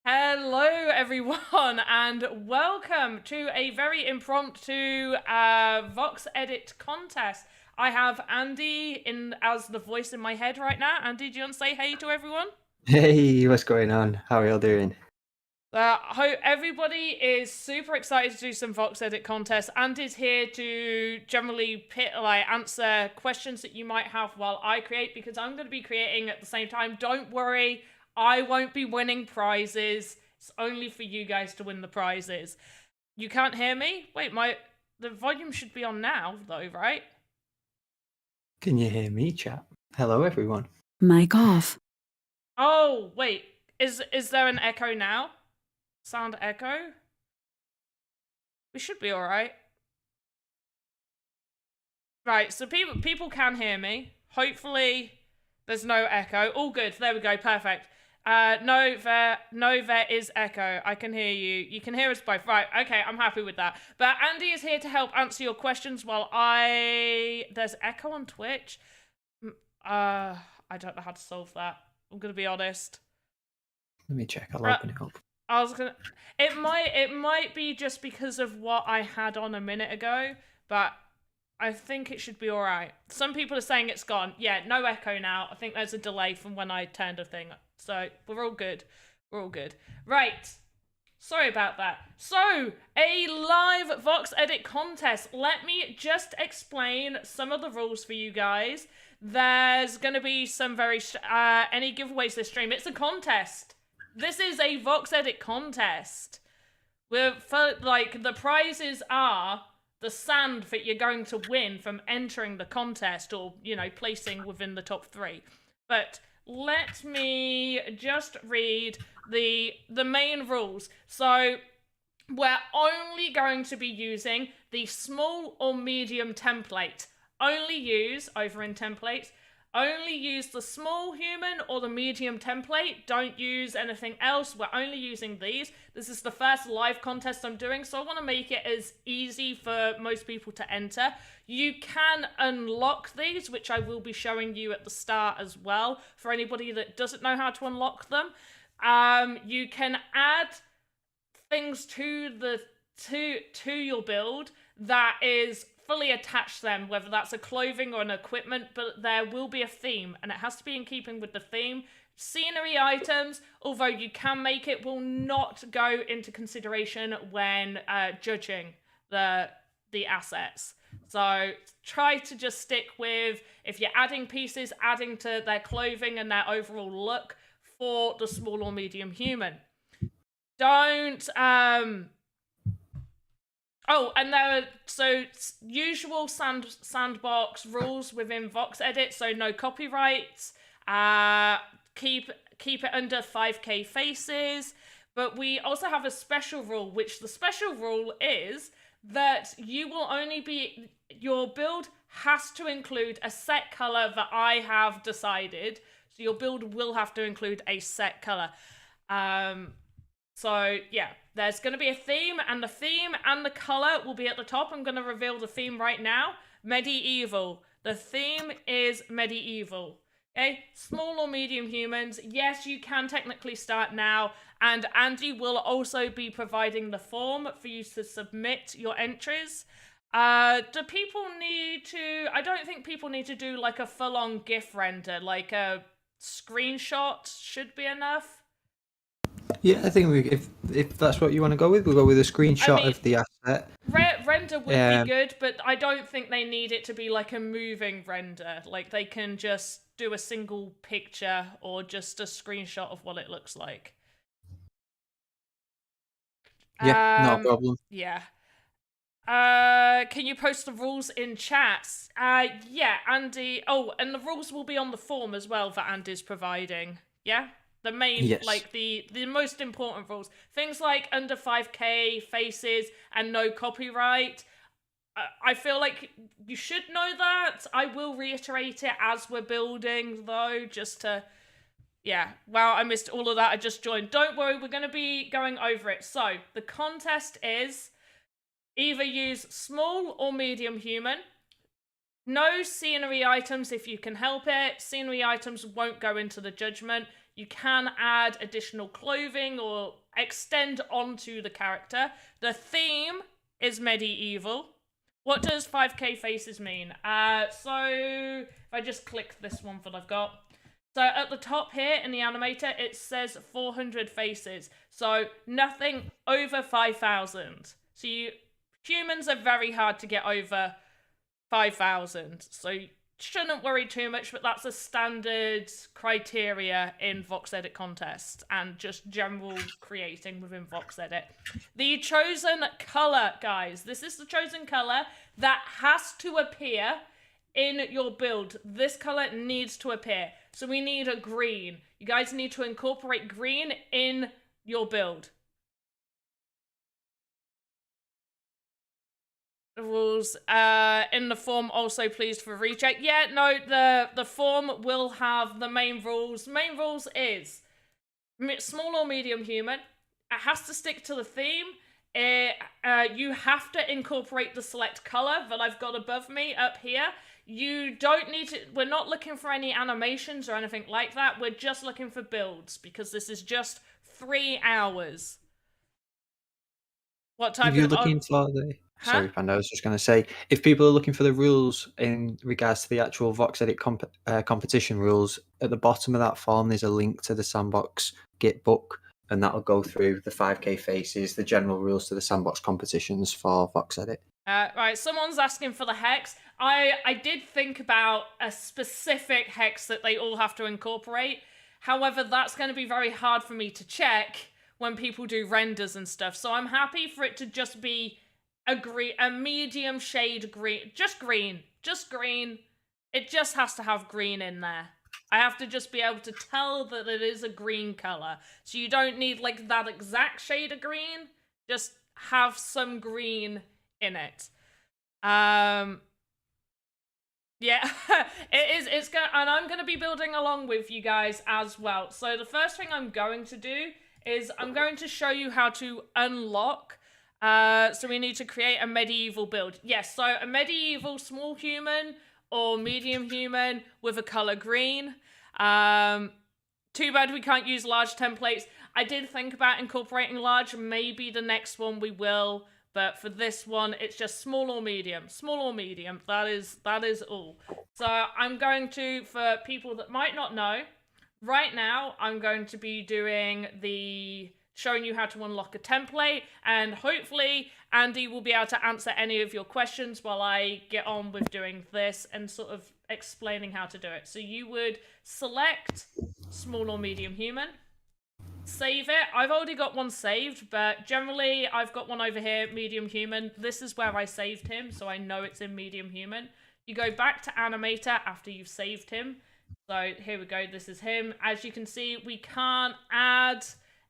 Hello, everyone, and welcome to a very impromptu VoxEdit contest. I have Andy as the voice in my head right now. Andy, do you want to say hey to everyone? Hey, what's going on? How are y'all doing? Hope everybody is super excited to do some VoxEdit contests. Andy's here to generally answer questions that you might have while I create, because I'm going to be creating at the same time. Don't worry, I won't be winning prizes. It's only for you guys to win the prizes. You can't hear me? Wait, the volume should be on now, though, right? Can you hear me, chat? Hello, everyone. Mic off. Oh, wait. Is there an echo now? Sound echo? We should be alright. Right, so people can hear me. Hopefully there's no echo. All good. There we go. Perfect. No, there is echo. I can hear you. You can hear us both. Right, okay, I'm happy with that. But Andy is here to help answer your questions while there's echo on Twitch. I don't know how to solve that. I'm gonna be honest. Let me check. I'll open it up. It might be just because of what I had on a minute ago, but I think it should be alright. Some people are saying it's gone. Yeah, no echo now. I think there's a delay from when I turned a thing. So, we're all good. We're all good. Right. Sorry about that. So, a live VoxEdit contest. Let me just explain some of the rules for you guys. There's going to be some any giveaways this stream. It's a contest. This is a VoxEdit contest. The prizes are the sand that you're going to win from entering the contest, or, placing within the top 3. But let me just read the main rules. So we're only going to be using the small or medium template. Only use, over in templates, only use the small human or the medium template. Don't use anything else. We're only using these. This is the first live contest I'm doing, so I want to make it as easy for most people to enter. You can unlock these, which I will be showing you at the start as well, for anybody that doesn't know how to unlock them. You can add things to your build that is fully attached them, whether that's a clothing or an equipment, but there will be a theme, and it has to be in keeping with the theme. Scenery items, although you can make it, will not go into consideration when judging the assets. So try to just stick with, if you're adding pieces, adding to their clothing and their overall look for the small or medium human. Don't Oh, and there are usual sandbox rules within VoxEdit, so no copyrights. Keep it under 5k faces. But we also have a special rule, which the special rule is that your build has to include a set color that I have decided. So your build will have to include a set color. So yeah, there's going to be a theme, and the theme and the color will be at the top. I'm going to reveal the theme right now. Medieval. The theme is medieval. Okay, small or medium humans. Yes, you can technically start now, and Andy will also be providing the form for you to submit your entries. Do people need to... I don't think people need to do like a full-on GIF render. Like a screenshot should be enough. Yeah, I think if that's what you want to go with, we'll go with a screenshot of the asset. Render would be good, but I don't think they need it to be like a moving render. Like, they can just do a single picture or just a screenshot of what it looks like. Yeah, no problem. Yeah. Can you post the rules in chats? Yeah, Andy. Oh, and the rules will be on the form as well that Andy's providing. Yeah? The main, yes. like, the most important rules. Things like under 5k faces and no copyright. I feel like you should know that. I will reiterate it as we're building, though, just to... Yeah, wow, I missed all of that. I just joined. Don't worry, we're going to be going over it. So, the contest is either use small or medium human. No scenery items if you can help it. Scenery items won't go into the judgment. You can add additional clothing or extend onto the character. The theme is medieval. What does 5k faces mean? So if I just click this one that I've got. So at the top here in the animator, it says 400 faces. So nothing over 5,000. So humans are very hard to get over 5,000. So you shouldn't worry too much, but that's a standard criteria in VoxEdit contests and just general creating within VoxEdit. The chosen color, guys. This is the chosen color that has to appear in your build. This color needs to appear. So we need a green. You guys need to incorporate green in your build. Rules in the form also pleased for recheck. Yeah, no, the form will have the main rules. Main rules is small or medium human. It has to stick to the theme. You have to incorporate the select color that I've got above me up here. You don't need to, we're not looking for any animations or anything like that. We're just looking for builds because this is just 3 hours. What type if you're looking for the... Huh? Sorry, Panda, I was just going to say, if people are looking for the rules in regards to the actual VoxEdit competition rules, at the bottom of that form, there's a link to the Sandbox Git book, and that'll go through the 5k faces, the general rules to the Sandbox competitions for VoxEdit. Right, someone's asking for the hex. I did think about a specific hex that they all have to incorporate. However, that's going to be very hard for me to check when people do renders and stuff. So I'm happy for it to just be a medium shade green. Just green. Just green. It just has to have green in there. I have to just be able to tell that it is a green color. So you don't need like that exact shade of green. Just have some green in it. Yeah, it's gonna, and I'm gonna be building along with you guys as well. So the first thing I'm going to do is I'm going to show you how to unlock. So we need to create a medieval build. Yes, so a medieval small human or medium human with a color green. Too bad we can't use large templates. I did think about incorporating large. Maybe the next one we will. But for this one, it's just small or medium. Small or medium, that is all. So I'm going to, for people that might not know, right now I'm going to be doing showing you how to unlock a template, and hopefully Andy will be able to answer any of your questions while I get on with doing this and sort of explaining how to do it. So you would select small or medium human. Save it. I've already got one saved, but generally I've got one over here, medium human. This is where I saved him, so I know it's in medium human. You go back to Animator after you've saved him. So here we go, this is him. As you can see, we can't add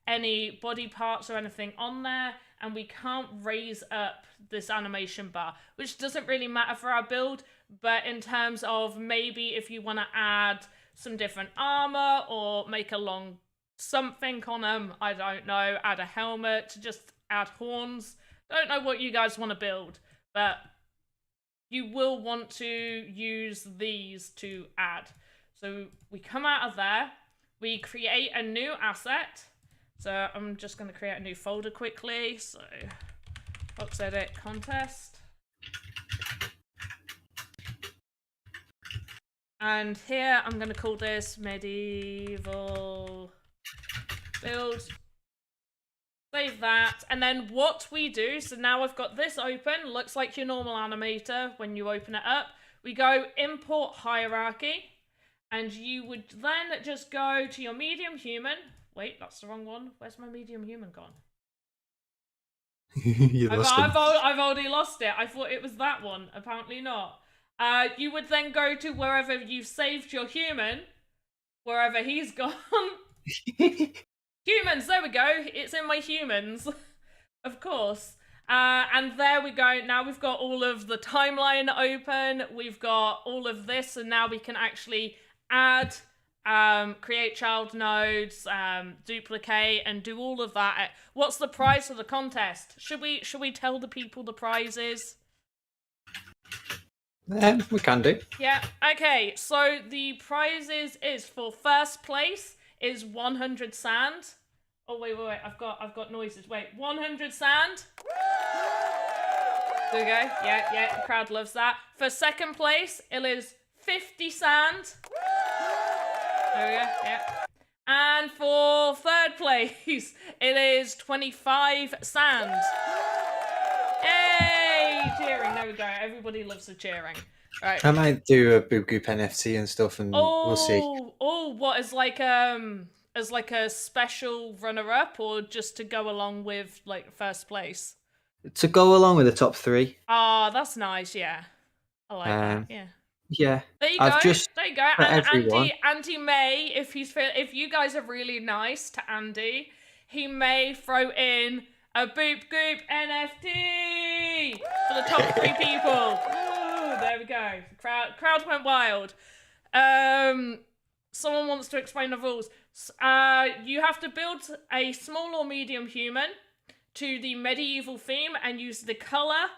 any body parts or anything on there, and we can't raise up this animation bar, which doesn't really matter for our build, but in terms of maybe if you want to add some different armor or make a long something on them, I don't know, add a helmet, just add horns. Don't know what you guys want to build, but you will want to use these to add. So we come out of there, we create a new asset. So I'm just going to create a new folder quickly. So VoxEdit contest. And here I'm going to call this medieval build. Save that. And then what we do, so now I've got this open, looks like your normal animator when you open it up. We go import hierarchy, and you would then just go to your medium human. Wait, that's the wrong one. Where's my medium human gone? I've already lost it. I thought it was that one. Apparently not. You would then go to wherever you've saved your human, wherever he's gone. Humans, there we go. It's in my humans, of course. And there we go. Now we've got all of the timeline open. We've got all of this, and now we can actually add, create child nodes, duplicate, and do all of that. What's the prize for the contest? Should we tell the people the prize is? We can do. Yeah. Okay. So the prizes is for first place is 100 sand. Oh wait, I've got noises. Wait, 100 sand. There we go. Yeah, the crowd loves that. For second place, it is 50 sand. There we go. Yeah. And for third place, it is 25 sand. Hey, cheering. There we go. Everybody loves the cheering. Right. I might do a Boop Goop NFT and stuff, and we'll see. What as like a special runner-up, or just to go along with like first place? To go along with the top 3. Ah, that's nice. Yeah, I like that. Yeah. Yeah. There you I've go. just There you go. for And everyone. Andy may, if you guys are really nice to Andy, he may throw in a Boop Goop NFT for the top 3 people. Ooh, there we go. The crowd went wild. Someone wants to explain the rules. You have to build a small or medium human to the medieval theme and use the color.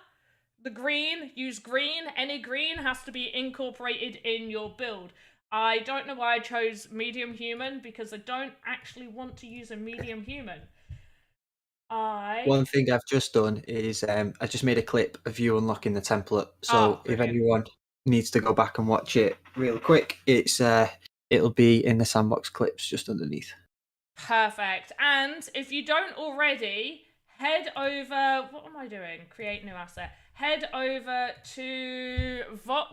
The green, use green. Any green has to be incorporated in your build. I don't know why I chose medium human, because I don't actually want to use a medium human. One thing I've just done is I just made a clip of you unlocking the template. So if anyone needs to go back and watch it real quick, it'll be in the Sandbox clips just underneath. Perfect. And if you don't already, head over. What am I doing? Create new asset. Head over to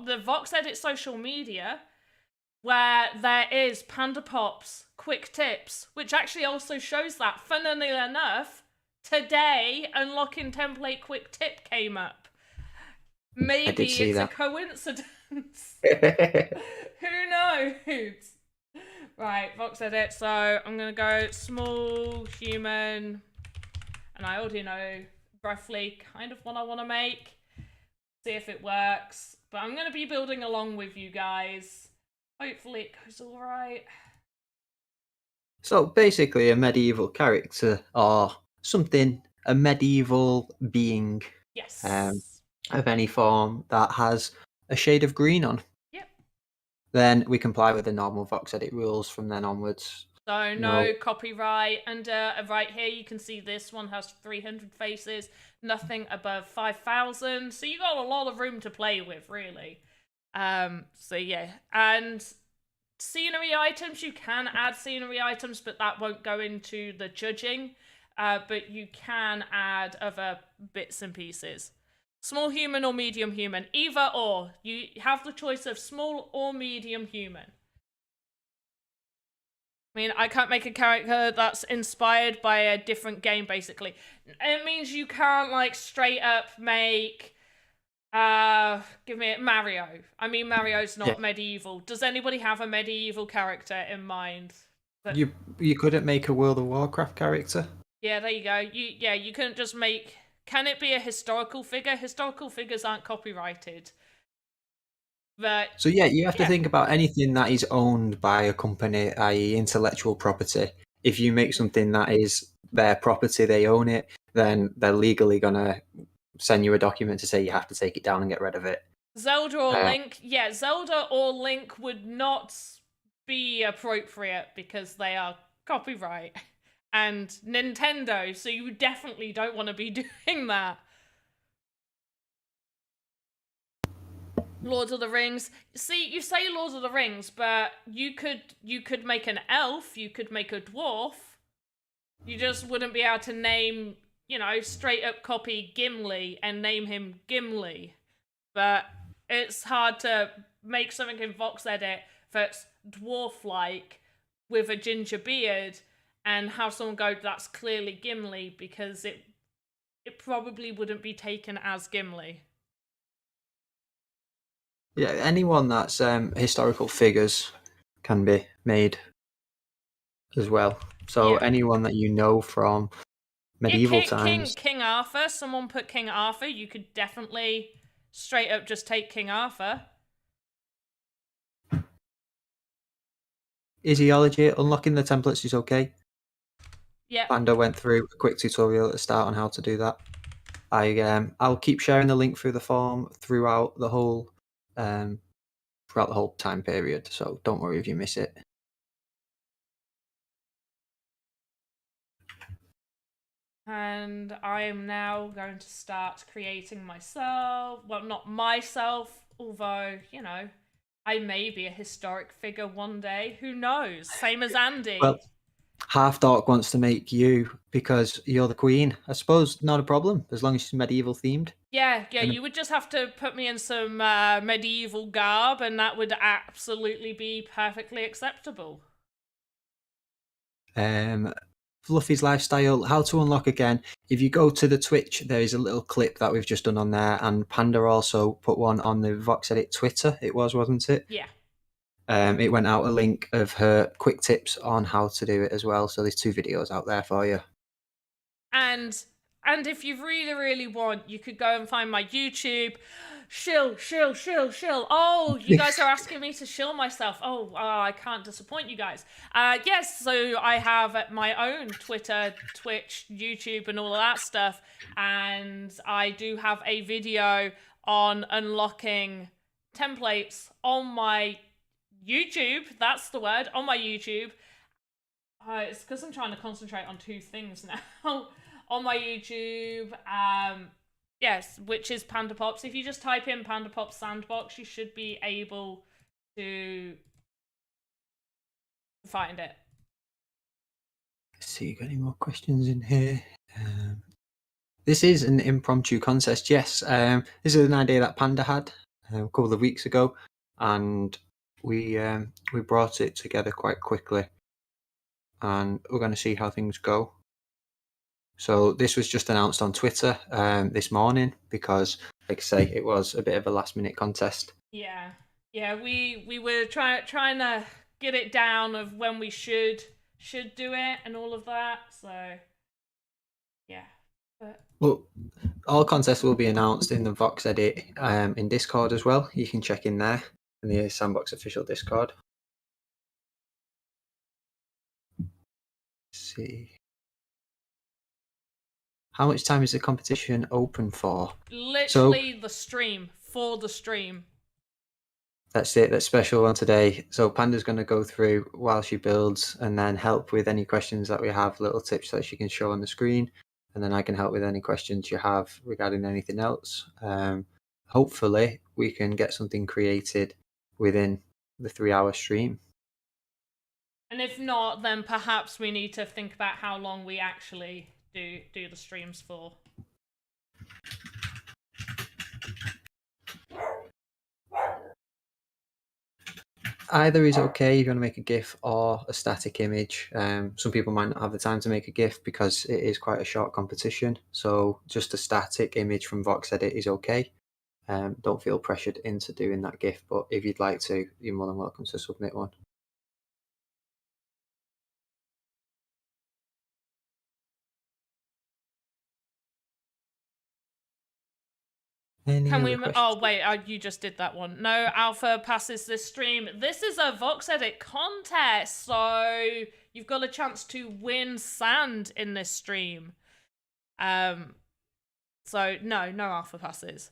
the VoxEdit social media, where there is PandaPops quick tips, which actually also shows that. Funnily enough, today unlocking template quick tip came up. Maybe it's a coincidence. Who knows? Right, VoxEdit. So I'm gonna go small human, and I already know roughly kind of what I want to make. See if it works. But I'm gonna be building along with you guys. Hopefully it goes all right. So basically, a medieval character or something, a medieval being, yes, of any form that has a shade of green on. Yep. Then we comply with the normal VoxEdit rules from then onwards. So no copyright. And right here you can see this one has 300 faces, nothing above 5,000. So you got a lot of room to play with, really. So yeah, and scenery items, you can add scenery items, but that won't go into the judging. But you can add other bits and pieces. Small human or medium human, either or. You have the choice of small or medium human. I mean, I can't make a character that's inspired by a different game, basically. It means you can't, like, straight up make, give me Mario. I mean, Mario's not medieval. Does anybody have a medieval character in mind? You couldn't make a World of Warcraft character? Yeah, there you go. You couldn't just make... Can it be a historical figure? Historical figures aren't copyrighted. But so yeah, you have to think about anything that is owned by a company, i.e. intellectual property. If you make something that is their property, they own it, then they're legally going to send you a document to say you have to take it down and get rid of it. Zelda or Link, yeah, Zelda or Link would not be appropriate because they are copyright. And Nintendo, so you definitely don't want to be doing that. Lord of the Rings. See, you say Lord of the Rings, but you could make an elf, you could make a dwarf. You just wouldn't be able to name, straight up copy Gimli and name him Gimli. But it's hard to make something in VoxEdit that's dwarf-like with a ginger beard and have someone go, that's clearly Gimli, because it probably wouldn't be taken as Gimli. Yeah, anyone that's historical figures can be made as well. So anyone that you know from medieval times. King Arthur, someone put King Arthur, you could definitely straight up just take King Arthur. Easyology, unlocking the templates is okay. Yeah. Panda went through a quick tutorial at the start on how to do that. I'll keep sharing the link through the form throughout the whole time period, so don't worry if you miss it. And I am now going to start creating myself. Well, not myself, although, you know, I may be a historic figure one day. Who knows? Same as Andy. Well, Half Dork wants to make you because you're the queen. I suppose not a problem as long as she's medieval themed. Yeah, And you would just have to put me in some medieval garb, and that would absolutely be perfectly acceptable. Fluffy's lifestyle, how to unlock again. If you go to the Twitch, there is a little clip that we've just done on there, and Panda also put one on the VoxEdit Twitter. It was, wasn't it? Yeah. It went out a link of her quick tips on how to do it as well. So there's 2 videos out there for you. And if you really want, you could go and find my YouTube. Shill. Oh, you guys are asking me to shill myself. Oh, I can't disappoint you guys. Yes, so I have my own Twitter, Twitch, YouTube, and all of that stuff. And I do have a video on unlocking templates on my YouTube. That's the word, on my YouTube. It's because I'm trying to concentrate on 2 things now. On my YouTube, yes, which is PandaPops. If you just type in PandaPops Sandbox, you should be able to find it. Let's see, you got any more questions in here? This is an impromptu contest, yes. This is an idea that Panda had a couple of weeks ago, and we brought it together quite quickly, and we're going to see how things go. So this was just announced on Twitter this morning because, like I say, it was a bit of a last-minute contest. Yeah, we were trying to get it down of when we should do it and all of that. So yeah. Well, all contests will be announced in the VoxEdit in Discord as well. You can check in there in the Sandbox official Discord. Let's see. How much time is the competition open for? Literally the stream, for the stream. That's it. That's special one today. So Panda's going to go through while she builds and then help with any questions that we have, little tips that she can show on the screen. And then I can help with any questions you have regarding anything else. Hopefully we can get something created within the 3-hour stream. And if not, then perhaps we need to think about how long we actually do the streams for. Either is okay if you want to make a GIF or a static image. Some people might not have the time to make a GIF because it is quite a short competition. So just a static image from VoxEdit is okay. Don't feel pressured into doing that GIF, but if you'd like to, you're more than welcome to submit one. Can we? Oh wait, you just did that one. No alpha passes this stream. This is a VoxEdit contest, so you've got a chance to win sand in this stream. So no alpha passes.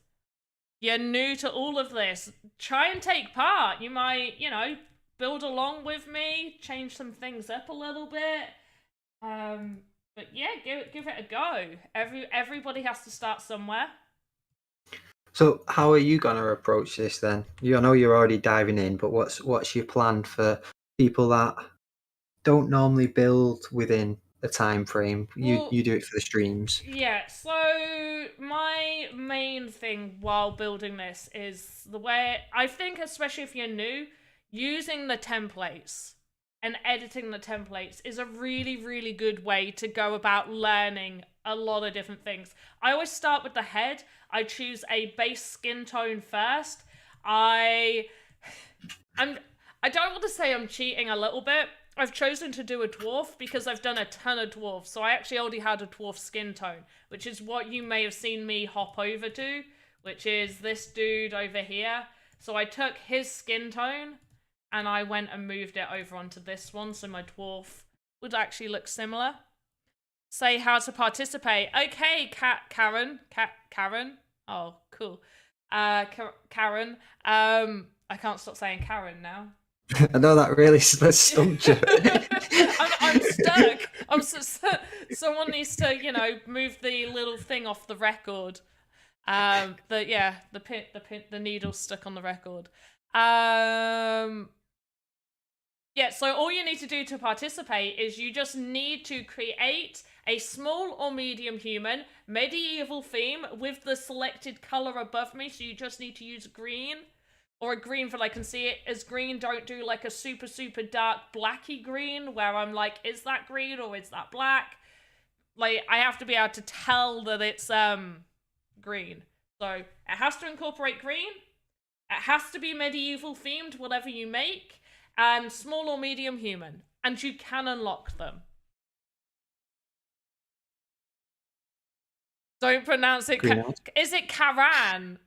You're new to all of this. Try and take part. You might, you know, build along with me, change some things up a little bit. But yeah, give it a go. Everybody has to start somewhere. So how are you going to approach this then? I know you're already diving in, but what's your plan for people that don't normally build within a time frame? You do it for the streams. Yeah, so my main thing while building this is the way, I think especially if you're new, using the templates and editing the templates is a really good way to go about learning a lot of different things. I always start with the head. I choose a base skin tone first. I don't want to say I'm cheating a little bit. I've chosen to do a dwarf because I've done a ton of dwarfs. So I actually already had a dwarf skin tone, which is what you may have seen me hop over to, which is this dude over here. So I took his skin tone and I went and moved it over onto this one so my dwarf would actually look similar. Say how to participate. Okay, Karen. Oh, cool. Karen. I can't stop saying Karen now. I know that really stumped you. I'm stuck. Someone needs to, you know, move the little thing off the record. The needle's stuck on the record. Yeah, so all you need to do to participate is you just need to create a small or medium human, medieval theme with the selected color above me. So you just need to use green, or a green for I can see it as green. Don't do like a super, super dark blacky green where I'm like, is that green or is that black? Like, I have to be able to tell that it's green. So it has to incorporate green. It has to be medieval themed, whatever you make. And small or medium human, and you can unlock them. Don't pronounce it. Is it Karan?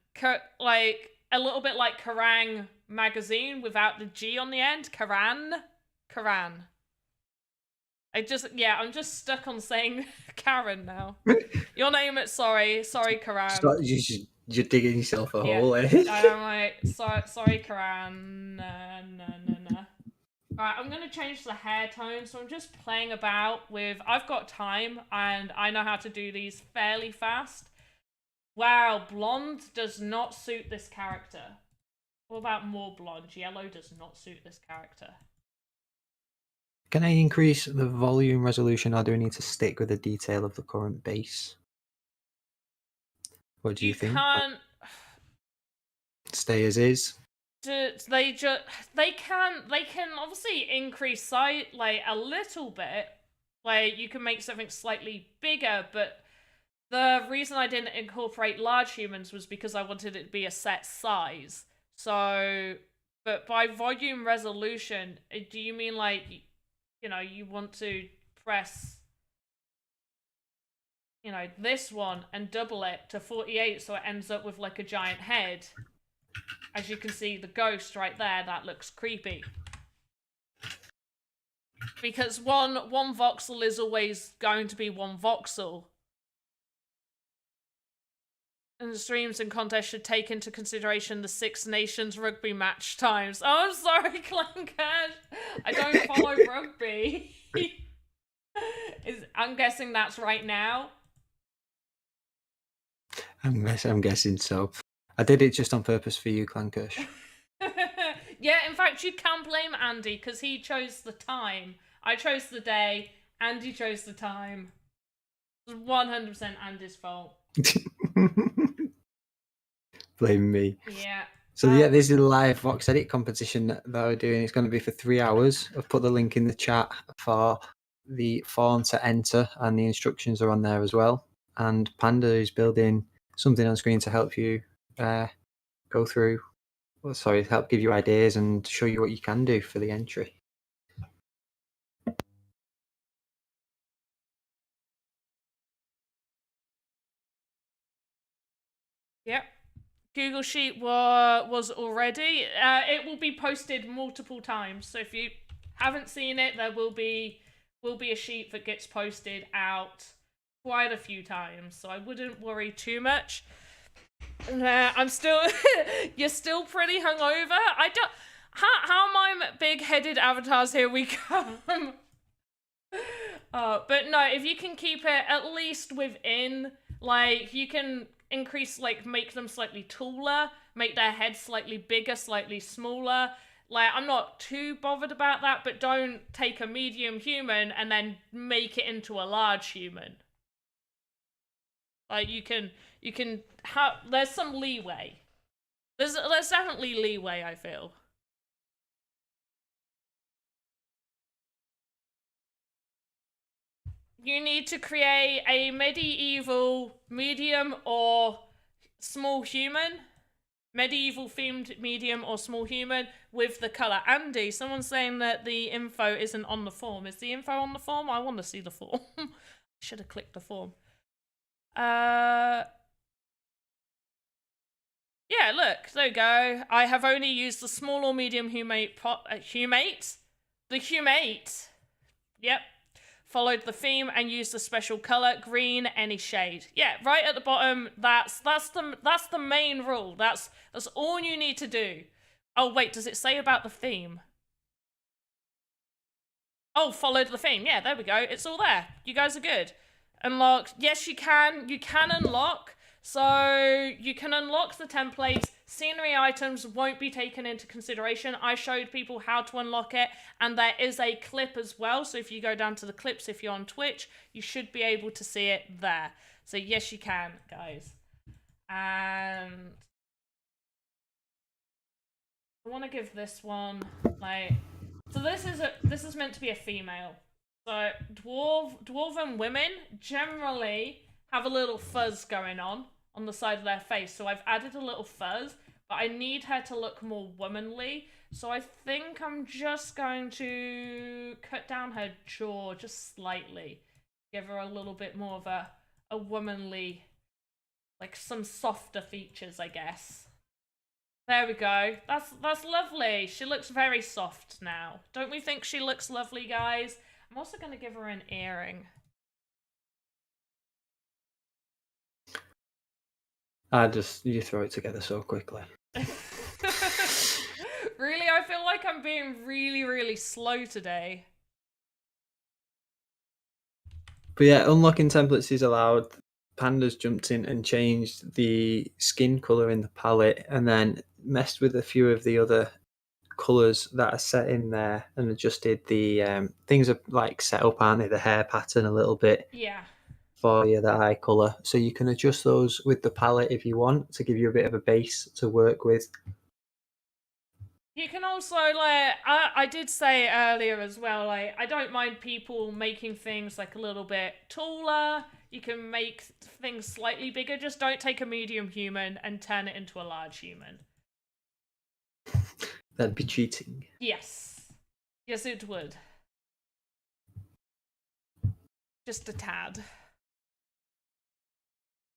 Like a little bit like Kerrang magazine without the G on the end. Karan. I'm just stuck on saying Karen now. Your name is sorry, Karan. You're digging yourself a hole, eh? I'm like, sorry, Karan. No. Alright, I'm gonna change the hair tone, so I'm just playing about with. I've got time, and I know how to do these fairly fast. Wow, blonde does not suit this character. What about more blonde? Yellow does not suit this character. Can I increase the volume resolution, or do I need to stick with the detail of the current base? What do you think? Can't stay as is. They can obviously increase size like a little bit. Like you can make something slightly bigger, but the reason I didn't incorporate large humans was because I wanted it to be a set size. So, but by volume resolution, do you mean like, you know, you want to press, you know, this one and double it to 48 so it ends up with like a giant head? As you can see, the ghost right there, that looks creepy. Because one voxel is always going to be one voxel. And the streams and contests should take into consideration the Six Nations rugby match times. Oh, I'm sorry, Clancash. I don't follow rugby. I'm guessing that's right now. I'm guessing so. I did it just on purpose for you, Clankush. Yeah, in fact, you can blame Andy because he chose the time. I chose the day. Andy chose the time. It was 100% Andy's fault. Blame me. Yeah. So yeah, this is a live VoxEdit competition that we're doing. It's going to be for 3 hours. I've put the link in the chat for the form to enter, and the instructions are on there as well. And Panda is building something on screen to help you go through. Help give you ideas and show you what you can do for the entry. Yep. Google Sheet was already. It will be posted multiple times. So if you haven't seen it, there will be a sheet that gets posted out quite a few times. So I wouldn't worry too much. I'm still. You're still pretty hungover. I don't. How am I big-headed avatars? Here we come. But no, if you can keep it at least within, like, you can increase, like, make them slightly taller, make their head slightly bigger, slightly smaller. Like, I'm not too bothered about that, but don't take a medium human and then make it into a large human. Like, you can have, there's some leeway. There's definitely leeway, I feel. You need to create a medieval medium or small human. Medieval themed medium or small human with the color. Andy, someone's saying that the info isn't on the form. Is the info on the form? I want to see the form. I should have clicked the form. Yeah, look, there you go. I have only used the small or medium humate. The humate. Yep. Followed the theme and used the special color, green, any shade. Yeah, right at the bottom. That's the main rule. That's all you need to do. Oh wait, does it say about the theme? Oh, followed the theme. Yeah, there we go. It's all there. You guys are good. Unlocked. Yes, you can. You can unlock. So you can unlock the templates. Scenery items won't be taken into consideration. I showed people how to unlock it, and there is a clip as well. So if you go down to the clips, if you're on Twitch, you should be able to see it there. So yes, you can, guys. And I want to give this one like. So this is meant to be a female. So dwarven women generally have a little fuzz going on the side of their face. So I've added a little fuzz, but I need her to look more womanly. So I think I'm just going to cut down her jaw just slightly. Give her a little bit more of a womanly, like some softer features, I guess. There we go. That's lovely. She looks very soft now. Don't we think she looks lovely, guys? I'm also going to give her an earring. You throw it together so quickly. Really? I feel like I'm being really, really slow today. But yeah, unlocking templates is allowed. Panda's jumped in and changed the skin colour in the palette and then messed with a few of the other colours that are set in there and adjusted the things are like set up, aren't they? The hair pattern a little bit. Yeah. For you, the eye colour. So you can adjust those with the palette if you want to give you a bit of a base to work with. You can also, like, I did say earlier as well, like, I don't mind people making things, like, a little bit taller. You can make things slightly bigger. Just don't take a medium human and turn it into a large human. That'd be cheating. Yes. Yes, it would. Just a tad.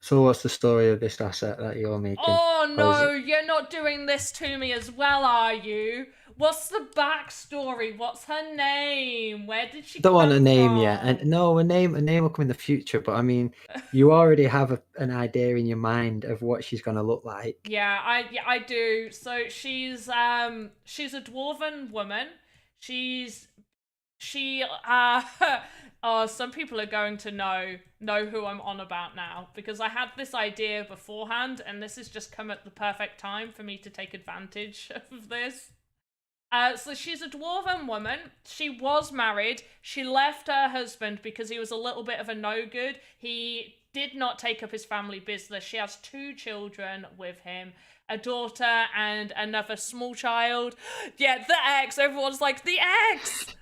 So what's the story of this asset that you're making? Oh no, you're not doing this to me as well, are you? What's the backstory? What's her name? Where did she come from? Don't want a name yet. And no, a name will come in the future, but I mean, you already have an idea in your mind of what she's gonna look like. Yeah, I do. So she's a dwarven woman. Some people are going to know who I'm on about now because I had this idea beforehand and this has just come at the perfect time for me to take advantage of this. So she's a dwarven woman. She was married. She left her husband because he was a little bit of a no-good. He did not take up his family business. She has 2 children with him, a daughter and another small child. Yeah, the ex. Everyone's like, the ex!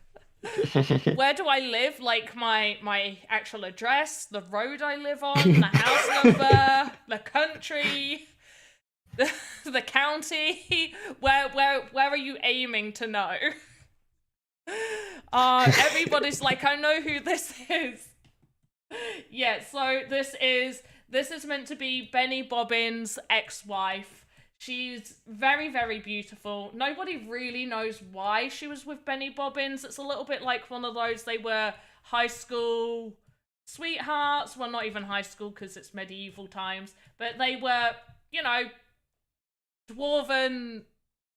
Where do I live? Like my actual address, the road I live on, the house number, the country, the county. Where are you aiming to know? Everybody's like, I know who this is. Yeah, so this is meant to be Benny Bobbin's ex-wife. She's very, very beautiful. Nobody really knows why she was with Benny Bobbins. It's a little bit like one of those, they were high school sweethearts. Well, not even high school because it's medieval times. But they were, you know, dwarven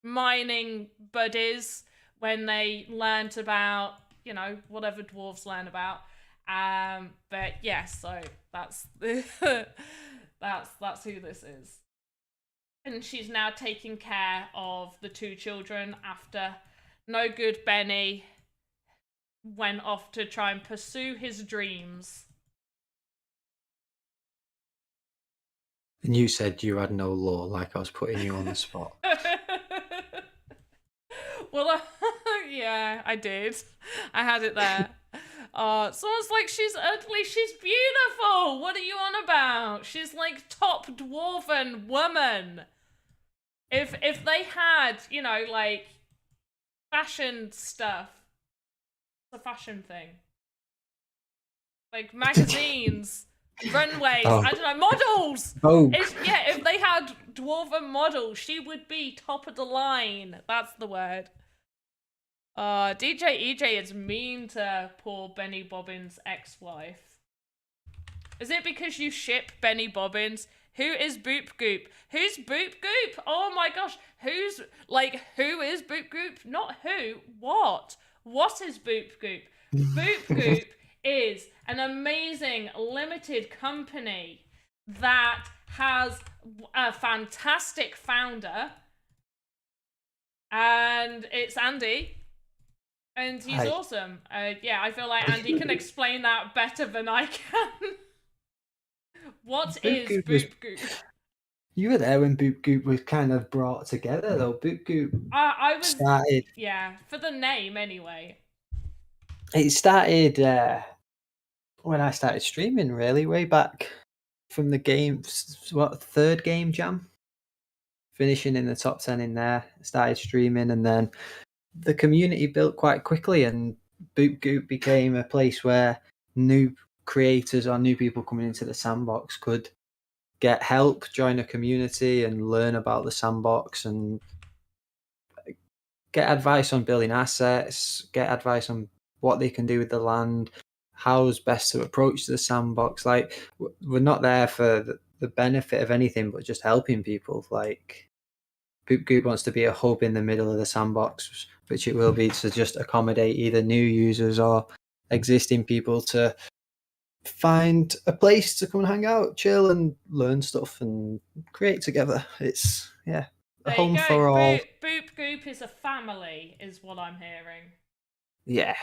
mining buddies when they learnt about, you know, whatever dwarves learn about. But yeah, so that's that's who this is. And she's now taking care of the 2 children after no good Benny went off to try and pursue his dreams. And you said you had no law, like I was putting you on the spot. Well, yeah, I did. I had it there. Someone's like, she's ugly, she's beautiful. What are you on about? She's like top dwarven woman. If they had, you know, like fashion stuff, it's a fashion thing. Like magazines, runways, I don't know, models. Oh. If they had dwarven models, she would be top of the line. That's the word. DJ EJ is mean to poor Benny Bobbins' ex-wife. Is it because you ship Benny Bobbins? Who is Boop Goop? Who's Boop Goop? Oh my gosh. Who is Boop Goop? Not who, what? What is Boop Goop? Boop Goop is an amazing limited company that has a fantastic founder, and it's Andy. And he's awesome. Yeah, I feel like Andy can explain that better than I can. What is Boop Goop? You were there when Boop Goop was kind of brought together, though. Boop Goop I was started. Yeah, for the name anyway. It started when I started streaming, really, way back from the game's third game jam, finishing in the top 10 in there. Started streaming, and then the community built quite quickly, and Boop Goop became a place where new creators or new people coming into the sandbox could get help, join a community, and learn about the sandbox and get advice on building assets, get advice on what they can do with the land, how's best to approach the sandbox. Like, we're not there for the benefit of anything, but just helping people. Like, Boop Goop wants to be a hub in the middle of the sandbox, which it will be, to just accommodate either new users or existing people to find a place to come and hang out, chill, and learn stuff and create together. It's a home for all. Boop Goop is a family, is what I'm hearing. Yeah.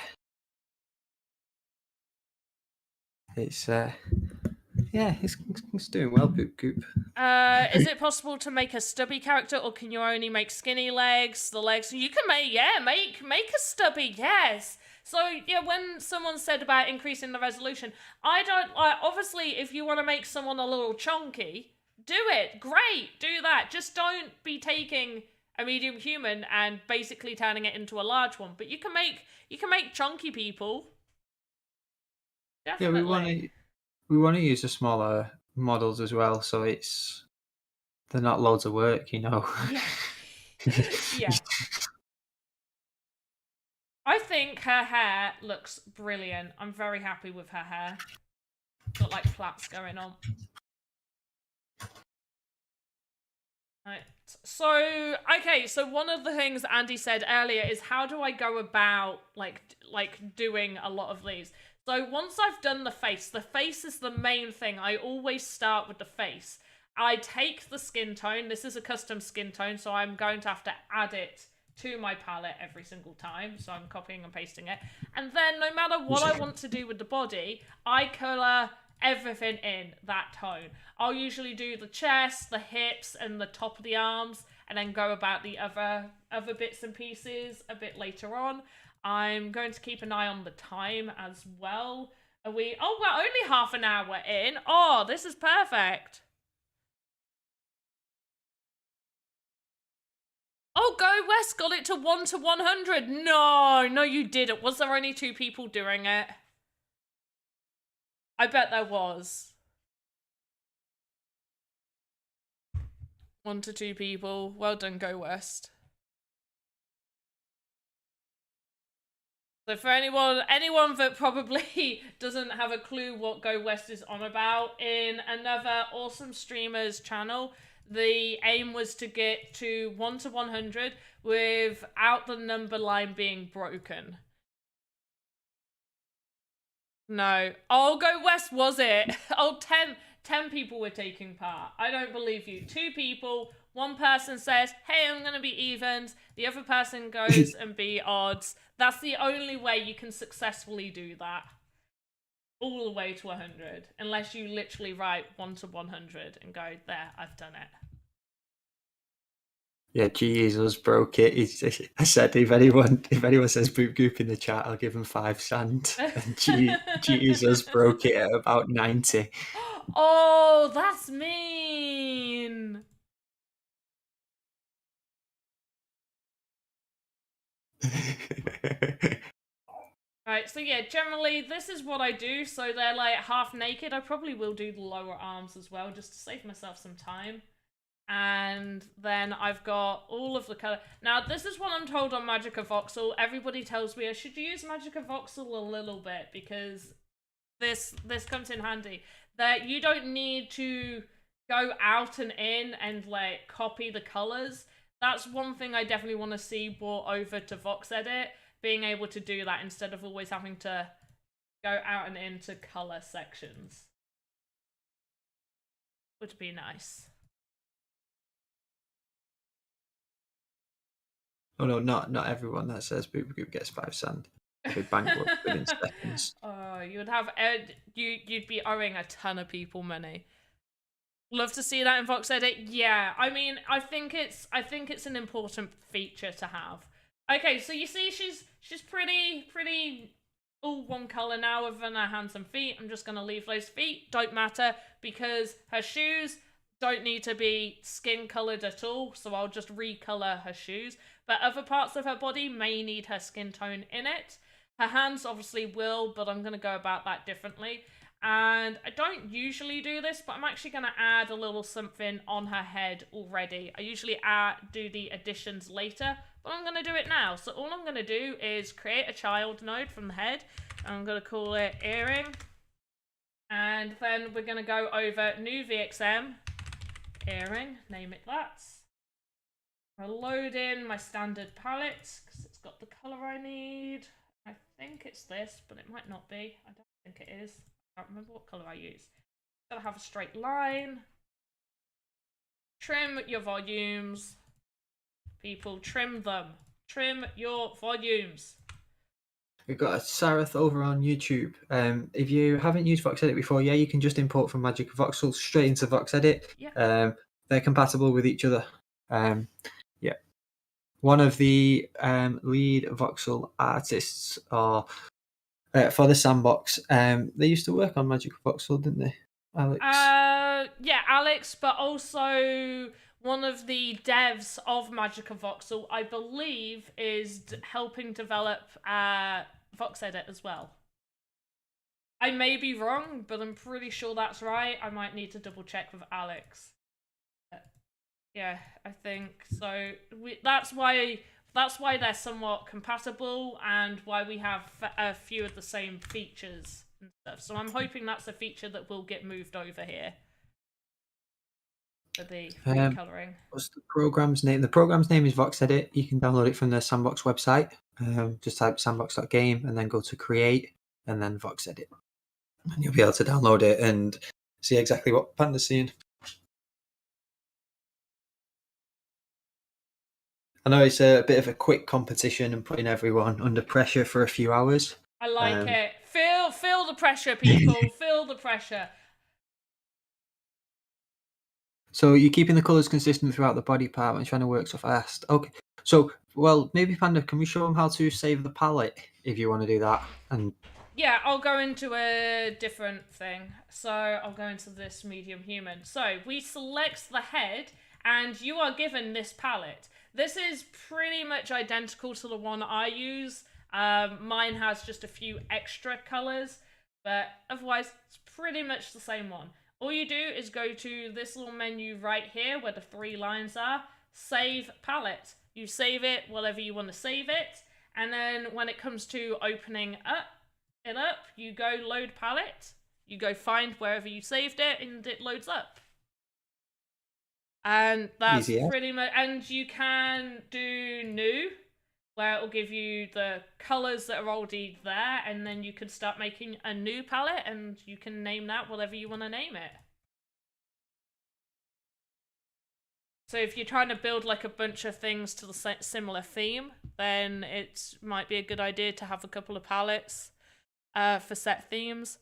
It's it's doing well, Boop Goop. Is it possible to make a stubby character, or can you only make skinny legs? The legs you can make a stubby, yes. So yeah, when someone said about increasing the resolution, I don't obviously if you want to make someone a little chunky, do it. Great, do that. Just don't be taking a medium human and basically turning it into a large one. But you can make chunky people. Definitely. Yeah, we want to use the smaller models as well, so they're not loads of work, you know. Yeah. Yeah. I think her hair looks brilliant. I'm very happy with her hair. Got like plaits going on. Right. So, okay, so one of the things Andy said earlier is how do I go about like doing a lot of these? So once I've done the face is the main thing. I always start with the face. I take the skin tone. This is a custom skin tone, so I'm going to have to add it to my palette every single time. So I'm copying and pasting it. And then no matter what I want to do with the body, I colour everything in that tone. I'll usually do the chest, the hips, and the top of the arms, and then go about the other bits and pieces a bit later on. I'm going to keep an eye on the time as well. We're only half an hour in. Oh, this is perfect. Oh, Go West got it to 1 to 100. No, you didn't. Was there only 2 people doing it? I bet there was. 1 to 2 people. Well done, Go West. So for anyone that probably doesn't have a clue what Go West is on about, in another awesome streamer's channel, the aim was to get to 1 to 100 without the number line being broken. No. Oh, Go West, was it? Oh, 10 people were taking part. I don't believe you. 2 people. One person says, hey, I'm going to be evens. The other person goes and be odds. That's the only way you can successfully do that. All the way to 100. Unless you literally write 1 to 100 and go, there, I've done it. Yeah, Jesus broke it. I said if anyone says Boop Goop in the chat, I'll give them 5 sand. And Jesus broke it at about 90. Oh, that's mean. Right, so yeah, generally this is what I do. So they're like half naked. I probably will do the lower arms as well, just to save myself some time. And then I've got all of the color. Now, this is what I'm told on Magica Voxel. Everybody tells me I should use Magica Voxel a little bit because this comes in handy. That you don't need to go out and in and like copy the colors. That's one thing I definitely want to see brought over to VoxEdit. being able to do that instead of always having to go out and into color sections would be nice. Oh no, not everyone that says Boob Group gets 5 sand. They bankrupt within seconds. Oh, you would have you'd be owing a ton of people money. Love to see that in VoxEdit. Yeah, I mean, I think it's an important feature to have. Okay, so you see, she's pretty all one color now other than her hands and feet. I'm just gonna leave those feet. Don't matter because her shoes don't need to be skin colored at all. So I'll just recolor her shoes. But other parts of her body may need her skin tone in it. Her hands obviously will, but I'm gonna go about that differently. And I don't usually do this, but I'm actually going to add a little something on her head already. I usually do the additions later, but I'm going to do it now. So all I'm going to do is create a child node from the head. I'm going to call it earring. And then we're going to go over new VXM, earring, name it that. I'll load in my standard palette because it's got the color I need. I think it's this, but it might not be. I don't think it is. I can't remember what colour I use. Gotta have a straight line. Trim your volumes. People, trim them. Trim your volumes. We've got a Sareth over on YouTube. If you haven't used VoxEdit before, yeah, you can just import from Magic of Voxel straight into VoxEdit. Yeah. They're compatible with each other. Yeah. One of the lead Voxel artists are for the Sandbox. They used to work on Magic of Voxel, didn't they, Alex? Yeah, Alex, but also one of the devs of Magic of Voxel, I believe, is helping develop VoxEdit as well. I may be wrong, but I'm pretty sure that's right. I might need to double check with Alex. Yeah, I think so. That's why they're somewhat compatible and why we have a few of the same features and stuff. So I'm hoping that's a feature that will get moved over here for the recoloring. What's the program's name? The program's name is VoxEdit. You can download it from the Sandbox website. Just type sandbox.game and then go to create and then VoxEdit. And you'll be able to download it and see exactly what Panda's seeing. I know it's a bit of a quick competition and putting everyone under pressure for a few hours. I like it. Feel the pressure, people. Feel the pressure. So you're keeping the colours consistent throughout the body part and trying to work so fast. Okay. So, well, maybe Panda, can we show them how to save the palette if you want to do that? And yeah, I'll go into a different thing. So I'll go into this medium human. So we select the head and you are given this palette. This is pretty much identical to the one I use. Mine has just a few extra colours, but otherwise it's pretty much the same one. All you do is go to this little menu right here where the 3 lines are, save palette. You save it, whatever you want to save it, and then when it comes to opening it up, you go load palette, you go find wherever you saved it, and it loads up. And that's pretty much, and you can do new, where it will give you the colors that are already there, and then you can start making a new palette, and you can name that whatever you want to name it. So if you're trying to build like a bunch of things to the similar theme, then it might be a good idea to have a couple of palettes for set themes.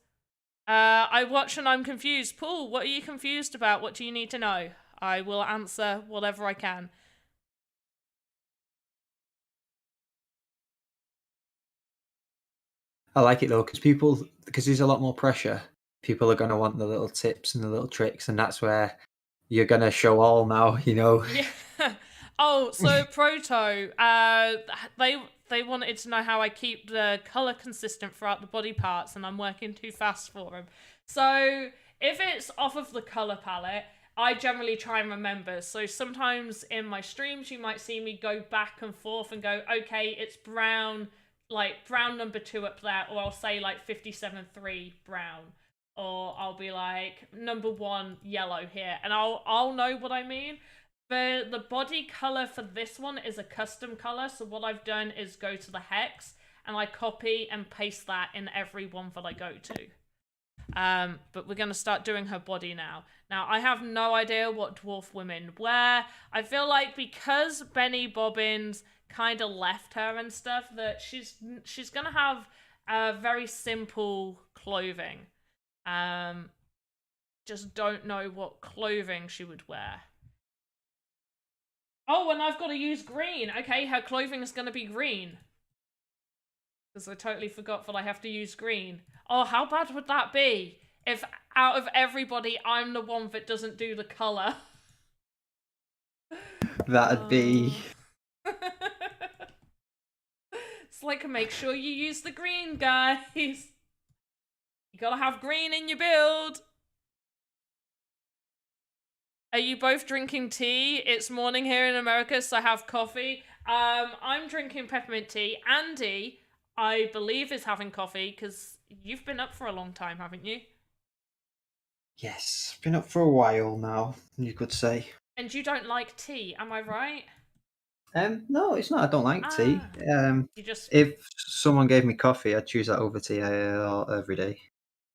I watch and I'm confused. Paul, what are you confused about? What do you need to know? I will answer whatever I can. I like it though, because there's a lot more pressure. People are going to want the little tips and the little tricks, and that's where you're going to show all now, you know? Yeah. Oh, so Proto, they wanted to know how I keep the color consistent throughout the body parts, and I'm working too fast for them. So if it's off of the color palette, I generally try and remember. So sometimes in my streams, you might see me go back and forth and go, okay, it's brown, like brown number 2 up there, or I'll say like 57.3 brown, or I'll be like number 1 yellow here, and I'll know what I mean. The body color for this one is a custom color, so what I've done is go to the hex and I copy and paste that in every one that I go to. But we're going to start doing her body now. Now, I have no idea what dwarf women wear. I feel like because Benny Bobbins kind of left her and stuff, that she's going to have very simple clothing. Just don't know what clothing she would wear. Oh, and I've got to use green. Okay, her clothing is going to be green. Because I totally forgot that I have to use green. Oh, how bad would that be? If out of everybody, I'm the one that doesn't do the colour. That'd be... It's like, make sure you use the green, guys. You gotta have green in your build. Are you both drinking tea? It's morning here in America, so I have coffee. I'm drinking peppermint tea. Andy, I believe, is having coffee, because you've been up for a long time, haven't you? Yes, been up for a while now, you could say. And you don't like tea, am I right? No, it's not. I don't like tea. You just... If someone gave me coffee, I'd choose that over tea every day.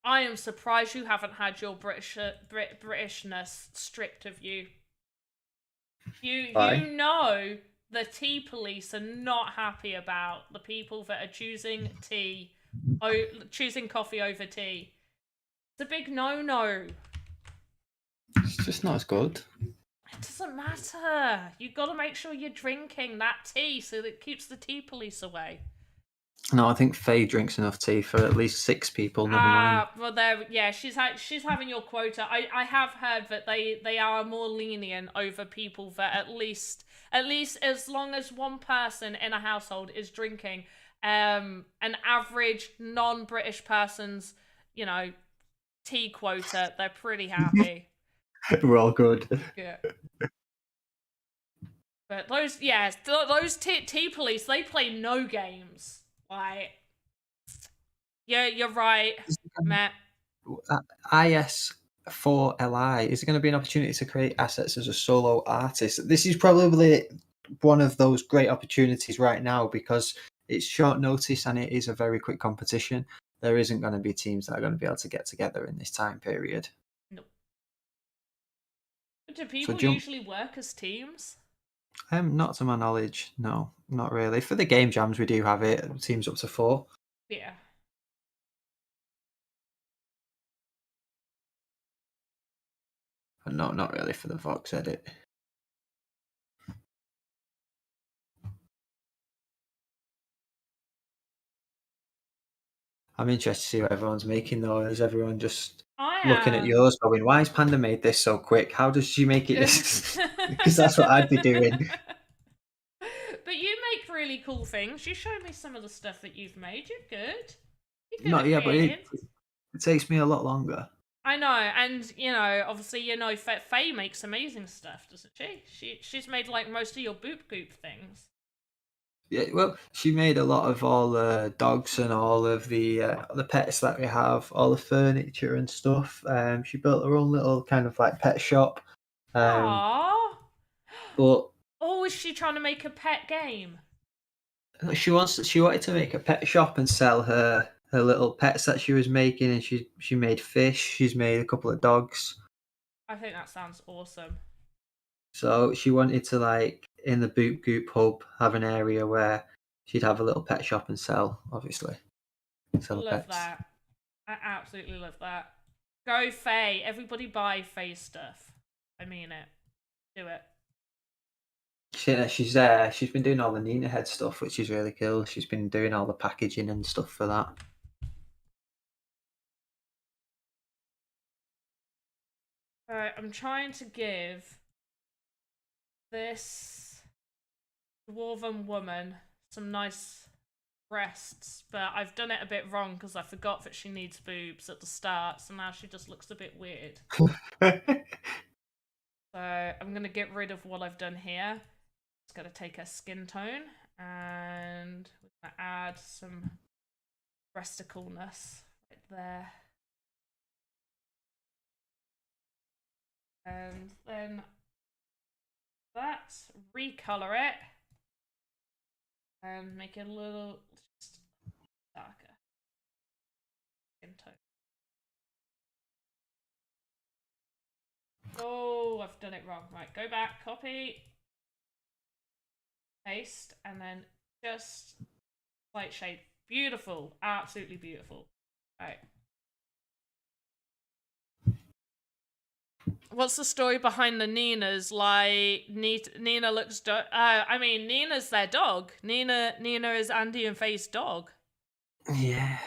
I am surprised you haven't had your Britishness stripped of you. You know the tea police are not happy about the people that are choosing choosing coffee over tea. It's a big no-no. It's just not as good. It doesn't matter. You've got to make sure you're drinking that tea so that it keeps the tea police away. No, I think Faye drinks enough tea for at least 6 people. Never mind. Well, there, yeah, she's having your quota. I have heard that they are more lenient over people that at least as long as one person in a household is drinking, an average non-British person's, tea quota, they're pretty happy. We're all good. Yeah. But those tea police, they play no games. Like, yeah, you're right, Matt. IS4LI, is there going to be an opportunity to create assets as a solo artist? This is probably one of those great opportunities right now because it's short notice and it is a very quick competition. There isn't going to be teams that are going to be able to get together in this time period. No. Do people usually work as teams? Not to my knowledge, no, not really. For the game jams, we do have it. Teams up to 4. Yeah. But no, not really for the VoxEdit. I'm interested to see what everyone's making though. Is everyone just looking at yours going, why has Panda made this so quick? How does she make it this? Because that's what I'd be doing. But you make really cool things. You showed me some of the stuff that you've made. You're good. But it takes me a lot longer. I know, and obviously, Faye makes amazing stuff, doesn't she? She's made like most of your boop goop things. Yeah, well, she made a lot of all the dogs and all of the pets that we have, all the furniture and stuff. She built her own little kind of like pet shop. Aww. But is she trying to make a pet game? She wanted to make a pet shop and sell her little pets that she was making, and she made fish. She's made a couple of dogs. I think that sounds awesome. So she wanted to, like, in the Boop Goop hub, have an area where she'd have a little pet shop and sell, obviously. Sell love pets. that. I absolutely love that. Go Faye. Everybody buy Faye stuff. I mean it. Do it. She's been doing all the Nina Head stuff, which is really cool. She's been doing all the packaging and stuff for that. Alright, I'm trying to give this dwarven woman some nice breasts, but I've done it a bit wrong because I forgot that she needs boobs at the start, so now she just looks a bit weird. So I'm going to get rid of what I've done here. Just going to take her skin tone and we're going to add some breasticleness right there. And then that, recolor it, and make it a little just darker. Oh, I've done it wrong. Right, go back, copy, paste, and then just light shade. Beautiful, absolutely beautiful. Right. What's the story behind the Ninas? Like, Nina looks... I mean, Nina's their dog. Nina is Andy and Faye's dog. Yeah.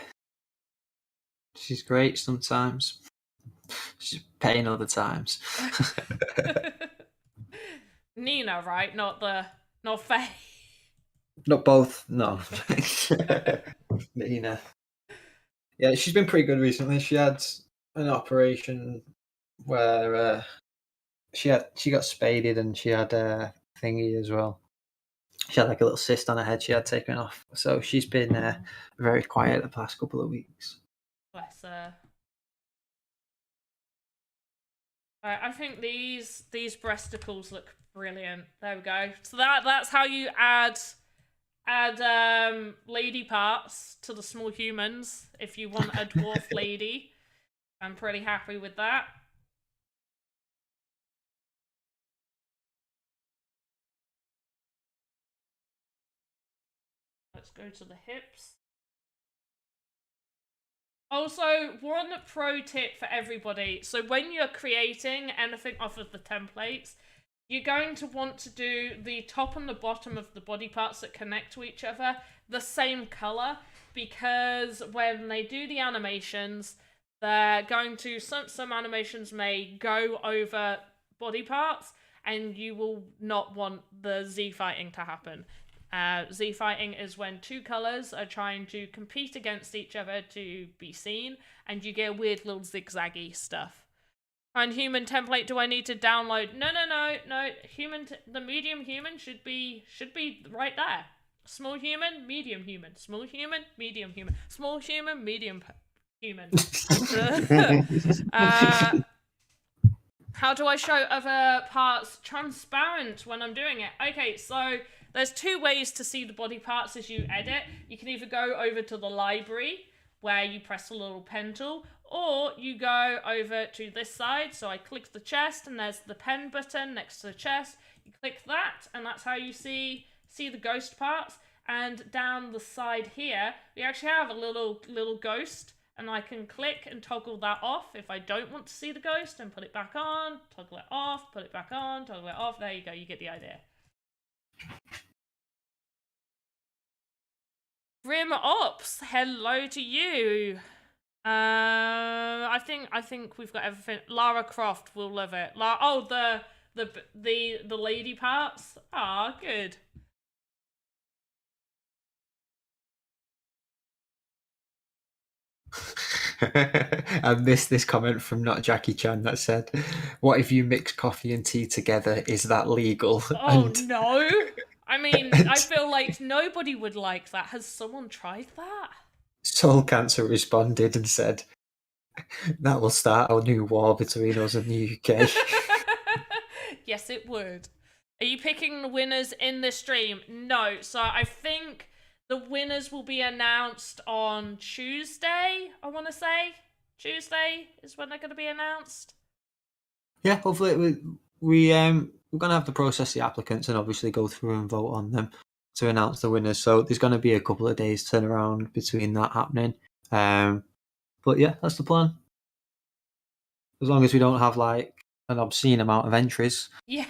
She's great sometimes. She's a pain other times. Nina, right? Not Faye. Not both, no. Nina. Yeah, she's been pretty good recently. She had an operation where she got spaded and she had a thingy as well. She had like a little cyst on her head she had taken off. So she's been very quiet the past couple of weeks. Bless her. I think these breasticles look brilliant. There we go. So that's how you add lady parts to the small humans if you want a dwarf lady. I'm pretty happy with that. Let's go to the hips. Also, one pro tip for everybody. So when you're creating anything off of the templates, you're going to want to do the top and the bottom of the body parts that connect to each other the same color, because when they do the animations, they're going to, some animations may go over body parts, and you will not want the Z fighting to happen. Z fighting is when two colors are trying to compete against each other to be seen, and you get weird little zigzaggy stuff. And human template, do I need to download? No. The medium human should be right there. Small human, medium human. Small human, medium human. Small human, medium human. How do I show other parts transparent when I'm doing it? Okay, so there's two ways to see the body parts as you edit. You can either go over to the library, where you press the little pen tool, or you go over to this side. So I click the chest, and there's the pen button next to the chest. You click that, and that's how you see the ghost parts. And down the side here, we actually have a little ghost, and I can click and toggle that off if I don't want to see the ghost, and put it back on, toggle it off, put it back on, toggle it off. There you go, you get the idea. Grim Ops, hello to you. I think we've got everything. Lara Croft will love it. The lady parts. Ah, good. I missed this comment from Not Jackie Chan that said, "What if you mix coffee and tea together? Is that legal?" Oh, no. I mean, I feel like nobody would like that. Has someone tried that? Soul Cancer responded and said, "That will start a new war between us and the UK." Yes, it would. Are you picking the winners in this stream? No. So I think the winners will be announced on Tuesday, I want to say. Tuesday is when they're going to be announced. Yeah, hopefully we're going to have to process the applicants and obviously go through and vote on them to announce the winners. So there's going to be a couple of days turnaround between that happening. But yeah, that's the plan. As long as we don't have like an obscene amount of entries. Yeah.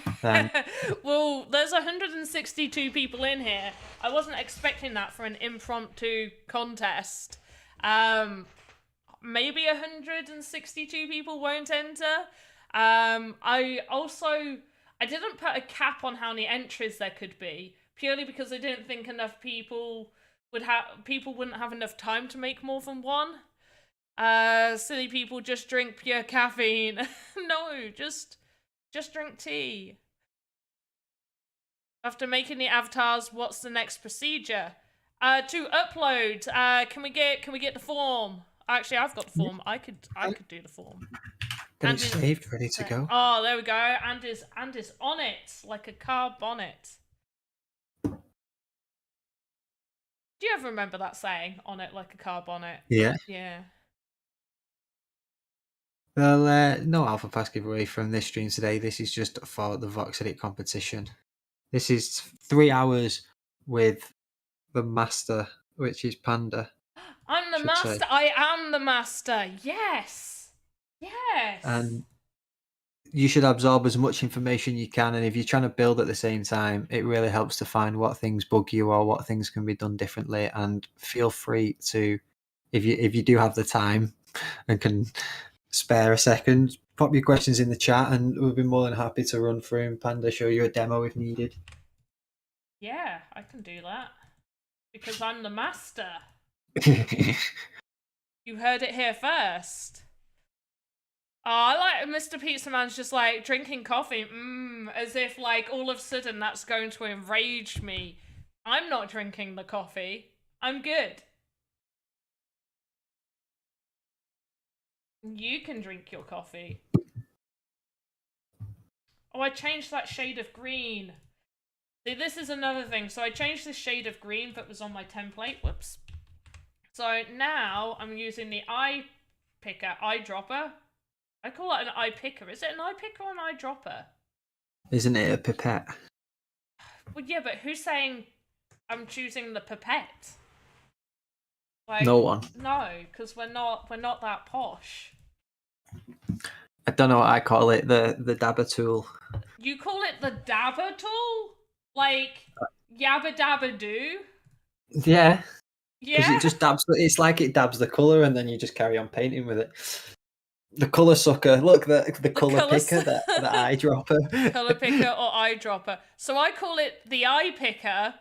Well, there's 162 people in here. I wasn't expecting that for an impromptu contest. Maybe 162 people won't enter. I didn't put a cap on how many entries there could be, purely because I didn't think enough people wouldn't have enough time to make more than one. Silly people just drink pure caffeine. No, just drink tea. After making the avatars, what's the next procedure? To upload. Can we get the form? Actually, I've got the form. I could do the form. Get it saved, ready to go. Oh, there we go. And is on it like a car bonnet. Do you ever remember that saying? On it like a car bonnet. Yeah. Yeah. Well, no Alpha Pass giveaway from this stream today. This is just for the VoxEdit competition. This is 3 hours with the master, which is Panda. I'm the master. Say. I am the master. Yes. Yes. And you should absorb as much information you can. And if you're trying to build at the same time, it really helps to find what things bug you or what things can be done differently. And feel free to, if you do have the time and can spare a second, pop your questions in the chat and we'll be more than happy to run through and Panda show you a demo if needed. Yeah, I can do that. Because I'm the master. You heard it here first. Oh, I like Mr. Pizza Man's just like drinking coffee, as if like all of a sudden that's going to enrage me. I'm not drinking the coffee. I'm good. You can drink your coffee. Oh, I changed that shade of green. See, this is another thing. So I changed the shade of green that was on my template. Whoops. So now I'm using the eye picker, eyedropper. I call it an eye picker. Is it an eye picker or an eyedropper? Isn't it a pipette? Well, yeah, but who's saying I'm choosing the pipette? Like, no one. No, because we're not that posh. I don't know what I call it. The dabber tool. You call it the dabber tool? Like yabba dabba do? Yeah. Yeah. Because it just dabs. It's like it dabs the color, and then you just carry on painting with it. The color sucker. Look, the color picker, the eyedropper. Color picker or eyedropper. So I call it the eye picker.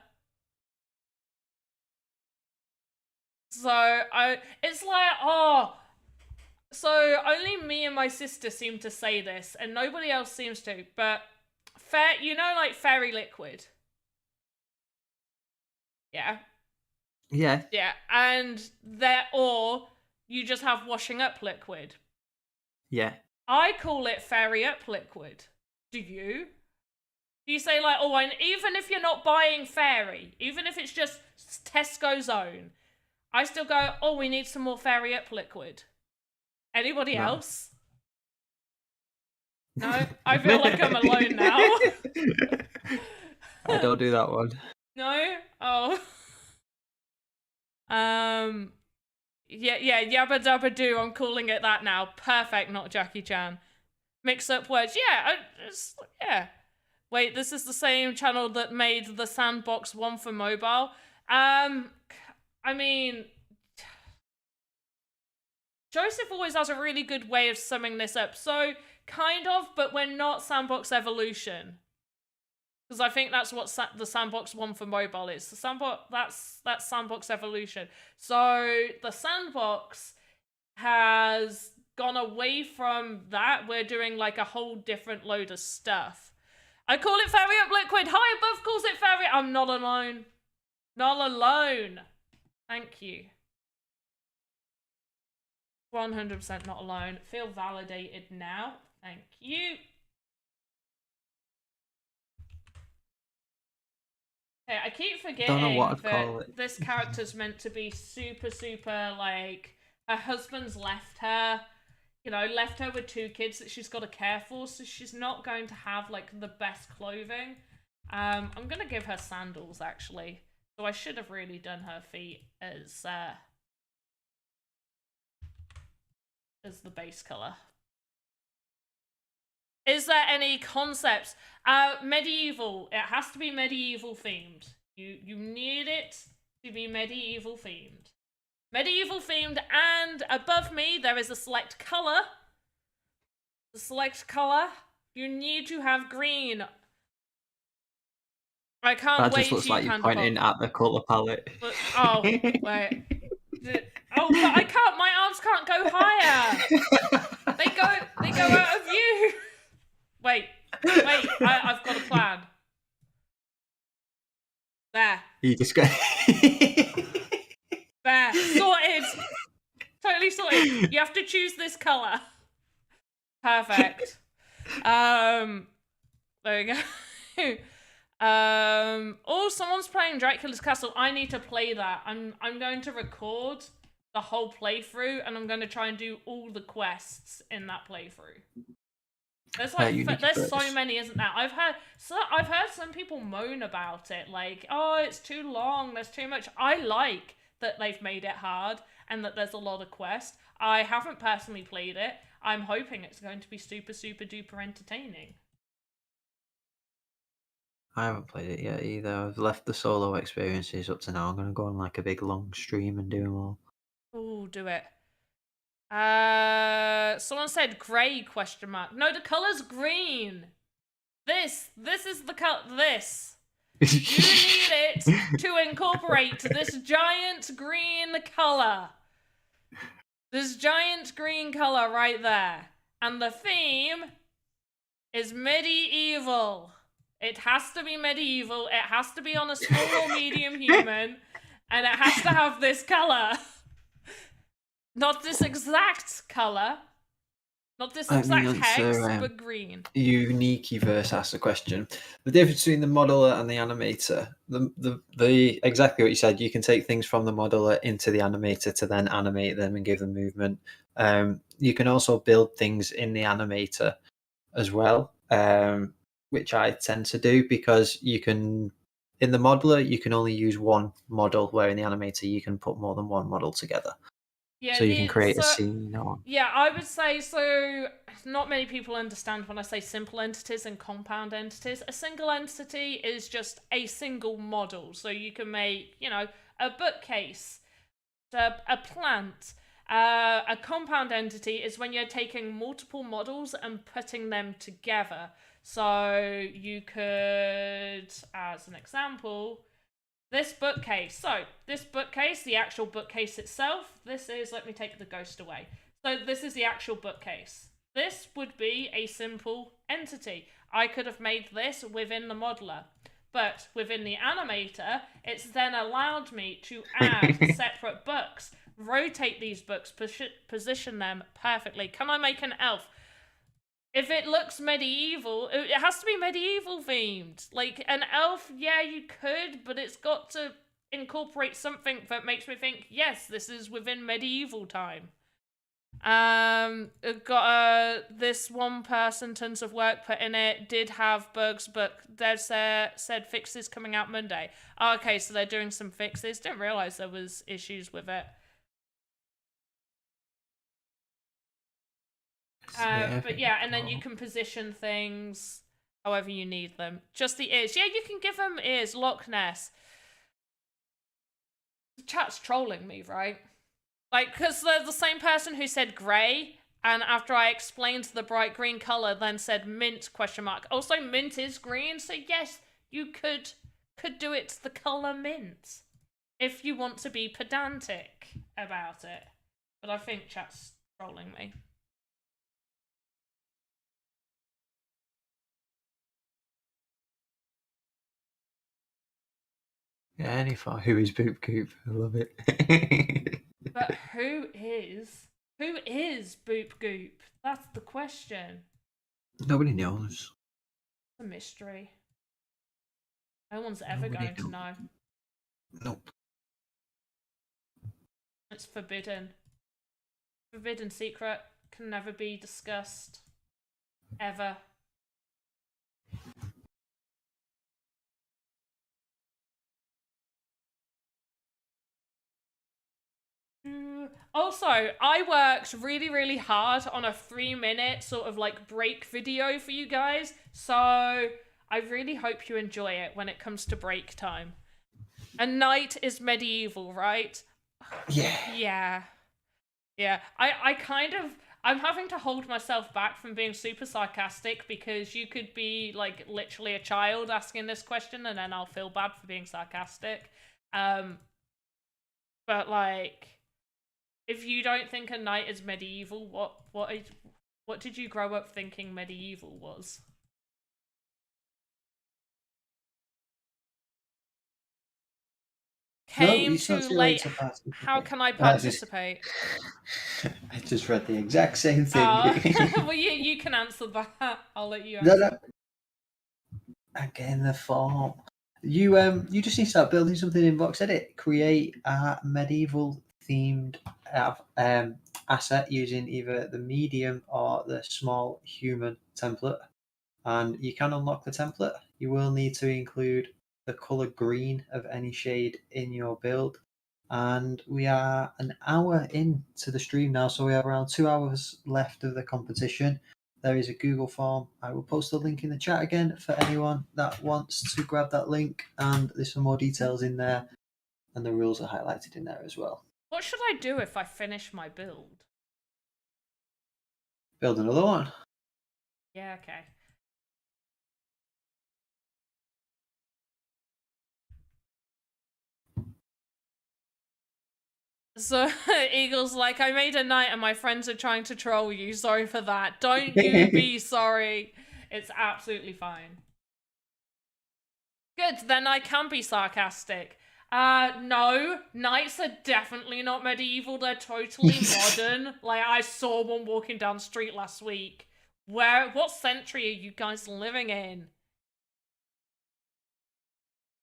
So it's like, oh. So only me and my sister seem to say this, and nobody else seems to. But you know, like fairy liquid. Yeah. Yeah. Yeah, and or you just have washing up liquid. Yeah. I call it fairy up liquid. Do you? Do you say like, oh, and even if you're not buying fairy, even if it's just Tesco's own, I still go, oh, we need some more fairy up liquid. Anybody else? No? I feel like I'm alone now. I don't do that one. No? Oh. Yeah, yabba dabba do. I'm calling it that now. Perfect, not Jackie Chan. Mix up words. Yeah, yeah. Wait, this is the same channel that made the Sandbox one for mobile. I mean, Joseph always has a really good way of summing this up. So, kind of, but we're not Sandbox Evolution. Because I think that's what the Sandbox one for mobile is. The Sandbox, that's Sandbox Evolution. So the Sandbox has gone away from that. We're doing like a whole different load of stuff. I call it Fairy Up Liquid. Hi Above calls it Fairy. I'm not alone. Not alone. Thank you. 100% not alone. Feel validated now. Thank you. Okay, I keep forgetting that this character's meant to be super, super, like, her husband's left her, left her with 2 kids that she's got to care for, so she's not going to have, like, the best clothing. I'm going to give her sandals, actually. So I should have really done her feet as the base colour. Is there any concepts? Medieval. It has to be medieval themed. You need it to be medieval themed. Medieval themed, and above me there is a select colour. The select colour. You need to have green. I can't wait. That just looks like you're pointing at the colour palette. But, oh, wait. Oh, but I can't. My arms can't go higher. They go out of view. Wait, I've got a plan. There. You just go. There. Sorted. Totally sorted. You have to choose this colour. Perfect. There we go. Oh, someone's playing Dracula's Castle. I need to play that. I'm going to record the whole playthrough, and I'm going to try and do all the quests in that playthrough. There's like there's so many, isn't there? I've heard some people moan about it, like, oh, it's too long, there's too much. I like that they've made it hard and that there's a lot of quests. I haven't personally played it. I'm hoping it's going to be super, super duper entertaining. I haven't played it yet either. I've left the solo experiences up to now. I'm going to go on like a big long stream and do them all. Oh, do it. Someone said grey ? No, the color's green. This is the color. This. You need it to incorporate this giant green color. This giant green color right there. And the theme is medieval. It has to be medieval. It has to be on a small or medium human. And it has to have this color. Not this exact color. Not this exact hex, but green. Uniqueverse asked a question. The difference between the modeler and the animator. The exactly what you said. You can take things from the modeler into the animator to then animate them and give them movement. You can also build things in the animator as well, which I tend to do because you can. In the modeler, you can only use one model, where in the animator you can put more than one model together. Yeah, so you can create a scene. Yeah, I would say so. Not many people understand when I say simple entities and compound entities. A single entity is just a single model. So you can make, a bookcase, a plant. A compound entity is when you're taking multiple models and putting them together. So you could, as an example, this bookcase. So, this bookcase, the actual bookcase itself, this is, let me take the ghost away. So, this is the actual bookcase. This would be a simple entity. I could have made this within the modeler. But within the animator, it's then allowed me to add separate books, rotate these books, position them perfectly. Can I make an elf? If it looks medieval, it has to be medieval themed. Like, an elf, yeah, you could, but it's got to incorporate something that makes me think, yes, this is within medieval time. Got this one person, tons of work put in it, did have bugs, but they said fixes coming out Monday. Oh, okay, so they're doing some fixes. Didn't realize there was issues with it. But yeah, and then you can position things however you need them. Just the ears. Yeah, you can give them ears. Loch Ness. The chat's trolling me, right? Like, because they're the same person who said grey, and after I explained the bright green colour, then said mint ? Also, mint is green, so yes, you could do it the colour mint if you want to be pedantic about it. But I think chat's trolling me. Yeah, any far. Who is Boop Coop? I love it. But who is Boop Goop? That's the question. Nobody knows. It's a mystery. No one's ever going to know. Nope. It's forbidden. Forbidden secret can never be discussed. Ever. Also, I worked really, really hard on a 3-minute sort of like break video for you guys, so I really hope you enjoy it when it comes to break time. A knight is medieval, right? Yeah. Yeah. I'm having to hold myself back from being super sarcastic because you could be like literally a child asking this question and then I'll feel bad for being sarcastic. But like, if you don't think a knight is medieval, what did you grow up thinking medieval was? Came it's not too too late late. to How participate. can I I just, participate? I just read the exact same thing. Well, you can answer that. I'll let you No, answer. no. Again, the form. You just need to start building something in VoxEdit. Create a medieval themed asset using either the medium or the small human template, and you can unlock the template. You will need to include the color green of any shade in your build. And we are an hour into the stream now, so we have around 2 hours left of the competition. There is a Google form. I will post the link in the chat again for anyone that wants to grab that link, and there's some more details in there, and the rules are highlighted in there as well. What should I do if I finish my build? Build another one. Yeah, okay. So Eagle's like, I made a knight and my friends are trying to troll you. Sorry for that. Don't you be sorry. It's absolutely fine. Good, then I can be sarcastic. No, knights are definitely not medieval. They're totally modern. Like, I saw one walking down the street last week. What century are you guys living in?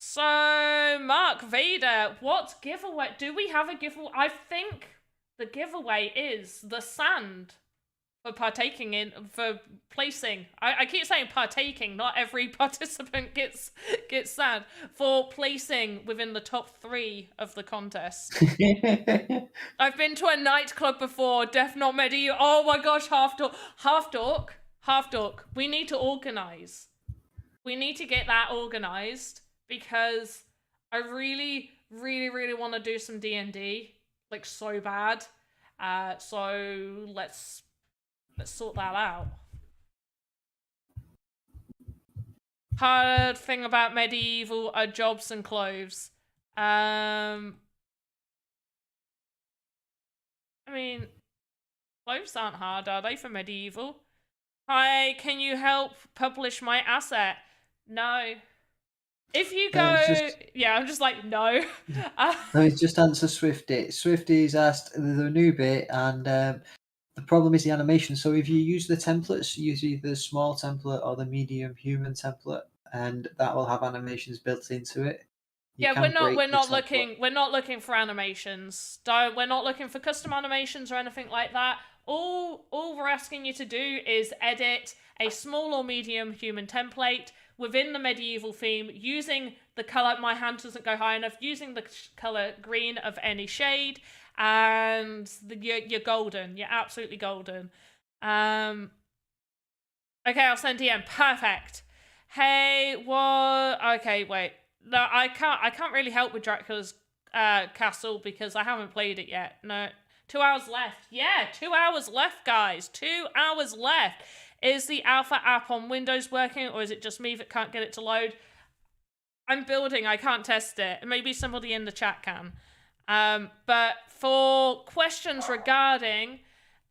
So, Mark Vader, what giveaway? Do we have a giveaway? I think the giveaway is the sand for placing. I keep saying partaking, not every participant gets sand. For placing within the top 3 of the contest. I've been to a nightclub before, Deaf Not Medieval. Oh my gosh, half dork. We need to organise. We need to get that organised. Because I really, really, really want to do some D&D, like so bad. So let's sort that out. Hard thing about medieval are jobs and clothes. I mean, clothes aren't hard, are they, for medieval? Hi, can you help publish my asset? No. If you go, yeah, I'm just like, no. Let me just answer Swifty. Swifty's asked the new bit, and the problem is the animation. So if you use the templates, use either the small template or the medium human template, and that will have animations built into it. Yeah, we're not looking for animations. We're not looking for custom animations or anything like that. All we're asking you to do is edit a small or medium human template within the medieval theme using the color. My hand doesn't go high enough. Using the color green of any shade, and you're golden. You're absolutely golden. Okay, I'll send DM. Perfect. Hey, what? Okay, wait. No, I can't really help with Dracula's castle because I haven't played it yet. No, 2 hours left. Yeah, 2 hours left, guys. 2 hours left. Is the Alpha app on Windows working, or is it just me that can't get it to load? I'm building. I can't test it. Maybe somebody in the chat can. But for questions regarding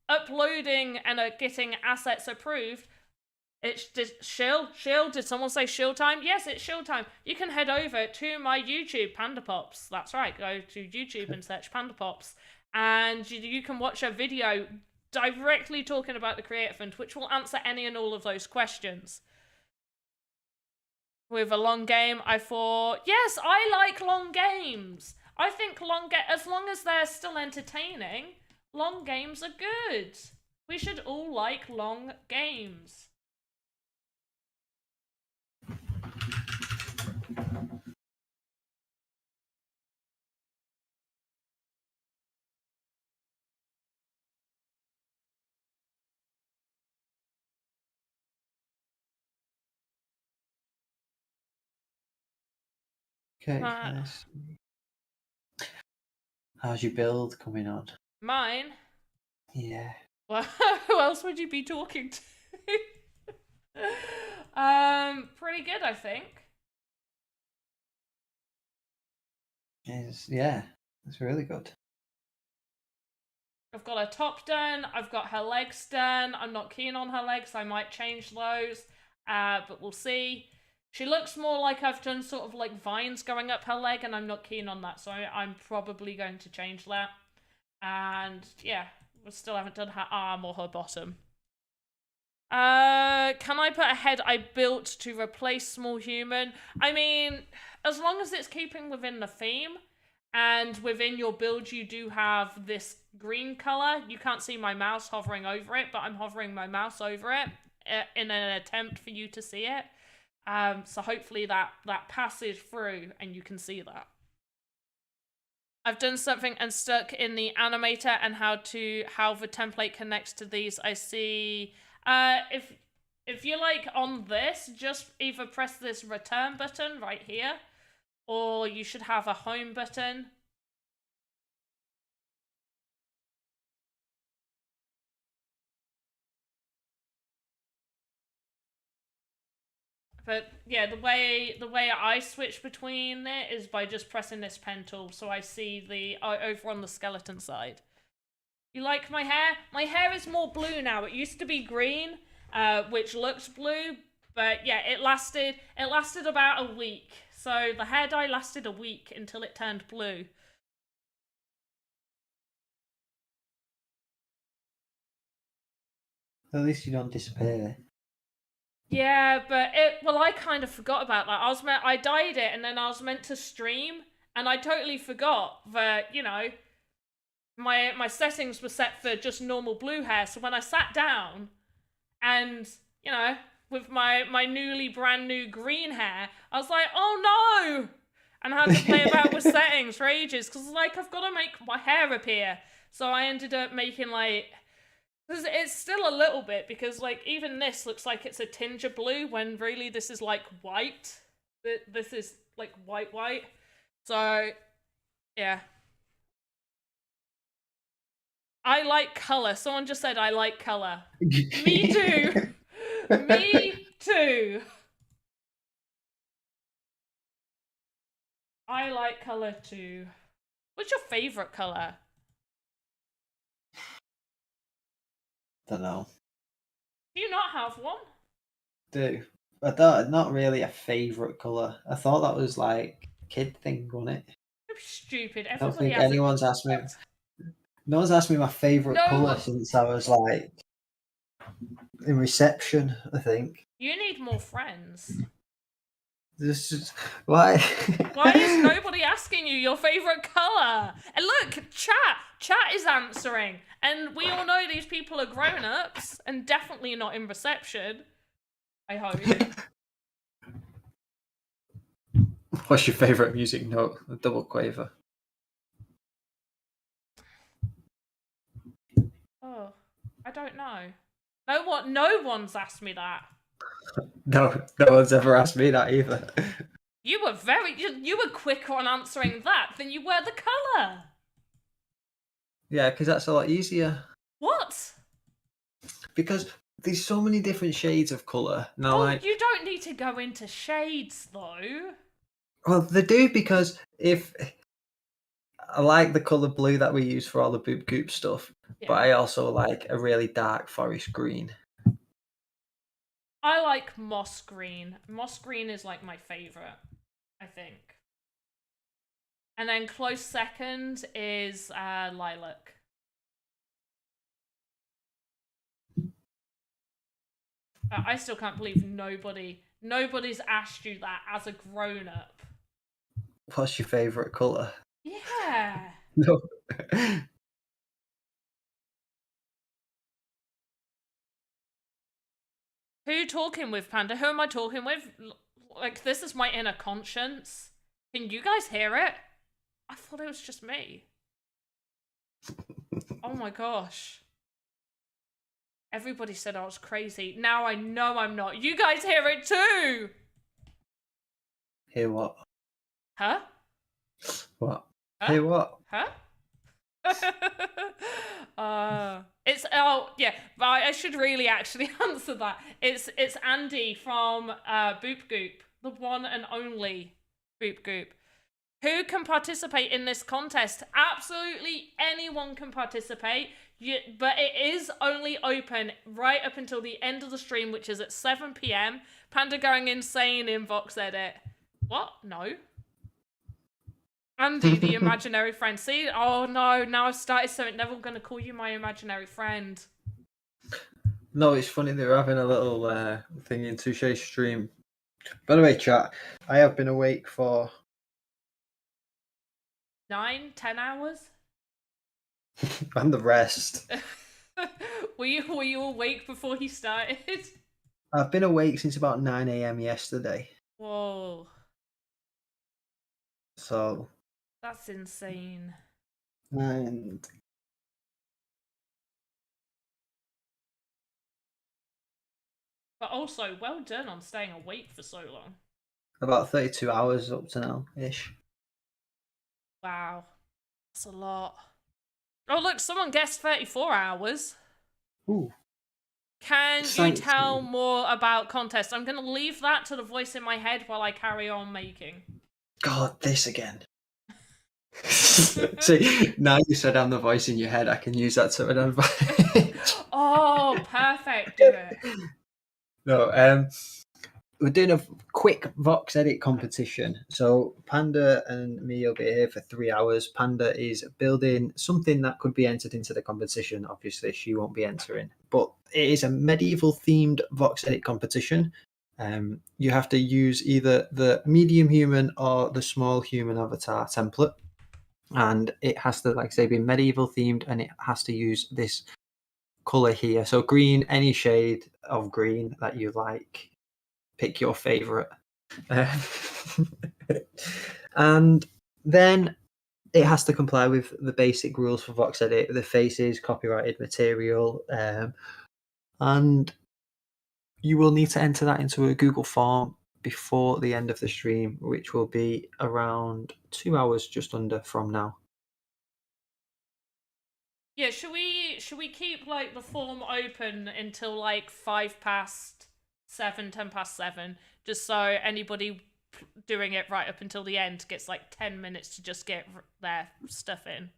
uploading and getting assets approved, it's just shill. Did someone say shill time? Yes, it's shill time. You can head over to my YouTube, PandaPops. That's right. Go to YouTube and search PandaPops, and you can watch a video directly talking about the Creator Fund, which will answer any and all of those questions. With a long game, I thought, yes, I like long games. I think as long as they're still entertaining, long games are good. We should all like long games. Okay, nice. How's your build coming on? Mine? Yeah. Well, who else would you be talking to? Pretty good, I think. It's really good. I've got her top done. I've got her legs done. I'm not keen on her legs. I might change those, but we'll see. She looks more like I've done sort of like vines going up her leg, and I'm not keen on that, so I'm probably going to change that. And yeah, we still haven't done her arm or her bottom. Can I put a head I built to replace small human? I mean, as long as it's keeping within the theme, and within your build you do have this green color. You can't see my mouse hovering over it, but I'm hovering my mouse over it in an attempt for you to see it. So hopefully that passes through and you can see that. I've done something and stuck in the animator and how the template connects to these. I see. If you like on this, just either press this return button right here, or you should have a home button. But yeah, the way I switch between it is by just pressing this pen tool, so I see the over on the skeleton side. You like my hair? My hair is more blue now. It used to be green, which looks blue, but yeah, it lasted about a week. So the hair dye lasted a week until it turned blue. At least you don't disappear. Yeah, but I kind of forgot about that. I dyed it and then I was meant to stream and I totally forgot that, you know, my settings were set for just normal blue hair. So when I sat down and, you know, with my newly brand new green hair, I was like, oh no! And I had to play about with settings for ages because like I've got to make my hair appear. So I ended up making like, it's still a little bit because like even this looks like it's a tinge of blue when really this is like white. This is like white. So yeah. I like color. Someone just said I like color. Me too. Me too. I like color too. What's your favorite color? Don't know. Do you not have one? I don't. Not really a favorite color. I thought that was like a kid thing, wasn't it? You're stupid. I don't Everybody think has anyone's asked me. No one's asked me my favorite No. color since I was like in reception. I think. You need more friends. This is why. Why is nobody asking you your favorite color? And look, chat is answering, and we all know these people are grown-ups and definitely not in reception. I hope. What's your favorite music note? A double quaver. Oh, I don't know. No one's asked me that. No one's ever asked me that either. You were quicker on answering that than you were the color. Yeah, because that's a lot easier. What? Because there's so many different shades of color. Now, like, you don't need to go into shades though. Well, they do, because if I like the color blue that we use for all the boop goop stuff, Yeah. but I also like a really dark forest green. I like moss green. Moss green is like my favorite, I think. And then close second is lilac. I still can't believe nobody's asked you that as a grown-up. What's your favorite color? Yeah. No. Who are you talking with, Panda? Who am I talking with? Like, this is my inner conscience. Can you guys hear it? I thought it was just me. Oh my gosh. Everybody said I was crazy. Now I know I'm not. You guys hear it too! Hear what? Huh? What? Huh? Hear what? Huh? Yeah, but I should really actually answer that. It's Andy from Boop Goop, the one and only Boop Goop. Who can participate in this contest? Absolutely anyone can participate, but it is only open right up until the end of the stream, which is at 7 PM. Panda going insane in VoxEdit. What? No. Andy, the imaginary friend. See? Oh no, now I've started something. Never gonna call you my imaginary friend. No, it's funny they're having a little thing in Touche's stream. By the way, chat, I have been awake for 9-10 hours? and the rest. were you awake before he started? I've been awake since about 9 a.m. yesterday. Whoa. So That's insane. and But also, well done on staying awake for so long. about 32 hours up to now ish. Wow. That's a lot. Oh look, someone guessed 34 hours. Ooh. Can you Thanks, tell man. more about contests? I'm going to leave that to the voice in my head while I carry on making. God, this again. See, now you said I'm the voice in your head, I can use that to an advantage. Oh, perfect. Do it. No, we're doing a quick VoxEdit competition. So Panda and me will be here for 3 hours. Panda is building something that could be entered into the competition. Obviously, she won't be entering, but it is a medieval themed VoxEdit competition. You have to use either the medium human or the small human avatar template, and it has to, like I say, be medieval themed, and it has to use this color here. So green, any shade of green that you like. Pick your favorite. And then it has to comply with the basic rules for VoxEdit, the faces, copyrighted material, and you will need to enter that into a Google form before the end of the stream, which will be around 2 hours just under from now. Yeah, should we keep like the form open until like 7, 7, just so anybody doing it right up until the end gets like 10 minutes to just get their stuff in?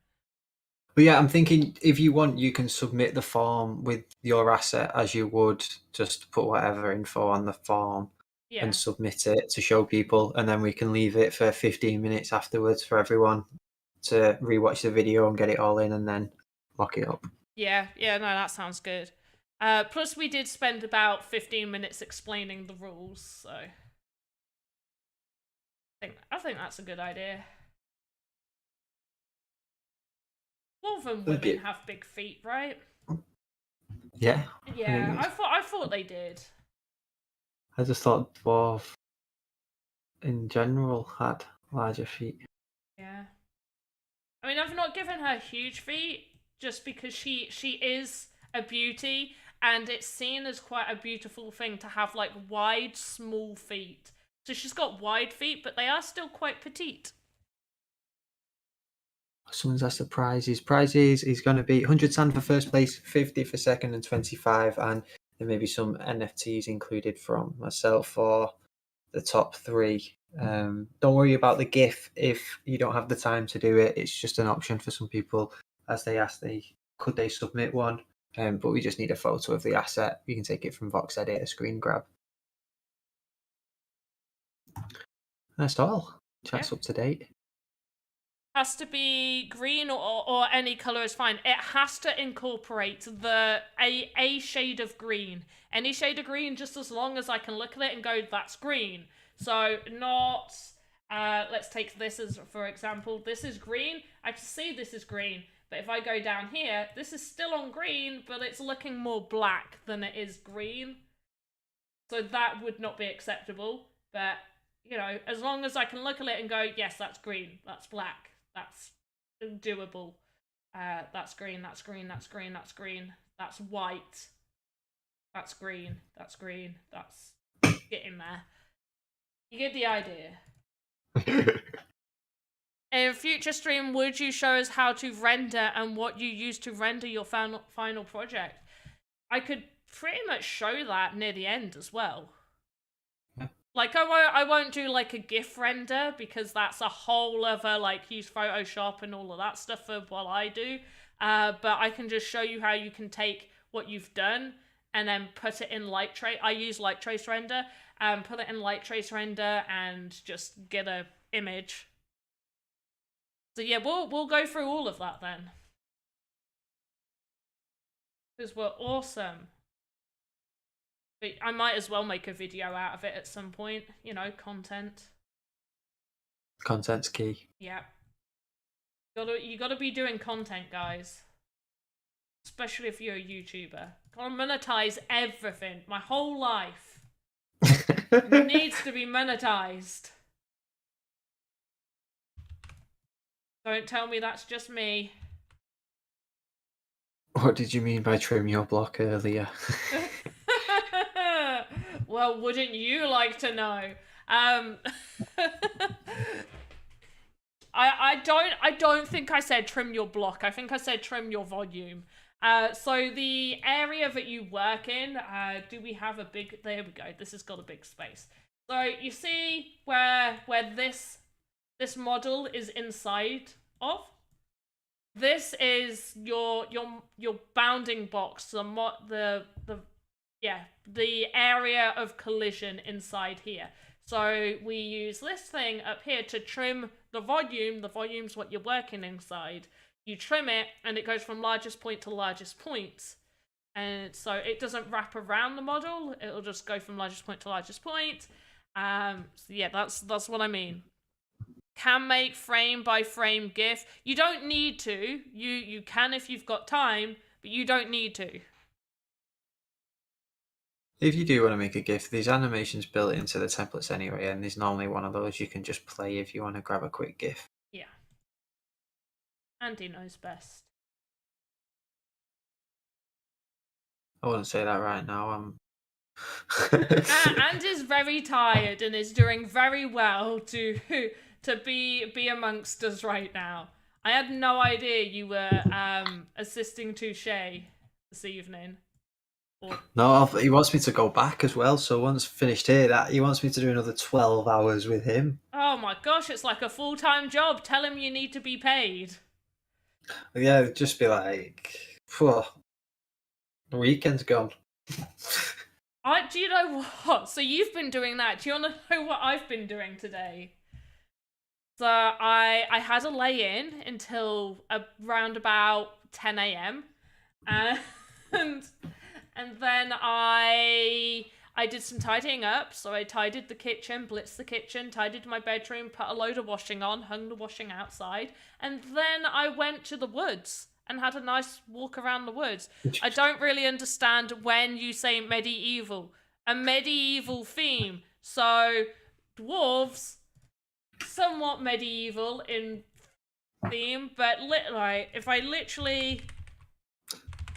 But yeah, I'm thinking if you want, you can submit the form with your asset as you would just put whatever info on the form Yeah. and submit it to show people, and then we can leave it for 15 minutes afterwards for everyone to rewatch the video and get it all in and then lock it up. Yeah, no, that sounds good. Plus we did spend about 15 minutes explaining the rules, so I think that's a good idea. Dwarven women have big feet, right? Yeah. Yeah, I thought they did. I just thought dwarf in general had larger feet. Yeah. I mean, I've not given her huge feet just because she is a beauty, and it's seen as quite a beautiful thing to have like wide, small feet. So she's got wide feet, but they are still quite petite. Someone's asked the prizes. Prizes is going to be 100 sand for first place, 50 for second, and 25. And there may be some NFTs included from myself for the top 3. Don't worry about the GIF if you don't have the time to do it. It's just an option for some people, as they ask, could they submit one? But we just need a photo of the asset. You can take it from VoxEdit, a screen grab. That's all. Chat's up to date. Has to be green or any color is fine. It has to incorporate a shade of green. Any shade of green, just as long as I can look at it and go, that's green. So not, let's take this as, for example, this is green. I can see this is green. But if I go down here, this is still on green, but it's looking more black than it is green. So that would not be acceptable. But, you know, as long as I can look at it and go, yes, that's green, that's black, that's doable. That's green, that's green, that's green, that's green, that's white, that's green, that's green, that's... Get in there. You get the idea. In a future stream, would you show us how to render and what you use to render your final project? I could pretty much show that near the end as well. Yeah. Like, I won't do, like, a GIF render, because that's a whole other, like, use Photoshop and all of that stuff for what I do. But I can just show you how you can take what you've done and then put it in light trace. I use light trace render, put it in light trace render, and just get a image. So yeah, we'll go through all of that then, because we're awesome. But I might as well make a video out of it at some point. You know, content. Content's key. Yeah. You gotta be doing content, guys. Especially if you're a YouTuber. Gotta monetize everything. My whole life needs to be monetized. Don't tell me that's just me. What did you mean by trim your block earlier? Well, wouldn't you like to know? I don't think I said trim your block. I think I said trim your volume. So the area that you work in, do we have a big... There we go. This has got a big space. So you see where this model is inside of? This is your bounding box, the area of collision inside here. So we use this thing up here to trim the volume. The volume's what you're working inside. You trim it, and it goes from largest point to largest point. And so it doesn't wrap around the model. It'll just go from largest point to largest point. So yeah, that's what I mean. Can make frame by frame GIF. You don't need to. You can if you've got time, but you don't need to. If you do want to make a GIF, there's animations built into the templates anyway, and there's normally one of those you can just play if you want to grab a quick GIF. Yeah. Andy knows best. I wouldn't say that right now. Andy's very tired and is doing very well to be amongst us right now. I had no idea you were assisting Touche this evening. No, he wants me to go back as well. So once finished here, he wants me to do another 12 hours with him. Oh my gosh, it's like a full-time job. Tell him you need to be paid. Yeah, just be like, the weekend's gone. Do you know what? So you've been doing that. Do you want to know what I've been doing today? So I had a lay-in until around about 10 a.m. And then I did some tidying up. So I tidied the kitchen, blitzed the kitchen, tidied my bedroom, put a load of washing on, hung the washing outside. And then I went to the woods and had a nice walk around the woods. I don't really understand when you say medieval. A medieval theme. So dwarves, somewhat medieval in theme, but if I literally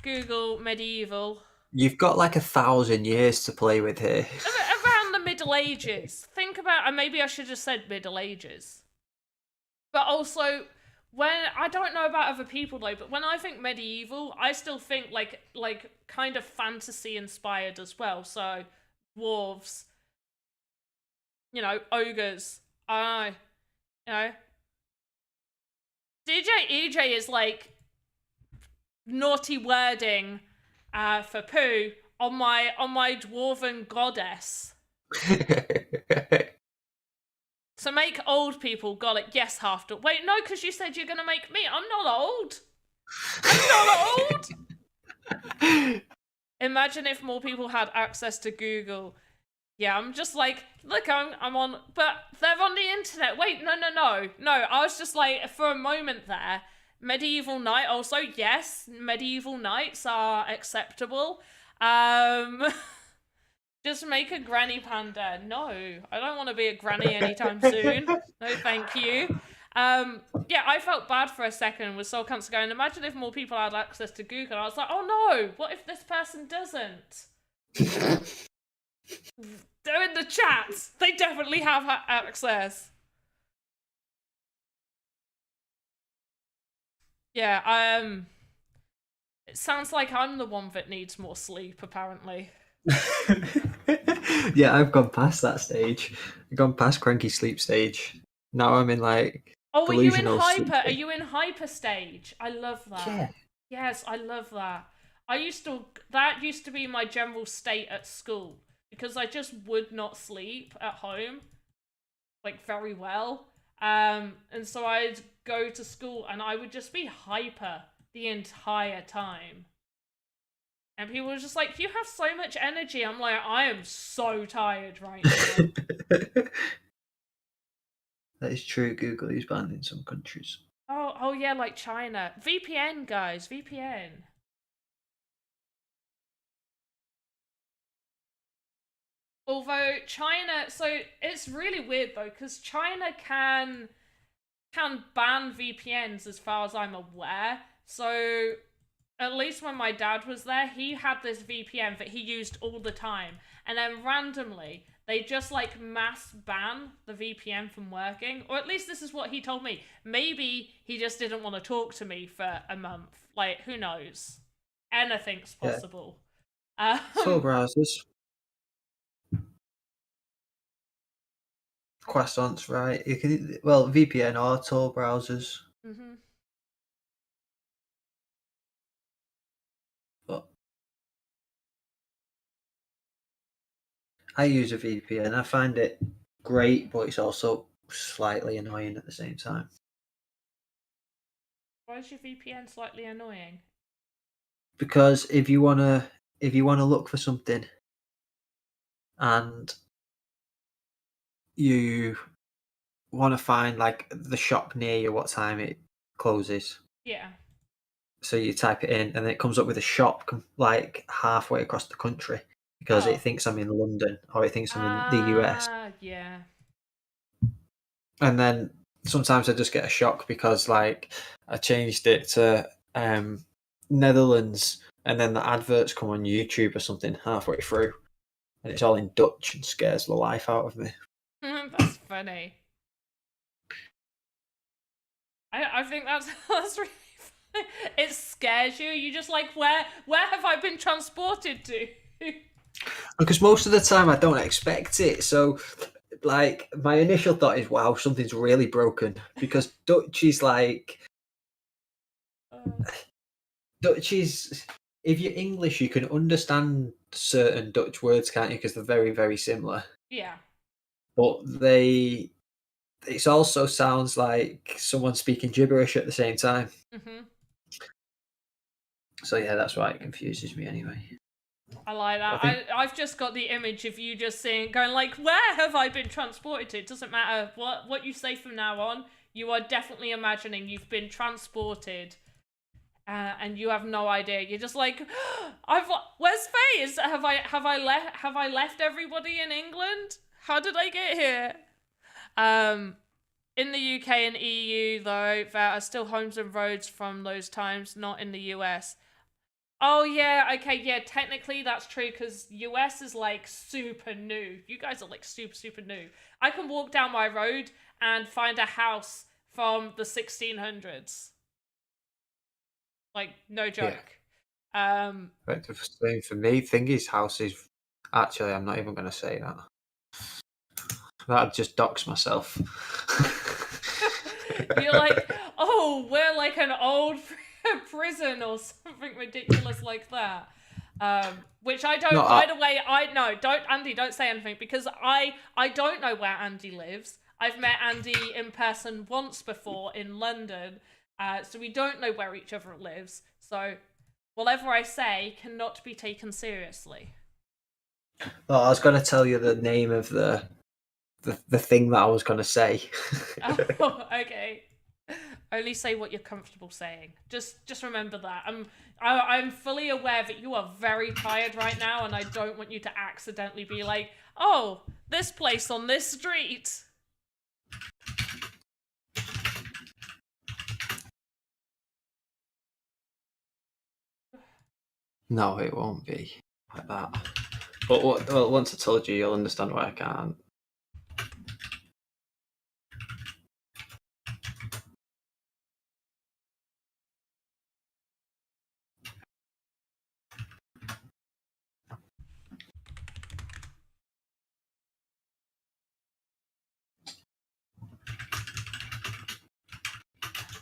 Google medieval... You've got like 1,000 years to play with here. Around the Middle Ages. Think about, and maybe I should have said Middle Ages. But also, I don't know about other people though, but when I think medieval, I still think like kind of fantasy inspired as well. So dwarves, ogres. I don't know, EJ is like naughty wording for poo on my dwarven goddess. So make old people got it. Yes, have to. Wait, no, because you said you're gonna make me. I'm not old. I'm not old. Imagine if more people had access to Google. Yeah, I'm just like, look, I'm on, but they're on the internet. Wait, no. I was just like, for a moment there, medieval knight. Also, yes, medieval knights are acceptable. Just make a granny panda. No, I don't want to be a granny anytime soon. No, thank you. Yeah, I felt bad for a second with Soul Cancer going, imagine if more people had access to Google. I was like, oh no, what if this person doesn't? They're in the chat. They definitely have access. Yeah, it sounds like I'm the one that needs more sleep, apparently. Yeah, I've gone past that stage. I've gone past cranky sleep stage. Now I'm in like delusional sleep. Are you in hyper stage? I love that. Yeah. Yes, I love that. That used to be my general state at school. because I just would not sleep at home, like, very well. And so I'd go to school and I would just be hyper the entire time. And people were just like, you have so much energy. I'm like, I am so tired right now. That is true. Google is banned in some countries. Oh yeah, like China. VPN, guys, VPN. Although China, so it's really weird though, because China can ban VPNs as far as I'm aware. So at least when my dad was there, he had this VPN that he used all the time. And then randomly, they just like mass ban the VPN from working. Or at least this is what he told me. Maybe he just didn't want to talk to me for a month. Like, who knows? Anything's possible. Yeah. Tor browsers. Croissants, right? You can, well, VPN or Tor browsers. Mm-hmm. But I use a VPN. I find it great, but it's also slightly annoying at the same time. Why is your VPN slightly annoying? Because if you wanna look for something and you want to find like the shop near you, what time it closes. Yeah. So you type it in, and then it comes up with a shop like halfway across the country because it thinks I'm in London or it thinks I'm in the US. Yeah. And then sometimes I just get a shock because like I changed it to Netherlands, and then the adverts come on YouTube or something halfway through, and it's all in Dutch and scares the life out of me. That's funny. I think that's really funny. It scares you. You just like, where have I been transported to? Because most of the time I don't expect it. So like my initial thought is, wow, something's really broken, because Dutch is like Dutch is, if you're English, you can understand certain Dutch words, can't you? Because they're very, very similar. Yeah. But it also sounds like someone speaking gibberish at the same time. Mm-hmm. So yeah, that's why it confuses me anyway. I like that. I've just got the image of you just going like, where have I been transported to? It doesn't matter what you say from now on. You are definitely imagining you've been transported, and you have no idea. You're just like, where's Faye? Have I left everybody in England? How did I get here? In the UK and EU though, there are still homes and roads from those times, not in the US. Oh yeah, okay, yeah, technically that's true, because US is like super new. You guys are like super, super new. I can walk down my road and find a house from the 1600s. Like, no joke. Yeah. But the same for me, Thingy's house is, actually, I'm not even going to say that. That'd just dox myself. You're like, oh, we're like an old prison or something ridiculous like that. Which I don't, by the way, Andy, don't say anything, because I don't know where Andy lives. I've met Andy in person once before in London, so we don't know where each other lives. So whatever I say cannot be taken seriously. Well, I was going to tell you the name of the thing that I was going to say. Oh, okay. Only say what you're comfortable saying. Just remember that. I'm fully aware that you are very tired right now, and I don't want you to accidentally be like, oh, this place on this street. No, it won't be like that. But once I told you, you'll understand why I can't.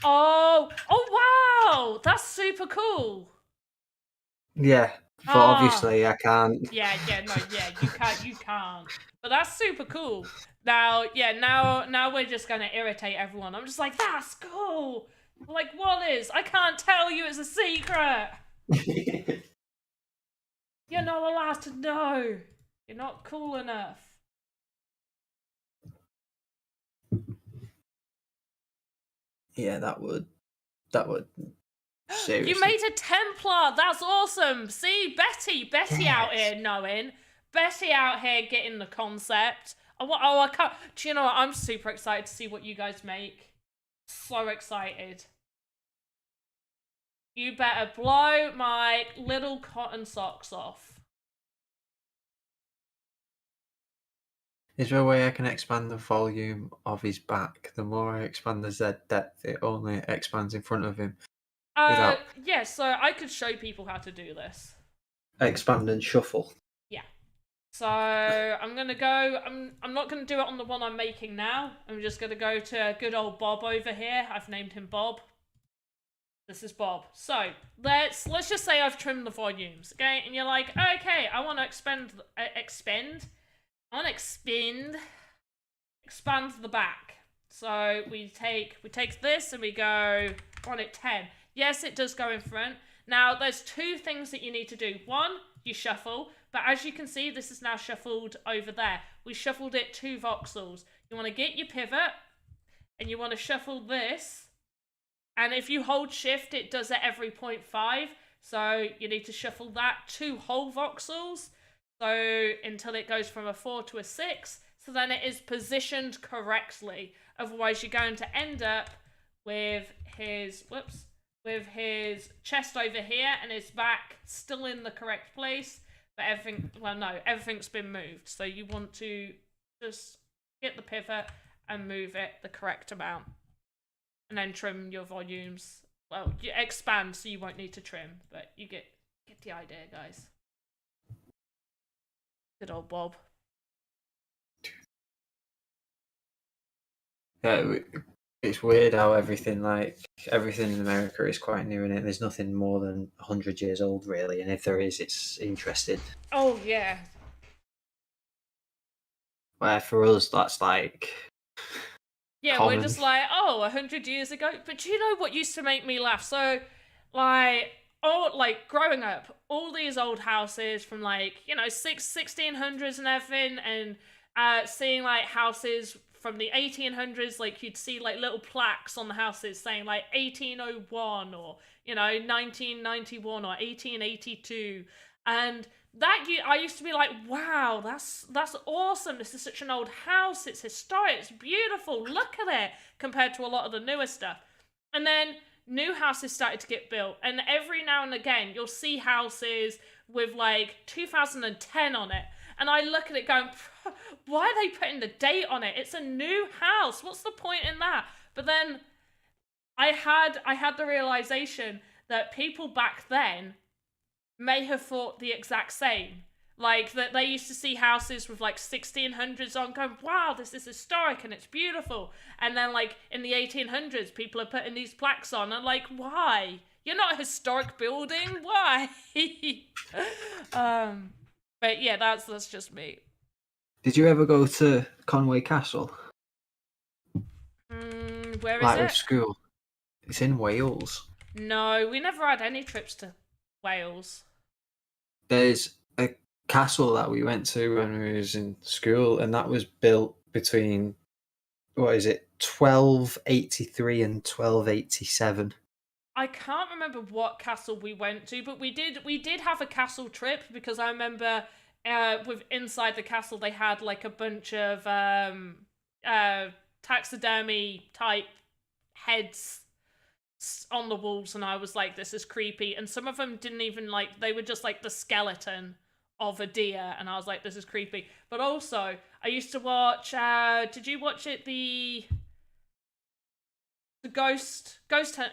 Oh wow, that's super cool. Yeah, But obviously I can't. Yeah, no, yeah, you can't. But that's super cool. Now, yeah, now we're just gonna irritate everyone. I'm just like, that's cool. Like, what is? I can't tell you. It's a secret. You're not allowed to know. You're not cool enough. Yeah, that would seriously. You made a Templar. That's awesome. See, Betty Yes. out here knowing. Betty out here getting the concept. I can't. Do you know what? I'm super excited to see what you guys make. So excited. You better blow my little cotton socks off. Is there a way I can expand the volume of his back? The more I expand the Z depth, it only expands in front of him. Without yeah, so I could show people how to do this. expand and shuffle. Yeah. So I'm gonna go. I'm not gonna do it on the one I'm making now. I'm just gonna go to good old Bob over here. I've named him Bob. This is Bob. So let's just say I've trimmed the volumes, okay? And you're like, okay, I want to expand the back. So we take this and we go on it 10. Yes, it does go in front. Now there's two things that you need to do. One, you shuffle, but as you can see, this is now shuffled over there. We shuffled it 2 voxels. You want to get your pivot and you want to shuffle this. And if you hold shift, it does it every 0.5. So you need to shuffle that 2 whole voxels. So until it goes from a 4 to a 6. So then it is positioned correctly. Otherwise, you're going to end up with his chest over here and his back still in the correct place. But everything's been moved. So you want to just get the pivot and move it the correct amount. And then trim your volumes. Well, you expand so you won't need to trim, but you get the idea, guys. Good old Bob. Yeah, it's weird how everything in America is quite new in it. There's nothing more than 100 years old, really, and if there is, it's interesting. Oh yeah. Where for us, that's like. Yeah, common. we're just like, 100 years ago. But do you know what used to make me laugh? So, growing up, all these old houses from 1600s and everything, and seeing houses from the 1800s, you'd see little plaques on the houses saying 1801 or 1991 or 1882, and I used to be like, wow, that's awesome. This is such an old house. It's historic. It's beautiful. Look at it compared to a lot of the newer stuff. And then new houses started to get built. And every now and again, you'll see houses with 2010 on it. And I look at it going, why are they putting the date on it? It's a new house. What's the point in that? But then I had the realization that people back then may have thought the exact same. That they used to see houses with 1600s on going, wow, this is historic and it's beautiful. And then in the 1800s, people are putting these plaques on and why? You're not a historic building. Why? But yeah, that's just me. Did you ever go to Conway Castle? Where is it? With school. It's in Wales. No, we never had any trips to Wales. There's a castle that we went to when we was in school, and that was built between 1283 and 1287. I can't remember what castle we went to, but we did have a castle trip, because I remember with inside the castle they had a bunch of taxidermy type heads on the walls, and I was like, this is creepy. And some of them didn't even they were just the skeleton of a deer, and I was like, this is creepy. But also I used to watch did you watch it, the Ghost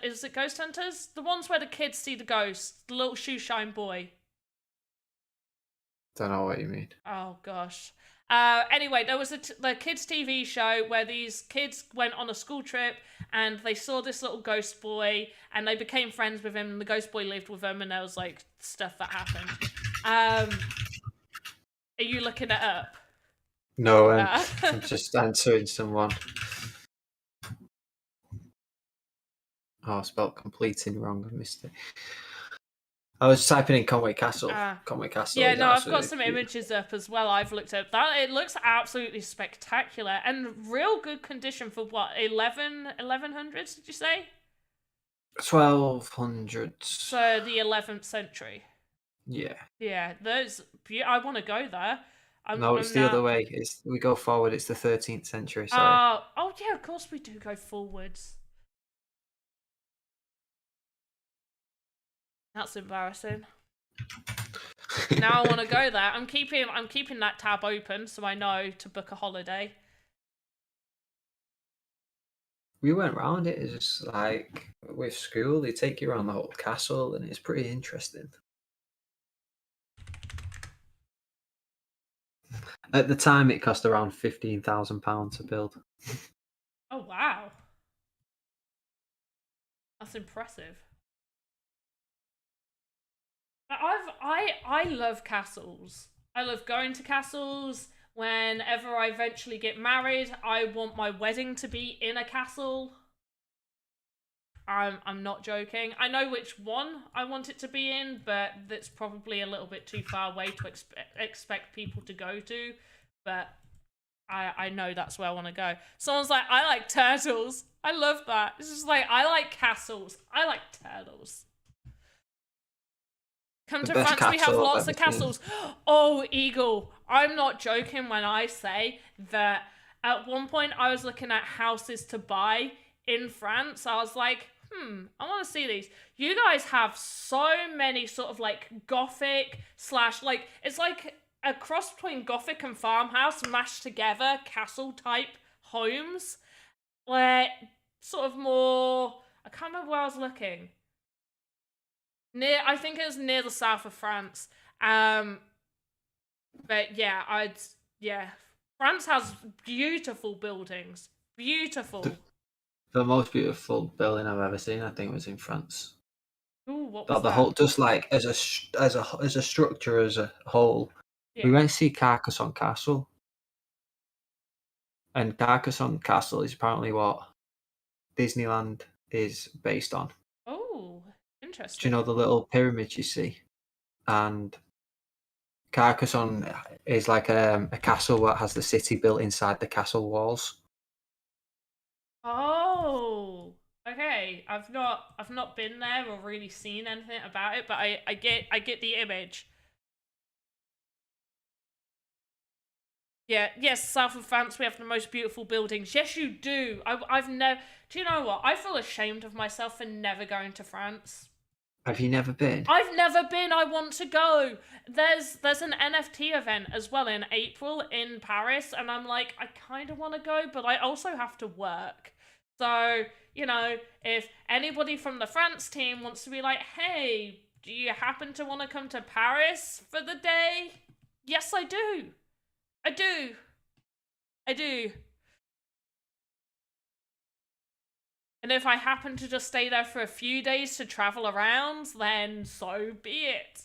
is it Ghost Hunters? The ones where the kids see the ghost, the little shoe shine boy. Don't know what you mean. Oh gosh. Anyway, there was the kids' TV show where these kids went on a school trip and they saw this little ghost boy and they became friends with him, and the ghost boy lived with them, and there was stuff that happened. Are you looking it up? No, I'm just answering someone. Oh, I spelled completing wrong. I missed it. I was typing in Conway Castle. Conway Castle. Yeah, no, I've got some images up as well. I've looked up that. It looks absolutely spectacular and real good condition for what, 1100s, did you say? 1200s. So the 11th century. Yeah. Yeah, those. I want to go there. It's the other way. We go forward. It's the 13th century. Sorry. Oh yeah, of course we do go forwards. That's embarrassing. Now I want to go there. I'm keeping that tab open so I know to book a holiday. We went round it. It's just like with school, they take you around the whole castle, and it's pretty interesting. At the time, it cost around £15,000 to build. Oh wow, that's impressive. I love castles. I love going to castles. Whenever I eventually get married, I want my wedding to be in a castle. I'm not joking. I know which one I want it to be in, but that's probably a little bit too far away to expect people to go to. But I know that's where I want to go. Someone's like, I like turtles. I love that. It's just like, I like castles. I like turtles. Come to France, we have lots of castles. Oh, Eagle. I'm not joking when I say that at one point I was looking at houses to buy in France. I was like, I want to see these. You guys have so many sort of like Gothic / like, it's like a cross between Gothic and farmhouse mashed together castle type homes. Where sort of more, I can't remember where I was looking. I think it was near the south of France. But yeah, France has beautiful buildings. Beautiful. The most beautiful building I've ever seen, I think, was in France. Ooh, what was the that? whole, just like as a structure as a whole. Yeah. We went to see Carcassonne Castle, and Carcassonne Castle is apparently what Disneyland is based on. Oh, interesting. Do you know the little pyramids you see? And Carcassonne is like a castle that has the city built inside the castle walls. Oh, okay. I've not been there or really seen anything about it, but I get the image. Yeah, yes, south of France, we have the most beautiful buildings. Yes, you do. I've never... Do you know what? I feel ashamed of myself for never going to France. Have you never been? I've never been. I want to go. There's an NFT event as well in April in Paris, and I'm like, I kind of want to go, but I also have to work. So, you know, if anybody from the France team wants to be like, hey, do you happen to want to come to Paris for the day? Yes, I do. I do. And if I happen to just stay there for a few days to travel around, then so be it.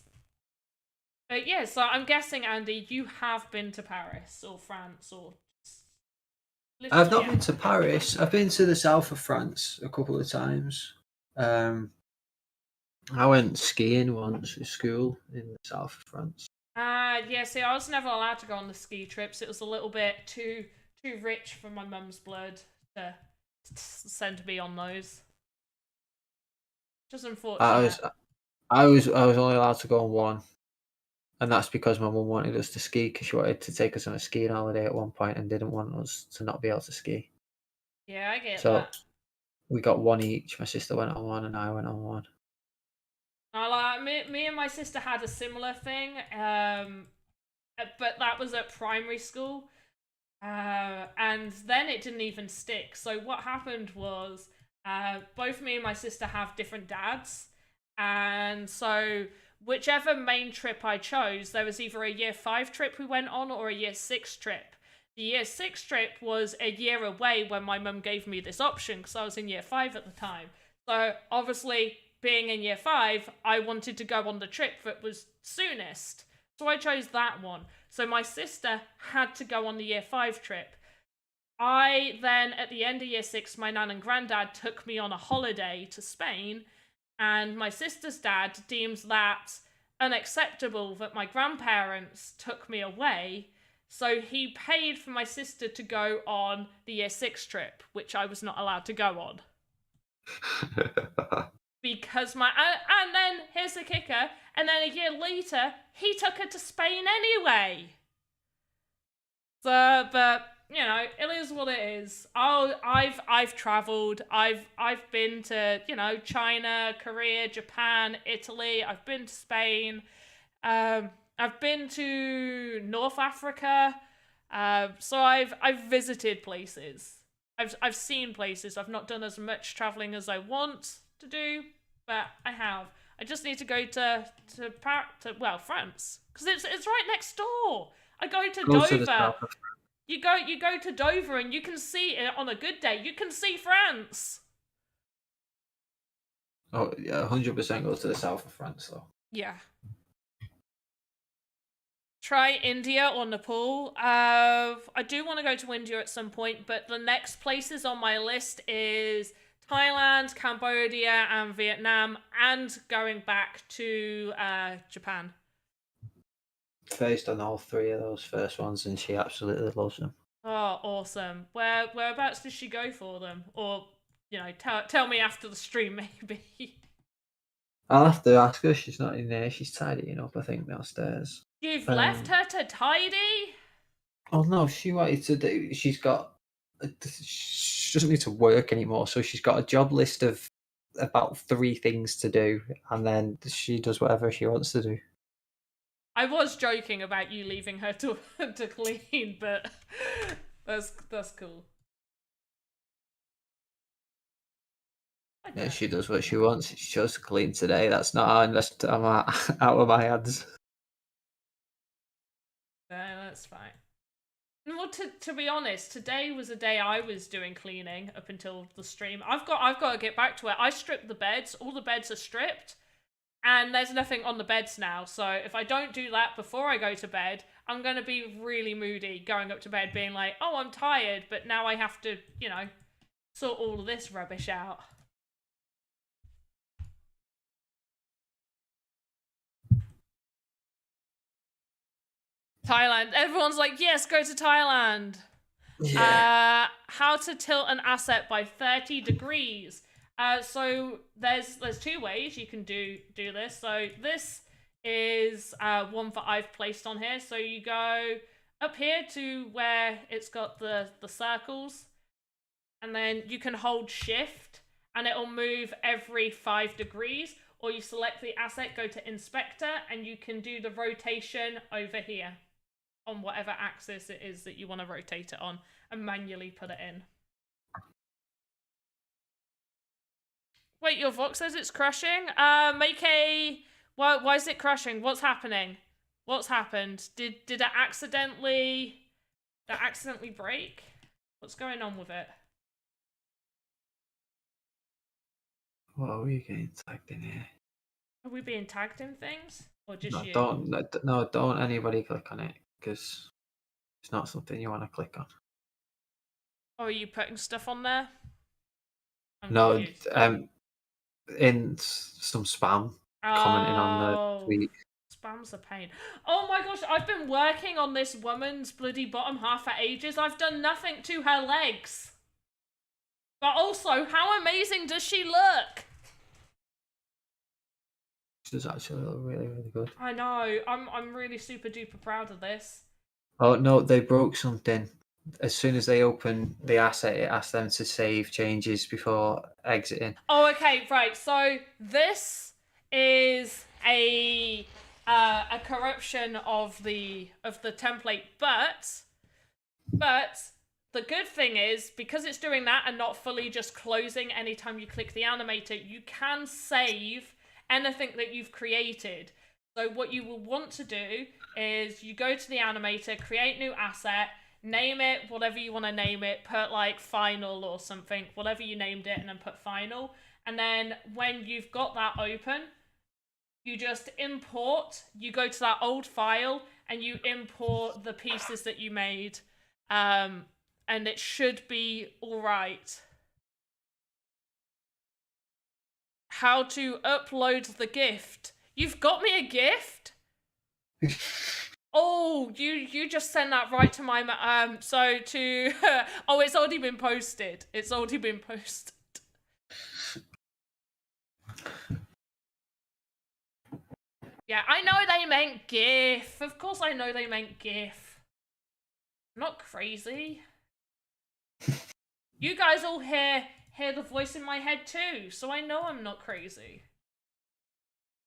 But yeah, so I'm guessing, Andy, you have been to Paris or France or... I've not been to Paris. I've been to the south of France a couple of times. I went skiing once at school in the south of France. Yeah, see, I was never allowed to go on the ski trips. It was a little bit too rich for my mum's blood to send me on those. Just unfortunate. I was only allowed to go on one, and that's because my mum wanted us to ski because she wanted to take us on a skiing holiday at one point and didn't want us to not be able to ski. Yeah, I get that. So we got one each. My sister went on one and I went on one. Me and my sister had a similar thing, but that was at primary school, and then it didn't even stick. So what happened was, both me and my sister have different dads, and so whichever main trip I chose, there was either a year 5 trip we went on or a year 6 trip. The year 6 trip was a year away when my mum gave me this option because I was in year 5 at the time. So obviously being in year 5, I wanted to go on the trip that was soonest. So I chose that one. So my sister had to go on the year 5 trip. I then, at the end of year 6, my nan and granddad took me on a holiday to Spain, and my sister's dad deems that unacceptable that my grandparents took me away, so he paid for my sister to go on the year 6 trip, which I was not allowed to go on. Because and then, here's the kicker, and then a year later, he took her to Spain anyway. So, but, you know, it is what it is. I've travelled. I've been to, you know, China, Korea, Japan, Italy. I've been to Spain. I've been to North Africa. So I've visited places. I've seen places. I've not done as much travelling as I want to do, but I have. I just need to go to France, because it's right next door. I go to Dover. You go to Dover and you can see it on a good day. You can see France. Oh yeah, 100% go to the south of France though. Yeah. Try India or Nepal. I do want to go to India at some point, but the next places on my list is Thailand, Cambodia, and Vietnam, and going back to Japan. Faced on all 3 of those first ones, and she absolutely loves them. Oh, awesome! Whereabouts does she go for them? Or, you know, tell me after the stream, maybe. I'll have to ask her. She's not in there. She's tidying up, I think, downstairs. You've left her to tidy? Oh no, she wanted to do. She doesn't need to work anymore, so she's got a job list of about 3 things to do, and then she does whatever she wants to do. I was joking about you leaving her to clean, but that's cool. Yeah, she does what she wants. She chose to clean today. That's not our invest. I'm out of my hands. No, that's fine. Well, to be honest, today was a day I was doing cleaning up until the stream. I've got to get back to it. I stripped the beds. All the beds are stripped, and there's nothing on the beds now. So if I don't do that before I go to bed, I'm going to be really moody going up to bed, being like, oh, I'm tired, but now I have to, you know, sort all of this rubbish out. Thailand. Everyone's like, yes, go to Thailand. Yeah. How to tilt an asset by 30 degrees. So there's 2 ways you can do this. So this is one that I've placed on here. So you go up here to where it's got the circles, and then you can hold shift and it'll move every 5 degrees, or you select the asset, go to inspector, and you can do the rotation over here on whatever axis it is that you want to rotate it on, and manually put it in. Wait, your Vox says it's crashing? Why is it crashing? What's happening? What's happened? Did it accidentally break? What's going on with it? What are we getting tagged in here? Are we being tagged in things? Or just you? Don't anybody click on it, because it's not something you want to click on. Oh, are you putting stuff on there? No, in some spam commenting on the tweet. Spam's a pain. Oh my gosh, I've been working on this woman's bloody bottom half for ages. I've done nothing to her legs. But also, how amazing does she look? She does actually look really, really good. I know. I'm really super duper proud of this. Oh no, they broke something. As soon as they open the asset, it asks them to save changes before exiting. Oh, okay, right. So this is a corruption of the template, but the good thing is, because it's doing that and not fully just closing anytime you click the animator, you can save anything that you've created. So what you will want to do is you go to the animator, create new asset, name it whatever you want to name it, put like final or something, whatever you named it, and then put final. And then when you've got that open, you just import, you go to that old file and you import the pieces that you made. And it should be all right. How to upload the gift. You've got me a gift? Oh, you just sent that right to my oh, it's already been posted. It's already been posted. Yeah, I know they meant GIF. Of course I know they meant GIF. I'm not crazy. You guys all hear the voice in my head too, so I know I'm not crazy.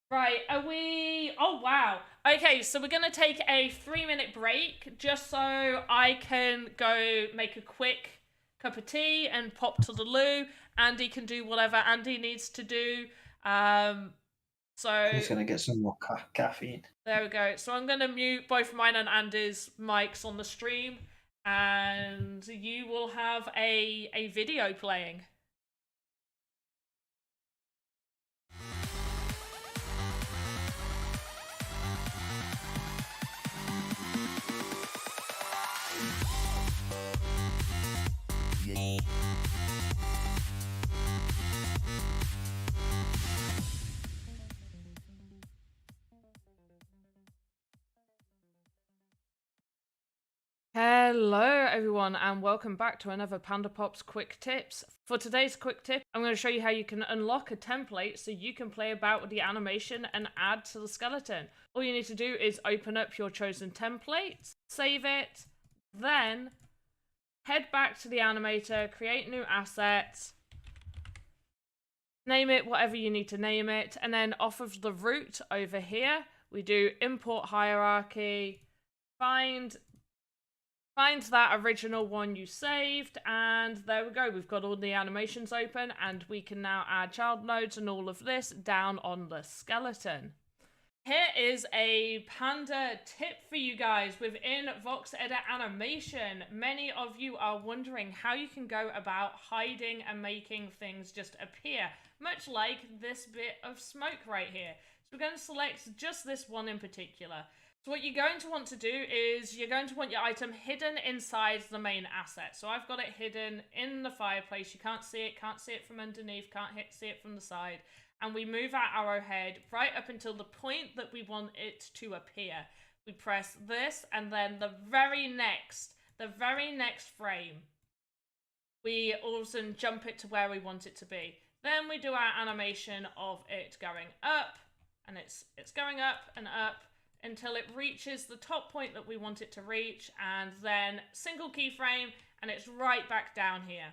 Right, are we... Oh, wow. Okay, so we're going to take a 3-minute break just so I can go make a quick cup of tea and pop to the loo. Andy can do whatever Andy needs to do. So he's going to get some more caffeine. There we go. So I'm going to mute both mine and Andy's mics on the stream, and you will have a video playing. Hello everyone and welcome back to another PandaPops quick tips. For today's quick tip, I'm going to show you how you can unlock a template so you can play about with the animation and add to the skeleton. All you need to do is open up your chosen template, save it, then head back to the animator, create new assets, name it whatever you need to name it, and then off of the root over here, we do import hierarchy, find that original one you saved, and there we go. We've got all the animations open, and we can now add child nodes and all of this down on the skeleton. Here is a Panda tip for you guys within VoxEdit animation. Many of you are wondering how you can go about hiding and making things just appear, much like this bit of smoke right here. So we're going to select just this one in particular. So what you're going to want to do is you're going to want your item hidden inside the main asset. So I've got it hidden in the fireplace. You can't see it from underneath, can't see it from the side. And we move our arrowhead right up until the point that we want it to appear. We press this, and then the very next frame, we all of a sudden jump it to where we want it to be. Then we do our animation of it going up, and it's going up and up until it reaches the top point that we want it to reach, and then single keyframe, and it's right back down here.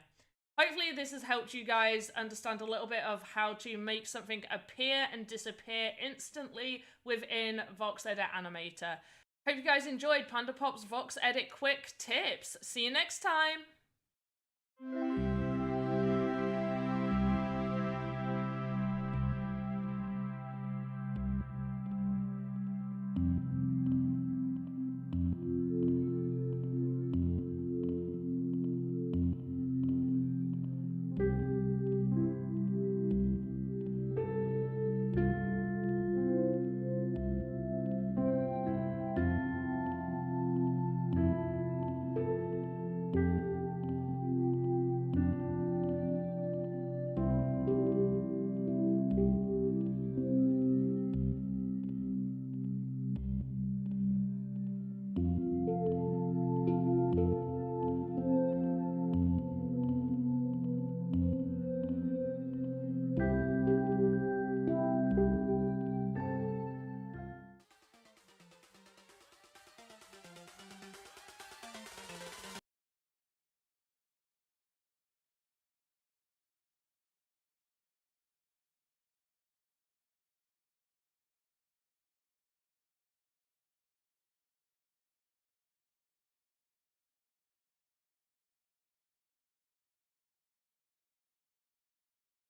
Hopefully this has helped you guys understand a little bit of how to make something appear and disappear instantly within VoxEdit Animator. Hope you guys enjoyed PandaPops VoxEdit quick tips. See you next time!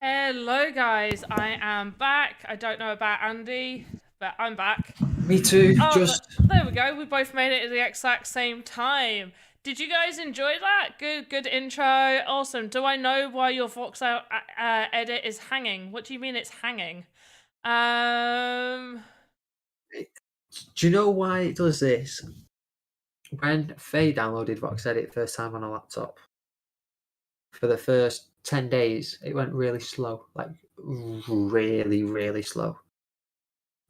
Hello guys, I am back. I don't know about Andy, but I'm back. Me too, There we go, we both made it at the exact same time. Did you guys enjoy that? Good intro. Awesome. Do I know why your Voxel edit is hanging? What do you mean it's hanging? Do you know why it does this? When Faye downloaded VoxEdit first time on a laptop, for the first 10 days, it went really slow, like really, really slow.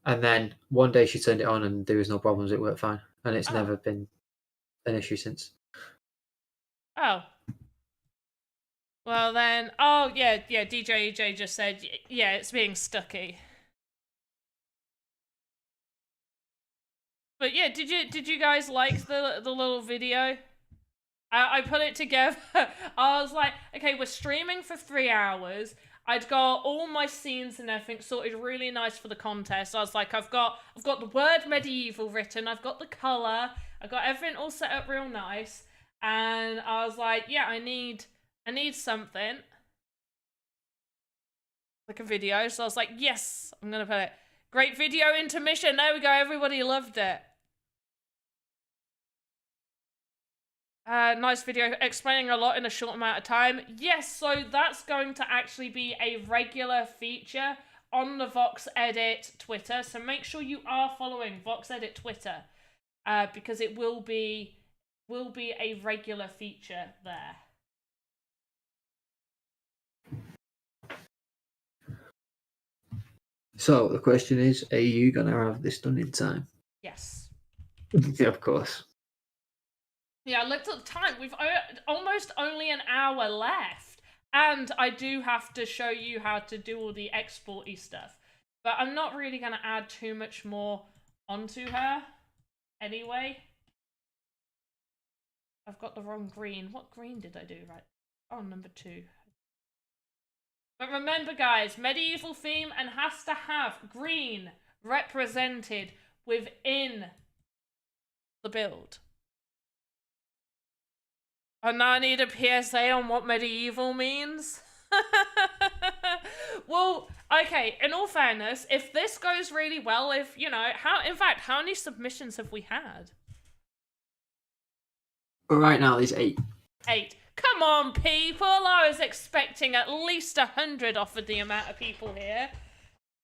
And then one day she turned it on and there was no problems, it worked fine. And it's never been an issue since. Oh. Well then, oh yeah, DJ EJ just said, yeah, it's being stucky. But yeah, did you guys like the little video? I put it together. I was like, okay, we're streaming for 3 hours. I'd got all my scenes and everything sorted really nice for the contest. I was like, I've got the word medieval written, I've got the color, I've got everything all set up real nice, and I was like, yeah, I need something like a video. So I was like, yes, I'm gonna put it. Great video intermission. There we go. Everybody loved it. Nice video explaining a lot in a short amount of time. Yes, so that's going to actually be a regular feature on the VoxEdit Twitter. So make sure you are following VoxEdit Twitter, because it will be a regular feature there. So the question is, are you going to have this done in time? Yes. Yeah, of course. Yeah, I looked at the time. We've almost only an hour left. And I do have to show you how to do all the export-y stuff. But I'm not really going to add too much more onto her anyway. I've got the wrong green. What green did I do right? Oh, number 2. But remember, guys, medieval theme and has to have green represented within the build. And now I need a PSA on what medieval means. Well, okay, in all fairness, if this goes really well, if, you know, how many submissions have we had? But right now, there's 8. 8. Come on, people! I was expecting at least 100 off of the amount of people here.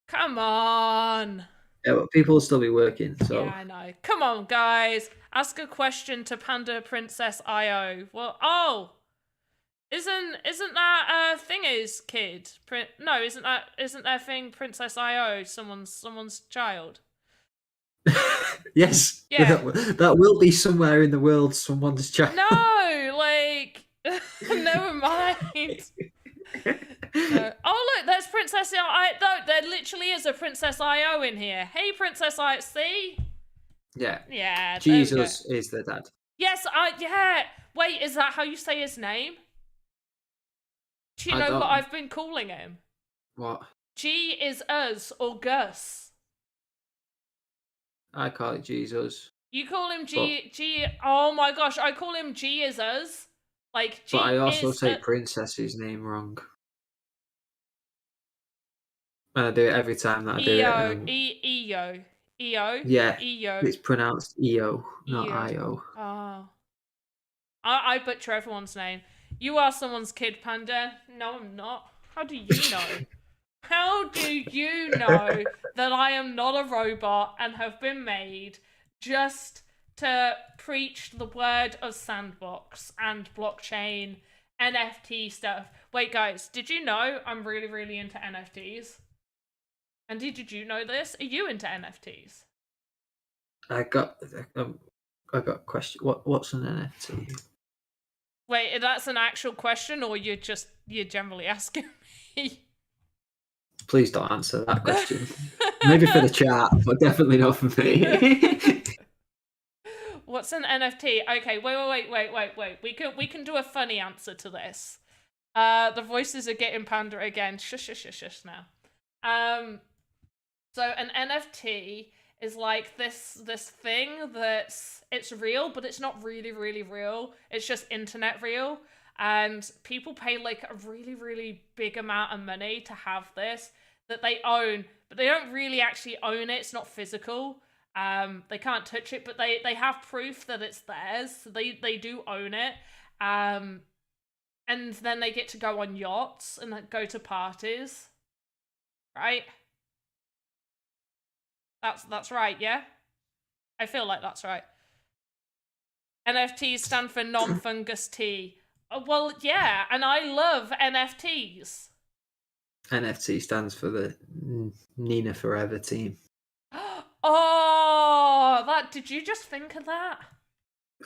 Come on! Yeah, but people will still be working, so... Yeah, I know. Come on, guys! Ask a question to Panda Princess IO. Well, oh! Isn't that Thingy's kid? No, isn't that thing Princess IO someone's child? Yes. Yeah. That will be somewhere in the world someone's child. No, like... Never mind. Oh look, there's Princess IO. No, there literally is a Princess IO in here. Hey, Princess IO. See? Yeah. Yeah. Jesus is the dad. Yes, yeah. Wait, is that how you say his name? Do you know what I've been calling him? What? G is us or Gus. I call it Jesus. You call him G. Oh my gosh, I call him G is us. Like G. But I also is say Princess's name wrong. And I do it every time that I do it. EO. EO? Yeah. EO. It's pronounced EO, not IO. Oh. I butcher everyone's name. You are someone's kid, Panda. No, I'm not. How do you know? How do you know that I am not a robot and have been made just to preach the word of Sandbox and blockchain, NFT stuff? Wait, guys, did you know I'm really, really into NFTs? And did you know this? Are you into NFTs? I got a question. What's an NFT? Wait, that's an actual question, or you're generally asking me? Please don't answer that question. Maybe for the chat, but definitely not for me. What's an NFT? Okay, wait. We can do a funny answer to this. The voices are getting Panda again. Shush now. So an NFT is like this thing it's real, but it's not really, really real. It's just internet real. And people pay like a really, really big amount of money to have this that they own, but they don't really actually own it. It's not physical. They can't touch it, but they have proof that it's theirs. So they do own it. And then they get to go on yachts and go to parties. Right? That's right, yeah? I feel like that's right. NFTs stand for non-fungus tea. Well, yeah, and I love NFTs. NFT stands for the Nina Forever team. Oh, did you just think of that?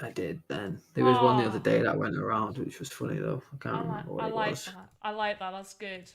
I did then. There was one the other day that went around, which was funny though. I can't remember what it was. That. I like that. That's good.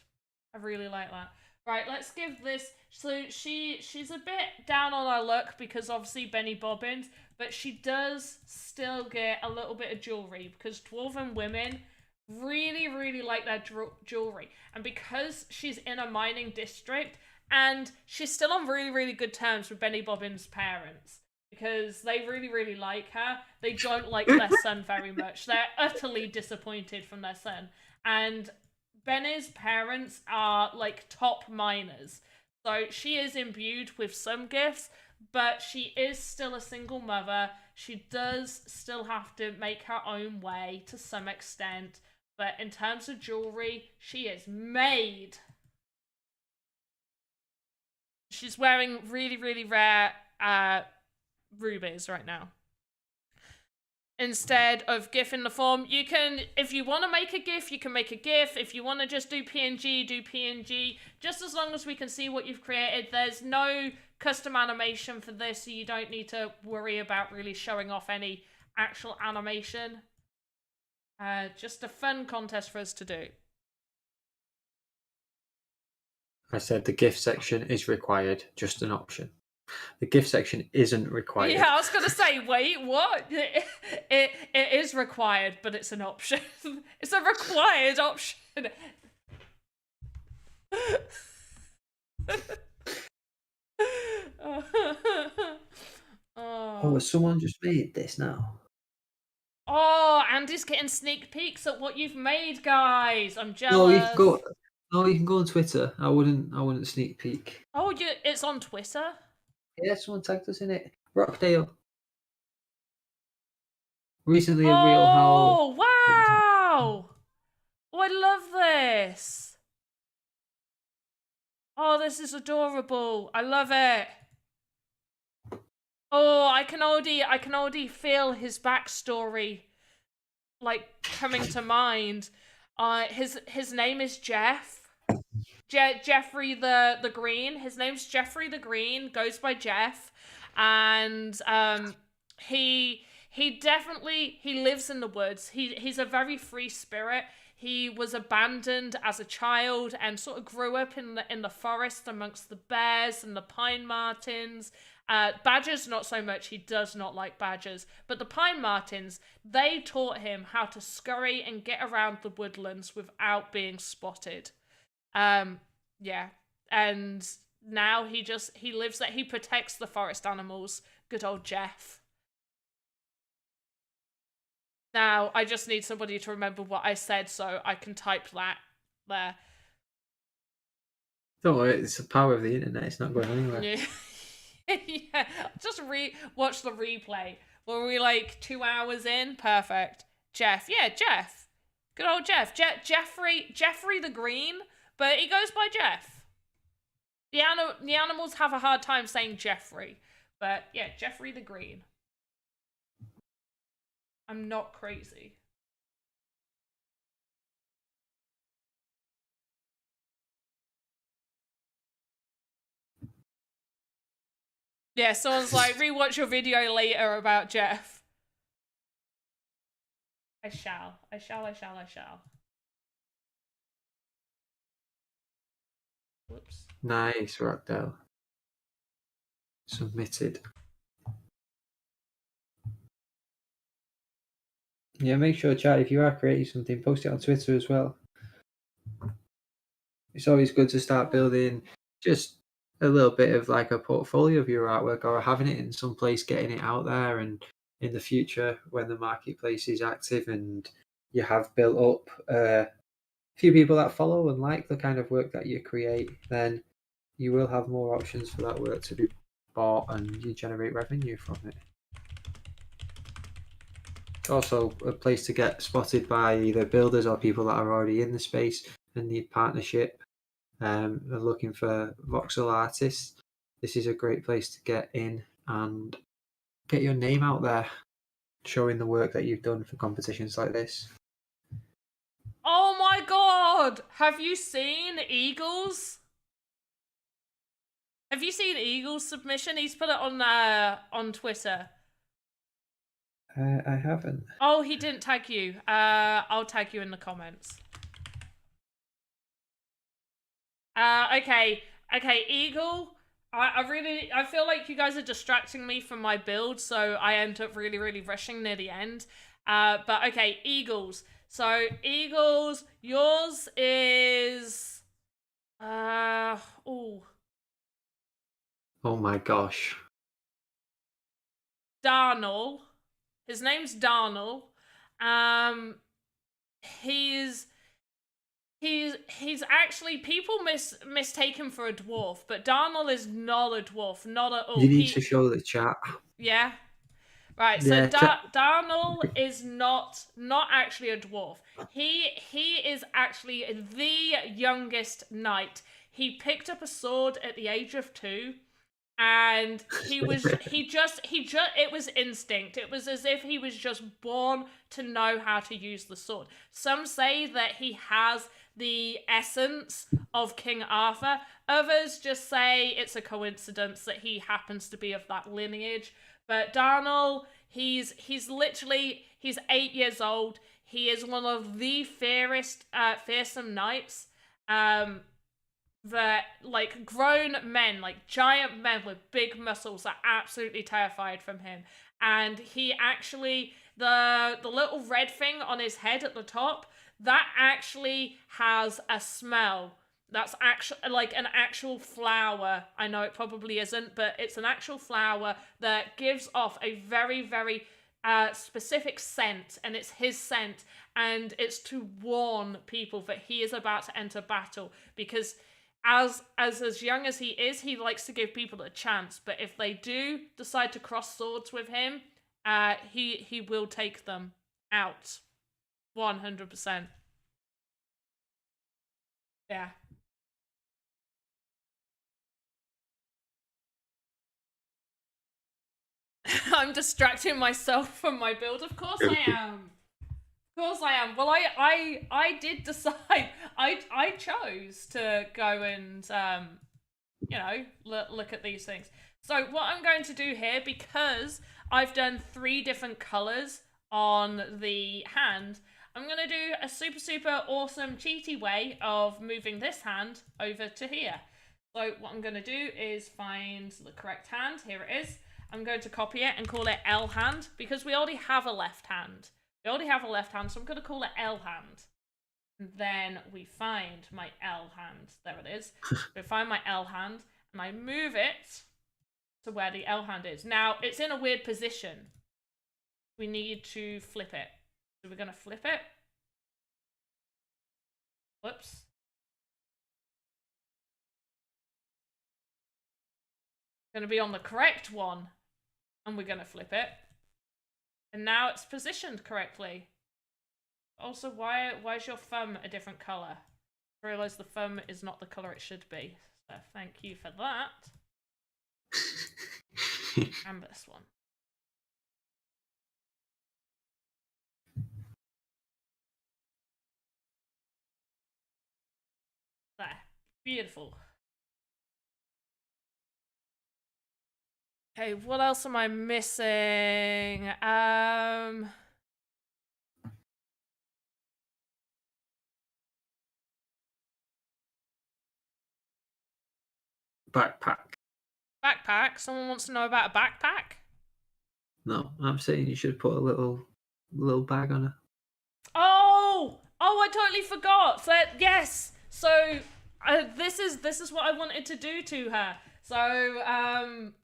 I really like that. Right, let's give this. So she's a bit down on her luck because obviously Benny Bobbins, but she does still get a little bit of jewelry because dwarven women really, really like their jewelry, and because she's in a mining district and she's still on really, really good terms with Benny Bobbins' parents. Because they really, really like her. They don't like their son very much. They're utterly disappointed from their son. And Benny's parents are like top miners. So she is imbued with some gifts, but she is still a single mother. She does still have to make her own way to some extent. But in terms of jewelry, she is made. She's wearing really, really rare rubies right now. Instead of GIF in the form, you can, if you want to make a GIF, you can make a GIF. If you want to just do PNG, do PNG. Just as long as we can see what you've created. There's no custom animation for this, so you don't need to worry about really showing off any actual animation. Just a fun contest for us to do. I said the GIF section is required, just an option. The GIF section isn't required. Yeah, I was going to say, wait, what? It is required, but it's an option. It's a required option. Oh, has someone just made this now? Oh, Andy's getting sneak peeks at what you've made, guys. I'm jealous. No, you can go on Twitter. I wouldn't sneak peek. Oh, it's on Twitter? Yeah, someone tagged us in it. Rockdale. Recently a real Oh, wow! Oh, I love this. Oh, this is adorable. I love it. Oh, I can already feel his backstory, like, coming to mind. His name is Jeff. Jeffrey the Green. His name's Jeffrey the Green. Goes by Jeff, and he lives in the woods. He's a very free spirit. He was abandoned as a child and sort of grew up in the forest amongst the bears and the pine martens. Badgers, not so much. He does not like badgers. But the pine martens, they taught him how to scurry and get around the woodlands without being spotted. Yeah. And now he lives there. He protects the forest animals. Good old Jeff. Now, I just need somebody to remember what I said so I can type that there. Don't worry, it's the power of the internet. It's not going anywhere. Yeah. Yeah. Just watch the replay. Were we like 2 hours in? Perfect. Jeff. Yeah, Jeff. Good old Jeff. Jeffrey the Green, but he goes by Jeff. The animals have a hard time saying Jeffrey, but yeah, Jeffrey the Green. I'm not crazy. Yeah, someone's like, rewatch your video later about Jeff. I shall. Whoops. Nice, Rockdale. Submitted. Yeah, make sure, chat, if you are creating something, post it on Twitter as well. It's always good to start building just a little bit of like a portfolio of your artwork, or having it in some place, getting it out there, and in the future when the marketplace is active and you have built up a few people that follow and like the kind of work that you create, then you will have more options for that work to be bought and you generate revenue from it. Also, a place to get spotted by either builders or people that are already in the space and need partnership. They're looking for voxel artists. This is a great place to get in and get your name out there, showing the work that you've done for competitions like this. Oh my god! Have you seen Eagles? Have you seen Eagles' submission? He's put it on Twitter. I haven't. Oh, he didn't tag you. I'll tag you in the comments. Okay, Eagle. I feel like you guys are distracting me from my build, so I end up really rushing near the end. But okay, Eagles. So Eagles, yours is oh my gosh. Darnell. His name's Darnell. He's actually, people mistake him for a dwarf, but Darnell is not a dwarf, not at all. You need to show the chat. Yeah. Right, so Yeah, Darnell is not actually a dwarf. He is actually the youngest knight. He picked up a sword at the age of 2. And it was instinct. It was as if he was just born to know how to use the sword. Some say that he has the essence of King Arthur. Others just say it's a coincidence that he happens to be of that lineage. But Darnell, he's 8 years old. He is one of the fearsome knights. That, like, grown men, like giant men with big muscles, are absolutely terrified from him. And he actually, the little red thing on his head at the top, that actually has a smell. That's actually like an actual flower. I know it probably isn't, but it's an actual flower that gives off a very specific scent, and it's his scent, and it's to warn people that he is about to enter battle, because as young as he is, he likes to give people a chance. But if they do decide to cross swords with him, he will take them out, 100%. Yeah. I'm distracting myself from my build. Of course I am. Course I am. Well, I did decide. I chose to go and look at these things. So what I'm going to do here, because I've done 3 different colors on the hand, I'm going to do a super awesome cheaty way of moving this hand over to here. So what I'm going to do is find the correct hand. Here it is. I'm going to copy it and call it L hand, because we already have a left hand. We already have a left hand, so I'm going to call it L hand. And then we find my L hand. There it is. We find my L hand, and I move it to where the L hand is. Now, it's in a weird position. We need to flip it. So we're going to flip it. Whoops. Going to be on the correct one, and we're going to flip it. And now it's positioned correctly. Also, why is your thumb a different color? I realize the thumb is not the color it should be. So thank you for that. And this one. There. Beautiful. Okay, what else am I missing? Backpack. Backpack? Someone wants to know about a backpack? No, I'm saying you should put a little bag on it. Oh, I totally forgot. So yes. So this is what I wanted to do to her. So I'm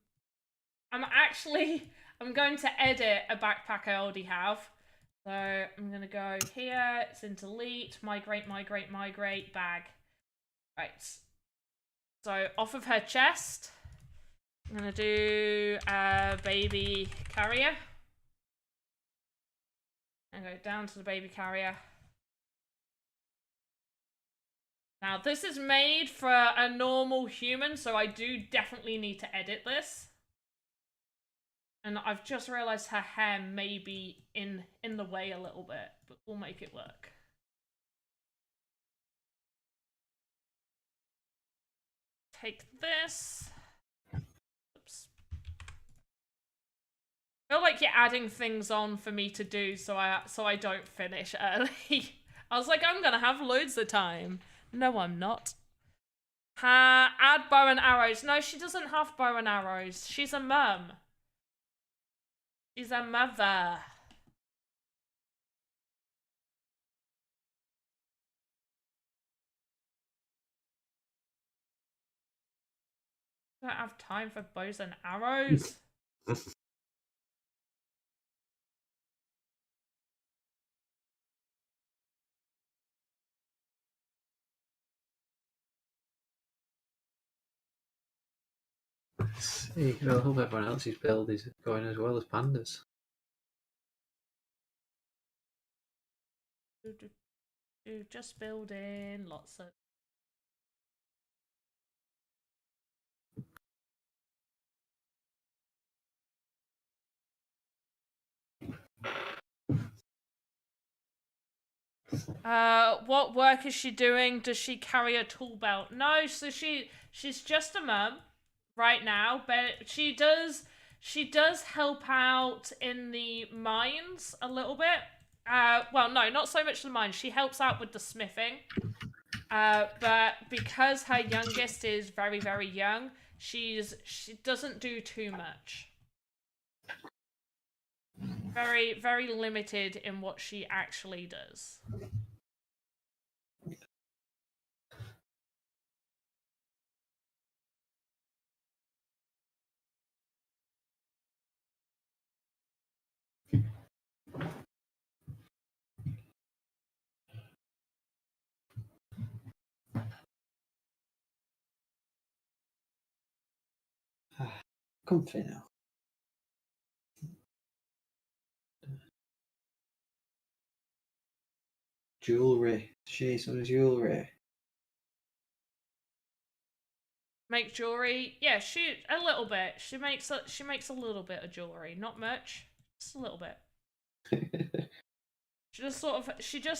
going to edit a backpack I already have. So I'm going to go here, it's in delete, migrate, bag. Right. So off of her chest, I'm I'm gonna do a baby carrier. And go down to the baby carrier. Now, this is made for a normal human, so I do definitely need to edit this. And I've just realized her hair may be in the way a little bit, but we'll make it work. Take this. Oops. I feel like you're adding things on for me to do so I don't finish early. I was like, I'm gonna have loads of time. No, I'm not. Add bow and arrows. No, she doesn't have bow and arrows. She's a mum. She's a mother. I don't have time for bows and arrows. See, I hope everyone else's build is going as well as Panda's. Just building lots of. What work is she doing? Does she carry a tool belt? No, so she's just a mum right now, but she does help out in the mines a little bit. Well, no, not so much the mines. She helps out with the smithing. But because her youngest is very, very young, she doesn't do too much. Very, very limited in what she actually does. Comfy now. Jewelry. She some jewelry. Make jewelry? Yeah, a little bit. She makes a little bit of jewelry, not much, just a little bit. She just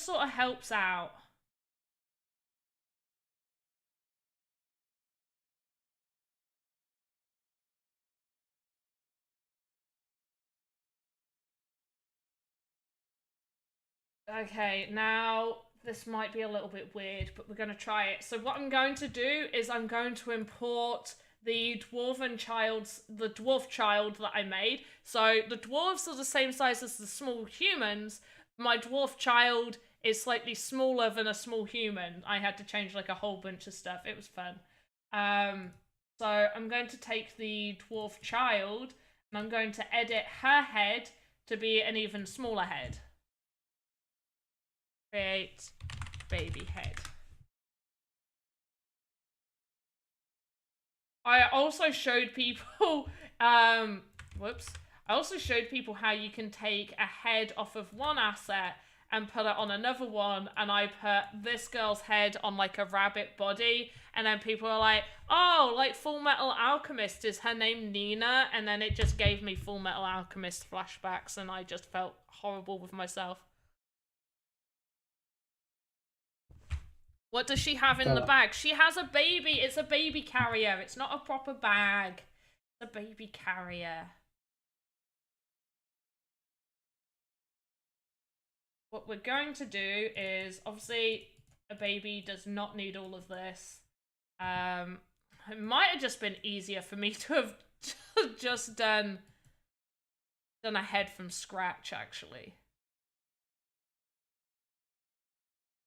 sort of helps out. Okay, now this might be a little bit weird, but we're going to try it. So what I'm going to do is I'm going to import the dwarf child that I made. So the dwarves are the same size as the small humans. My dwarf child is slightly smaller than a small human. I had to change like a whole bunch of stuff. It was fun. So I'm going to take the dwarf child and I'm going to edit her head to be an even smaller head. Create baby head. I also showed people, whoops. I also showed people how you can take a head off of one asset and put it on another one, and I put this girl's head on like a rabbit body, and then people are like, oh, like Full Metal Alchemist, is her name Nina? And then it just gave me Full Metal Alchemist flashbacks, and I just felt horrible with myself. What does she have in the bag? She has a baby. It's a baby carrier. It's not a proper bag. It's a baby carrier. What we're going to do is, obviously, a baby does not need all of this. It might have just been easier for me to have just done a head from scratch, actually.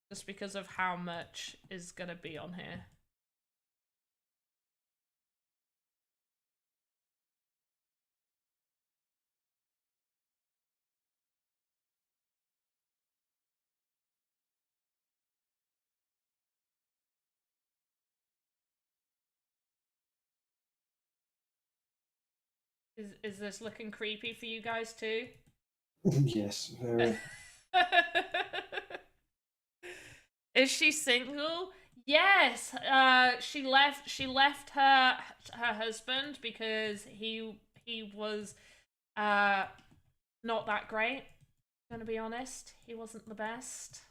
Just because of how much is going to be on here. Is this looking creepy for you guys too? Yes, very. Is she single? Yes. She left her husband because he was not that great. I'm gonna be honest. He wasn't the best.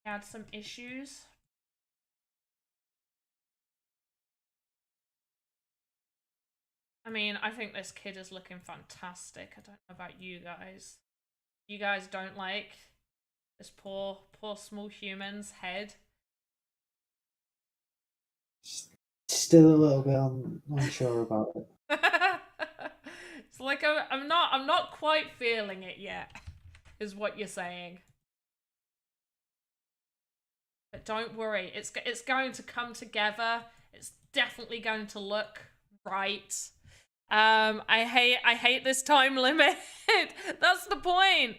He had some issues. I mean, I think this kid is looking fantastic. I don't know about you guys. You guys don't like this poor small human's head? Still a little bit unsure about it. It's like I'm not quite feeling it yet, is what you're saying. But don't worry, it's going to come together. It's definitely going to look right. I hate this time limit. That's the point.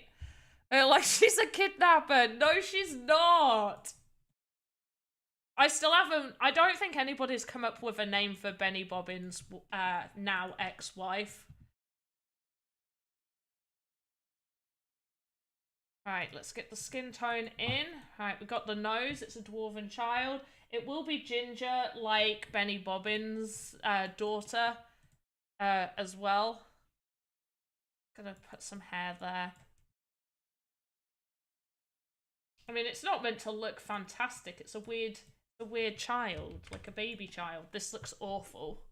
Like, she's a kidnapper. No, she's not. I still haven't. I don't think anybody's come up with a name for Benny Bobbin's now ex-wife. Right, let's get the skin tone in. Right, we've got the nose. It's a dwarven child. It will be ginger, like Benny Bobbin's daughter as well. Gonna put some hair there. I mean, it's not meant to look fantastic. It's a weird child, like a baby child. This looks awful.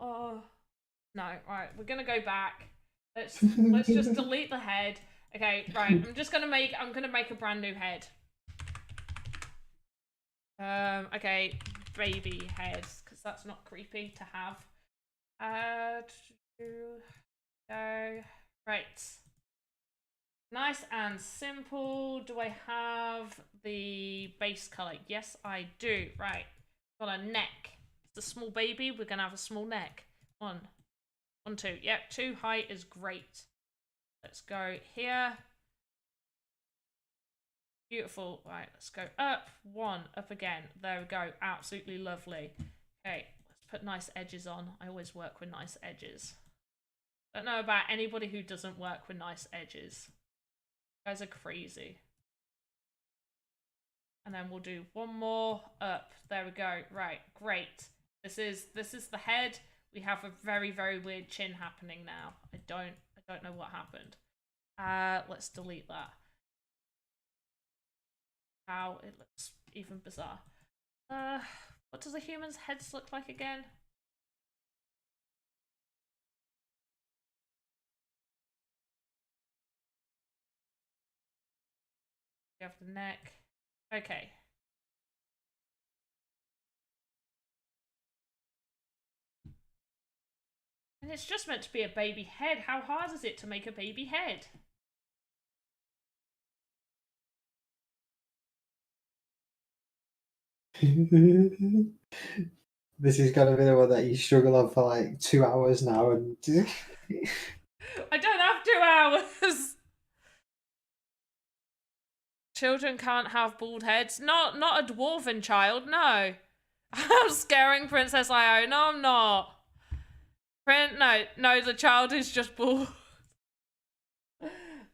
Oh no! Right, we're gonna go back. Let's just delete the head. Okay, right. I'm gonna make a brand new head. Okay, baby head, because that's not creepy to have. Go right. Nice and simple. Do I have the base color? Yes, I do. Right. Got a neck. It's a small baby. We're gonna have a small neck. 1, 2. Yep, 2 height is great. Let's go here. Beautiful. Right, let's go up. 1, up again. There we go. Absolutely lovely. Okay, let's put nice edges on. I always work with nice edges. Don't know about anybody who doesn't work with nice edges. You guys are crazy. And then we'll do 1 more up. There we go. Right, great. This is the head. We have a very, very weird chin happening now. I don't know what happened. Let's delete that. Wow, it looks even bizarre. What does a human's heads look like again? We have the neck. Okay. And it's just meant to be a baby head. How hard is it to make a baby head? This is gonna be the one that you struggle on for like 2 hours now, and I don't have 2 hours. Children can't have bald heads. Not a dwarven child. No. I'm scaring Princess Io. No, I'm not. No, the child is just bald.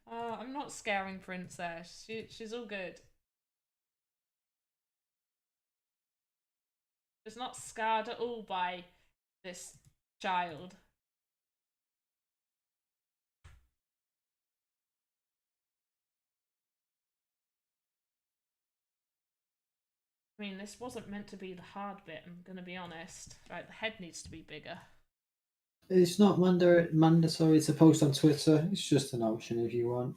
I'm not scaring Princess. She's all good. She's not scarred at all by this child. I mean, this wasn't meant to be the hard bit, I'm gonna be honest. Right, the head needs to be bigger. it's not mandatory to post on Twitter. It's just an option if you want.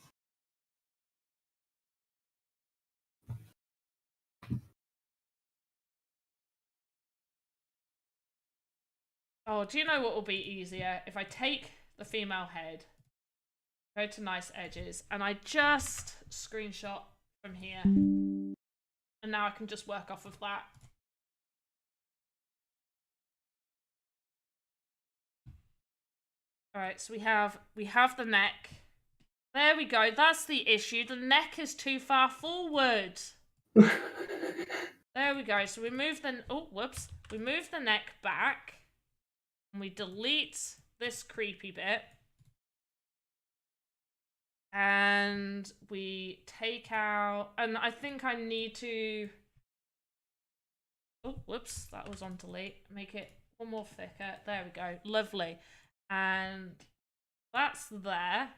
Oh, do you know what will be easier? If I take the female head, go to nice edges, and I just screenshot from here. And now I can just work off of that. Alright, so we have the neck. There we go. That's the issue. The neck is too far forward. There we go. So we move the, oh, whoops. We move the neck back and we delete this creepy bit. And we take out, and I think I need to, oh, whoops, that was on delete. Make it one more thicker. There we go. Lovely. And that's there.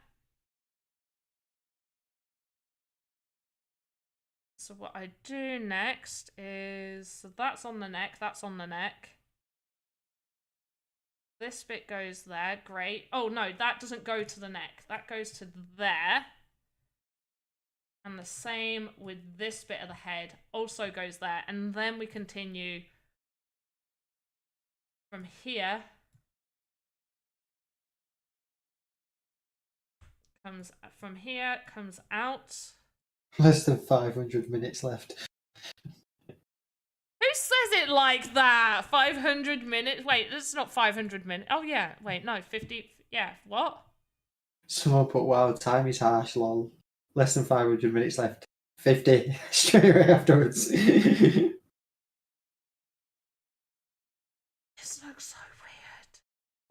So what I do next is, so that's on the neck, that's on the neck. This bit goes there, great. Oh no, that doesn't go to the neck. That goes to there. And the same with this bit of the head, also goes there. And then we continue from here. Comes from here, comes out. Less than 500 minutes left. Who says it like that? 500 minutes? Wait, it's not 500 minutes. Oh, yeah. Wait, no, 50. Yeah, what? Someone put, wow, time is harsh, lol. Less than 500 minutes left. 50. Straight away afterwards. This looks so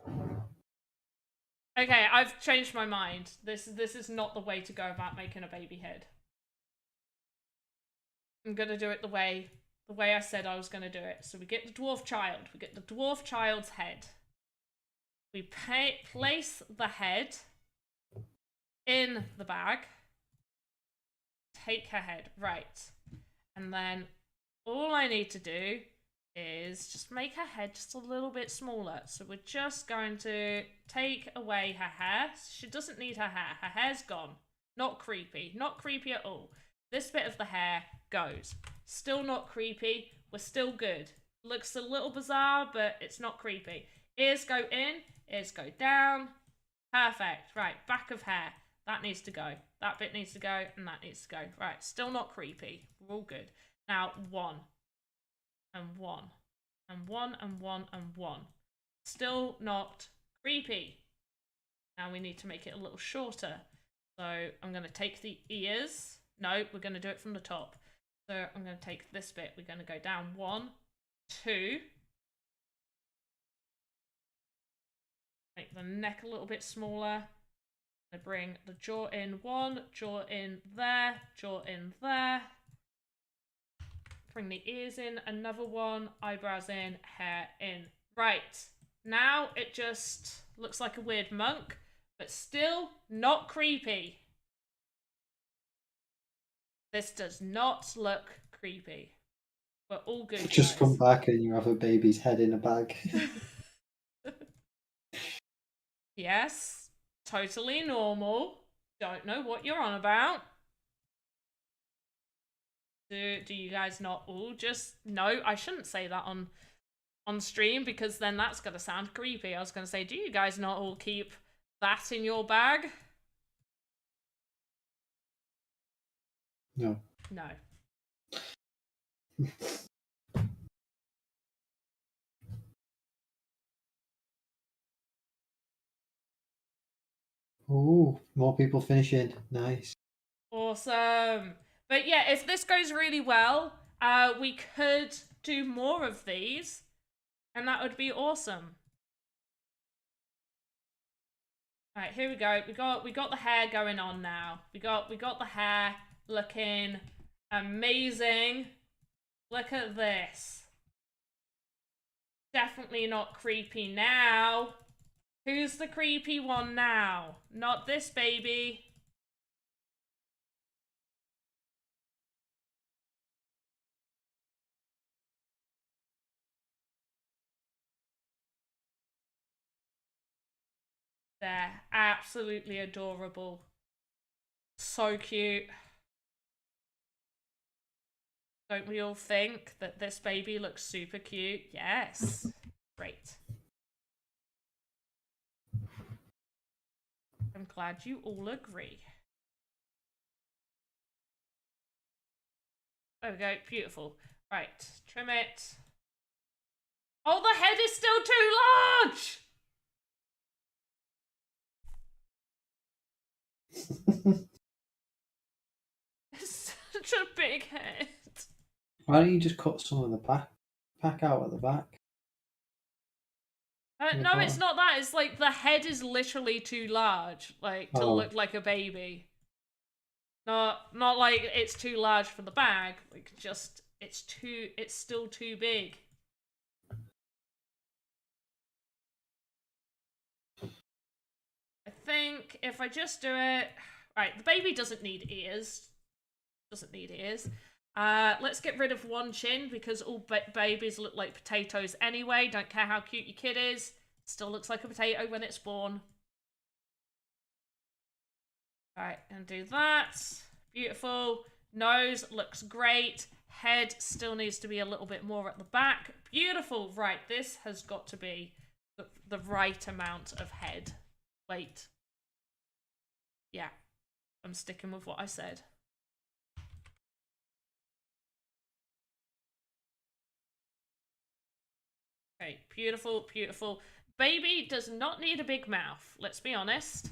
weird. Okay, I've changed my mind. This is not the way to go about making a baby head. I'm going to do it the way I said I was going to do it. So we get the dwarf child. We get the dwarf child's head. We place the head in the bag. Take her head. Right. And then all I need to do is just make her head just a little bit smaller. So we're just going to take away her hair. She doesn't need her hair. Her hair's gone. Not creepy. Not creepy at all. This bit of the hair goes. Still not creepy. We're still good. Looks a little bizarre, but it's not creepy. Ears go in. Ears go down. Perfect. Right, back of hair. That needs to go. That bit needs to go, and that needs to go. Right, still not creepy. We're all good. Now, 1. And 1. And 1 and 1 and 1. Still not creepy. Now we need to make it a little shorter. So I'm going to take the ears. No, we're going to do it from the top. So I'm going to take this bit. We're going to go down 1, 2. Make the neck a little bit smaller. I bring the jaw in 1, jaw in there, jaw in there. Bring the ears in, another 1, eyebrows in, hair in. Right, now it just looks like a weird monk, but still not creepy. This does not look creepy. We're all good, Just guys. come back and you have a baby's head in a bag. Yes, totally normal. Don't know what you're on about. Do you guys not all just... No, I shouldn't say that on stream because then that's going to sound creepy. I was going to say, do you guys not all keep that in your bag? No. No. Oh, more people finishing. Nice. Awesome. But yeah, if this goes really well, we could do more of these, and that would be awesome. All right, here we go. We got the hair going on now. We got the hair looking amazing. Look at this. Definitely not creepy now. Who's the creepy one now? Not this baby. They're absolutely adorable. So cute. Don't we all think that this baby looks super cute? Yes. Great. I'm glad you all agree. There we go. Beautiful. Right. Trim it. Oh, the head is still too large! It's such a big head. Why don't you just cut some of the pack out at the back? No, it's not that. It's like the head is literally too large, like to look like a baby. Not like it's too large for the bag. Like just it's still too big. I think if I just do it right, the baby doesn't need ears. Let's get rid of one chin because all babies look like potatoes anyway. Don't care how cute your kid is. Still looks like a potato when it's born. Right, and do that. Beautiful. Nose looks great. Head still needs to be a little bit more at the back. Beautiful. Right, this has got to be the right amount of head. Wait. Yeah, I'm sticking with what I said. Okay, beautiful, beautiful. Baby does not need a big mouth, let's be honest.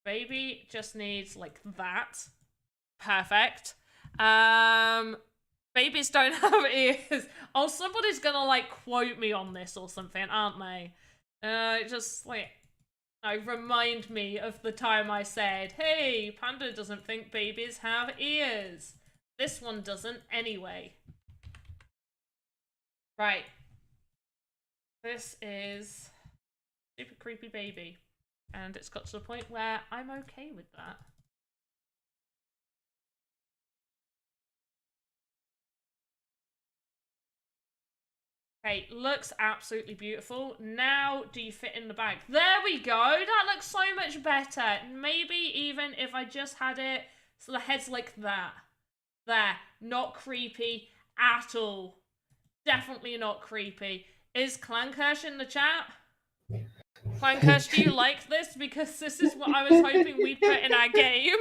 Baby just needs like that. Perfect. Babies don't have ears. Oh, somebody's gonna like quote me on this or something, aren't they? Just like, remind me of the time I said, hey, Panda doesn't think babies have ears. This one doesn't anyway. Right. This is super creepy baby. And it's got to the point where I'm okay with that. Okay, looks absolutely beautiful. Now, do you fit in the bag? There we go. That looks so much better. Maybe even if I just had it so the head's like that. There. Not creepy at all. Definitely not creepy. Is Clankersh in the chat? Clankersh, do you like this? Because this is what I was hoping we'd put in our game.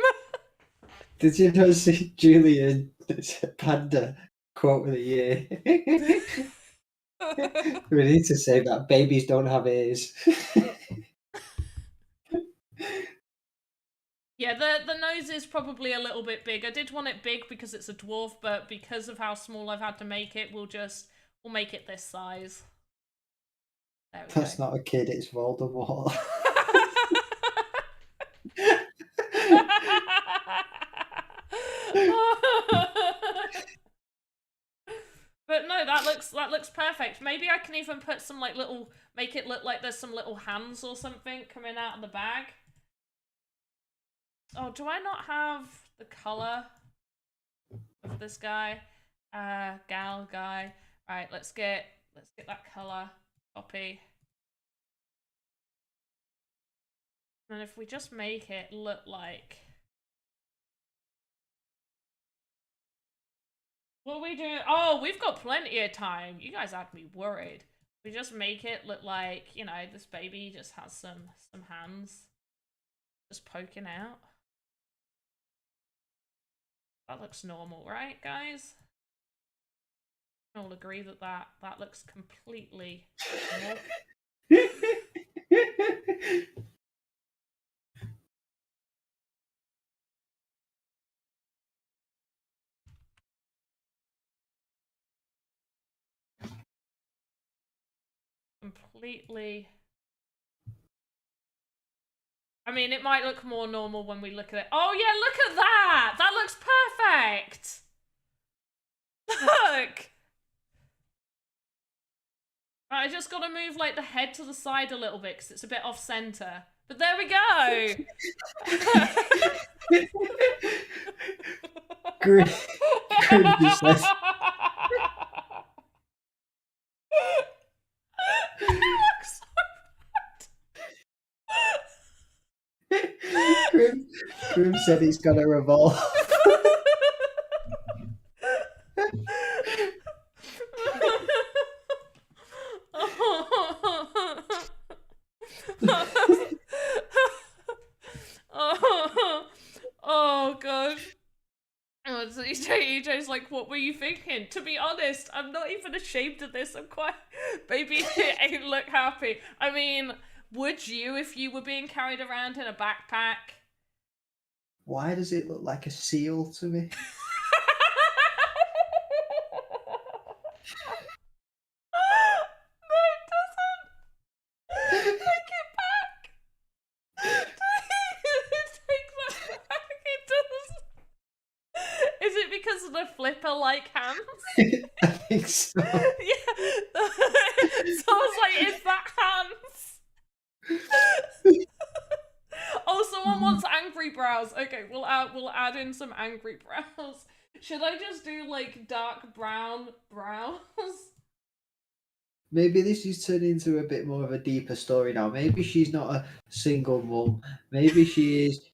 Did you not see Julian Panda quote of the year? We need to say that babies don't have ears. Yeah, the nose is probably a little bit big. I did want it big because it's a dwarf, but because of how small I've had to make it, we'll make it this size. There we That's go. not a kid, it's Voldemort. But no, that looks perfect. Maybe I can even put some like make it look like there's some little hands or something coming out of the bag. Oh, do I not have the color of this guy? Gal guy. Right, let's get that color. Copy. And if we just make it look like, what are we doing? Oh, we've got plenty of time. You guys had me worried. We just make it look like, you know, this baby just has some hands just poking out. That looks normal, right, guys? We all agree that that looks completely normal. Completely. I mean, it might look more normal when we look at it. Oh yeah, look at that! That looks perfect! Look! Right, I just gotta move like the head to the side a little bit because it's a bit off center. But there we go! Grim says, Grim said he's gonna revolve. Oh gosh. Oh, so EJ's like, what were you thinking? To be honest, I'm not even ashamed of this. I'm quite... Baby, it ain't look happy. I mean, would you if you were being carried around in a backpack? Why does it look like a seal to me? it because of the flipper-like hands? I think so. Yeah. So I was like, is that hands? Oh, someone wants angry brows. Okay, we'll add in some angry brows. Should I just do like dark brown brows? Maybe this is turning into a bit more of a deeper story now. Maybe she's not a single mum. Maybe she is.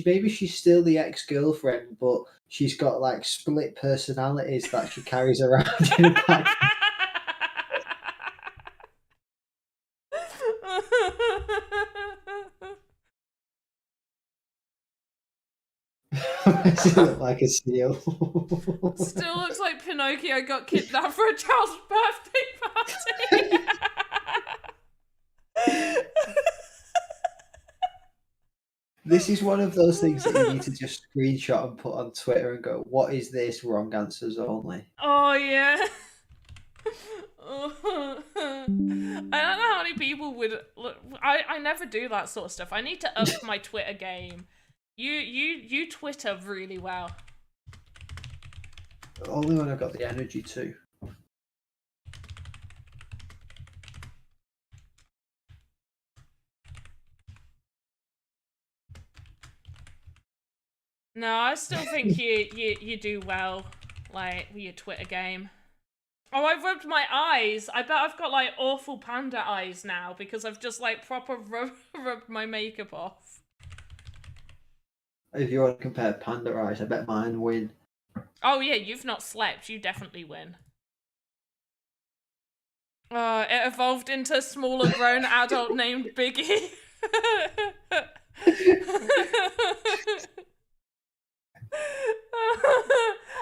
Maybe she's still the ex-girlfriend, but she's got like split personalities that she carries around in a bag. Does it look like a seal? Still looks like Pinocchio got kidnapped for a child's birthday party. This is one of those things that you need to just screenshot and put on Twitter and go, "What is this? Wrong answers only." Oh yeah. I don't know how many people would. I never do that sort of stuff. I need to up my Twitter game. You Twitter really well. Only when I've got the energy to. No, I still think you do well, like with your Twitter game. Oh, I rubbed my eyes. I bet I've got like awful panda eyes now because I've just like proper rubbed my makeup off. If you want to compare panda eyes, I bet mine win. Oh yeah, you've not slept. You definitely win. It evolved into a smaller grown adult named Biggie.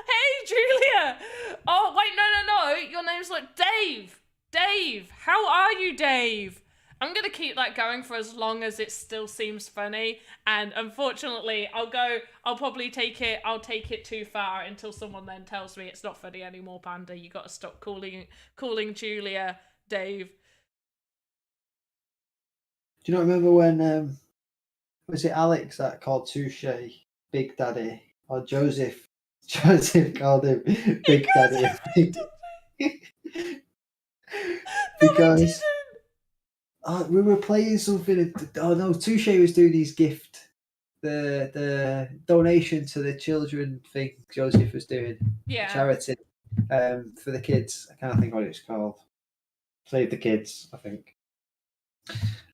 Hey, Julia! Oh, wait, no. Your name's like Dave. Dave, how are you, Dave? I'm gonna keep that going for as long as it still seems funny. And unfortunately, I'll probably take it too far until someone then tells me it's not funny anymore, Panda. You gotta stop calling Julia Dave. Do you not remember when was it Alex that called Touche Big Daddy, or Joseph? Joseph called him Big Daddy. Because we were playing something. Oh no, Touche was doing his gift, the donation to the children thing. Joseph was doing charity for the kids. I can't think what it's called. Save the Kids, I think.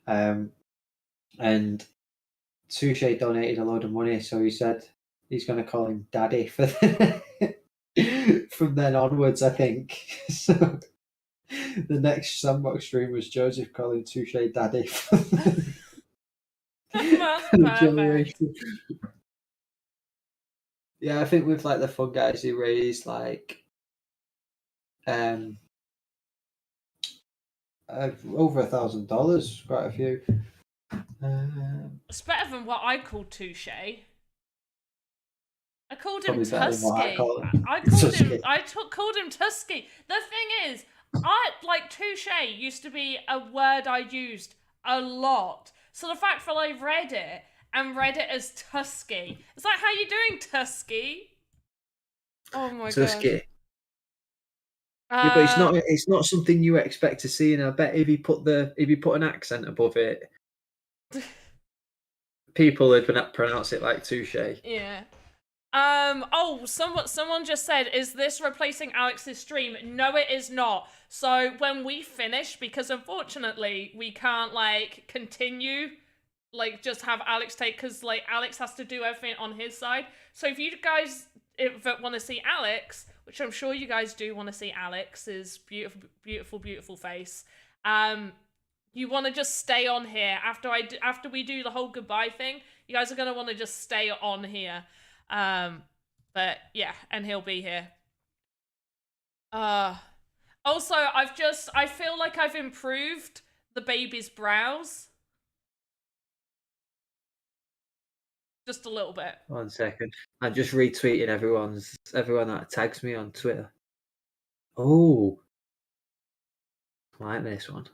And Touche donated a load of money, so he said he's going to call him Daddy for from then onwards, I think. So the next Sandbox stream was Joseph calling Touche Daddy. That's perfect. Yeah, I think with like the Fun Guys, he raised like over $1,000, quite a few. It's better than what I called Touche. I called him Tusky. Called him Tusky. The thing is, Touche used to be a word I used a lot. So the fact that I read it as Tusky. Is that how you're doing, Tusky? Oh my god. Tusky. Yeah, but it's not something you expect to see, and I bet if you put an accent above it, people would pronounce it like Touche. Yeah. Oh, someone just said, is this replacing Alex's stream? No, it is not. So when we finish, because unfortunately we can't like continue, like just have Alex take, because like Alex has to do everything on his side. So if you guys want to see Alex, which I'm sure you guys do want to see Alex's beautiful face, you want to just stay on here after we do the whole goodbye thing. You guys are gonna want to just stay on here. But yeah, and he'll be here. Also, I feel like I've improved the baby's brows. Just a little bit. 1 second. I'm just retweeting everyone that tags me on Twitter. Oh, I like this one.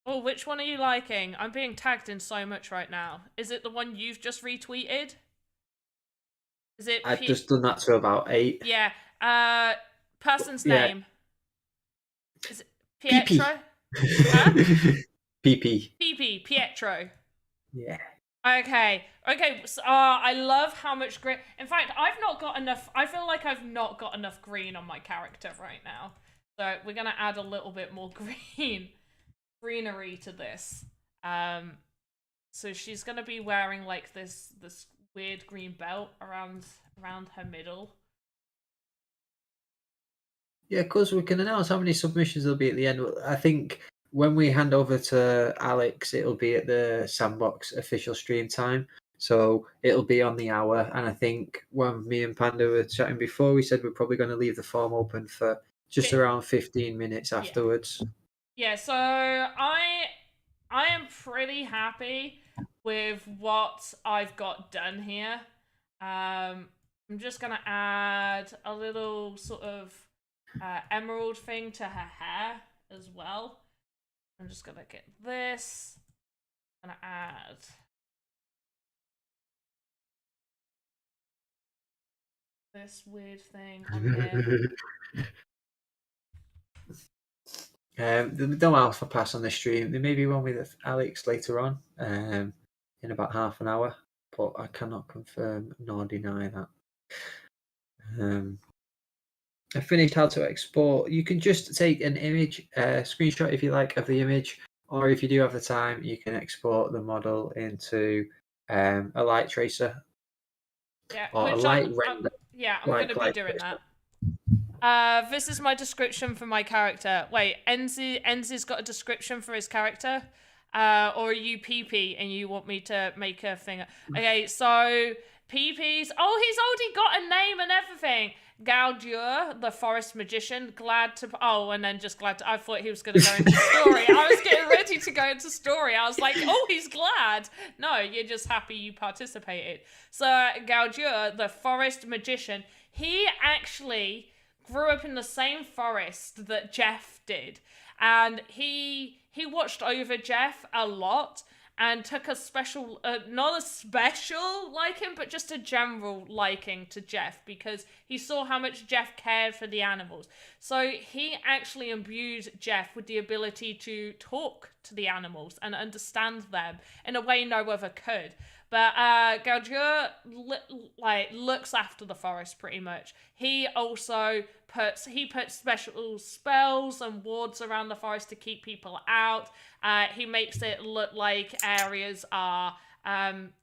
Oh, which one are you liking? I'm being tagged in so much right now. Is it the one you've just retweeted? Is it I've just done that to about 8. Yeah. Person's Yeah. name. Is it Pietro? PP. PP, Pietro. Yeah. Okay. So, I love how much green. In fact, I've not got enough. I feel like I've not got enough green on my character right now. So we're gonna add a little bit more greenery to this. So she's gonna be wearing like this weird green belt around her middle. Yeah, because we can announce how many submissions there'll be at the end. I think when we hand over to Alex, it'll be at the Sandbox official stream time. So it'll be on the hour. And I think when me and Panda were chatting before, we said we're probably going to leave the form open for just around 15 minutes afterwards. Yeah, so I am pretty happy with what I've got done here. I'm just going to add a little sort of emerald thing to her hair as well. I'm just gonna get this. I'm gonna add this weird thing on here. There's no alpha pass on the stream. There may be one with Alex later on, in about half an hour, but I cannot confirm nor deny that. I finished how to export. You can just take an image, screenshot if you like of the image, or if you do have the time, you can export the model into a light tracer. Yeah, or a light render. I'm going to be doing that. This is my description for my character. Wait, Enzi's got a description for his character? Or are you PP and you want me to make a thing? Okay, so PP's... Oh, he's already got a name and everything. Gaudier, the forest magician, glad to... Oh, and then just glad to... I thought he was going to go into story. I was getting ready to go into story. I was like, oh, he's glad. No, you're just happy you participated. So, Gaudier, the forest magician, he actually grew up in the same forest that Jeff did. And he watched over Jeff a lot and took a special, not a special liking, but just a general liking to Jeff because he saw how much Jeff cared for the animals. So he actually imbued Jeff with the ability to talk to the animals and understand them in a way no other could. But Gaudier looks after the forest pretty much. He also puts special spells and wards around the forest to keep people out. He makes it look like areas are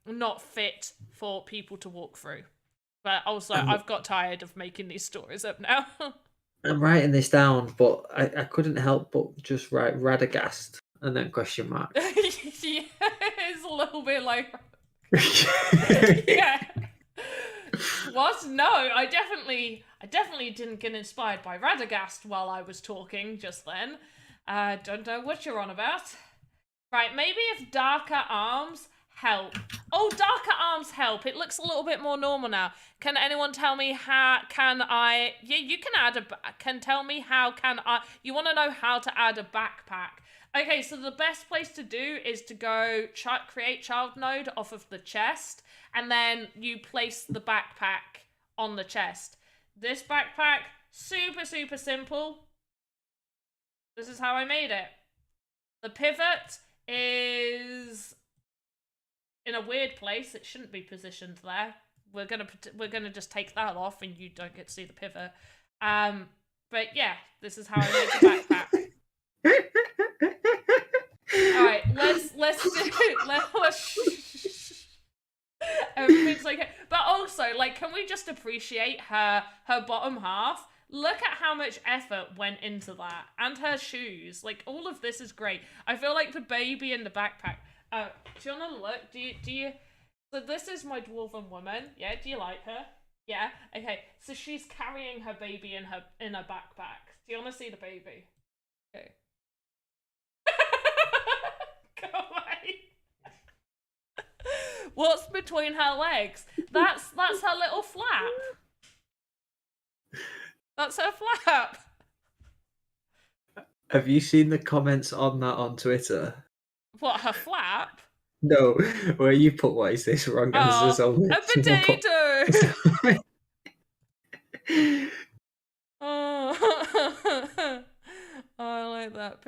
not fit for people to walk through. But also, I've got tired of making these stories up now. I'm writing this down, but I couldn't help but just write Radagast and then question mark. Yeah, it's a little bit like... Yeah. What? No, I definitely didn't get inspired by Radagast while I was talking just then. Don't know what you're on about. Right, maybe if darker arms help. Oh, darker arms help. It looks a little bit more normal now. Can anyone tell me how can I... Yeah, you can add can tell me how can I... You want to know how to add a backpack. Okay, so the best place to do is to go create child node off of the chest, and then you place the backpack on the chest. This backpack, super, super simple. This is how I made it. The pivot is in a weird place. It shouldn't be positioned there. We're gonna just take that off, and you don't get to see the pivot. But yeah, this is how I made the backpack. All right, let's everything's okay. But also, like, can we just appreciate her bottom half? Look at how much effort went into that, and her shoes. Like, all of this is great. I feel like the baby in the backpack. Do you want to look? Do you? So this is my dwarven woman. Yeah, do you like her? Yeah. Okay. So she's carrying her baby in her backpack. Do you want to see the baby? Okay. Go away. What's between her legs? That's her little flap. That's her flap. Have you seen the comments on that on Twitter? What, her flap? No, where you put what is this wrong answers only. A potato.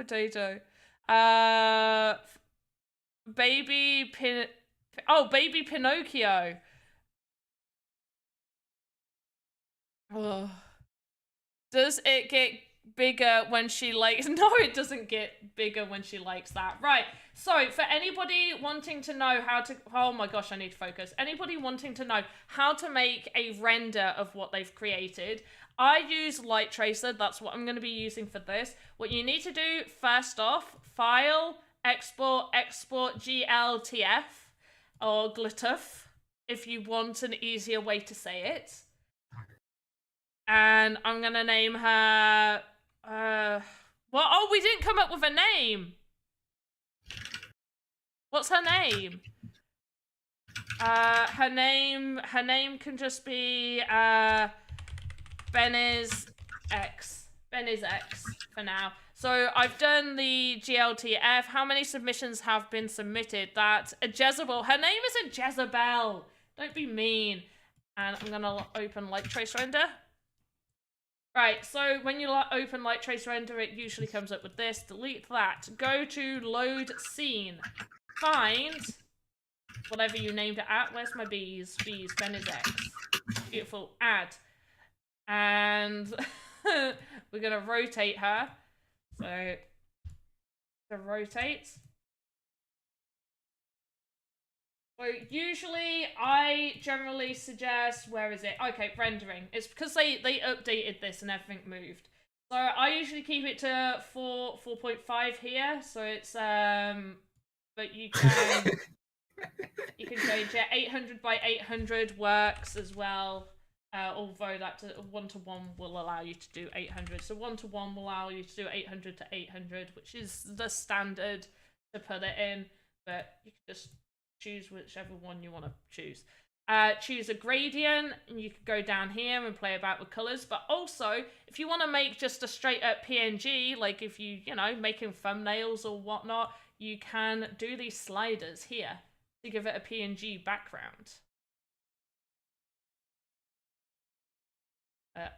Potato. Baby Pinocchio. Oh. Does it get bigger when she likes? No, it doesn't get bigger when she likes that. Right. So for anybody wanting to know how to, oh my gosh, I need to focus. Anybody wanting to know how to make a render of what they've created, I use Light Tracer. That's what I'm going to be using for this. What you need to do first off, File, Export GLTF or GLTF if you want an easier way to say it. And I'm gonna name her. Well, oh, we didn't come up with a name. What's her name? Her name can just be Benny's X. Benny's X for now. So I've done the GLTF. How many submissions have been submitted? That a Jezebel. Her name isn't Jezebel. Don't be mean. And I'm gonna open Light Trace Render. Right, so when you open Light Trace Render, it usually comes up with this. Delete that. Go to Load Scene. Find whatever you named it at. Where's my bees? Bees, Ben is X. Beautiful. Add. And we're going to rotate her. So, to rotate. So usually, I generally suggest, where is it? Okay, rendering. It's because they updated this and everything moved. So I usually keep it to 4.5 here. So it's, but you can, you can change it. 800 by 800 works as well. Although that 1:1 will allow you to do 800. So 1:1 will allow you to do 800 to 800, which is the standard to put it in. But you can just choose whichever one you want to choose. Choose a gradient, and you can go down here and play about with colors. But also, if you want to make just a straight up PNG, like if you know, making thumbnails or whatnot, you can do these sliders here to give it a PNG background.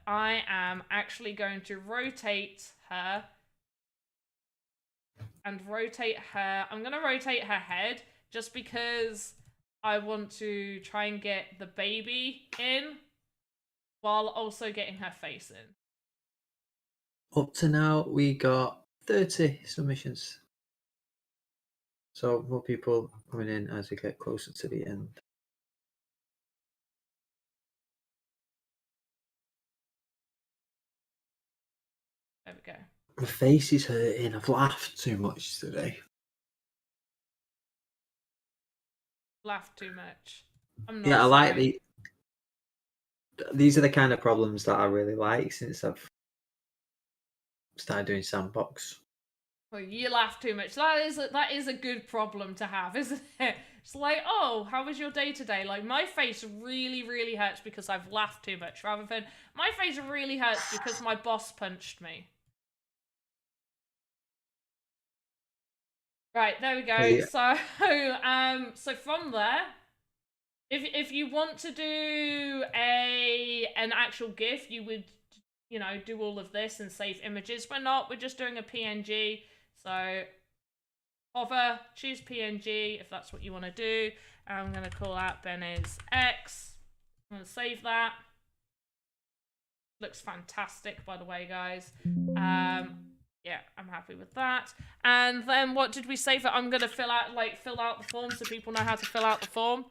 I am actually going to rotate her and rotate her. I'm going to rotate her head just because I want to try and get the baby in while also getting her face in. Up to now, we got 30 submissions. So more people coming in as we get closer to the end. There we go. My face is hurting. I've laughed too much today. Laughed too much. I'm not Yeah, I like sorry. these are the kind of problems that I really like since I've started doing Sandbox. Well, you laugh too much. That is a good problem to have, isn't it? It's like, oh, how was your day today? Like, my face really, really hurts because I've laughed too much, rather than my face really hurts because my boss punched me. Right, there we go. Yeah. So from there, if you want to do an actual GIF, you would, you know, do all of this and save images. We're not. We're just doing a PNG. So hover, choose PNG if that's what you want to do. I'm going to call out Ben is X. I'm going to save that. Looks fantastic, by the way, guys. Yeah, I'm happy with that. And then what did we say that I'm going to fill out the form so people know how to fill out the form?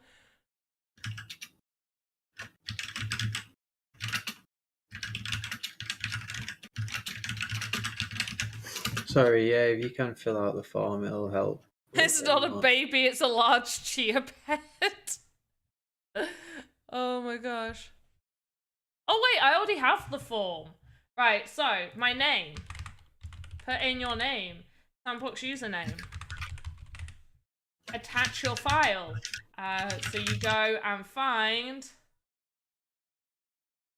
Sorry, yeah, if you can fill out the form, it'll help. It's not a baby, it's a large chia pet. Oh my gosh. Oh wait, I already have the form. Right, so my name. Put in your name. Sandbox username. Attach your file. So you go and find.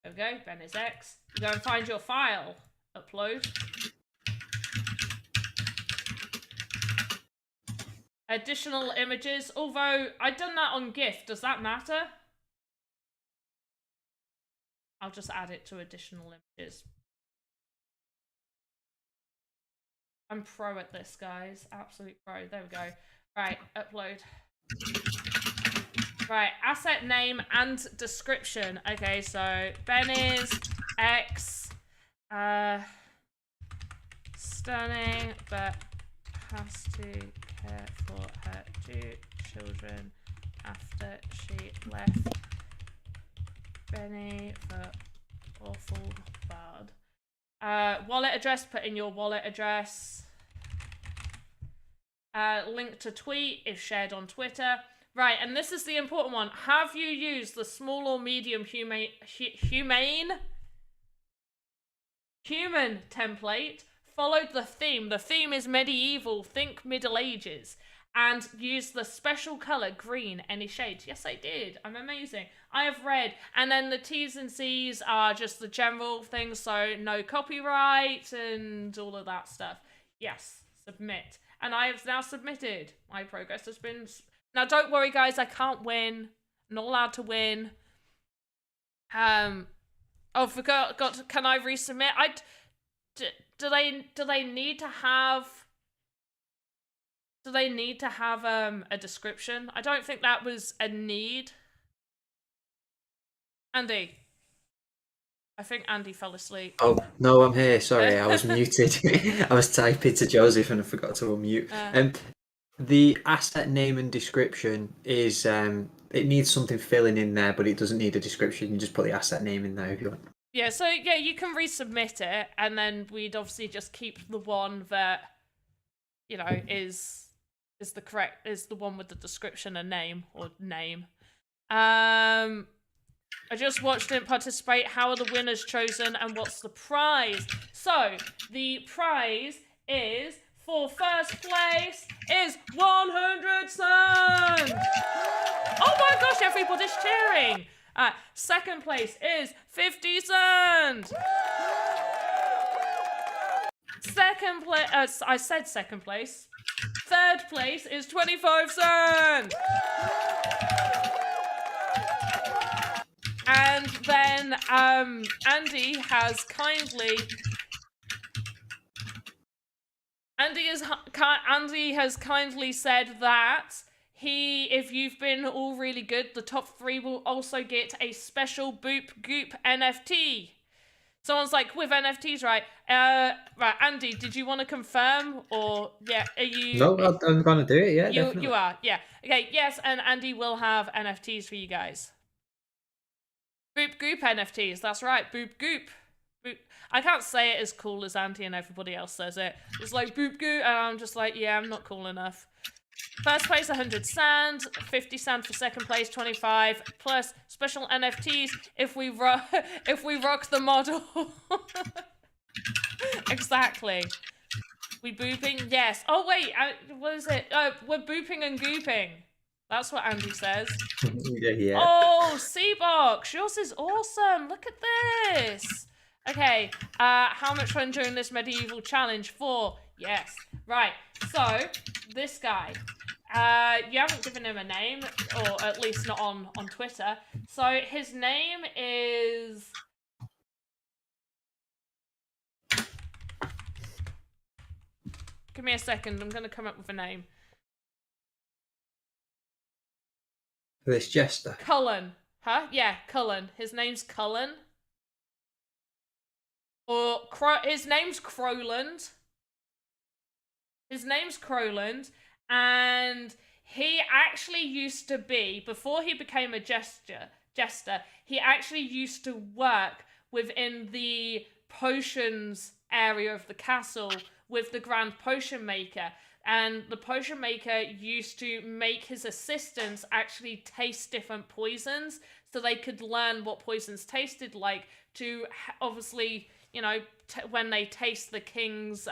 There we go, Ben is X. You go and find your file. Upload. Additional images. Although I've done that on GIF, does that matter? I'll just add it to additional images. I'm pro at this, guys. Absolute pro. There we go. Right, upload. Right, asset name and description. Okay, so Ben is X, stunning, but has to care for her 2 children after she left Benny for awful bad. Wallet address, put in your wallet address. Link to tweet if shared on Twitter. Right, and this is the important one. Have you used the small or medium human template? Followed the theme. The theme is medieval, think Middle Ages. And used the special color green, any shades. Yes, I did. I'm amazing. I have red. And then the T's and C's are just the general things, so no copyright and all of that stuff. Yes, submit. And I have now submitted. My progress has been... Now, don't worry, guys. I can't win. I'm not allowed to win. Oh, forgot. Can I resubmit? Do they need to have? Do they need to have a description? I don't think that was a need. Andy. I think Andy fell asleep. Oh, no, I'm here. Sorry, I was muted. I was typing to Joseph and I forgot to unmute. The asset name and description is, it needs something filling in there, but it doesn't need a description. You just put the asset name in there if you want. Yeah, so yeah, you can resubmit it, and then we'd obviously just keep the one that, you know, is the one with the description and name, or name. I just watched it participate. How are the winners chosen, and what's the prize? So the prize is, for first place, is 100 cents. Oh my gosh, everybody's cheering. Second place is 50 cents. Second place, I said second place. Third place is 25 cents. And then Andy has kindly said that if you've been all really good, the top 3 will also get a special Boop Goop NFT. Someone's like, with NFTs, right? Right, Andy, did you want to confirm, or yeah, are you? No, I'm gonna do it. Yeah, definitely. You are, yeah. Okay, yes, and Andy will have NFTs for you guys. Boop Goop NFTs. That's right, Boop Goop. Boop. I can't say it as cool as Andy and everybody else says it. It's like Boop Goop, and I'm just like, yeah, I'm not cool enough. First place, 100 sand, 50 sand for second place, 25, plus special NFTs if we rock the model. Exactly. We booping? Yes. Oh wait, what is it? We're booping and gooping. That's what Andy says. Yeah. Oh, C-Box, yours is awesome. Look at this. Okay, how much fun during this medieval challenge? 4. Yes. Right, so, this guy. You haven't given him a name, or at least not on Twitter. So, his name is... Give me a second, I'm going to come up with a name. This jester. Cullen. Huh? Yeah, Cullen. His name's Cullen. Or his name's Crowland. His name's Crowland, and he actually used to be, before he became a jester, he actually used to work within the potions area of the castle with the Grand Potion Maker. And the potion maker used to make his assistants actually taste different poisons so they could learn what poisons tasted like to obviously, you know, when they taste the king's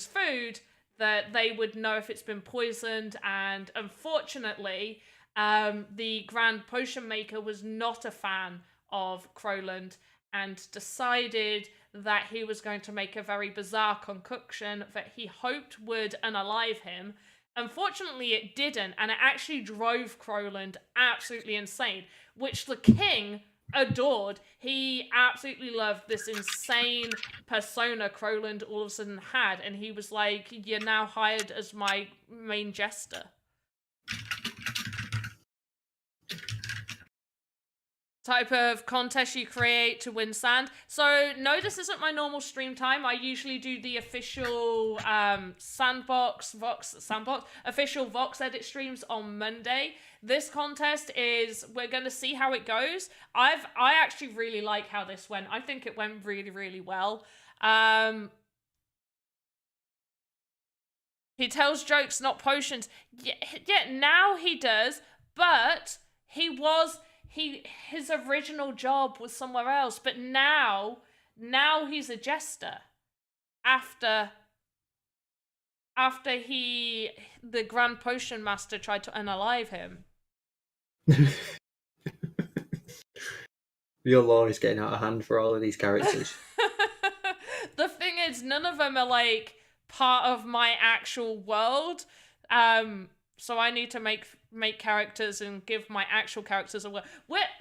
food, that they would know if it's been poisoned. And unfortunately, the Grand Potion Maker was not a fan of Crowland and decided that he was going to make a very bizarre concoction that he hoped would unalive him. Unfortunately, it didn't, and it actually drove Crowland absolutely insane, which the king adored. He absolutely loved this insane persona Crowland all of a sudden had, and he was like, "You're now hired as my main jester." Type of contest you create to win sand. So no, this isn't my normal stream time. I usually do the official Sandbox official VoxEdit streams on Monday. This contest is, we're gonna see how it goes. I actually really like how this went. I think it went really, really well. He tells jokes, not potions. Yeah, now he does, but his original job was somewhere else, but now he's a jester after the Grand Potion Master tried to unalive him. Your lore is getting out of hand for all of these characters. The thing is, none of them are like part of my actual world. So I need to make characters and give my actual characters a word.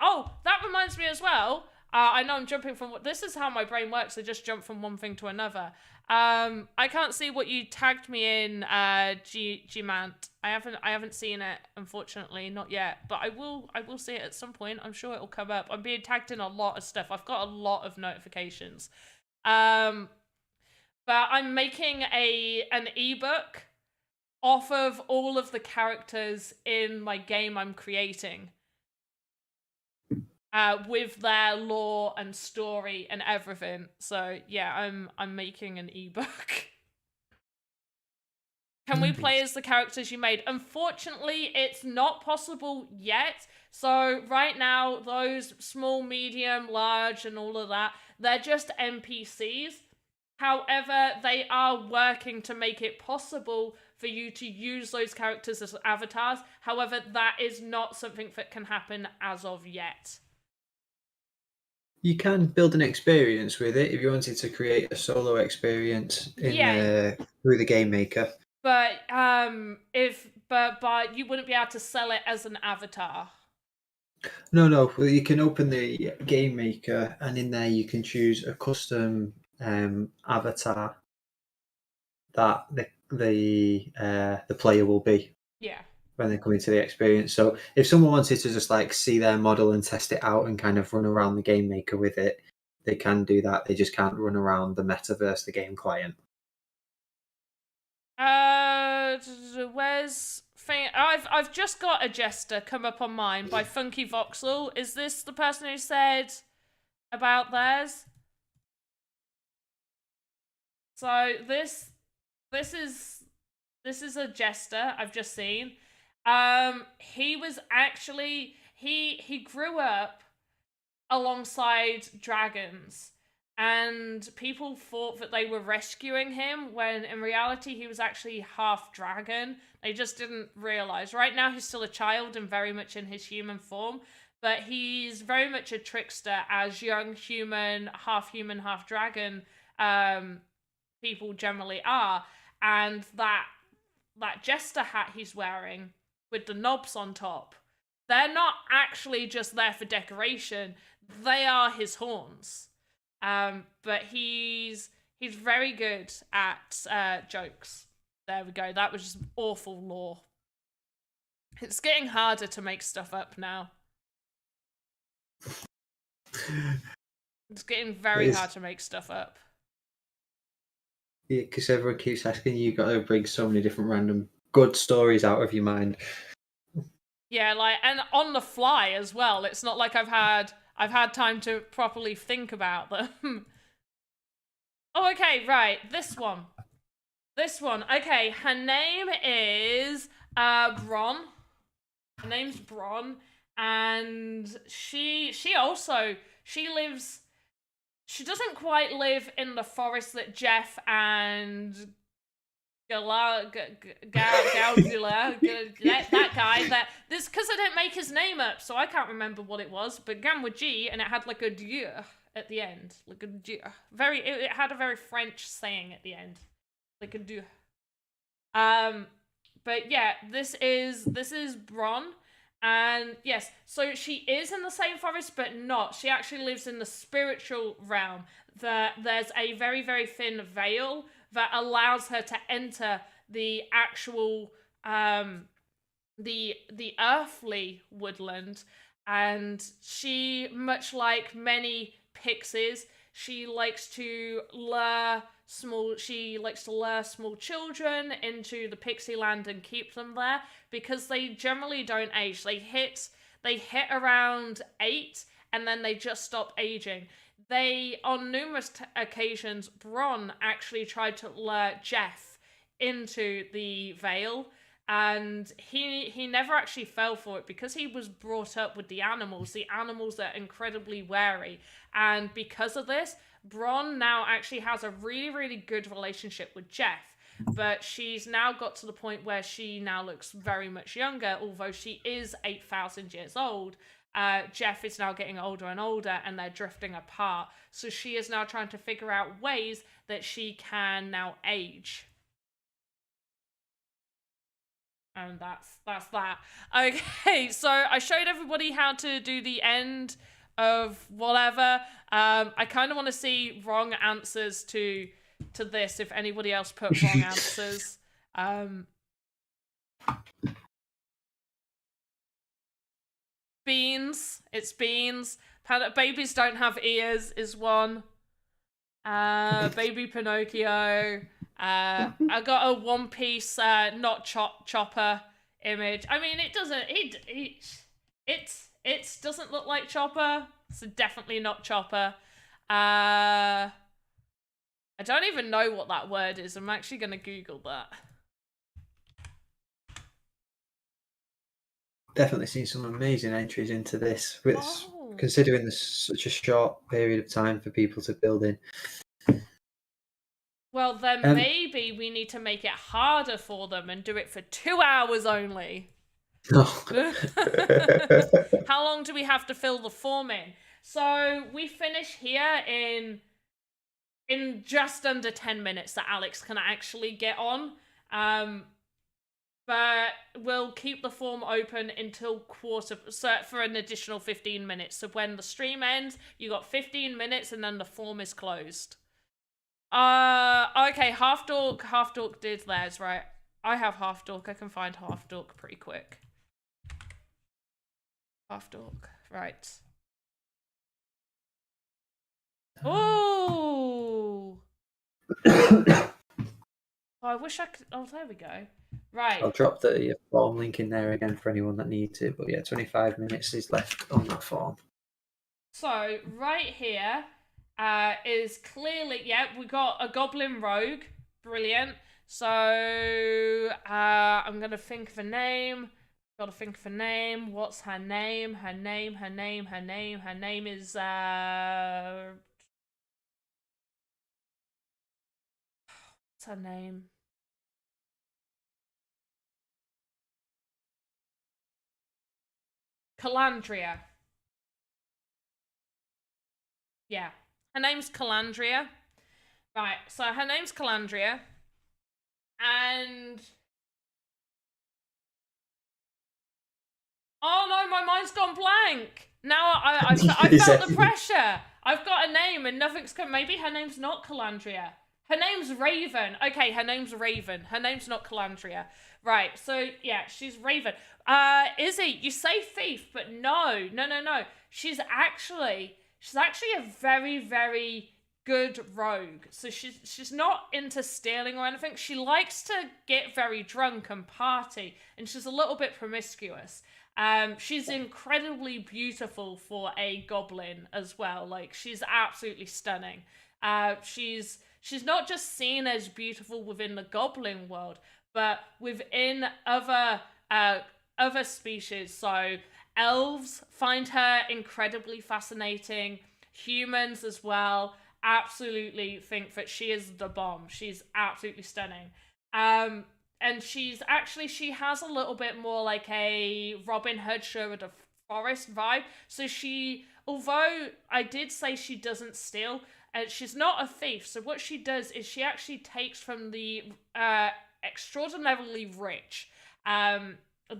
Oh, that reminds me as well. I know I'm jumping from... This is how my brain works. I just jump from one thing to another. I can't see what you tagged me in, Gmant. I haven't seen it, unfortunately, not yet. But I will see it at some point. I'm sure it'll come up. I'm being tagged in a lot of stuff. I've got a lot of notifications. But I'm making an ebook off of all of the characters in my game I'm creating. With their lore and story and everything. So yeah, I'm making an ebook. Can we play as the characters you made? Unfortunately, it's not possible yet. So right now, those small, medium, large, and all of that, they're just NPCs. However, they are working to make it possible for you to use those characters as avatars. However, that is not something that can happen as of yet. You can build an experience with it if you wanted to create a solo experience through the Game Maker. But but you wouldn't be able to sell it as an avatar. No. Well, you can open the Game Maker, and in there you can choose a custom avatar that the player will be. Yeah. When they come into the experience. So if someone wanted to just like see their model and test it out and kind of run around the Game Maker with it, they can do that. They just can't run around the Metaverse, the game client. Where's thing? I've just got a jester come up on mine by Funky Voxel. Is this the person who said about theirs? So this is a jester I've just seen. He was actually he grew up alongside dragons, and people thought that they were rescuing him when in reality he was actually half dragon. They just didn't realize. Right now he's still a child and very much in his human form, but he's very much a trickster, as young human, half dragon people generally are. And that jester hat he's wearing with the knobs on top, they're not actually just there for decoration. They are his horns. But he's very good at jokes. There we go. That was just awful lore. It's getting harder to make stuff up now. It's getting very hard to make stuff up. Yeah, because everyone keeps asking you, got to bring so many different random good stories out of your mind. Yeah, like, and on the fly as well. It's not like I've had time to properly think about them. Oh, okay, right. This one. Okay, her name is Bron. Her name's Bron, and she lives. She doesn't quite live in the forest that Jeff and Gaudula, that guy, this because I didn't make his name up, so I can't remember what it was, but began with G, and it had like a dieu at the end, like a dieu. It had a very French saying at the end, like a dieu. But yeah, this is Bron, And yes, so she is in the same forest, but not. She actually lives in the spiritual realm. There's a very, very thin veil that allows her to enter the actual the earthly woodland. And she, much like many pixies, she likes to lure small children into the pixie land and keep them there because they generally don't age. They hit around 8 and then they just stop aging. They, on numerous occasions, Bron actually tried to lure Jeff into the Vale, and he never actually fell for it because he was brought up with the animals. The animals are incredibly wary, and because of this, Bron now actually has a really, really good relationship with Jeff. But she's now got to the point where she now looks very much younger, although she is 8,000 years old. Jeff is now getting older and older, and they're drifting apart. So she is now trying to figure out ways that she can now age. And that's that. Okay, so I showed everybody how to do the end of whatever. I kind of want to see wrong answers to this, if anybody else put wrong answers. Beans. It's beans. Babies don't have ears is one. Baby Pinocchio. I got a One Piece not Chopper image. I mean, it doesn't. It doesn't look like Chopper. So definitely not Chopper. I don't even know what that word is. I'm actually gonna Google that. Definitely seen some amazing entries into this, considering there's such a short period of time for people to build in. Well, then maybe we need to make it harder for them and do it for 2 hours only. Oh. How long do we have to fill the form in? So we finish here in just under 10 minutes that Alex can actually get on. But we'll keep the form open until for an additional 15 minutes. So when the stream ends, you got 15 minutes and then the form is closed. Okay, Half Dork did theirs, right? I have Half Dork. I can find Half Dork pretty quick. Half Dork, right. Oh! I wish I could. Oh, there we go. Right. I'll drop the form link in there again for anyone that needs it. But yeah, 25 minutes is left on that form. So right here is clearly, we got a goblin rogue. Brilliant. So I'm gonna think of a name. Gotta think of a name. What's her name? Her name is what's her name? Calandria. Yeah. Her name's Calandria. Right, so her name's Calandria. And... oh no, my mind's gone blank! Now I felt the pressure! I've got a name and nothing's come. Maybe her name's not Calandria. Her name's Raven. Okay, her name's Raven. Her name's not Calandria. Right, so yeah, she's Raven. Izzy, you say thief, but no. She's actually a very, very good rogue. So she's not into stealing or anything. She likes to get very drunk and party, and she's a little bit promiscuous. She's incredibly beautiful for a goblin as well. Like, she's absolutely stunning. She's not just seen as beautiful within the goblin world, but within other species. So elves find her incredibly fascinating. Humans as well absolutely think that she is the bomb. She's absolutely stunning. And she has a little bit more like a Robin Hood Sherwood of Forest vibe. So although I did say she doesn't steal, she's not a thief. So what she does is she actually takes from the extraordinarily rich.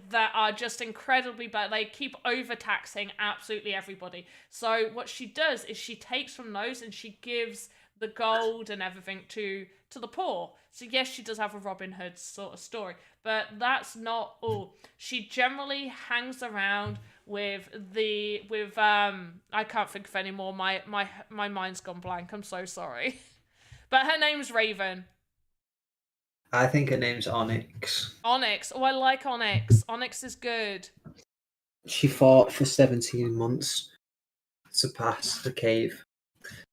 that are just incredibly bad. They keep overtaxing absolutely everybody. So what she does is she takes from those and she gives the gold and everything to the poor. So yes, she does have a Robin Hood sort of story, but that's not all. She generally hangs around with I can't think of any more. My mind's gone blank. I'm so sorry. But her name's Raven. I think her name's Onyx. Onyx. Oh, I like Onyx. Onyx is good. She fought for 17 months to pass the cave.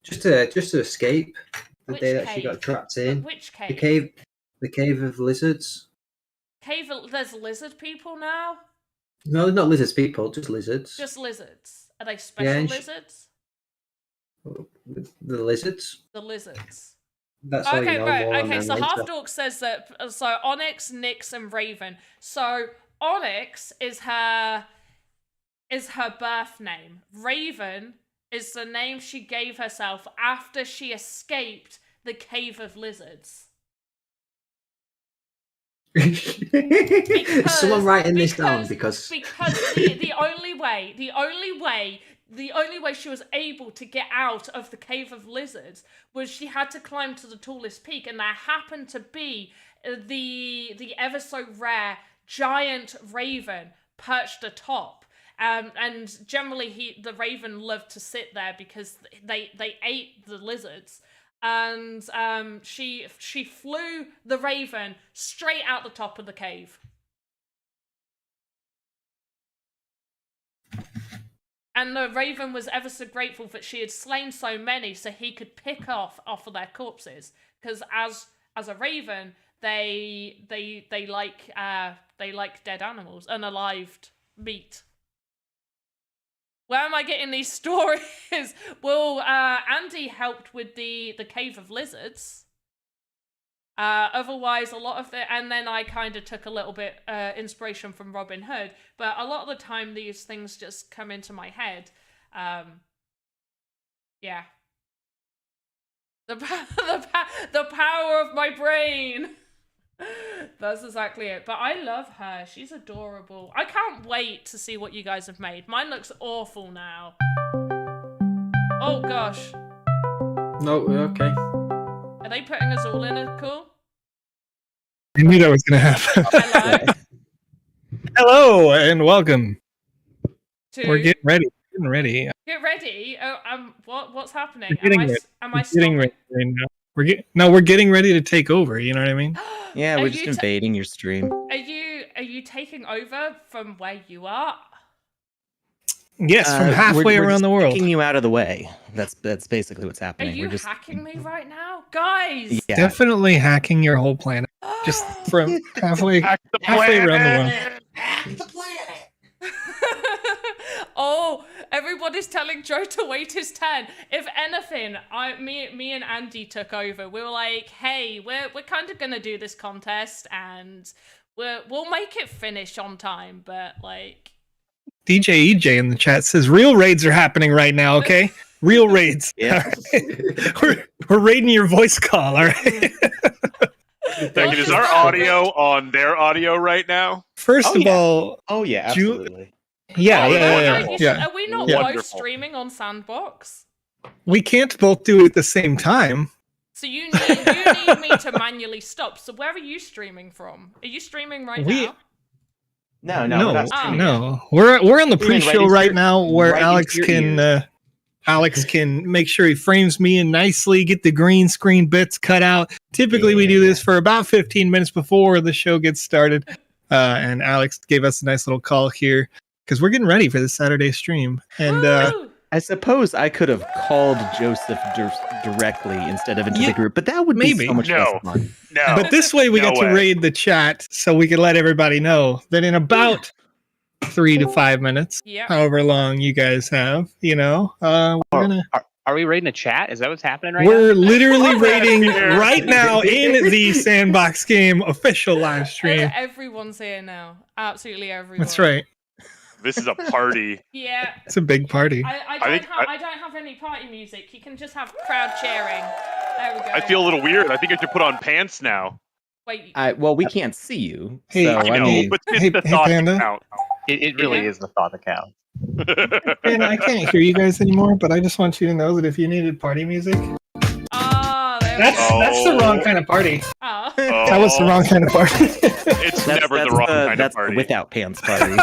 Just to escape the Which day that she cave? got trapped in. Which cave? The cave of lizards. There's lizard people now? No, not lizards people, just lizards. Just lizards. Are they special lizards? The lizards. The lizards. That's all okay, you know. right. More Okay, on so them Half later. Dork says that. So Onyx, Nyx, and Raven. So Onyx is her birth name. Raven is the name she gave herself after she escaped the cave of lizards. Someone writing this down because the only way she was able to get out of the cave of lizards was she had to climb to the tallest peak, and there happened to be the ever so rare giant raven perched atop. And generally the raven loved to sit there because they ate the lizards. And she flew the raven straight out the top of the cave. And the raven was ever so grateful that she had slain so many, so he could pick off of their corpses. Because as a raven, they like dead animals, unalived meat. Where am I getting these stories? Well, Andy helped with the Cave of Lizards. Otherwise, a lot of and then I kind of took a little bit inspiration from Robin Hood, but a lot of the time these things just come into my head. Yeah. The power of my brain. That's exactly it. But I love her. She's adorable. I can't wait to see what you guys have made. Mine looks awful now. Oh gosh. no, okay. Are they putting us all in a call? I knew that was going to happen. Hello? Hello and welcome. We're To getting ready. Getting ready. get ready. What's happening? We're getting Am I Getting ready right now. We're getting ready to take over. You know what I mean? Yeah, Are we're you just invading your stream. Are you taking over from where you are? Yes, from halfway we're around just the world. kicking you out of the way. That's basically what's Are happening. you We're just hacking me right now, guys? yeah. Definitely hacking your whole planet. Just from halfway around the world. Oh, everybody's telling Joe to wait his turn. If anything, me and Andy took over. We were like, hey, we're kind of gonna do this contest and we'll make it finish on time, but like DJ EJ in the chat says real raids are happening right now. Okay, real raids. Yeah. We're raiding your voice call. All right. Second, is our audio on their audio right now? First Oh, of yeah. all, Oh yeah, Ju- absolutely. yeah, Oh, yeah, yeah. Are we not Yeah. both Wonderful. streaming on Sandbox? We can't both do it at the same time. So you need me to manually stop. So where are you streaming from? Are you streaming right We- now? No, No, we're not streaming. no. We're on the We're in pre-show right right into now, where right into Alex your can Alex can make sure he frames me in nicely, get the green screen bits cut out. Typically, we do this for about 15 minutes before the show gets started, and Alex gave us a nice little call here because we're getting ready for the Saturday stream. And Woo! I suppose I could have called Joseph directly instead of into Yeah, the group, but that would be maybe. so much No. less fun. No. but this way, we No got to way. raid the chat, so we could let everybody know that in about 3 to 5 minutes, Yeah. however long you guys have, we're gonna. Are we raiding a chat? Is that what's happening right We're literally raiding Yeah. right now in the Sandbox Game official live stream. Everyone's here now. Absolutely everyone. That's right. This is a party. Yeah. It's a big party. I don't have any party music. You can just have crowd cheering. There we go. I feel a little weird. I think I should put on pants now. Wait. Well, we can't see you. Hey, so, I know, Hey, but it's hey, the hey, thought Panda. that counts. It really Yeah. is the thought that counts. And I can't hear you guys anymore, but I just want you to know that if you needed party music, There we that's go. the wrong kind of party. Oh. That was the wrong kind of party. It's never the wrong kind of that's party. without pants party.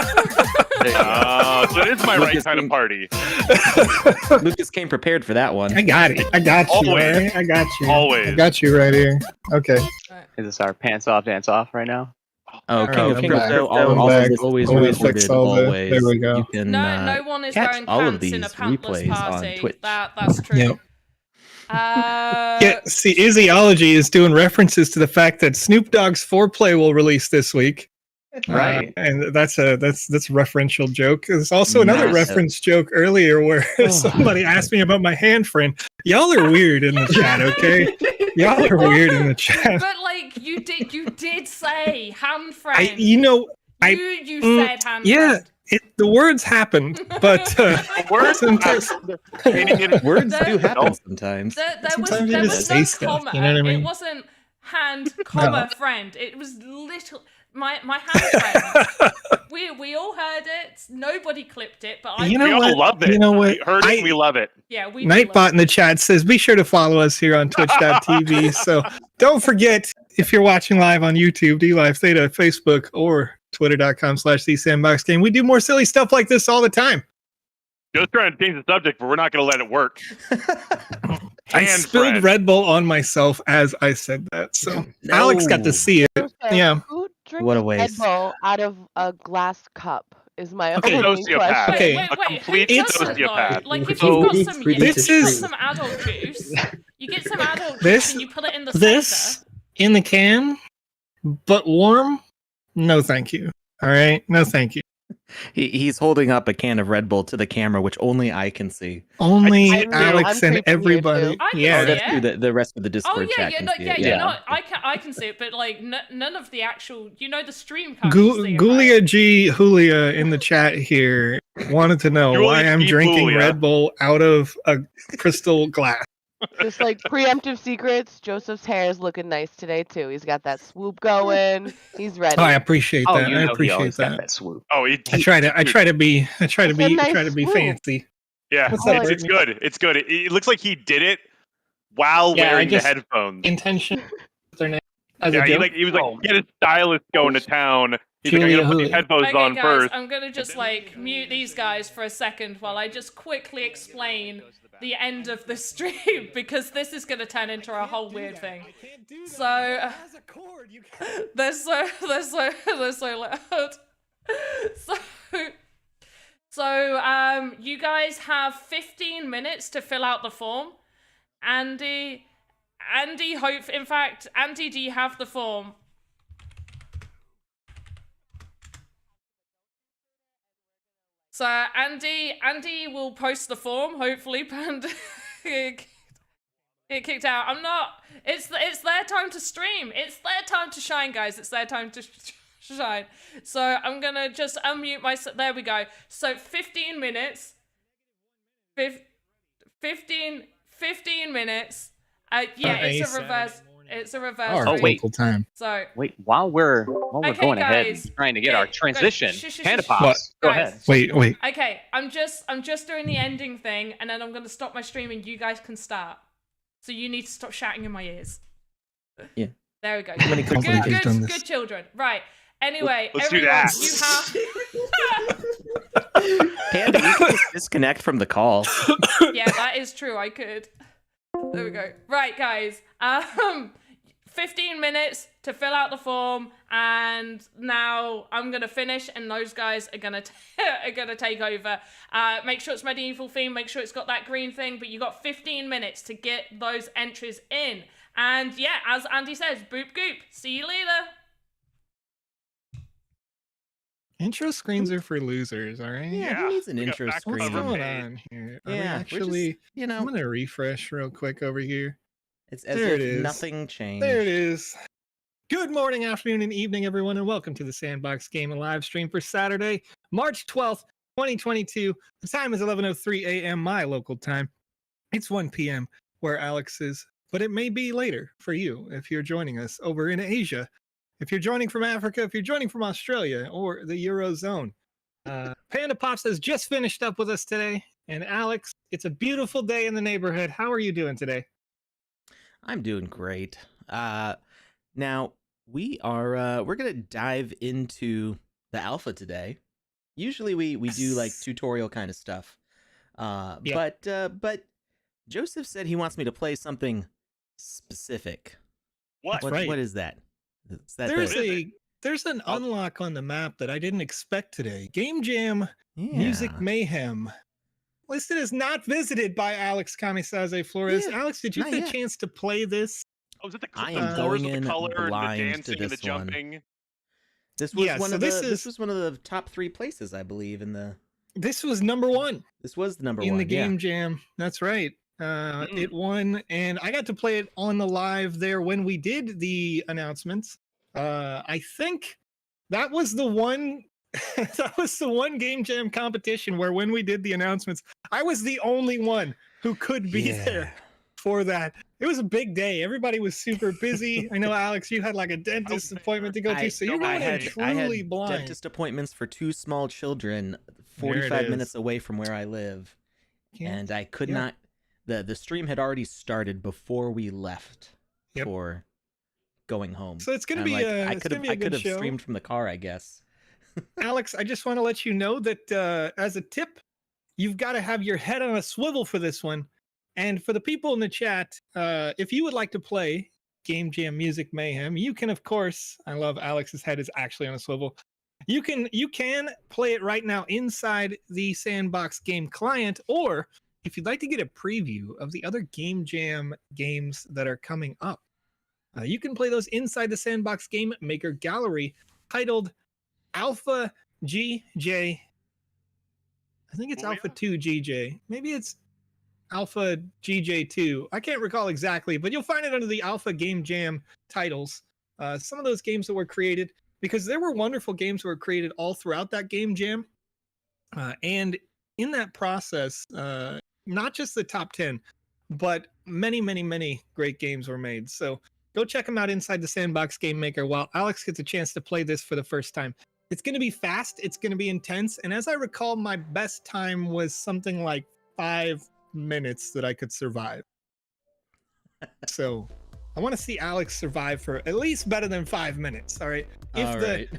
So it is my right Lucas kind of being- party. Lucas came prepared for that one. I got it. I got you. Always. Right? I got you. Always. I got you right here. Okay. Is this our pants off, dance off right now? Oh, Alright, King of I'm Crypto, back. I'm always back. always I'm gonna recorded, fix all the- always. there we go. You can No one is catch going all of pants in a these pantless replays party. on Twitch. That's true. Yep. Uh, Yeah, see, Izzyology is doing references to the fact that Snoop Dogg's Foreplay will release this week. Right. And that's a referential joke. There's also another Massive. reference joke earlier where somebody asked me about my hand friend. Y'all are weird in the chat, okay? Y'all are weird in the chat. But like you did say hand friend. You said hand yeah, friend. the words happened, but Words sometimes- Words There- do happen sometimes. There Sometimes you was just no say stuff, comma. you know what I mean? It wasn't hand comma friend. It was little my hand friend. We all heard it. Nobody clipped it, but I You know we all what? love it. You know what? We heard it. We love it. yeah, we do love Nightbot in the chat says, be sure to follow us here on twitch.tv. So don't forget, if you're watching live on YouTube, DLive Theta, Facebook, or twitter.com/thesandboxgame, we do more silly stuff like this all the time. Just trying to change the subject, but we're not going to let it work. I Hand spilled friend. Red Bull on myself as I said that. So Alex got to see it. Joseph, Yeah. Who drinks What a Red waste. Bull out of a glass cup? Is my Okay. only Sociopath. question. Okay. Wait, A complete who doesn't though? sociopath. Like if So- you've got some, Ready to This you've got is- some adult juice, you get some adult This- juice and you put it in the This center. in the can, but warm? No, thank you. All right. No, thank you. He's holding up a can of Red Bull to the camera, which only I can see. Only I'm Alex creeping and you everybody. too. I can Yeah. see That's it. true. The rest of the Oh Discord yeah, chat yeah, can no, see yeah, it. yeah. No, I can see it, but like none of the actual, the stream can't see it. Gulia Right? G Julia in the chat here wanted to know Julia why I'm G. drinking Julia. Red Bull out of a crystal glass. Just like preemptive secrets, Joseph's hair is looking nice today too. He's got that swoop going. He's ready. Oh, I appreciate Oh, that. you I know he appreciate always got that. that swoop. Oh, I try to be It's a nice swoop. fancy. Yeah, What's up, it's good. It's good. It looks like he did it while Yeah, I wearing just- the headphones. Intention. Their name as Yeah, a joke. he was like, he had his stylist going to town. He's like, I Julia gotta put these Julia. headphones Okay, on guys, first. I'm gonna just like mute these guys for a second while I just quickly explain the end of the stream because this is gonna turn into a whole weird thing. So they're so loud. So you guys have 15 minutes to fill out the form. Andy, hope. In fact, Andy, do you have the form? So Andy will post the form. Hopefully, Panda get kicked out. I'm not. It's their time to stream. It's their time to shine, guys. It's their time to shine. So I'm gonna just unmute myself. There we go. So 15 minutes. 15 minutes. Yeah, it's a reverse. It's a reverse. Our Oh, read. wait. local time. So Wait, while we're Okay, going ahead guys. and trying to get Okay, our transition, guys. Shh. PandaPops, What? go Guys. ahead. Wait. okay, I'm just doing the ending thing, and then I'm gonna stop my stream, and you guys can start. So you need to stop shouting in my ears. Yeah. There we go. many Good, companies have done this? good children. Right. Anyway, Let's do everyone, that. you have. Panda, you can just disconnect from the call. Yeah, that is true. I could. There we go. Right, guys. 15 minutes to fill out the form, and now I'm gonna finish, and those guys are gonna take over. Make sure it's medieval theme. Make sure it's got that green thing. But you got 15 minutes to get those entries in. And yeah, as Andy says, boop goop. See you later. Intro screens are for losers, all right? Yeah, Yeah, who needs an we got intro back What's screen? cover. going on here? Are we Yeah, we're actually, just, you I'm know, gonna refresh real quick over here. it's as there it if is. nothing changed. There it is. Good morning, afternoon, and evening, everyone, and welcome to the Sandbox Game live stream for Saturday, March 12th, 2022. The time is 11:03 a.m. my local time. It's 1 p.m. where Alex is but it may be later for you if you're joining us over in Asia. If you're joining from Africa, if you're joining from Australia or the Eurozone. PandaPops has just finished up with us today. And Alex, it's a beautiful day in the neighborhood. How are you doing today? I'm doing great. Now we're gonna dive into the alpha today. Usually we do like tutorial kind of stuff. But Joseph said he wants me to play something specific. What? Right. What is that? Is that There's an unlock on the map that I didn't expect today. Game Jam Music Mayhem. Listed as not visited by Alex Florez. Yeah. Alex, did you get a chance to play this? Oh, is it the, I the am floors going with in the color and the blind to dancing and the this one. jumping? This was Yeah, one so of this this is- was one of the top 3 places, I believe, in the. This was number 1 This was the number in one the Game Jam. That's right. It won, and I got to play it on the live there when we did the announcements. I think that was the one. That was the one Game Jam competition where when we did the announcements, I was the only one who could be there for that. It was a big day. Everybody was super busy. I know, Alex, you had like a dentist appointment to go to, so you're going in truly blind. Dentist appointments for 2 small children, There it 45 is. minutes away from where I live, Can't- and I could not. The stream had already started before we left for going home. So it's gonna And be I'm like, a I it's could gonna have be a good show. streamed from the car, I guess. Alex, I just want to let you know that as a tip, you've got to have your head on a swivel for this one. And for the people in the chat, if you would like to play Game Jam Music Mayhem, you can, of course. I love Alex's head is actually on a swivel. You can play it right now inside the Sandbox game client, or if you'd like to get a preview of the other Game Jam games that are coming up, you can play those inside the Sandbox Game Maker gallery titled Alpha GJ. I think it's Alpha 2 GJ. Maybe it's Alpha GJ2. I can't recall exactly, but you'll find it under the Alpha Game Jam titles. Some of those games that were created, because there were wonderful games that were created all throughout that Game Jam. And in that process, not just the top 10, but many, many, many great games were made. So go check them out inside the Sandbox Game Maker while Alex gets a chance to play this for the first time. It's going to be fast. It's going to be intense. And as I recall, my best time was something like 5 minutes that I could survive. So I want to see Alex survive for at least better than 5 minutes. All right. All right.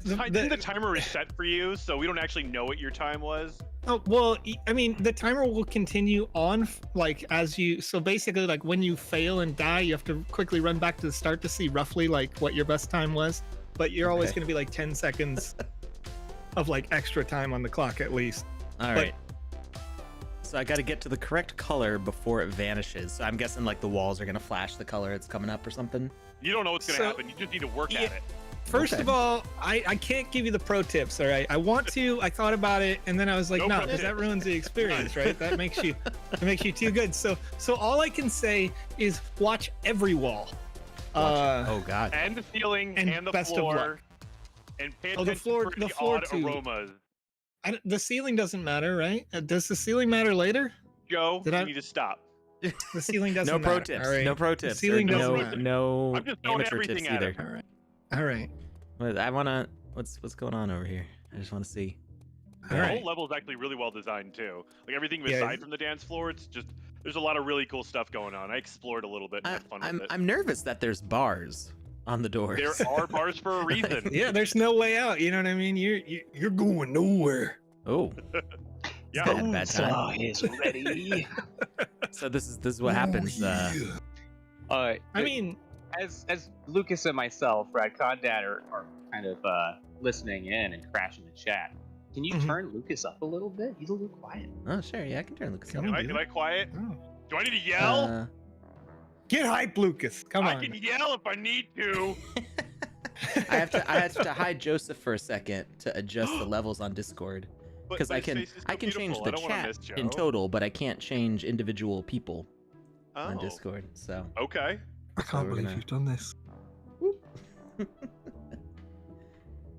Didn't the timer reset for you, so we don't actually know what your time was? Oh, well, I mean, the timer will continue on like as you, so basically like when you fail and die, you have to quickly run back to the start to see roughly like what your best time was. But you're always going to be like 10 seconds of like extra time on the clock at least. All right. So I got to get to the correct color before it vanishes. So I'm guessing like the walls are going to flash the color it's coming up or something. You don't know what's going to happen. You just need to work at it. First of all, I can't give you the pro tips, all right? I want to. I thought about it, and then I was like, no, because that ruins the experience, right? That makes you too good. So all I can say is watch every wall. Oh God. And the ceiling and the best floor. of luck. And pay Oh, attention the floor, for the the floor odd too. aromas. The ceiling doesn't matter, right? Does the ceiling matter later? Joe, Did you I- need to stop. The ceiling doesn't No matter. pro tips. All right? No pro The tips. ceiling Or doesn't no, matter. no I'm just throwing amateur everything tips at either. him. All right. All right. But I wanna. What's going on over here? I just want to see. All The right. whole level is actually really well designed too. Like everything Yeah. aside from the dance floor, it's just there's a lot of really cool stuff going on. I explored a little bit and had fun with it. I'm nervous that there's bars on the doors. There are bars for a reason. Yeah, there's no way out. You know what I mean? You're going nowhere. Oh. Yeah. Bad time. is ready. So this is what happens. I mean, as Lucas and myself, Condat are kind of listening in and crashing the chat. Can you Mhm. turn Lucas up a little bit? He's a little quiet. Oh sure, yeah, I can turn Lucas Come on. on. Am I quiet? oh. Do I need to yell? Get hype, Lucas. Come I on. can yell if I need to. I have to hide Joseph for a second to adjust the levels on Discord But because I his can face is so change beautiful. the I don't wanna chat miss Joe. in total, but I can't change individual people on Oh, Discord. So okay. I can't we're believe gonna- you've done this.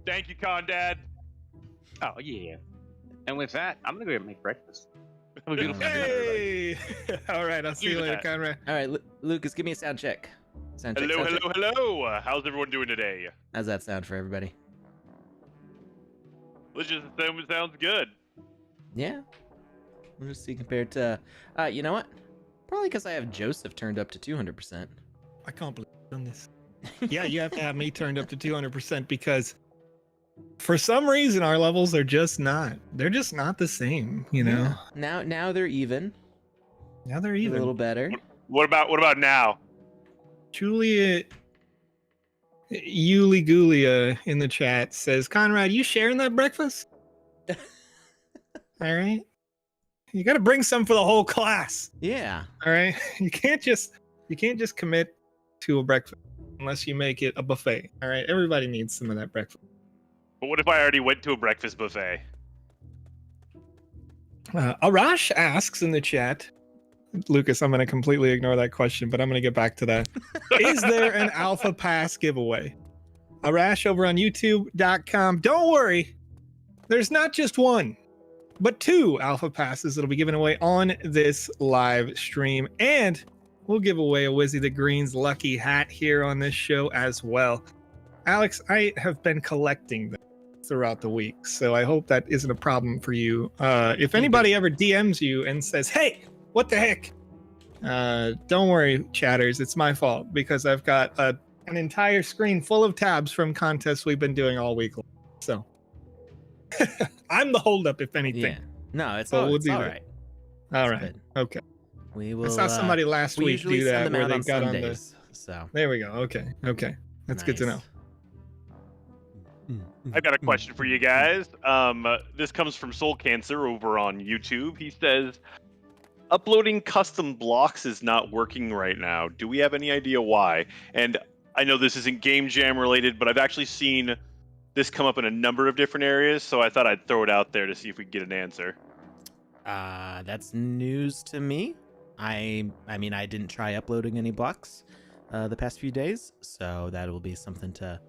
Thank you, Condad. Oh yeah. And with that, I'm gonna go make breakfast. Have a beautiful day. Hey, see. All right, I'll see you later, Conrad. All right, Lucas, give me a sound check. Sound check. Hello, sound hello, check. hello. How's everyone doing today? How's that sound for everybody? Let's just sounds good. Yeah. We'll just see compared to. You know what? Probably because I have Joseph turned up to 200%. I can't believe I've done this. Yeah, you have to have me turned up to 200% because for some reason our levels are just not. They're just not the same, you know. Yeah. Now they're even. Now they're A even. little better. What about now? Juliet Yuligoolia in the chat says, Conrad, you sharing that breakfast? All right. You got to bring some for the whole class. Yeah. All right. You can't just commit to a breakfast unless you make it a buffet. All right. Everybody needs some of that breakfast. But what if I already went to a breakfast buffet? Arash asks in the chat, Lucas, I'm going to completely ignore that question, but I'm going to get back to that. Is there an Alpha Pass giveaway? Arash over on YouTube.com. Don't worry. There's not just one, but 2 Alpha Passes that'll be given away on this live stream. And we'll give away a Wizzy the Green's lucky hat here on this show as well. Alex, I have been collecting them throughout the week, so I hope that isn't a problem for you. If anybody ever DMs you and says, hey, what the heck? Don't worry, chatters. It's my fault because I've got an entire screen full of tabs from contests we've been doing all week long. So I'm the holdup, if anything. Yeah. No, it's But all, we'll it's do all that. right. All It's right. good. Okay. We will. I saw somebody last we week usually do send that them where out they on got on the. Sundays. So There we go. Okay. That's good to know. I've got a question for you guys. This comes from Soul Cancer over on YouTube. He says, uploading custom blocks is not working right now. Do we have any idea why? And I know this isn't Game Jam related, but I've actually seen this come up in a number of different areas, so I thought I'd throw it out there to see if we can get an answer. That's news to me. I mean, I didn't try uploading any blocks the past few days, so that will be something to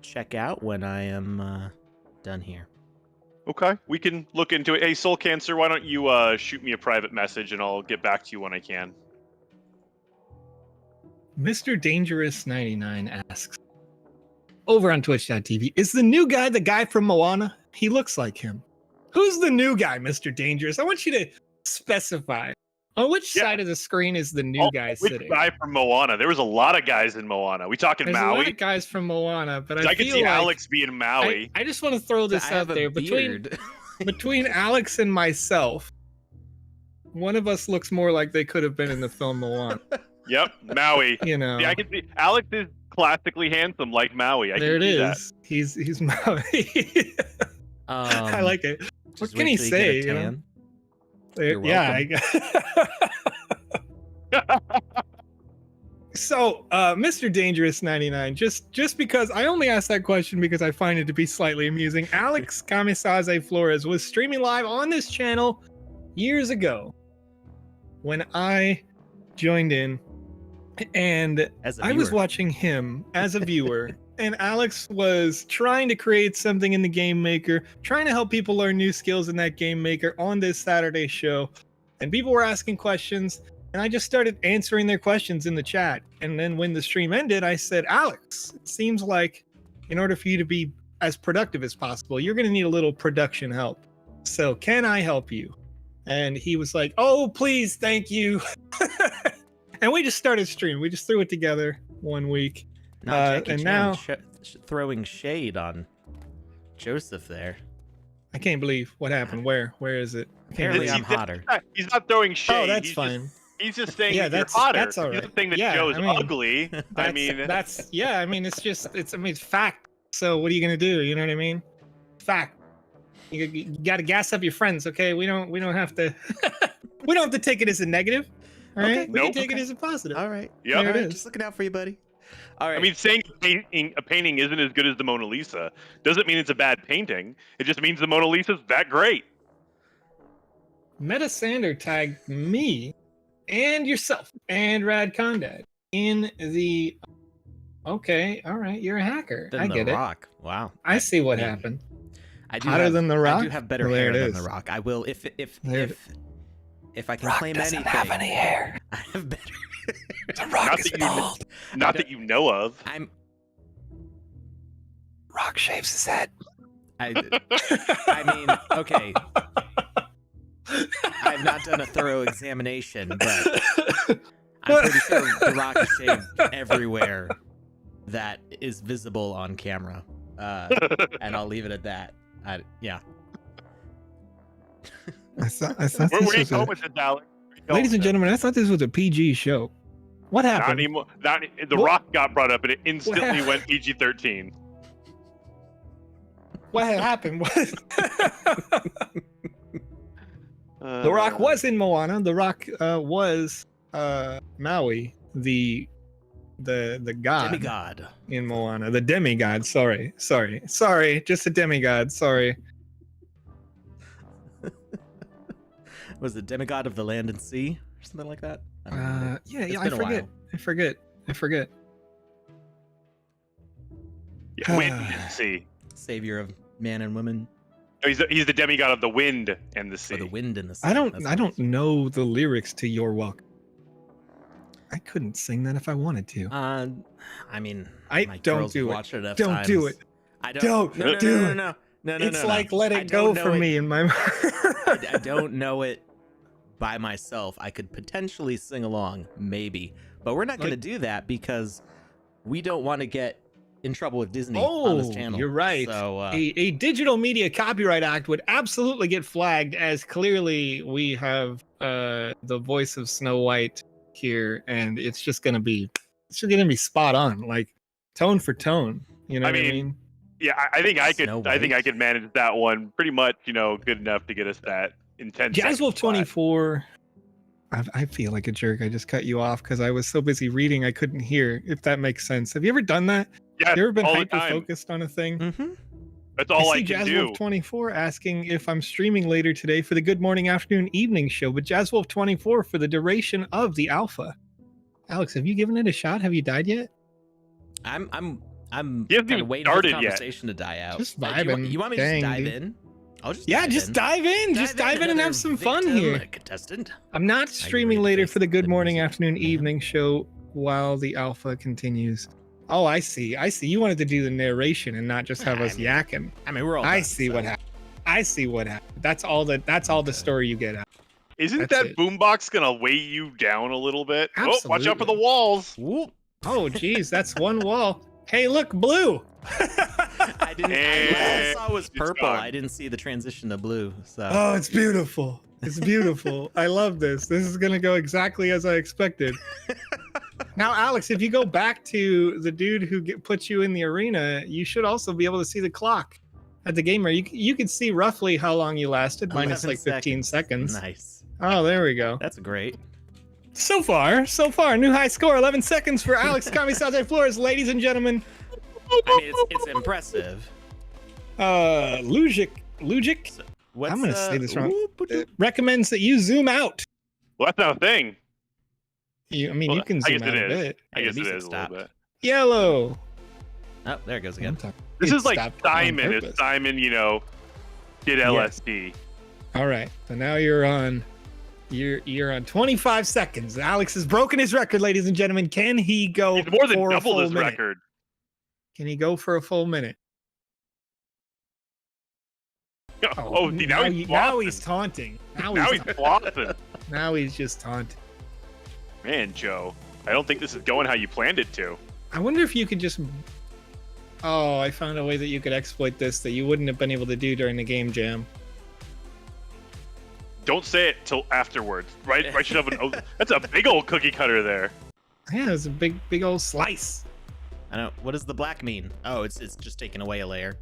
check out when I am done here. Okay, we can look into it. Hey, Soul Cancer, why don't you shoot me a private message and I'll get back to you when I can. Mr. Dangerous 99 asks, over on Twitch.tv, is the new guy the guy from Moana? He looks like him. Who's the new guy, Mr. Dangerous? I want you to specify. On which side of the screen is the new guy which sitting? guy from Moana? There was a lot of guys in Moana. We talking There's a lot Maui? of guys from Moana, but I I can feel see like Alex being Maui. I just want to throw this I out have a there beard. between Alex and myself. One of us looks more like they could have been in the film Moana. Yep, Maui. You know. Yeah, I can see Alex is classically handsome like Maui. I There it can see that. is. He's Maui. I like it. What Just can wait he till you say? get a You know? tan. You're Yeah. So, Mr. Dangerous 99, just because I only asked that question because I find it to be slightly amusing. Alex Florez was streaming live on this channel years ago when I joined in, and As a I was viewer. watching him as a viewer. And Alex was trying to create something in the Game Maker, trying to help people learn new skills in that Game Maker on this Saturday show. And people were asking questions, and I just started answering their questions in the chat. And then when the stream ended, I said, Alex, it seems like in order for you to be as productive as possible, you're going to need a little production help. So can I help you? And he was like, oh, please, thank you. And we just started streaming. We just threw it together one week. Jackie and Chan now throwing shade on Joseph there. I can't believe what happened. Where is it? I can't Apparently, believe- I'm hotter. He's not throwing shade. Oh, that's he's fine. Just, he's just saying Yeah, that you're that's- hotter. that's all He's right. not saying that Yeah, Joe's I mean, ugly. I mean, it's fact. So what are you gonna do? You know what I mean? Fact. You got to gas up your friends, okay? We don't have to we don't have to take it as a negative. All right? Okay. We Nope. can take it as a positive. All right. Yep. There All it right. is. Just looking out for you, buddy. All right. I mean, saying a painting isn't as good as the Mona Lisa doesn't mean it's a bad painting. It just means the Mona Lisa's that great. Meta Sander tagged me and yourself and Rad Condad in the. Okay, all right, you're a hacker. Than I the get it. Rock. Wow. I see what yeah. happened. I do Hotter have, than The I Rock? do have better Well, there hair it than is. the Rock. I will if There it if I can Rock claim doesn't anything, have any hair. I have better. The Rock Not is that you know- bald. Not that you know of. Rock shaves his head. I mean, okay. I've not done a thorough examination, but I'm pretty sure the Rock is shaved everywhere that is visible on camera. And I'll leave it at that. Yeah. I thought Where this are you was going a, with this, Alex? ladies and gentlemen, I thought this was a PG show. What Not happened? anymore. The What? Rock got brought up and it instantly happened? went PG-13. What had happened was The Rock was in Moana. The Rock was Maui, the god Demigod. in Moana, the demigod. Sorry, just a demigod. Sorry. Was it demigod of the land and sea or something like that? I don't remember. Yeah, It's I been a forget. while. I forget. Yeah, wind and sea. Savior of man and woman, Oh, he's the demigod of the wind and the sea. or the wind and the sea. I don't That's know the lyrics to Your Walk. I couldn't sing that if I wanted to. I mean, I my don't girls do it. watch it enough Don't do times. it. I Don't no, do no, it. no, no, no, It's no, like no. Let I It don't Go know for it. me in my mind. I don't know it by myself. I could potentially sing along, maybe, but we're not going to do that because we don't want to get in trouble with Disney on this channel. You're right. So A Digital Media Copyright Act would absolutely get flagged, as clearly we have the voice of Snow White here, and it's just gonna be spot on, like tone for tone. You know I what I mean, mean? Yeah, I think I could. Snow I think White. I could manage that one pretty much. Good enough to get us that in 10 Jazzwolf seconds flat. 24. I feel like a jerk. I just cut you off because I was so busy reading I couldn't hear. If that makes sense. Have you ever done that? Yeah, You ever been all the hyper time. focused on a thing? mhm. That's all I see can Jazzwolf do. 24 asking if I'm streaming later today for the Good Morning Afternoon Evening show, but Jazzwolf 24 for the duration of the alpha. Alex, have you given it a shot? Have you died yet? I'm He hasn't kind of even waiting for the started yet. conversation to die out. Just Do you want- vibing. You want me to Dang, just dive dude. in? I'll just Yeah, dive just in. dive in. Just dive in and another have some fun victim, here. a contestant. I'm not ready streaming to later face for the Good the Morning music, Afternoon man? Evening show while the alpha continues. Oh, I see. You wanted to do the narration and not just have us yakking. I mean, we're all. I done, see so. what happened. That's all the story you get out. Isn't That's that it. boombox gonna weigh you down a little bit? Oh, watch out for the Absolutely. walls. Whoop. Oh, geez, that's one wall. Hey, look, blue. I didn't. All I saw was It's purple. gone. I didn't see the transition to blue. So. Oh, it's beautiful. It's beautiful. I love this. This is going to go exactly as I expected. Now, Alex, if you go back to the dude who puts you in the arena, you should also be able to see the clock at the gamer. You can see roughly how long you lasted, minus 11 like 15 seconds. Nice. Oh, there we go. That's great. So far, new high score, 11 seconds for Alex Carcassonne Florez, ladies and gentlemen. I mean, it's impressive. Lugic, What's, I'm gonna say this wrong. whoop-a-doop. recommends that you zoom out. Well, that's not a thing. You Well, can I zoom guess out it a is. bit. I Hey, guess the it music is a little stopped. bit. Yellow. Oh, there it goes again. This It is like stopped on Simon. It's purpose. Simon, did LSD. All right, so now you're on 25 seconds. Alex has broken his record, ladies and gentlemen. Can he go He's more than for a doubled full his minute? record. Can he go for a full minute? Oh, see, now he's now flossing. he's taunting. Now Now he's he's flossing. now he's just taunting. Man, Joe, I don't think this is going how you planned it to. I wonder if you could just. Oh, I found a way that you could exploit this that you wouldn't have been able to do during the game jam. Don't say it till afterwards. Right? Should have that's a big old cookie cutter there. Yeah, it's a big old slice. I don't. What does the black mean? Oh, it's just taking away a layer.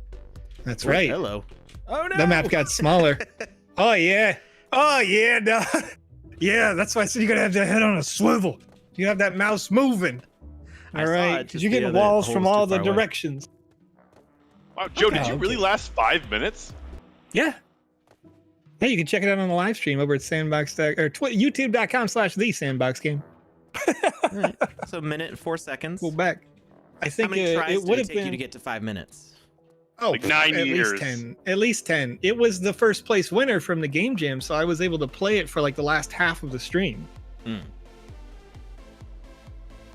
That's Oh, right. Hello. Oh no. The map got smaller. Oh yeah. No. Yeah, that's why I said you gotta have that head on a swivel. You have that mouse moving. I All saw right, it, because just you're the getting other walls hole from was too all the far away. directions. Wow, Joe, did Oh, you really okay. last 5 minutes? Yeah. Hey, you can check it out on the live stream over at Sandbox or YouTube.com/the Sandbox Game. All right. So a minute and 4 seconds. Go back. I How think many tries it did would it have take you been. to get to 5 minutes? Oh, Like 9 at years. least 10. At least 10. It was the first place winner from the game jam, so I was able to play it for like the last half of the stream. Mm.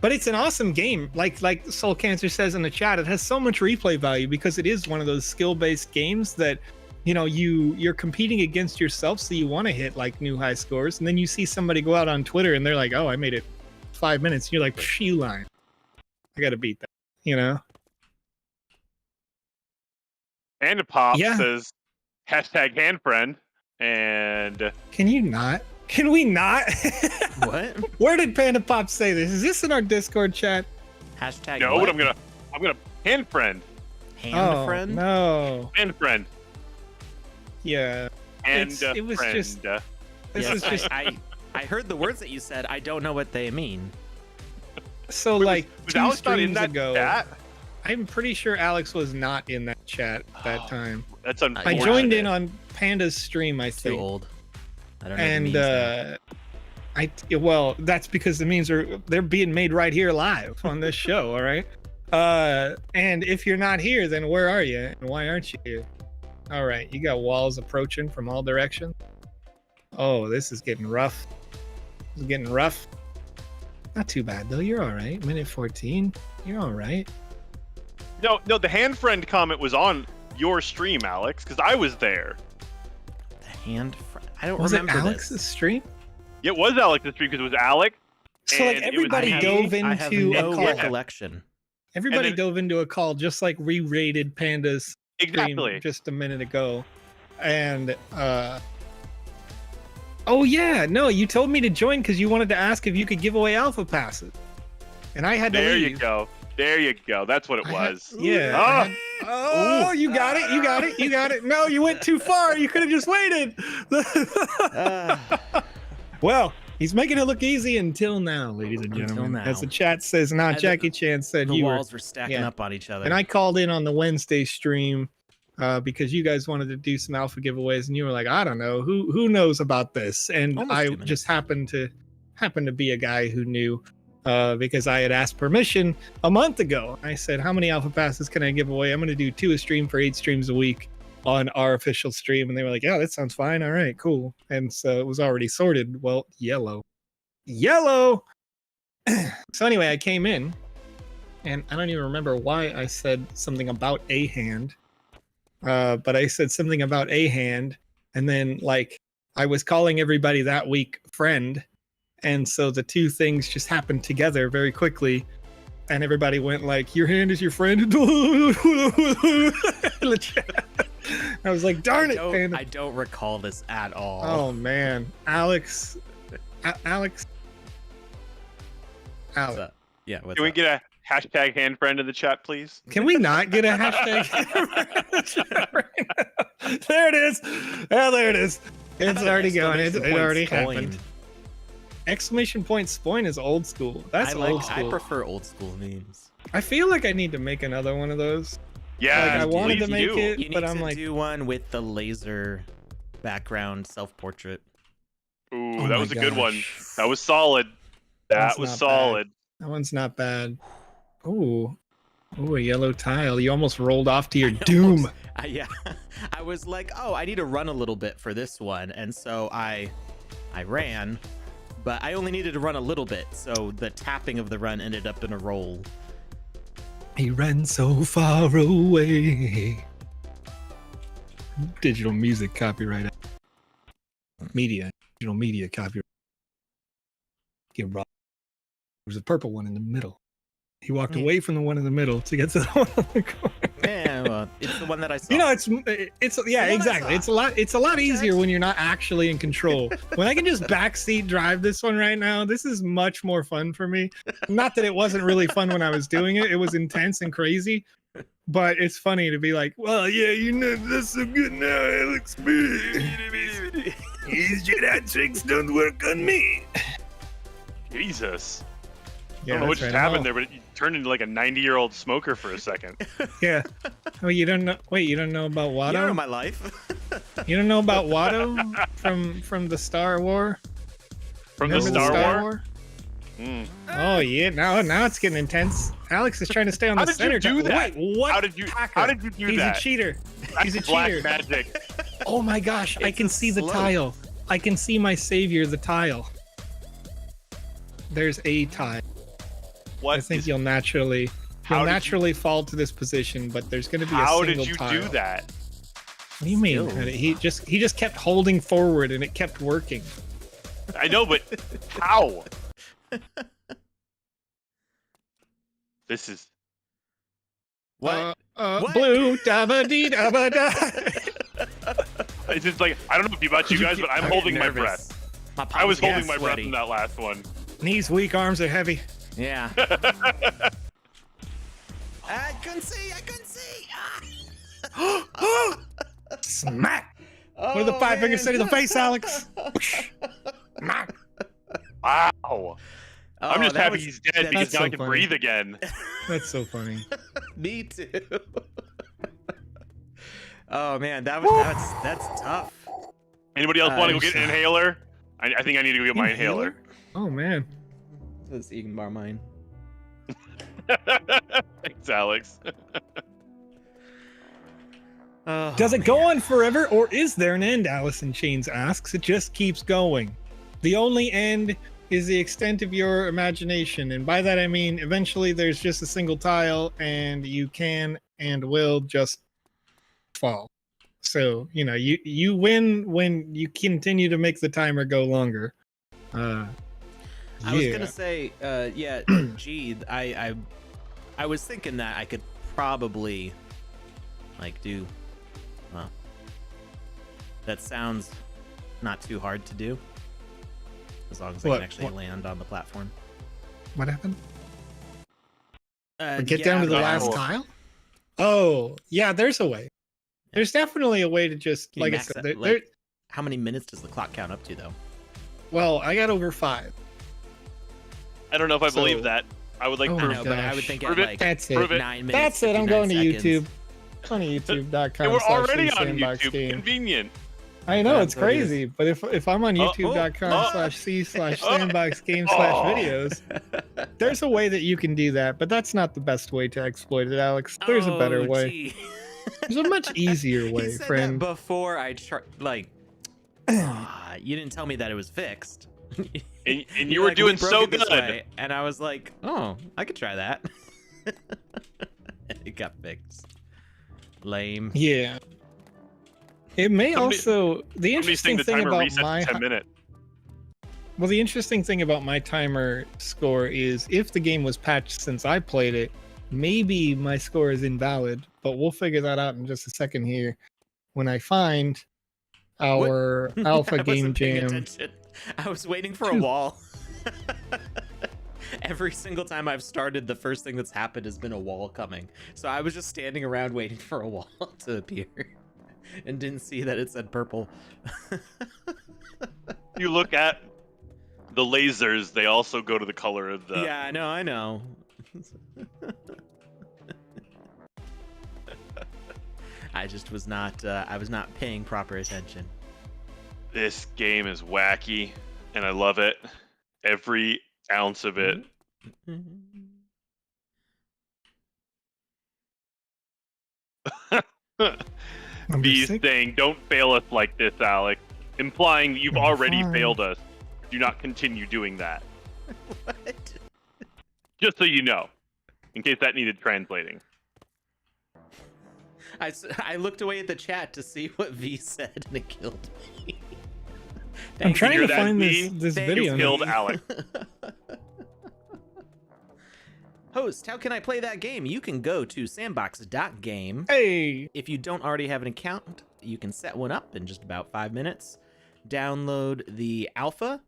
But it's an awesome game. Like Soul Cancer says in the chat, it has so much replay value because it is one of those skill-based games that, you know, you're competing against yourself, so you want to hit like new high scores, and then you see somebody go out on Twitter and they're like, "Oh, I made it 5 minutes." And you're like, "Psh, you lying. I got to beat that." You know? PandaPops Yeah. says #handfriend, and Can you not? Can we not? What? Where did PandaPops say this? Is this in our Discord chat? Hashtag no, what? but I'm gonna handfriend, Hand friend? No. handfriend, Yeah. and It was friend. just- This Yes, is just I heard the words that you said. I don't know what they mean. so Wait, like was 2 Alex not in streams that ago. chat? I'm pretty sure Alex was not in that chat that time. That's I unfortunate. joined in on Panda's stream, I Too think. old. I don't know. And well, that's because the memes they're being made right here live on this show. All right. And if you're not here, then where are you and why aren't you here? All right, you got walls approaching from all directions. Oh, this is getting rough. This is getting rough. Not too bad though. You're all right. Minute 14. You're all right. No, the handfriend comment was on your stream, Alex, because I was there. The hand friend. I don't Was it remember Alex's this. stream? It was Alex's stream because it was Alex. So like And it was everybody me. dove I have into no a call. recollection. Everybody And then- dove into a call, just like re-rated Panda's stream Exactly. just a minute ago. And oh yeah, no, you told me to join because you wanted to ask if you could give away alpha passes, and I had to There leave. you go. There you go. That's what it I had- was. Yeah. Ah! I had- oh, you got it. You got it. You got it. No, you went too far. You could have just waited. Well, he's making it look easy until now, ladies and Until gentlemen. now. As the chat says, not And Jackie Chan said The you were. walls were stacking yeah. up on each other. And I called in on the Wednesday stream because you guys wanted to do some alpha giveaways, and you were like, I don't know who knows about this, and Almost I 2 minutes. just happened to be a guy who knew because I had asked permission a month ago. I said, how many alpha passes can I give away? I'm going to do 2 a stream for 8 streams a week on our official stream, and they were like, yeah, that sounds fine. All right, cool. And so it was already sorted. Well, yellow. So anyway, I came in, and I don't even remember why I said something about a hand, but I said something about a hand, and then like I was calling everybody that week friend, and so the 2 things just happened together very quickly, and everybody went like, your hand is your friend. I was like, darn it, Panda. I don't recall this at all. Oh man, Alex. What's up? Yeah, what's Can we up? get a #handfriend in the chat, please? Can we not get a hashtag? There it is. Oh, there it is. How It's about already an going. It exclamation point already spoin? happened. Exclamation point spoin is old school. That's I old I school. prefer old school memes. I feel like I need to make another one of those. Yeah, Like, I wanted to please make do. it, You need but to I'm like, do one with the laser background self-portrait. Ooh, Oh that my was a good one. gosh. That was solid. That That's was not solid. that one's not bad. Ooh, a yellow tile. You almost rolled off to your doom. Yeah, I was like, oh, I need to run a little bit for this one, and so I ran, but I only needed to run a little bit, so the tapping of the run ended up in a roll. He ran so far away. Digital music copyright. Digital media copyright. Get robbed. There's a purple one in the middle. He walked Yeah. away from the one in the middle to get to the one on the corner. Yeah, well, it's the one that I saw. You know, it's yeah, one I exactly. saw. It's a lot easier when you're not actually in control. When I can just backseat drive this one right now, this is much more fun for me. Not that it wasn't really fun when I was doing it. It was intense and crazy. But it's funny to be like, well, yeah, you know, that's so good now, Alex. These Jedi tricks don't work on me. Jesus. I Yeah, don't know what that's just right. happened there, but you turned into like a 90-year-old smoker for a second. Yeah. Oh, you don't know? Wait, you don't know about You know Watto? my life. You don't know about Watto from the Star War? From the Remember Star War? Mm. Oh yeah, now it's getting intense. Alex is trying to stay on How the did center. you do that? Wait, what? How did you do He's that? a cheater. He's a Black cheater. magic. Oh my gosh, I It's can a see the slope. tile. I can see my savior, the tile. There's a tile. What? I think is- you'll naturally fall to this position, but there's going to be a How single did you tile. do that? What do you mean? Skills. He just kept holding forward and it kept working. I know, but how? This is. What? What? Blue dabba dee dabba da. It's just like I don't know about you guys, but I'm holding my breath. I was holding my breath in that last one. Knees weak, arms are heavy. Yeah. I couldn't see. Ah. Smack! What did the five fingers say to the face, Alex? Smack! Wow. I'm just that happy was- he's dead because that's now so I can funny. breathe again. That's so funny. Me too. Oh man, that's tough. Anybody else want to go I'm get an sorry. inhaler? I think I need to go get my inhaler. Oh man. Let's see, you can borrow mine. Thanks, Alex. Oh, Does it go on forever, or is there an end? Allison Chains asks. It just keeps going. The only end is the extent of your imagination, and by that I mean eventually there's just a single tile, and you can and will just fall. So you win when you continue to make the timer go longer. I was gonna say, yeah, gee, I was thinking that I could probably do. Well, that sounds not too hard to do, as long as I What? can actually land on the platform. What happened? Get Get down to the last cool. tile? Oh, yeah, there's a way. There's definitely a way to just, like I said, how many minutes does the clock count up to, though? well, I got over 5. I don't know if I So- believe that. I would like Oh proof. my No, but I would gosh. think Prove at it. like That's Prove it. 9 minutes. That's it. I'm 59 going to seconds. YouTube. On YouTube.com. And we're already on Sandbox YouTube. Game. Convenient. I know, it's That's what it is. crazy, but if I'm on youtube.com/c/sandbox game/videos, there's a way that you can do that, but that's not the best way to exploit it, Alex. There's a better Oh, way. gee. There's a much easier He way, said friend. that before I you didn't tell me that it was fixed. And you You're were like, doing "We broke so it this good. way," and I was like, oh, I could try that. It got fixed. Lame. Yeah. It may Somebody- also the Somebody interesting saying the thing timer about resets my to 10 minutes. well, the interesting thing about my timer score is if the game was patched since I played it, maybe my score is invalid, but we'll figure that out in just a second here when I find our Alpha I Game wasn't paying Jam. attention. I was waiting for a Phew. wall. Every single time I've started, the first thing that's happened has been a wall coming. So I was just standing around waiting for a wall to appear and didn't see that it said purple. You look at the lasers, they also go to the color of the. Yeah, I know. I just was not I was not paying proper attention. This game is wacky, and I love it. Every ounce of it. Number B's 6. saying, "Don't fail us like this, Alex," implying that you've Number already 5. failed us. Do not continue doing that. What? Just so you know, in case that needed translating. I looked away at the chat to see what V said and it killed me. I'm trying hear to that, find V? this Thank video. You killed now. Alex. Host, how can I play that game? You can go to sandbox.game. Hey, If you don't already have an account, you can set one up in just about 5 minutes. Download the alpha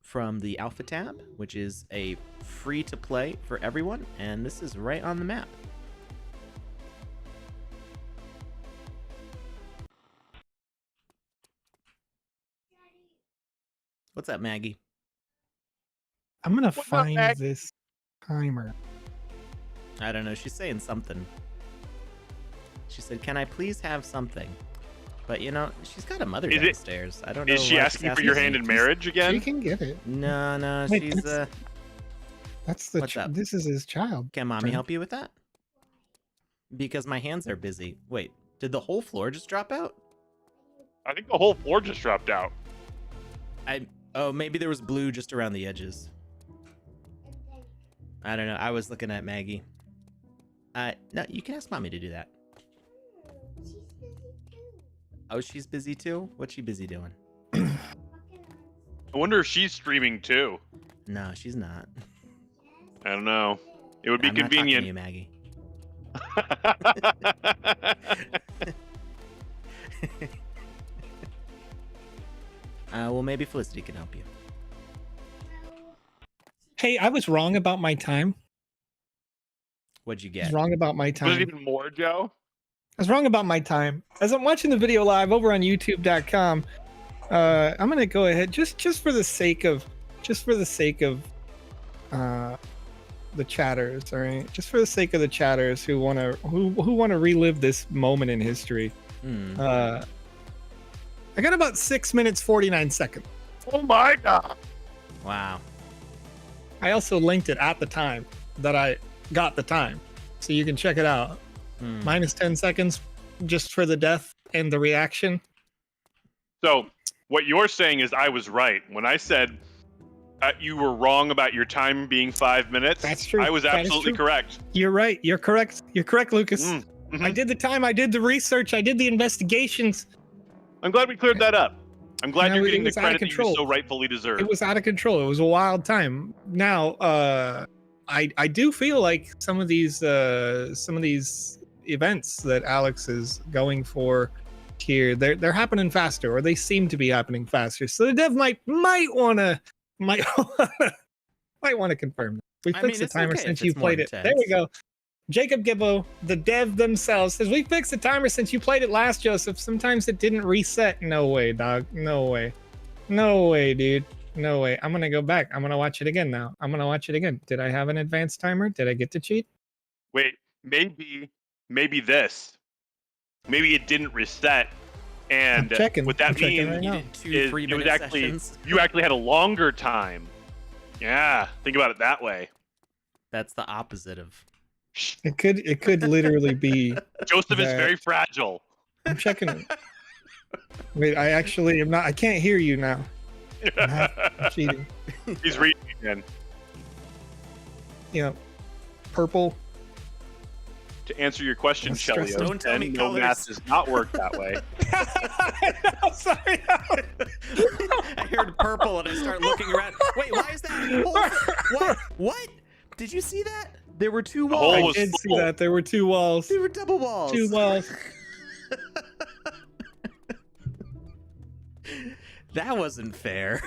from the alpha tab, which is a free to play for everyone, and this is right on the map. What's up, Maggie? I'm gonna up, find Mac? this timer. I don't know. She's saying something. She said, "Can I please have something?" But she's got a mother Is it- downstairs. I don't know. Is she why asking she's for your me. hand in marriage She again? can get it. No, Wait, she's That's the. What's up? This is his child. Can mommy friend. help you with that? Because my hands are busy. Wait, did the whole floor just drop out? I think the whole floor just dropped out. Oh, maybe there was blue just around the edges. I don't know. I was looking at Maggie. No, you can ask mommy to do that. Oh, she's busy too? What's she busy doing? I wonder if she's streaming too. No, she's not. I don't know. It would be I'm not talking to convenient. you, Maggie. Well, maybe Felicity can help you. Hey, I was wrong about my time. What'd you I get? was wrong about my Was it time. even more, Joe? I was wrong about my time. As I'm watching the video live over on YouTube.com, I'm gonna go ahead just for the sake of the chatters, all right? Just for the sake of the chatters who wanna relive this moment in history. Hmm. I got about 6 minutes 49 seconds. Oh my god. Wow. I also linked it at the time that I got the time, so you can check it out. Hmm. Minus 10 seconds just for the death and the reaction. So what you're saying is I was right when I said you were wrong about your time being 5 minutes. That's true. I was That is absolutely true. correct. You're right. You're correct. You're correct, Lucas. Mhm. I did the time. I did the research. I did the investigations. I'm glad we cleared that up. I'm glad No, you're it getting the was out of credit that you control. so rightfully deserve. It was out of control. It was a wild time. Now, I do feel like some of these events that Alex is going for here, they're happening faster, or they seem to be happening faster. So the dev might want to confirm that. We I fixed mean, the it's timer okay since if you it's more played it. There we go. Jacob Gibbo, the dev themselves, says we fixed the timer since you played it last, Joseph. Sometimes it didn't reset. No way, dog. No way. No way, dude. No way. I'm gonna go back. I'm gonna watch it again now. I'm gonna watch it again. Did I have an advanced timer? Did I get to cheat? Wait, maybe this. Maybe it didn't reset. And I'm checking. what that I'm checking means right You now. did two is 3 it was minute actually sessions. you actually had a longer time. Yeah, think about it that way. That's the opposite of. It could literally be. Joseph is That- very fragile. I'm checking it. Wait, I actually am not. I can't hear you now. I'm cheating. He's reading again. Yeah. Purple. To answer your question, I'm Shelly, stressing. Don't tell me no colors. math does not work that way. I'm sorry. I heard purple and I start looking around. Wait, why is that? What? What? Did you see that? There were two The hole walls. I was did see full. that. There were two walls. There were double walls. Two walls. That wasn't fair.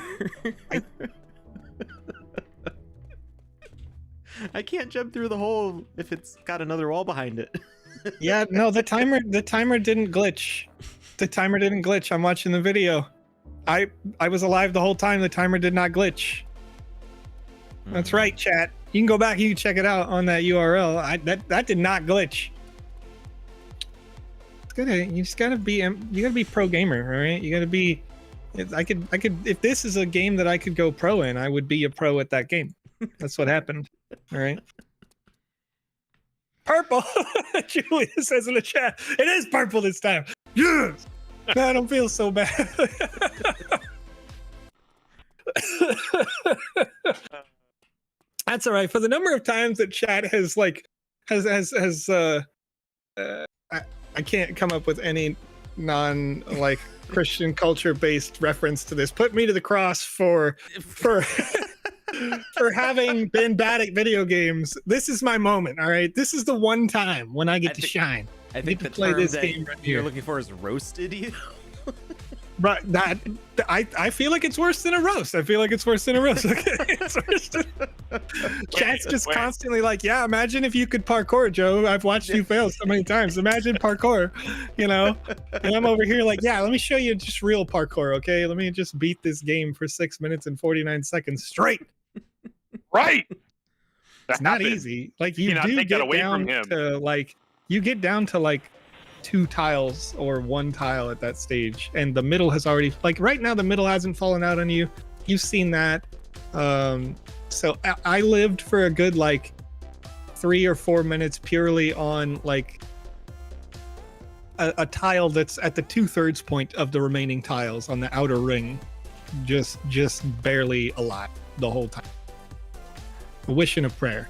I can't jump through the hole if it's got another wall behind it. Yeah, no, the timer didn't glitch. The timer didn't glitch. I'm watching the video. I was alive the whole time. The timer did not glitch. That's right, chat. You can go back. You can check it out on that URL. That did not glitch. You just gotta be pro gamer, all right? You gotta be. I could if this is a game that I could go pro in, I would be a pro at that game. That's what happened. All right. Purple. Julia says in the chat, it is purple this time. Yes. Man, I don't feel so bad. That's all right. For the number of times that chat has I can't come up with any non Christian culture based reference to this. Put me to the cross for for having been bad at video games. This is my moment, all right? This is the one time when I get to shine. I think the to play term this that game right you're here. looking for is roasted you. Right, I feel like it's worse than a roast. I feel like it's worse than a roast. It's worse than... Chat's just constantly like, yeah, imagine if you could parkour, Joe. I've watched you fail so many times. Imagine parkour, you know? And I'm over here like, yeah, let me show you just real parkour, okay? Let me just beat this game for 6 minutes and 49 seconds straight. Right. It's not easy. Like you cannot do take that get away down from him. to like 2 tiles or 1 tile at that stage, and the middle has already right now the middle hasn't fallen out on you. You've seen that. So I lived for a good like 3 or 4 minutes purely on like a tile that's at the 2/3 point of the remaining tiles on the outer ring, just barely alive the whole time. A wish and a prayer.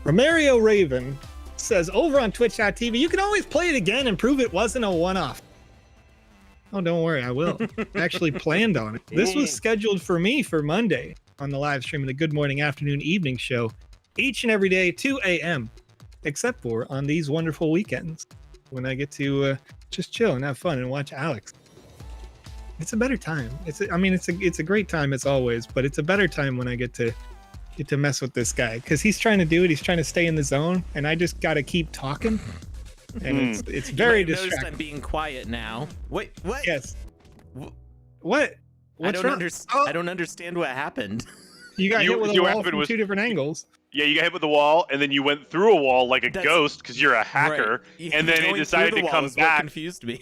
Romario Raven says over on twitch.tv, you can always play it again and prove it wasn't a one-off. Oh, don't worry, I will. I actually planned on it. This was scheduled for me for Monday on the live stream of the Good Morning, Afternoon, Evening show each and every day, 2 a.m., except for on these wonderful weekends when I get to just chill and have fun and watch Alex. It's a better time. It's a great time as always, but it's a better time when I get to mess with this guy because he's trying to do it. He's trying to stay in the zone, and I just got to keep talking. And it's very distracting. Notice I'm being quiet now. Wait, what? Yes. What? I don't understand what happened. You got hit with a wall from 2 different angles. Yeah, you got hit with the wall, and then you went through a wall like a ghost because you're a hacker, right. and then it decided to come back confused me.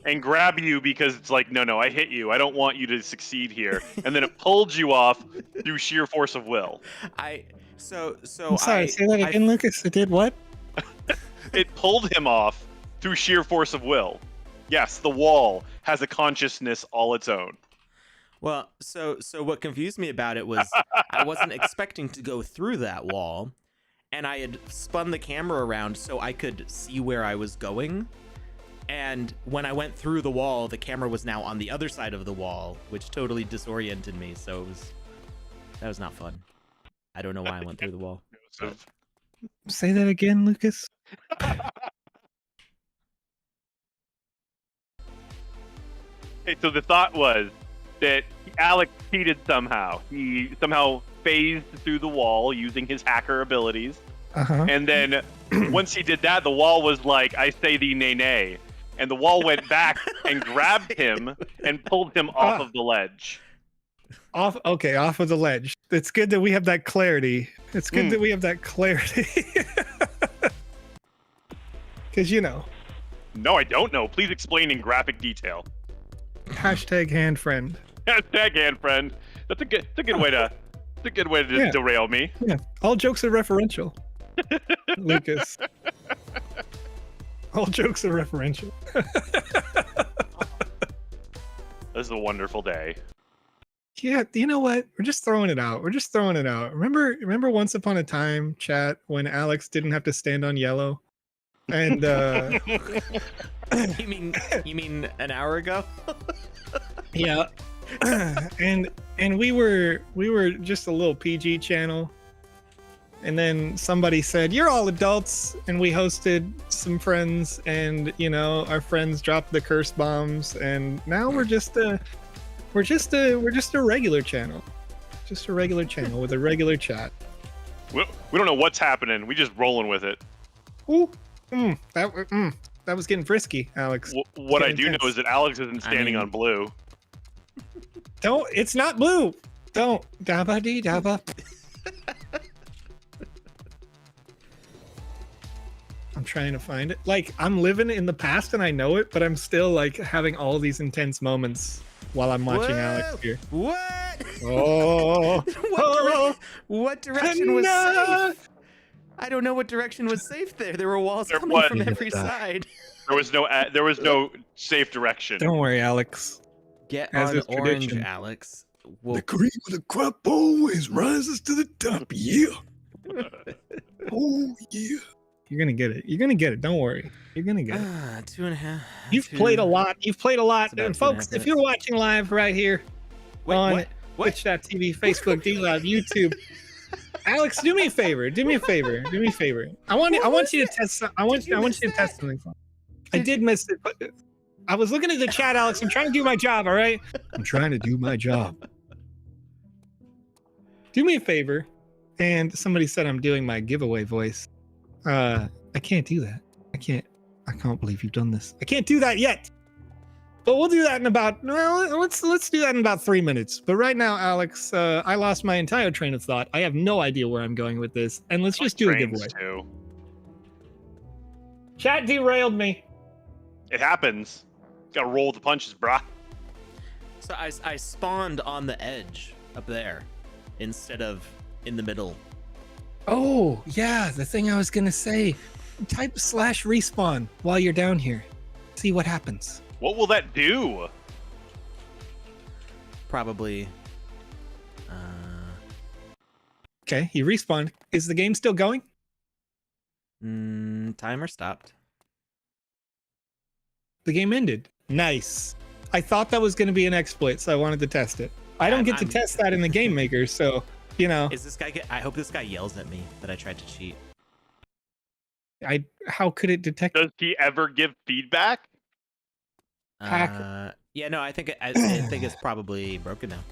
and grab you because it's like, no, I hit you. I don't want you to succeed here. And then it pulled you off through sheer force of will. I'm sorry, say that again, Lucas. It did what? It pulled him off through sheer force of will. Yes, the wall has a consciousness all its own. Well, so what confused me about it was I wasn't expecting to go through that wall, and I had spun the camera around so I could see where I was going. And when I went through the wall, the camera was now on the other side of the wall, which totally disoriented me. So that was not fun. I don't know why I went through the wall. Say that again, Lucas. Hey, so the thought was that Alex cheated somehow. He somehow phased through the wall using his hacker abilities. And then once he did that, the wall was like, I say thee nay nay. And the wall went back and grabbed him and pulled him off of the ledge. Off of the ledge. It's good that we have that clarity. It's good that we have that clarity. Because, No, I don't know. Please explain in graphic detail. Hashtag hand friend. Hashtag hand friend. That's a good way to just derail me. Yeah. All jokes are referential. Lucas. All jokes are referential. This is a wonderful day. Yeah, you know what? We're just throwing it out. Remember once upon a time, chat, when Alex didn't have to stand on yellow? And You mean an hour ago? Yeah. and we were just a little PG channel. And then somebody said, "You're all adults," and we hosted some friends, and our friends dropped the curse bombs, and now we're just a regular channel. Just a regular channel with a regular chat. We don't know what's happening. We just rolling with it. Ooh. That was getting frisky, Alex. What I do know is that Alex isn't standing on blue. It's not blue. Don't. Dabba dee dabba. I'm trying to find it. Like, I'm living in the past and I know it, but I'm still like having all these intense moments while I'm watching Alex here. What? Oh. What direction was safe? I don't know what direction was safe there. There were walls coming from every side. There was no safe direction. Don't worry, Alex. Get on orange, Alex. The cream of the crop always rises to the top. Yeah. Oh yeah. You're gonna get it. Don't worry. You're gonna get it. 2.5. You've played a lot. And folks, if you're watching live right here on Twitch.tv, Facebook, DLive, YouTube. Alex, do me a favor. I want you to test. I want you to test something. I did miss it, but I was looking at the chat, Alex. I'm trying to do my job. All right. I'm trying to do my job. Do me a favor. And somebody said I'm doing my giveaway voice. I can't do that. I can't believe you've done this. I can't do that yet. But we'll do that in about, let's do that in about 3 minutes. But right now, Alex, I lost my entire train of thought. I have no idea where I'm going with this. And let's just do a giveaway. Chat derailed me. It happens. Gotta roll with the punches, brah. So I spawned on the edge up there instead of in the middle. Oh, yeah, the thing I was gonna say. Type /respawn while you're down here. See what happens. What will that do? Probably. Okay, you respawned. Is the game still going? Timer stopped. The game ended. Nice. I thought that was going to be an exploit, so I wanted to test it. I don't get to test that in the Game Maker, so, you know. Is this guy? I hope this guy yells at me that I tried to cheat. How could it detect? Does he ever give feedback? Hacker. Yeah, no, I think it's probably broken now.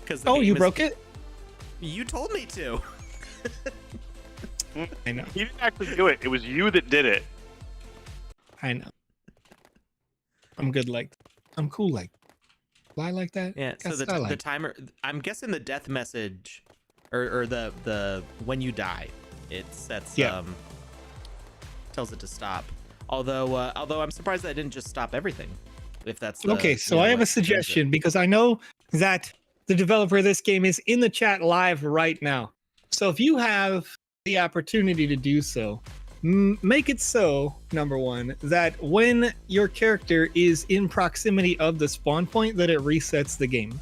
Because you broke it? You told me to. I know. He didn't actually do it. It was you that did it. I know. I'm good like I'm cool like fly like that. Yeah, so the timer, I'm guessing the death message or the when you die, it sets tells it to stop. Although I'm surprised that didn't just stop everything. If that's okay, so I have a suggestion because I know that the developer of this game is in the chat live right now. So if you have the opportunity to do so, make it so, number one, that when your character is in proximity of the spawn point, that it resets the game.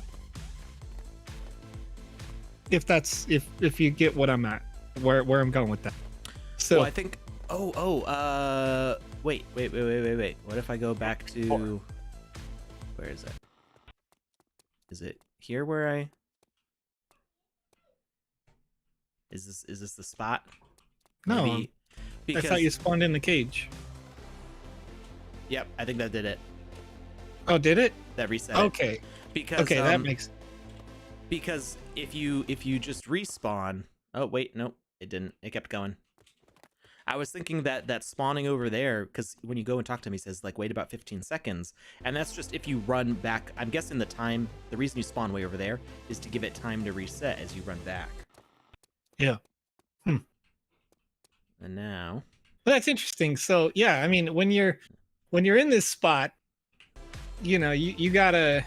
If you get what I'm at, where I'm going with that. So I think. Wait. What if I go back to? Where is it? Is it here where I? Is this the spot? No. Maybe, because... I thought you spawned in the cage. Yep, I think that did it. Oh, did it? That reset. Okay. It. Because that makes. Because if you just respawn. Oh wait, nope, it didn't. It kept going. I was thinking that spawning over there, because when you go and talk to him, he says like wait about 15 seconds, and that's just if you run back. I'm guessing the reason you spawn way over there is to give it time to reset as you run back. Yeah. And now. Well, that's interesting. So yeah, I mean, when you're in this spot, you know, you gotta.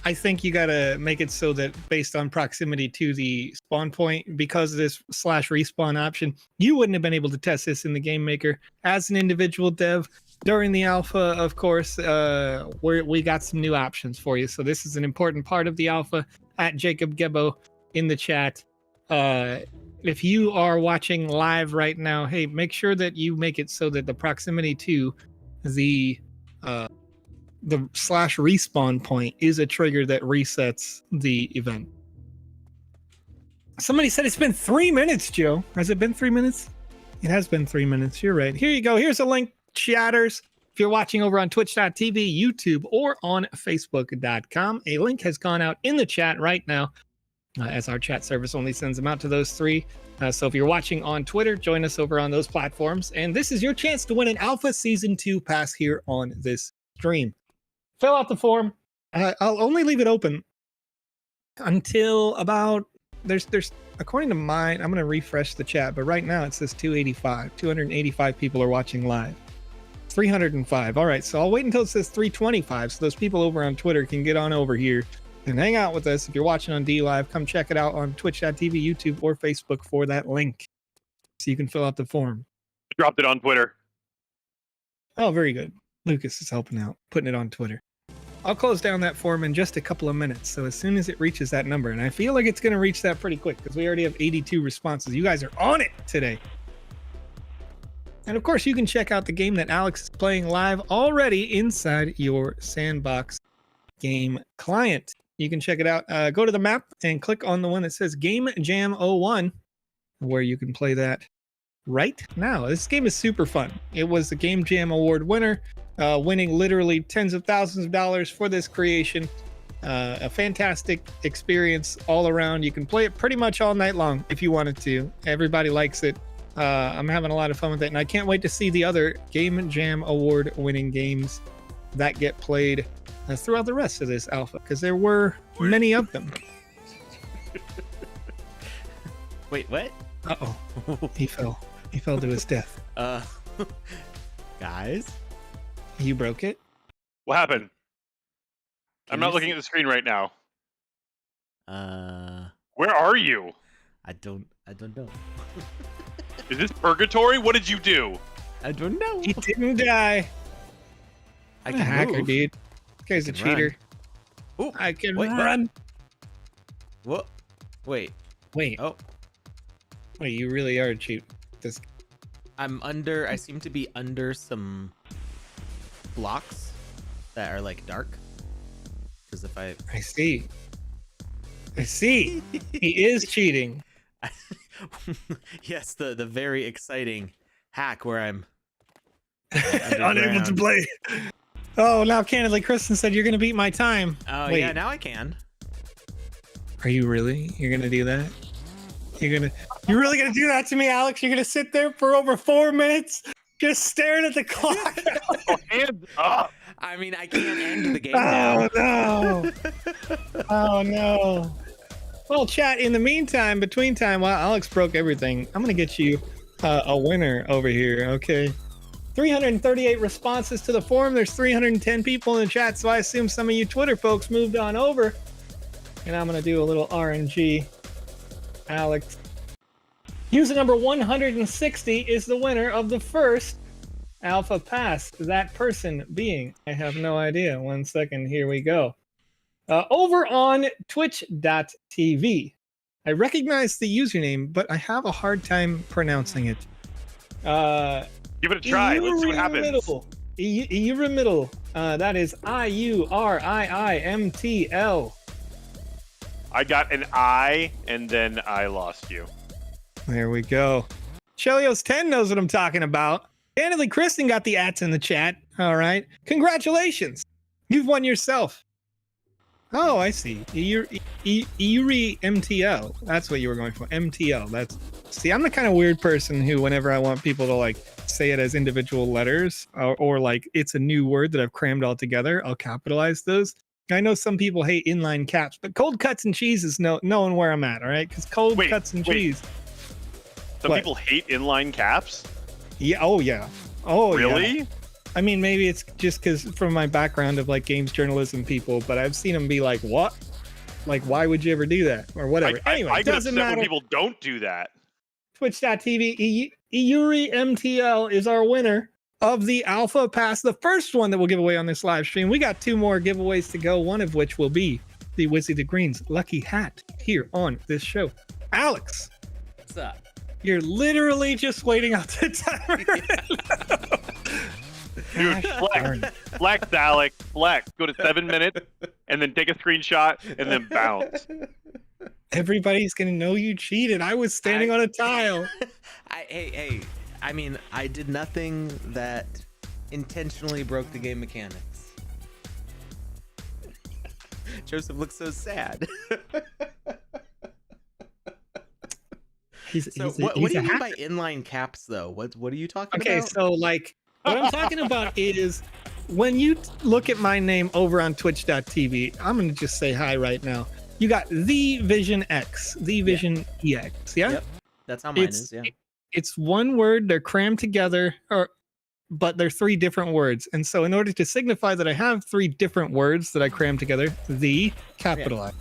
I think you gotta make it so that based on proximity to the spawn point, because of this /respawn option, you wouldn't have been able to test this in the Game Maker as an individual dev. During the alpha, of course, we got some new options for you. So this is an important part of the alpha. At Jacob Gebbo in the chat. If you are watching live right now, hey, make sure that you make it so that the proximity to the /respawn point is a trigger that resets the event. Somebody said it's been 3 minutes, Joe. Has it been 3 minutes? It has been 3 minutes. You're right. Here you go. Here's a link, chatters. If you're watching over on twitch.tv, YouTube, or on facebook.com, a link has gone out in the chat right now, as our chat service only sends them out to those three. So if you're watching on Twitter, join us over on those platforms. And this is your chance to win an Alpha Season 2 pass here on this stream. Fill out the form. I'll only leave it open until about, there's according to mine, I'm going to refresh the chat, but right now it says 285 people are watching live. 305. All right, so I'll wait until it says 325 so those people over on Twitter can get on over here and hang out with us. If you're watching on D Live, come check it out on twitch.tv, YouTube, or Facebook for that link so you can fill out the form. Dropped it on Twitter. Oh, very good. Lucas is helping out, putting it on Twitter. I'll close down that form in just a couple of minutes. So as soon as it reaches that number, and I feel like it's going to reach that pretty quick because we already have 82 responses. You guys are on it today. And of course, you can check out the game that Alex is playing live already inside your Sandbox game client. You can check it out. Go to the map and click on the one that says Game Jam 01, where you can play that right now. This game is super fun. It was the Game Jam Award winner, winning literally tens of thousands of dollars for this creation. A fantastic experience all around. You can play it pretty much all night long if you wanted to. Everybody likes it. I'm having a lot of fun with it, and I can't wait to see the other Game Jam Award winning games that get played throughout the rest of this alpha, because there were many of them. Wait, what? Uh-oh. He fell to his death. Guys? You broke it? What happened? I'm not looking at the screen right now. Where are you? I don't know. Is this purgatory? What did you do? I don't know. He didn't die. I I'm can a hacker, move. dude. This guy's a can run. cheater. Ooh, I can wait, run. what? Wait. Wait, Oh, wait, you really are cheap. This I seem to be under some blocks that are like dark. Because if I I see. He is cheating. yes, the very exciting hack where I'm Unable to underground. play. Oh, now candidly, Kristen said you're gonna beat my time. Oh Wait. yeah, now I can. Are you really? You're gonna do that? You're really gonna do that to me, Alex? You're gonna sit there for over 4 minutes just staring at the clock? Oh, hands up! I mean, I can't end the game now. Oh no! Oh no! Well, chat. In the meantime, between time, while Alex broke everything, I'm gonna get you a winner over here. Okay. 338 responses to the forum. There's 310 people in the chat, so I assume some of you Twitter folks moved on over. And I'm gonna do a little RNG. Alex. User number 160 is the winner of the first Alpha Pass. That person being, I have no idea. 1 second, here we go. Over on twitch.tv. I recognize the username, but I have a hard time pronouncing it. Give it a try. Let's see what happens. Iurimitl. That is IURIIMTL. I got an I, and then I lost you. There we go. Chelios10 knows what I'm talking about. Candidly, Kristen got the ats in the chat. All right. Congratulations. You've won yourself. Oh, I see. Iuri MTL. That's what you were going for. MTL. See, I'm the kind of weird person who, whenever I want people to like say it as individual letters or like it's a new word that I've crammed all together, I'll capitalize those. I know some people hate inline caps, but cold cuts and cheese is knowing where I'm at, all right? Because cold cuts and cheese. Some people hate inline caps? Yeah. Oh, yeah. Oh, really? Yeah. I mean, maybe it's just because from my background of like games journalism people, but I've seen them be like, what? Like, why would you ever do that? Or whatever. Anyway, I it get doesn't upset matter. when people don't do that. Twitch.tv, Iuri MTL is our winner of the Alpha Pass, the first one that we'll give away on this live stream. We got 2 more giveaways to go, one of which will be the Wizzy the Green's lucky hat here on this show. Alex, What's up? you're literally just waiting out the timer right now. Dude, flex, Alex, flex. Go to 7 minutes, and then take a screenshot, and then bounce. Everybody's gonna know you cheated. I was standing on a tile. Hey. I mean, I did nothing that intentionally broke the game mechanics. Joseph looks so sad. What do you mean by inline caps, though? What are you talking about? Okay, so like what I'm talking about is when you look at my name over on twitch.tv, I'm gonna just say hi right now. You got the Vision X, the Vision EX, yeah? Yep. That's how mine is, yeah. It's one word, they're crammed together, but they're 3 different words. And so in order to signify that I have 3 different words that I crammed together, the capitalized.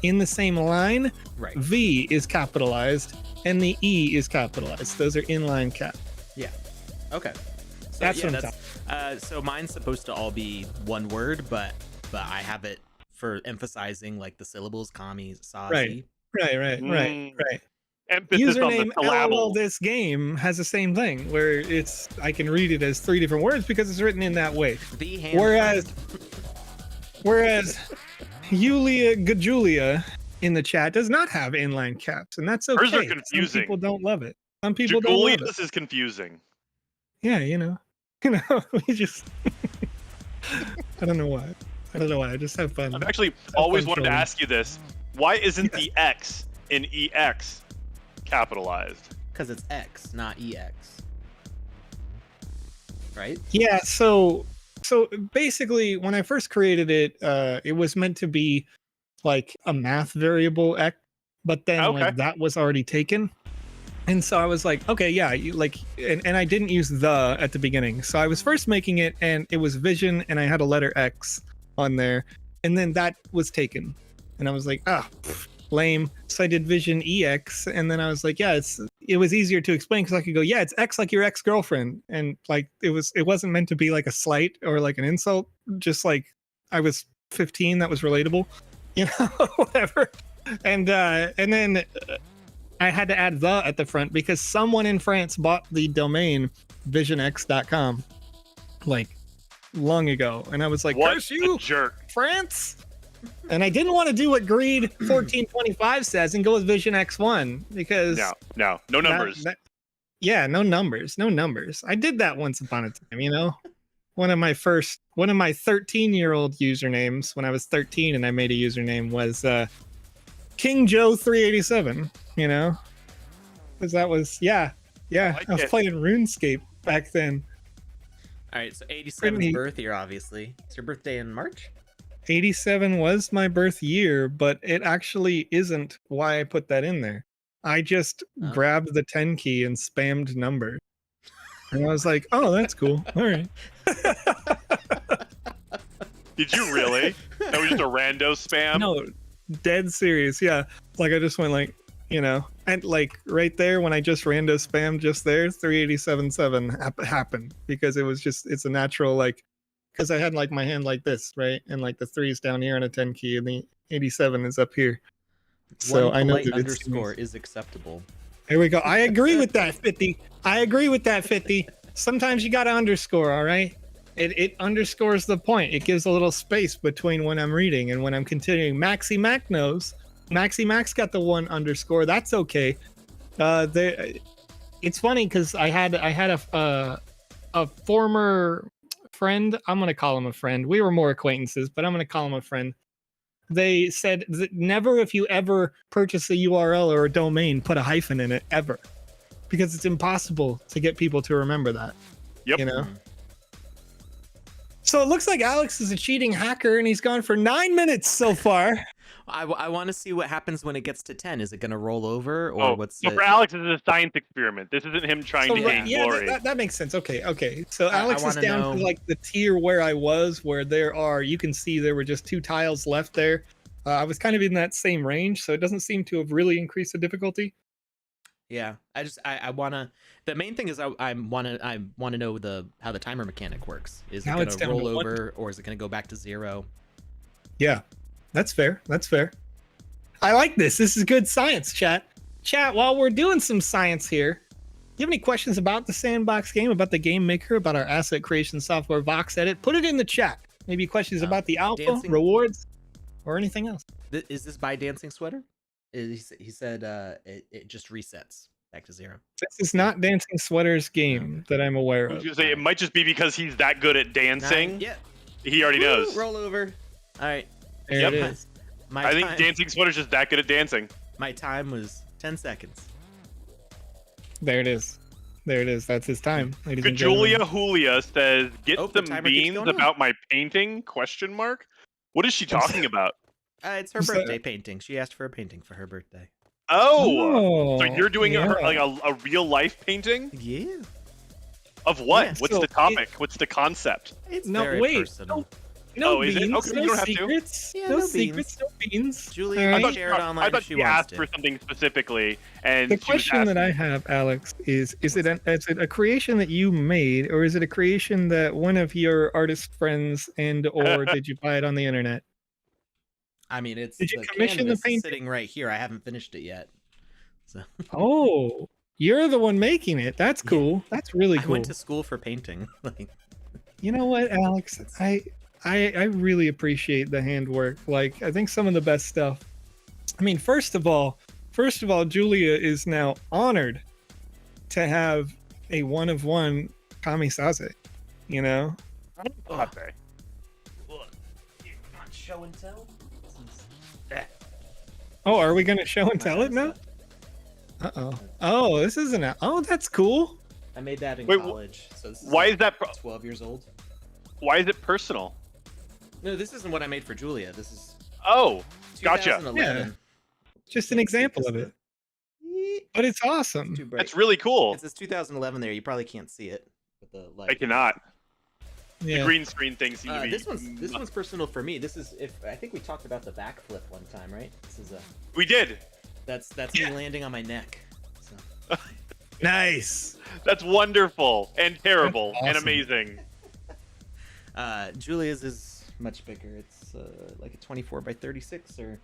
In the same line, Right. V is capitalized and the E is capitalized. Those are inline caps. Yeah. Okay. So, That's yeah, what I'm that's so mine's supposed to all be one word, but I have it for emphasizing like the syllables, commies, saucy. Right. Emphasis on the Username syllable. LOL this game has the same thing where I can read it as 3 different words because it's written in that way. The hand Whereas Yulia Gajulia in the chat does not have inline caps, and that's okay. Hers are confusing. Some people don't love it. Some people don't love it. Julius is confusing. Yeah, we just I don't know why. I just have fun. I've actually always wanted to ask you this. Why isn't the X in EX capitalized? Because it's X, not EX. Right? Yeah, so basically when I first created it, it was meant to be like a math variable X, but then like that was already taken. And so I was like, okay, yeah, and I didn't use the at the beginning. So I was first making it, and it was Vision, and I had a letter X on there, and then that was taken. And And I was like, lame. So I did Vision EX, and then I was like, yeah, it was easier to explain because I could go, yeah, it's X like your ex-girlfriend, and like it wasn't meant to be like a slight or like an insult, just like I was 15, that was relatable, whatever. And then I had to add the at the front because someone in France bought the domain visionx.com like long ago, and I was like, what curse you, a jerk. France. And I didn't want to do what Greed 1425 says and go with Vision X1 because no numbers. No numbers. I did that once upon a time, One of my 13-year-old usernames when I was 13 and I made a username was King Joe 387, because that was I was playing RuneScape back then. All right, so 87's birth year, obviously. It's your birthday in March? 87 was my birth year, but it actually isn't why I put that in there. I just grabbed the 10 key and spammed numbers. And I was like, oh, that's cool. All right. Did you really? That was just a rando spam? No, dead serious. Yeah. Like I just went like, and like right there when I just rando spammed just there, 387.7 happened because it's a natural like, because I had like my hand like this, right? And like the 3 is down here on a 10 key and the 87 is up here. So I know that underscore is acceptable. Here we go. I agree with that, 50. Sometimes you got to underscore, all right? It underscores the point. It gives a little space between when I'm reading and when I'm continuing. Maxi Mac knows. Maxi Mac's got the 1 underscore. That's okay. It's funny because I had a former friend. I'm going to call him a friend. We were more acquaintances, but I'm going to call him a friend. They said that never, if you ever purchase a URL or a domain, put a hyphen in it, ever. Because it's impossible to get people to remember that. Yep. So it looks like Alex is a cheating hacker and he's gone for 9 minutes so far. I want to see what happens when it gets to 10. Is it going to roll over or what's so for Alex, this is a science experiment. This isn't him trying to gain glory. That makes sense. Okay. So Alex is down to like the tier where I was, where you can see there were just 2 tiles left there. I was kind of in that same range, so it doesn't seem to have really increased the difficulty. Yeah, I wanna. The main thing is I wanna know how the timer mechanic works. Is it gonna roll over or is it gonna go back to 0? Yeah, that's fair. I like this. This is good science, chat. Chat, while we're doing some science here, do you have any questions about the Sandbox game, about the Game Maker, about our asset creation software, VoxEdit? Put it in the chat. Maybe questions about the alpha, rewards, or anything else. Is this by Dancing Sweater? He said it just resets back to 0. This is not Dancing Sweater's game that I'm aware of. I was gonna say, it might just be because he's that good at dancing. Yeah. He already knows. Roll over. All right. There it is. I think Dancing Sweater's just that good at dancing. My time was 10 seconds. There it is. That's his time, ladies and gentlemen. Julia Julia says, "Get some beans about my painting?" ? What is she talking about? It's her birthday painting. She asked for a painting for her birthday. Oh, so you're doing like a real life painting? Yeah. Of what? Yeah, What's the topic? What's the concept? It's very personal. No is beans, it? Okay, no you don't have secrets. Yeah, no no secrets, no beans. Julie, All right. share it online I thought if she she wants asked to. for something specifically, and The question that I have, Alex, is it a creation that you made, or is it a creation that one of your artist friends or did you buy it on the internet? I mean, it's Did you the commission the canvas painting? sitting right here. I haven't finished it yet. So. Oh, you're the one making it. That's cool. That's really cool. I went to school for painting. You know what, Alex? I really appreciate the handwork. Like, I think some of the best stuff. I mean, first of all, Julia is now honored to have a 1-of-1 Kamisaze. Show and tell. Oh, are we gonna show and tell it now? Oh, this isn't a. Oh, that's cool. I made that in college. So this is why is that 12 years old? Why is it personal? No, this isn't what I made for Julia. This is Gotcha. 2011. Yeah. Just an example of it. But it's awesome. That's really cool. It says 2011 there. You probably can't see it with the light. I cannot. The Yeah. green screen thing seemed to be. This one's personal for me. This is I think we talked about the backflip one time, right? This is We did. that's me landing on my neck. So. Nice. That's wonderful and terrible That's and awesome. amazing. Julia's is much bigger. It's like a 24 by 36 or.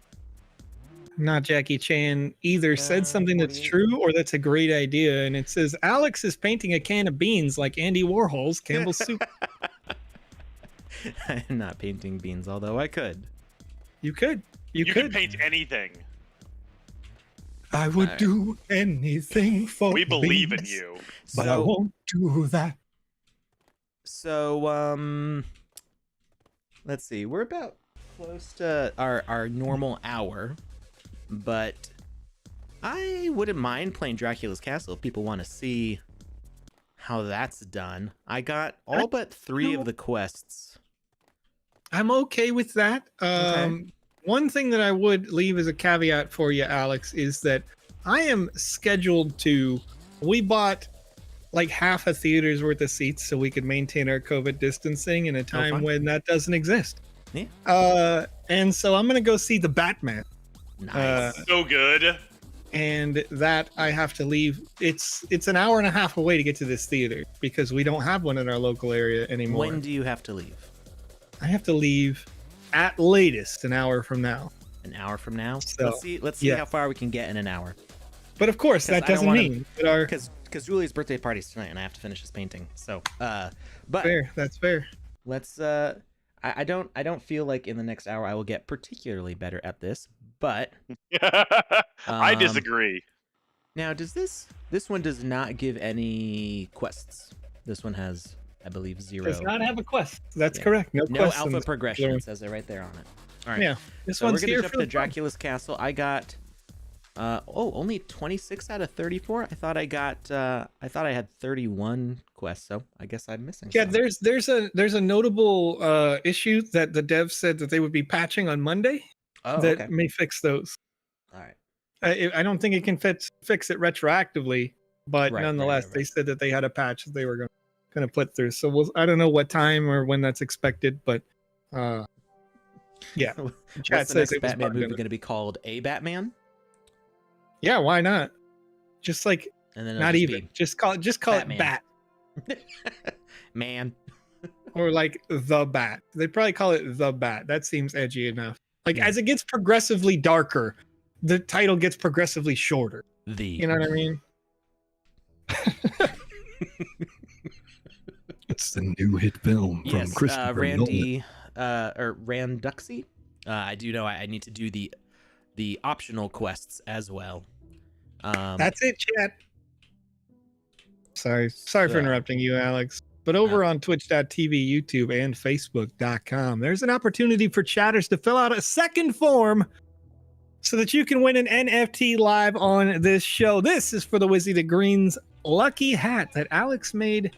Not Jackie Chan either said something that's 48. true or that's a great idea, and it says Alex is painting a can of beans like Andy Warhol's Campbell's soup. I'm not painting beans, although I could. You could. You could. can paint anything. I would Alright. do anything for We believe in beans, you. but I won't do that. So let's see. We're about close to our normal hour, but I wouldn't mind playing Dracula's Castle if people want to see how that's done. I got all but 3 of the quests. I'm okay with that. Okay. One thing that I would leave as a caveat for you, Alex, is that I am scheduled to. We bought like half a theater's worth of seats so we could maintain our COVID distancing in a time fun. when that doesn't exist. Yeah. And so I'm gonna go see the Batman. Nice. So good. And that I have to leave. It's an hour and a half away to get to this theater because we don't have one in our local area anymore. When do you have to leave? I have to leave at latest an hour from now. An hour from now? So, Let's see yeah. how far we can get in an hour. But of course, 'Cause that I don't doesn't wanna- mean that our Because Julia's birthday party's tonight, and I have to finish this painting. So, but fair. That's fair. let's. I don't feel like in the next hour I will get particularly better at this. But I disagree. now, does this one does not give any quests? This one has, I believe, 0. Does not have a quest. That's Yeah. correct. No, No quests alpha in this progression. particular It says it right there on it. All right. Yeah, this So one's we're gonna here jump for to the fun. Dracula's Castle. I got only 26 out of 34. I thought I had 31 quests, so I guess I'm missing Yeah, some. there's a notable issue that the devs said that they would be patching on Monday Oh, that okay. may fix those. All right. I don't think it can fix it retroactively, but Right, nonetheless, right. they said that they had a patch that they were going to put through. So I don't know what time or when that's expected, but yeah. Chat What's the says next it was Batman bugged movie in it. going to be called? A Batman? Yeah, why not? Just like And then it'll not just even. Just call Batman. it Bat be Man. or like the Bat. They probably call it the Bat. That seems edgy enough. Like Yeah. as it gets progressively darker, the title gets progressively shorter. The. You know what I mean? It's the new hit film from Yes, Christopher Nolan. Randy or Randuxy. I do know I need to do the optional quests as well. That's it, chat. Sorry for So- interrupting you, Alex. But over on twitch.tv, YouTube, and facebook.com, there's an opportunity for chatters to fill out a second form so that you can win an NFT live on this show. This is for the Wizzy the Green's lucky hat that Alex made,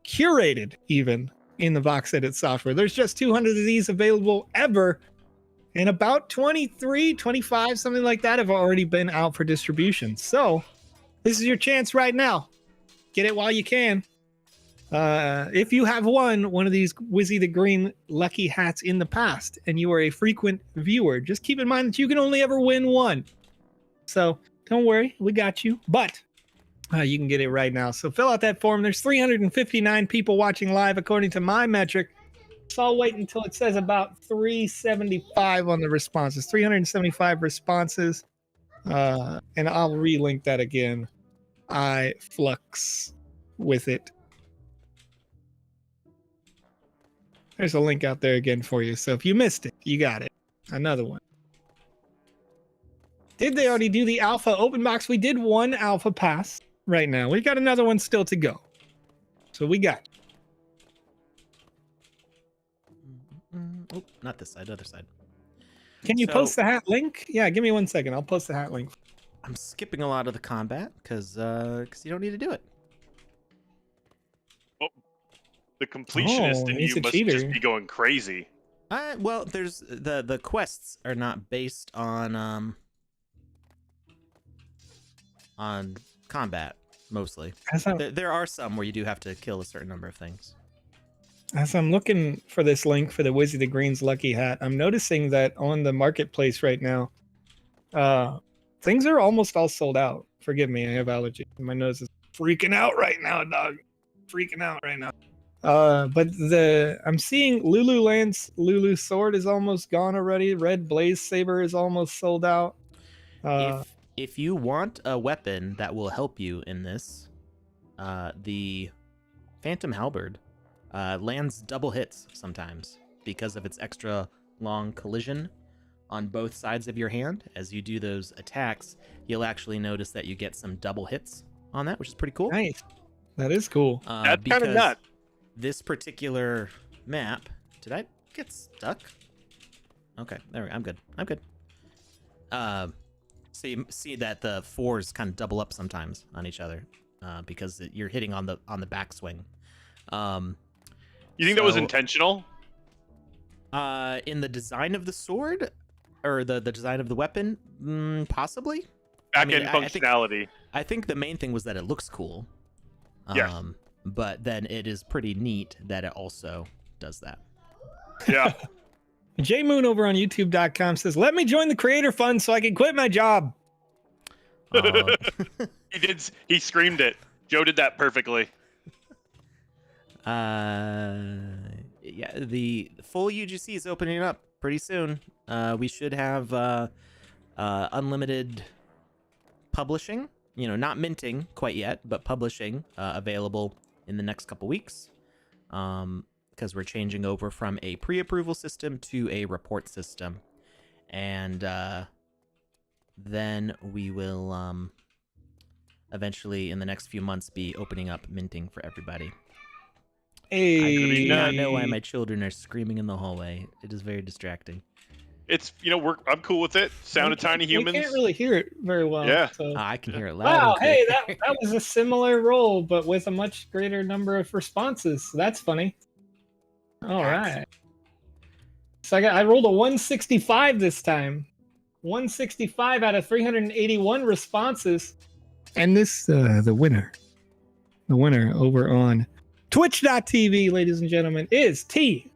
curated even in the VoxEdit software. There's just 200 of these available ever, and about 23, 25, something like that have already been out for distribution. So this is your chance right now. Get it while you can. If you have won one of these Wizzy the Green lucky hats in the past and you are a frequent viewer, just keep in mind that you can only ever win one. So don't worry, we got you. But you can get it right now. So fill out that form. There's 359 people watching live according to my metric. So I'll wait until it says about 375 on the responses. 375 responses. And I'll relink that again. I flux with it. There's a link out there again for you. So if you missed it, you got it. Another one. Did they already do the alpha open box? We did one alpha pass right now. We got another one still to go. So we got. Oh, not this side, other side. Can you So- post the hat link? Yeah, give me 1 second. I'll post the hat link. I'm skipping a lot of the combat because you don't need to do it. The completionist Oh, in he's you a must cheater. just be going crazy. Well, there's the quests are not based on combat mostly. That's not- There are some where you do have to kill a certain number of things. As I'm looking for this link for the Wizzy the Green's lucky hat, I'm noticing that on the marketplace right now, things are almost all sold out. Forgive me, I have allergies. My nose is freaking out right now, dog. Freaking out right now. But I'm seeing Lululand's Lulu Sword is almost gone already. Red Blaze Saber is almost sold out. If you want a weapon that will help you in this, the Phantom Halberd lands double hits sometimes because of its extra long collision on both sides of your hand. As you do those attacks, you'll actually notice that you get some double hits on that, which is pretty cool. Nice. That is cool. That's kind of nuts. This particular map, did I get stuck? Okay, there we go. I'm good. So you see that the fours kind of double up sometimes on each other because you're hitting on the backswing. You think that was intentional? In the design of the sword or the design of the weapon, possibly. Back-end functionality. I think the main thing was that it looks cool. Yes. But then it is pretty neat that it also does that. Yeah. J Moon over on YouTube.com says, "Let me join the Creator Fund so I can quit my job." He screamed it. Joe did that perfectly. Yeah, the full UGC is opening up pretty soon. We should have unlimited publishing, not minting quite yet, but publishing available in the next couple weeks, because we're changing over from a pre-approval system to a report system, and then we will eventually in the next few months be opening up minting for everybody. Hey. I do not know why my children are screaming in the hallway. It is very distracting. It's I'm cool with it. Sound of tiny humans. We can't really hear it very well. Yeah. So. I can hear it loud. Wow, and hey, clear. that was a similar roll, but with a much greater number of responses. So that's funny. All right. So I rolled a 165 this time. 165 out of 381 responses. And this, the winner over on Twitch.tv, ladies and gentlemen, is T_Spankster.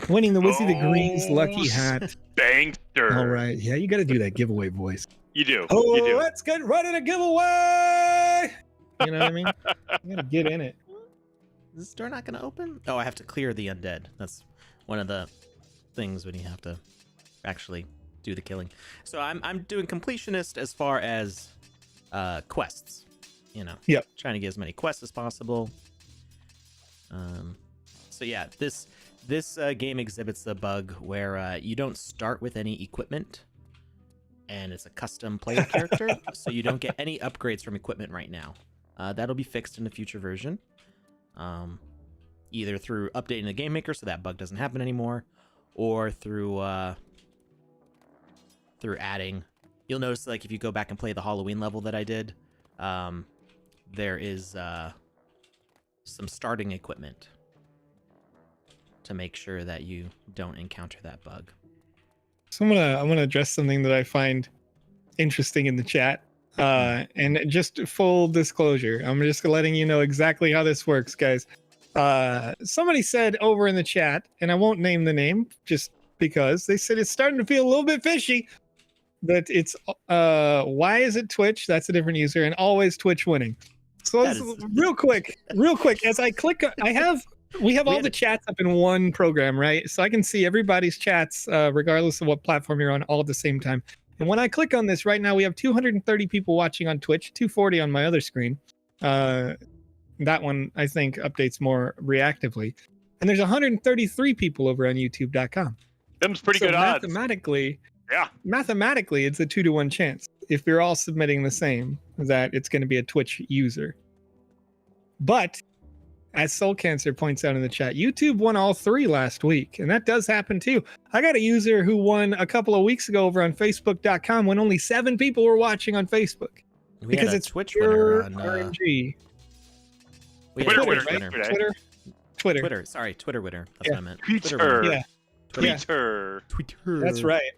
Winning the Wizzy the Green's lucky hat. Bankster. All right. Yeah, you got to do that giveaway voice. You do. Oh, You do. let's get right in a giveaway. You know what I mean? You got to get in it. Is this door not going to open? Oh, I have to clear the undead. That's one of the things when you have to actually do the killing. So I'm doing completionist as far as quests. Yep. Trying to get as many quests as possible. So yeah, this game exhibits the bug where you don't start with any equipment, and it's a custom player character, so you don't get any upgrades from equipment right now. That'll be fixed in a future version, either through updating the game maker so that bug doesn't happen anymore, or through adding. You'll notice, like, if you go back and play the Halloween level that I did, there is some starting equipment to make sure that you don't encounter that bug. So I'm gonna address something that I find interesting in the chat. And just full disclosure, I'm just letting you know exactly how this works, guys. Somebody said over in the chat, and I won't name the name just because they said it's starting to feel a little bit fishy. That it's why is it Twitch? That's a different user, and always Twitch winning. So real quick, as I click, we have all the chats up in one program, right? So I can see everybody's chats, regardless of what platform you're on, all at the same time. And when I click on this right now, we have 230 people watching on Twitch, 240 on my other screen. That one, I think, updates more reactively. And there's 133 people over on YouTube.com. Them's pretty good odds. Mathematically, it's a 2-to-1 chance. If you're all submitting the same, that it's going to be a Twitch user. But as Soul Cancer points out in the chat, YouTube won all 3 last week, and that does happen too. I got a user who won a couple of weeks ago over on Facebook.com when only 7 people were watching on Facebook. Because it's Twitch pure winner on RNG. Twitter winner. Twitter. Sorry, Twitter winner. That's what I meant. Twitter. Yeah. Twitter. That's right.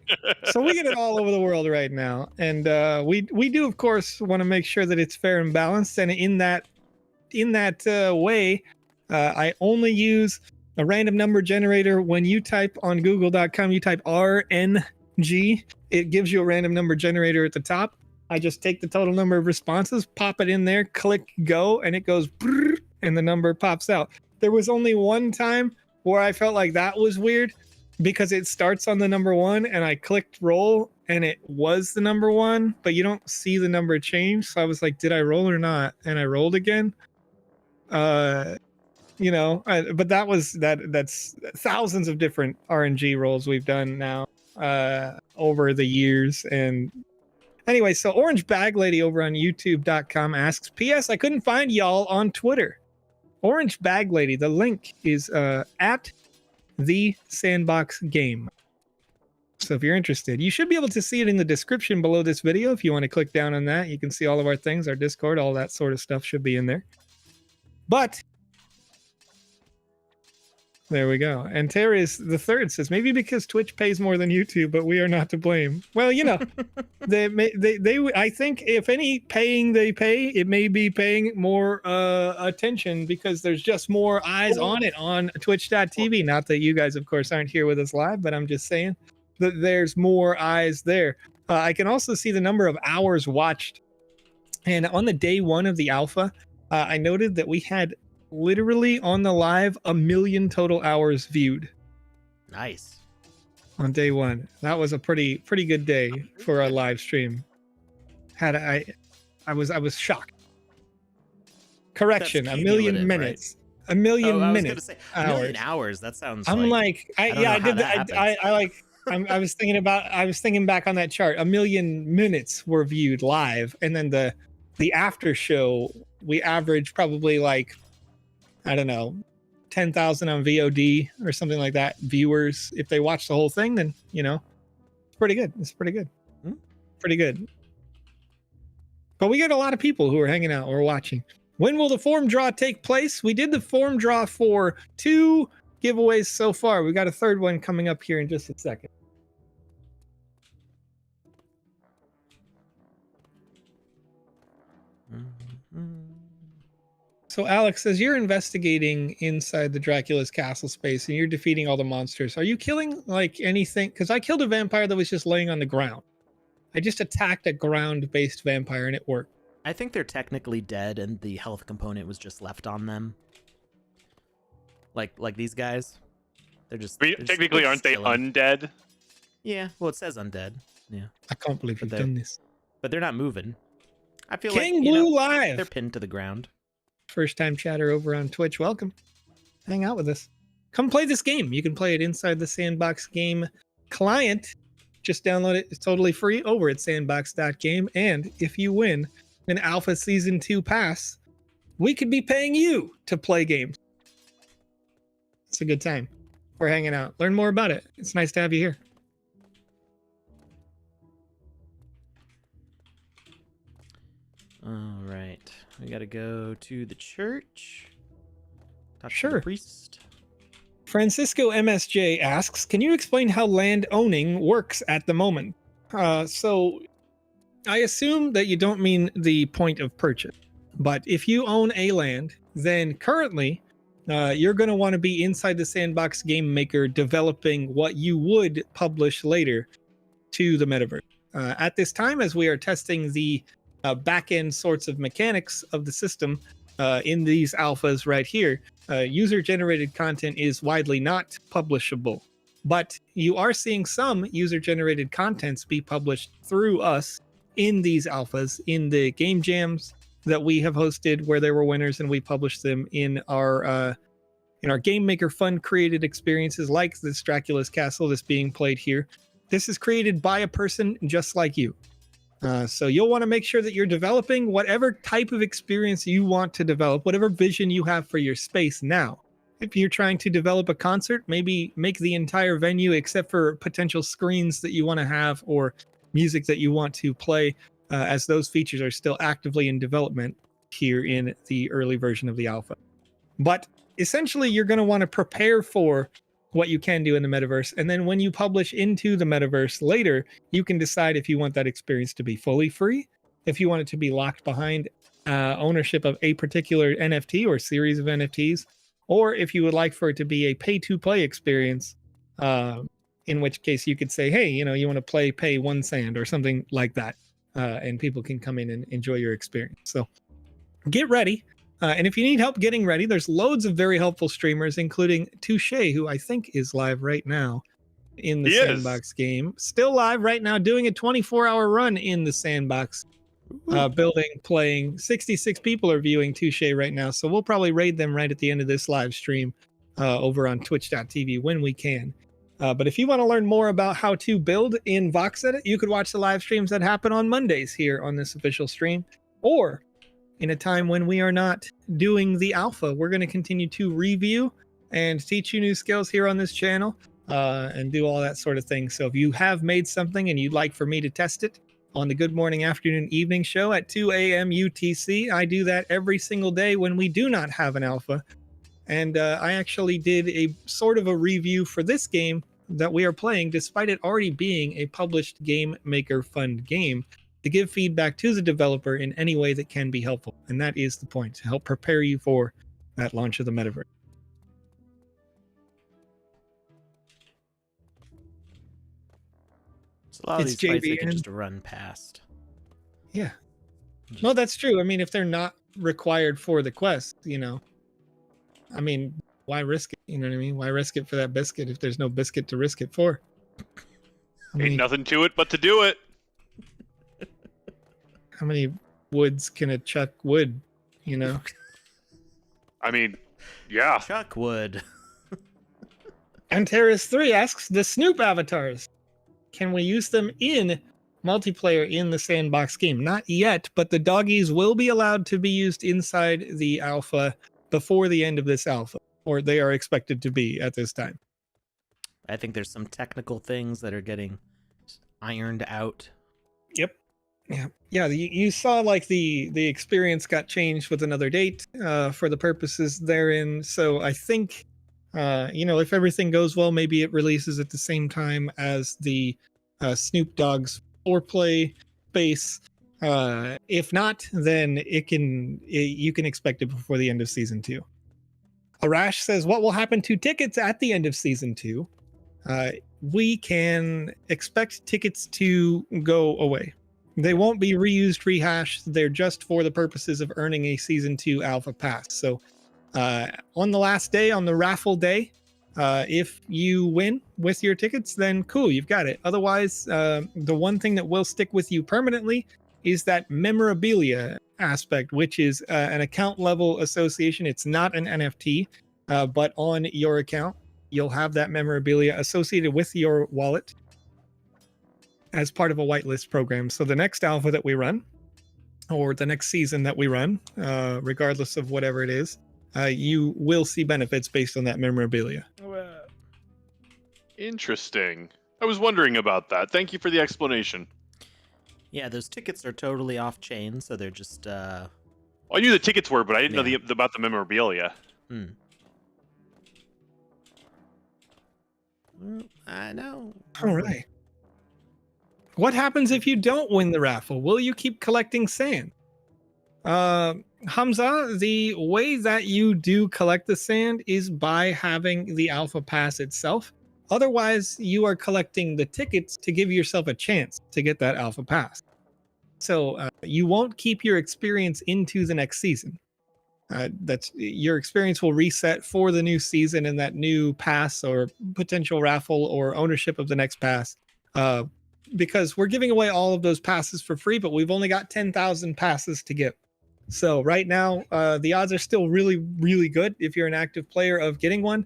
So we get it all over the world right now, and we do, of course, want to make sure that it's fair and balanced. And in in that way. I only use a random number generator. When you type on google.com, you type RNG, it gives you a random number generator at the top. I just take the total number of responses, pop it in there, click go, and it goes brrr, and the number pops out. There was only one time where I felt like that was weird because it starts on the number 1 and I clicked roll and it was the number 1, but you don't see the number change. So I was like, did I roll or not? And I rolled again. But that's thousands of different RNG rolls we've done now over the years. And anyway, so Orange Bag Lady over on youtube.com asks, P.S. I couldn't find y'all on Twitter. Orange Bag Lady, the link is at the Sandbox Game. So if you're interested, you should be able to see it in the description below this video. If you want to click down on that, you can see all of our things, our Discord, all that sort of stuff should be in there. But there we go. And Terry's the third says, maybe because Twitch pays more than YouTube, but we are not to blame. Well, they I think if any paying they pay, it may be paying more attention because there's just more eyes on it on twitch.tv. Not that you guys, of course, aren't here with us live, but I'm just saying that there's more eyes there. I can also see the number of hours watched. And on the day 1 of the alpha, I noted that we had literally on the live 1 million total hours viewed. Nice. On day 1. That was a pretty good day for a live stream. I was shocked. Correction, 1 million minutes. Right? 1 million minutes. Say, 1 million hours. That sounds. I'm I was thinking back on that chart. 1 million minutes were viewed live, and then the after show we averaged probably like, I don't know, 10,000 on VOD or something like that. Viewers, if they watch the whole thing, then it's pretty good. It's pretty good. Pretty good. But we get a lot of people who are hanging out or watching. When will the form draw take place? We did the form draw for 2 giveaways so far. We got a third one coming up here in just a second. So Alex, as you're investigating inside the Dracula's castle space and you're defeating all the monsters, are you killing like anything? Because I killed a vampire that was just laying on the ground. I just attacked a ground-based vampire and it worked. I think they're technically dead and the health component was just left on them. Like these guys. They're just technically aren't they undead? Yeah, well it says undead. Yeah. I can't believe you've done this. But they're not moving. I feel King like Blue Live. They're pinned to the ground. First time chatter over on Twitch. Welcome. Hang out with us. Come play this game. You can play it inside the Sandbox Game client. Just download it. It's totally free over at sandbox.game. And if you win an Alpha Season 2 pass, we could be paying you to play games. It's a good time. We're hanging out. Learn more about it. It's nice to have you here. All right. We got to go to the church. Talk to Sure. the priest. Francisco MSJ asks, can you explain how land owning works at the moment? So I assume that you don't mean the point of purchase, but if you own a land, then currently you're going to want to be inside the Sandbox Game Maker developing what you would publish later to the metaverse. At this time, as we are testing the back-end sorts of mechanics of the system in these alphas right here, user-generated content is widely not publishable. But you are seeing some user-generated contents be published through us in these alphas, in the game jams that we have hosted where there were winners, and we published them in our Game Maker Fund created experiences like this Dracula's Castle that's being played here. This is created by a person just like you. So you'll want to make sure that you're developing whatever type of experience you want to develop, whatever vision you have for your space now. If you're trying to develop a concert, maybe make the entire venue except for potential screens that you want to have or music that you want to play, as those features are still actively in development here in the early version of the alpha. But essentially, you're going to want to prepare for what you can do in the metaverse. And then when you publish into the metaverse later, you can decide if you want that experience to be fully free, if you want it to be locked behind ownership of a particular NFT or series of NFTs, or if you would like for it to be a pay-to-play experience, in which case you could say, hey, you want to pay 1 sand or something like that, and people can come in and enjoy your experience. So get ready. And if you need help getting ready, there's loads of very helpful streamers, including Touche, who I think is live right now in the Sandbox game. Still live right now, doing a 24-hour run in the Sandbox. Playing. 66 people are viewing Touche right now, so we'll probably raid them right at the end of this live stream over on twitch.tv when we can. But if you want to learn more about how to build in VoxEdit, you could watch the live streams that happen on Mondays here on this official stream, or in a time when we are not doing the alpha, we're going to continue to review and teach you new skills here on this channel and do all that sort of thing. So if you have made something and you'd like for me to test it on the Good Morning, Afternoon, Evening show at 2 a.m. UTC, I do that every single day when we do not have an alpha. And I actually did a sort of a review for this game that we are playing, despite it already being a published Game Maker Fund game, to give feedback to the developer in any way that can be helpful. And that is the point, to help prepare you for that launch of the metaverse. So a lot of It's these fights they JVN. can just run past. Yeah. No, that's true. I mean, if they're not required for the quest, I mean, why risk it? You know what I mean? Why risk it for that biscuit if there's no biscuit to risk it for? Ain't nothing to it but to do it. How many woods can a chuck wood, I mean, yeah. Chuck wood. Antares 3 asks, the Snoop avatars, can we use them in multiplayer in the Sandbox game? Not yet, but the doggies will be allowed to be used inside the alpha before the end of this alpha, or they are expected to be at this time. I think there's some technical things that are getting ironed out. Yep. Yeah. You saw like the experience got changed with another date for the purposes therein. So I think, if everything goes well, maybe it releases at the same time as the Snoop Dogg's foreplay base. If not, then you can expect it before the end of season 2. Arash says, what will happen to tickets at the end of season 2? We can expect tickets to go away. They won't be reused, rehashed. They're just for the purposes of earning a season 2 alpha pass. So on the last day, on the raffle day, if you win with your tickets, then cool, you've got it. Otherwise, the one thing that will stick with you permanently is that memorabilia aspect, which is an account level association. It's not an NFT, but on your account, you'll have that memorabilia associated with your wallet as part of a whitelist program. So the next alpha that we run, or the next season that we run, regardless of whatever it is, you will see benefits based on that memorabilia. Interesting. I was wondering about that. Thank you for the explanation. Yeah, those tickets are totally off chain, so they're just I knew the tickets were, but I didn't know about the memorabilia. I know. All right. What happens if you don't win the raffle? Will you keep collecting sand? Hamza, the way that you do collect the sand is by having the alpha pass itself. Otherwise, you are collecting the tickets to give yourself a chance to get that alpha pass. So you won't keep your experience into the next season. That's your experience will reset for the new season and that new pass or potential raffle or ownership of the next pass. Because we're giving away all of those passes for free, but we've only got 10,000 passes to give. So right now, the odds are still really, really good if you're an active player of getting one.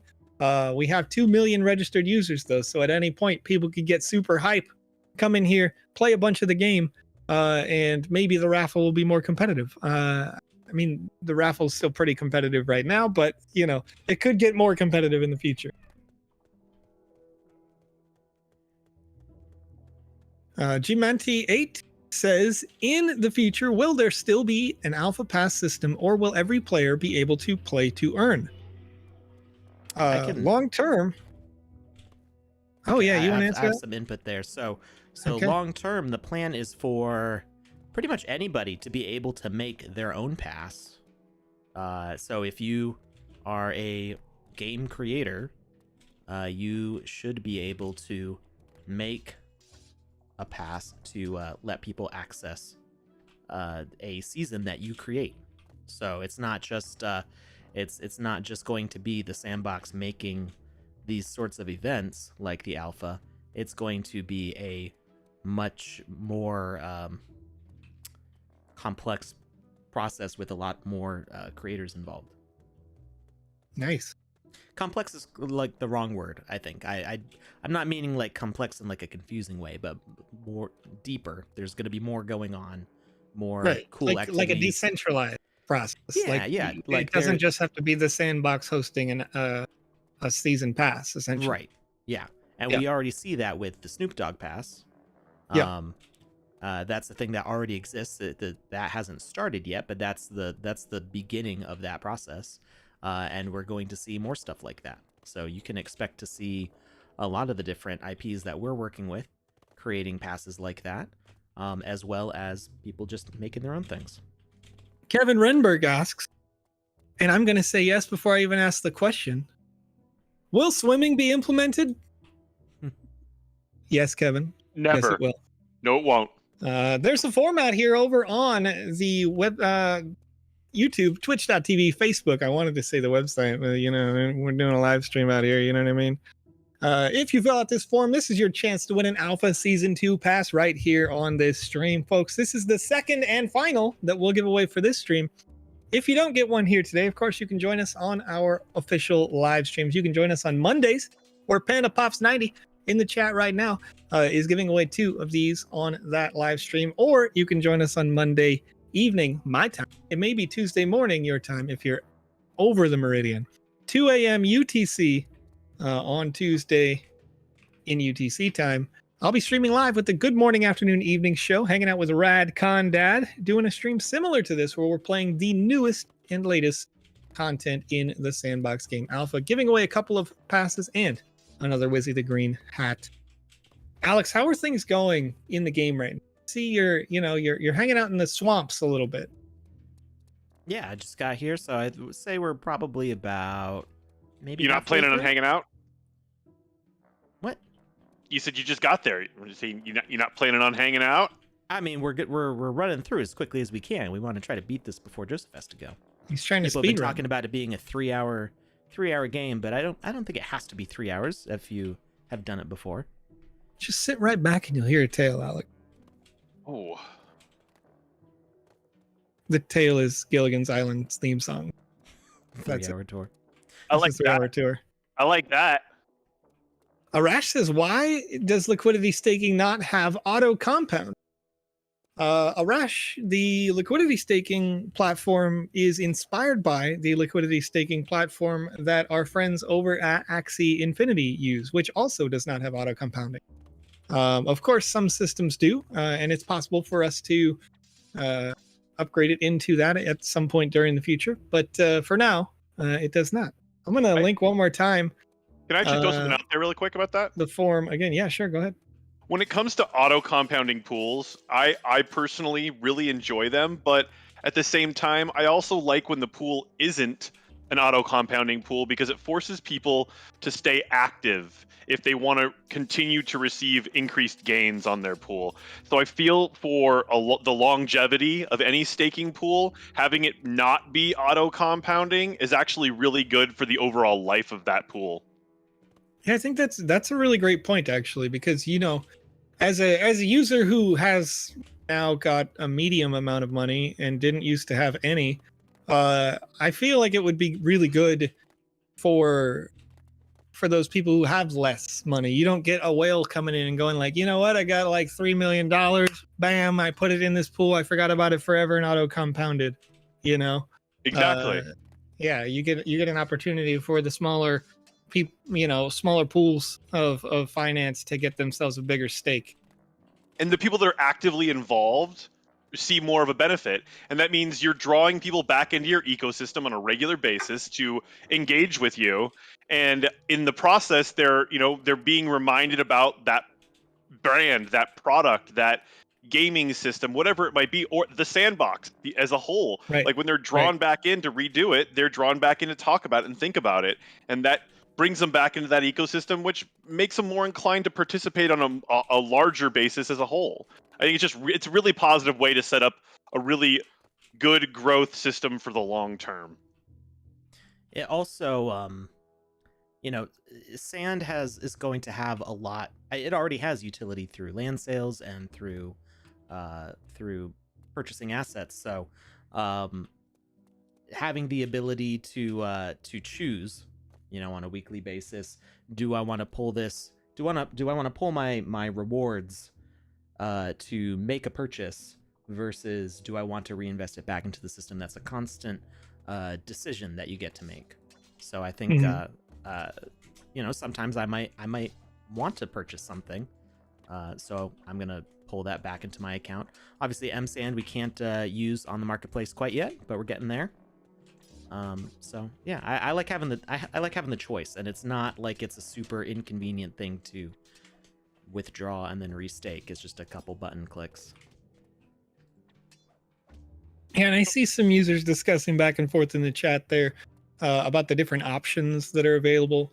We have 2 million registered users though, so at any point people could get super hype, come in here, play a bunch of the game, and maybe the raffle will be more competitive. I mean, the raffle's still pretty competitive right now, but it could get more competitive in the future. GMAE8 says, in the future, will there still be an alpha pass system, or will every player be able to play to earn? Long term. Oh yeah, you want to answer I have that? some input there. So Okay. long term, the plan is for pretty much anybody to be able to make their own pass. So if you are a game creator, you should be able to make a pass to let people access a season that you create. So it's not just it's not just going to be the sandbox making these sorts of events like the alpha. It's going to be a much more complex process with a lot more creators involved. Nice. Complex is like the wrong word, I think. I'm not meaning like complex in like a confusing way, but more deeper. There's going to be more going on, more cool activities. Like a decentralized process. Yeah. Like it doesn't just have to be the sandbox hosting a season pass, essentially. Right. Yeah. And we already see that with the Snoop Dogg pass. Yeah. That's the thing that already exists. That hasn't started yet, but that's the beginning of that process. And we're going to see more stuff like that. So you can expect to see a lot of the different IPs that we're working with creating passes like that, as well as people just making their own things. Kevin Renberg asks, and I'm going to say yes before I even ask the question, will swimming be implemented? Yes, Kevin. Never. Yes, it will. No, it won't. There's a format here over on the web, YouTube, twitch.tv, Facebook. I wanted to say the website, but we're doing a live stream out here. You know what I mean? If you fill out this form, this is your chance to win an Alpha Season 2 pass right here on this stream, folks. This is the second and final that we'll give away for this stream. If you don't get one here today, of course, you can join us on our official live streams. You can join us on Mondays, where PandaPops90 in the chat right now is giving away 2 of these on that live stream, or you can join us on Monday evening, my time. It may be Tuesday morning, your time, if you're over the meridian. 2 a.m. UTC on Tuesday in UTC time. I'll be streaming live with the Good Morning, Afternoon, Evening show, hanging out with Rad Con Dad, doing a stream similar to this where we're playing the newest and latest content in the Sandbox Game Alpha, giving away a couple of passes and another Wizzy the Green hat. Alex, how are things going in the game right now? See, you're hanging out in the swamps a little bit. Yeah, I just got here, so I would say we're probably about maybe. You're not planning on hanging out? What? You said you just got there. You're not planning on hanging out? I mean, we're good. We're running through as quickly as we can. We want to try to beat this before Joseph has to go. He's trying to People have been speed run. talking about it being a 3-hour game, but I don't think it has to be 3 hours if you have done it before. Just sit right back and you'll hear a tale, Alex. Oh. The tale is Gilligan's Island's theme song. That's 3-hour tour. I like It's a 3-hour that. tour. I like that. Arash says, why does liquidity staking not have auto compound? Arash, the liquidity staking platform is inspired by the liquidity staking platform that our friends over at Axie Infinity use, which also does not have auto compounding. Of course, some systems do, and it's possible for us to upgrade it into that at some point during the future. But for now, it does not. I'm going to link one more time. Can I actually throw something out there really quick about that? The form again. Yeah, sure. Go ahead. When it comes to auto compounding pools, I personally really enjoy them, but at the same time, I also like when the pool isn't an auto compounding pool because it forces people to stay active if they want to continue to receive increased gains on their pool. So I feel for the longevity of any staking pool, having it not be auto compounding is actually really good for the overall life of that pool. Yeah, I think that's a really great point, actually, because as a user who has now got a medium amount of money and didn't used to have any, I feel like it would be really good for those people who have less money. You don't get a whale coming in and going like, you know what, I got like $3 million, bam, I put it in this pool, I forgot about it forever and auto compounded, Exactly. Yeah, you get an opportunity for the smaller smaller pools of finance to get themselves a bigger stake. And the people that are actively involved see more of a benefit, and that means you're drawing people back into your ecosystem on a regular basis to engage with you, and in the process they're being reminded about that brand, that product, that gaming system, whatever it might be, or the sandbox as a whole. Right. Like when they're drawn back in to redo it, they're drawn back in to talk about it and think about it, and that brings them back into that ecosystem, which makes them more inclined to participate on a larger basis as a whole. I think it's a really positive way to set up a really good growth system for the long term. It also, Sand is going to have a lot. It already has utility through land sales and through purchasing assets. So, having the ability to choose, on a weekly basis, do I want to pull this? Do I want to pull my rewards to make a purchase versus do I want to reinvest it back into the system? That's a constant decision that you get to make. So I think sometimes I might want to purchase something, so I'm gonna pull that back into my account. Obviously, M-Sand we can't use on the marketplace quite yet, but we're getting there. So yeah, I like having the choice, and it's not like it's a super inconvenient thing to withdraw and then restake. It's just a couple button clicks. Yeah, and I see some users discussing back and forth in the chat there about the different options that are available.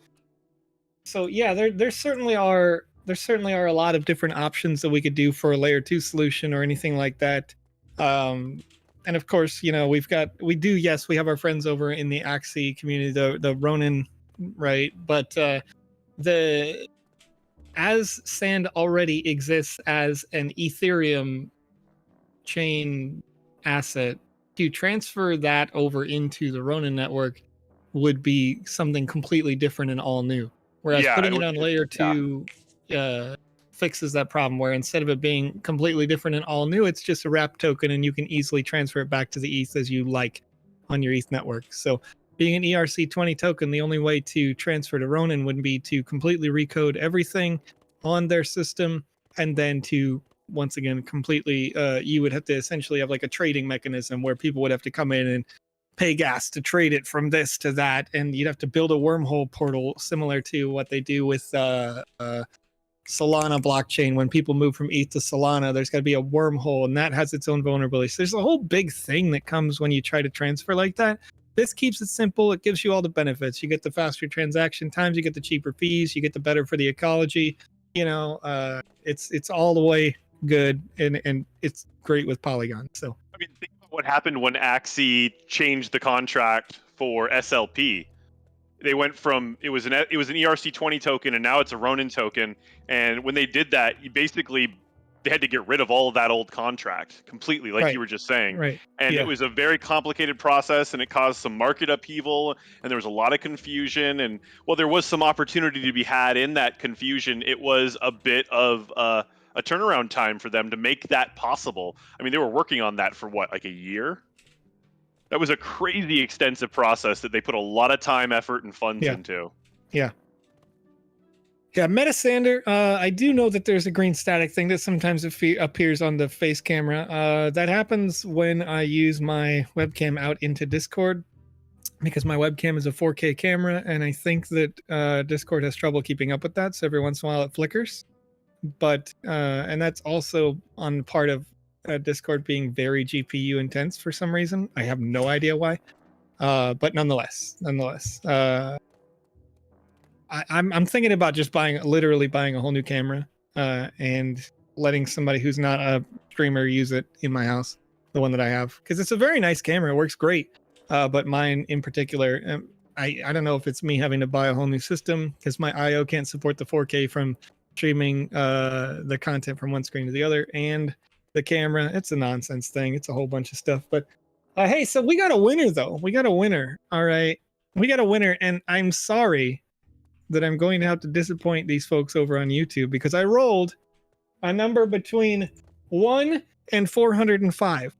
So yeah, there certainly are a lot of different options that we could do for a layer 2 solution or anything like that. And of course, we have our friends over in the Axie community, the Ronin, right? But as Sand already exists as an Ethereum chain asset, to transfer that over into the Ronin network would be something completely different and all new. Whereas putting it on layer 2 fixes that problem, where instead of it being completely different and all new, it's just a wrap token and you can easily transfer it back to the ETH as you like on your ETH network. So being an ERC20 token, the only way to transfer to Ronin would be to completely recode everything on their system, and then to once again completely you would have to essentially have like a trading mechanism where people would have to come in and pay gas to trade it from this to that, and you'd have to build a wormhole portal similar to what they do with Solana blockchain. When people move from ETH to Solana, there's got to be a wormhole, and that has its own vulnerabilities. So there's a whole big thing that comes when you try to transfer like that. This keeps it simple. It gives you all the benefits. You get the faster transaction times, you get the cheaper fees, you get the better for the ecology. It's all the way good, and it's great with Polygon. So I mean, think about what happened when Axie changed the contract for SLP. They went from it was an ERC20 token, and now it's a Ronin token. And when they did that, they had to get rid of all of that old contract completely, like you were just saying. Right. And it was a very complicated process, and it caused some market upheaval, and there was a lot of confusion. And while there was some opportunity to be had in that confusion, it was a bit of a turnaround time for them to make that possible. I mean, they were working on that for like a year? That was a crazy extensive process that they put a lot of time, effort, and funds into. Yeah, Metasander, I do know that there's a green static thing that sometimes appears on the face camera. That happens when I use my webcam out into Discord, because my webcam is a 4K camera, and I think that Discord has trouble keeping up with that, so every once in a while it flickers. But and that's also on part of Discord being very GPU intense for some reason. I have no idea why, but nonetheless, I'm thinking about just literally buying a whole new camera and letting somebody who's not a streamer use it in my house, the one that I have, because it's a very nice camera. It works great, but mine in particular, I don't know if it's me having to buy a whole new system because my IO can't support the 4K from streaming the content from one screen to the other, and the camera, it's a nonsense thing. It's a whole bunch of stuff. But hey, so we got a winner though. We got a winner. All right, we got a winner, and I'm sorry that I'm going to have to disappoint these folks over on YouTube, because I rolled a number between 1 and 405,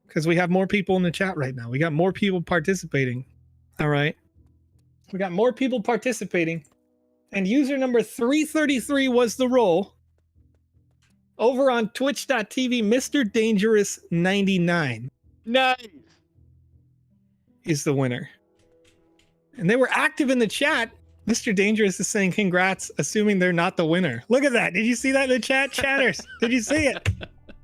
because we have more people in the chat right now. We got more people participating. All right, we got more people participating, and user number 333 was the roll. Over on twitch.tv, Mr. Dangerous 99 Nice is the winner. And they were active in the chat. Mr. Dangerous is saying congrats, assuming they're not the winner. Look at that. Did you see that in the chat, chatters? Did you see it?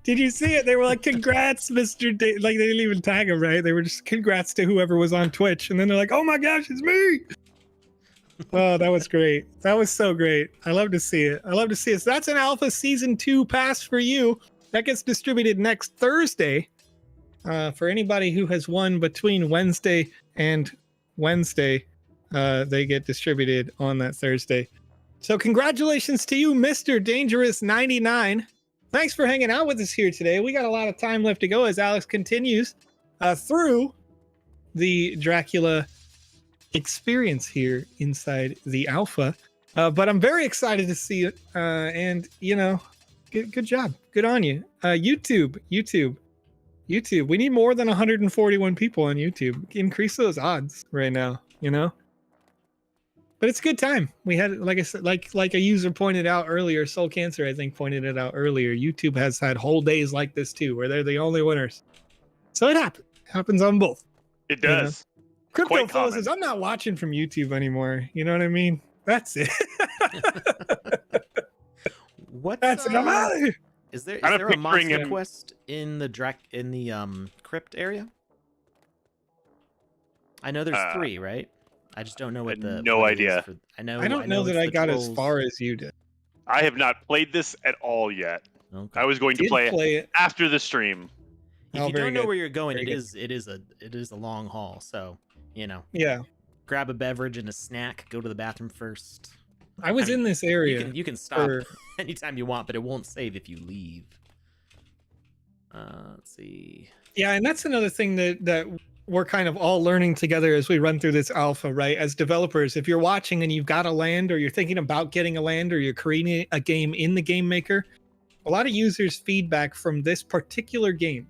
Did you see it? They were like, "Congrats, Mr. D." Like they didn't even tag him, right? They were just congrats to whoever was on Twitch, and then they're like, "Oh my gosh, it's me!" Oh, that was great. That was so great. I love to see it. I love to see it. So that's an Alpha Season 2 pass for you. That gets distributed next Thursday. For anybody who has won between Wednesday and Wednesday, they get distributed on that Thursday. So congratulations to you, Mr. Dangerous 99. Thanks for hanging out with us here today. We got a lot of time left to go as Alex continues through the Dracula experience here inside the alpha. But I'm very excited to see it. And, you know, good job. Good on you. YouTube. We need more than 141 people on YouTube. Increase those odds right now, you know? But it's a good time. We had, like I said, like a user pointed out earlier, Soul Cancer, I think, pointed it out earlier. YouTube has had whole days like this too, where they're the only winners. So it happens on both. It does. Crypto Quite Flow common. says, I'm not watching from YouTube anymore. You know what I mean? That's it. That's it. I'm out of here. Is there I'm a picturing monster him- quest in the crypt area? I know there's 3, right? I just don't know what the no what it is idea. for- I don't know that it's I the got as trolls. far as you did. I have not played this at all yet. Okay. I was going to Did play play it it. after the stream. If Oh, you very don't know good. where you're going, Very it is a long haul. So, you know, Yeah. grab a beverage and a snack, go to the bathroom first. I was I mean, in this area. You can stop for- anytime you want, but it won't save if you leave. Let's see. Yeah, and that's another thing that we're kind of all learning together as we run through this alpha, right? As developers, if you're watching and you've got a land or you're thinking about getting a land or you're creating a game in the Game Maker, a lot of users' feedback from this particular game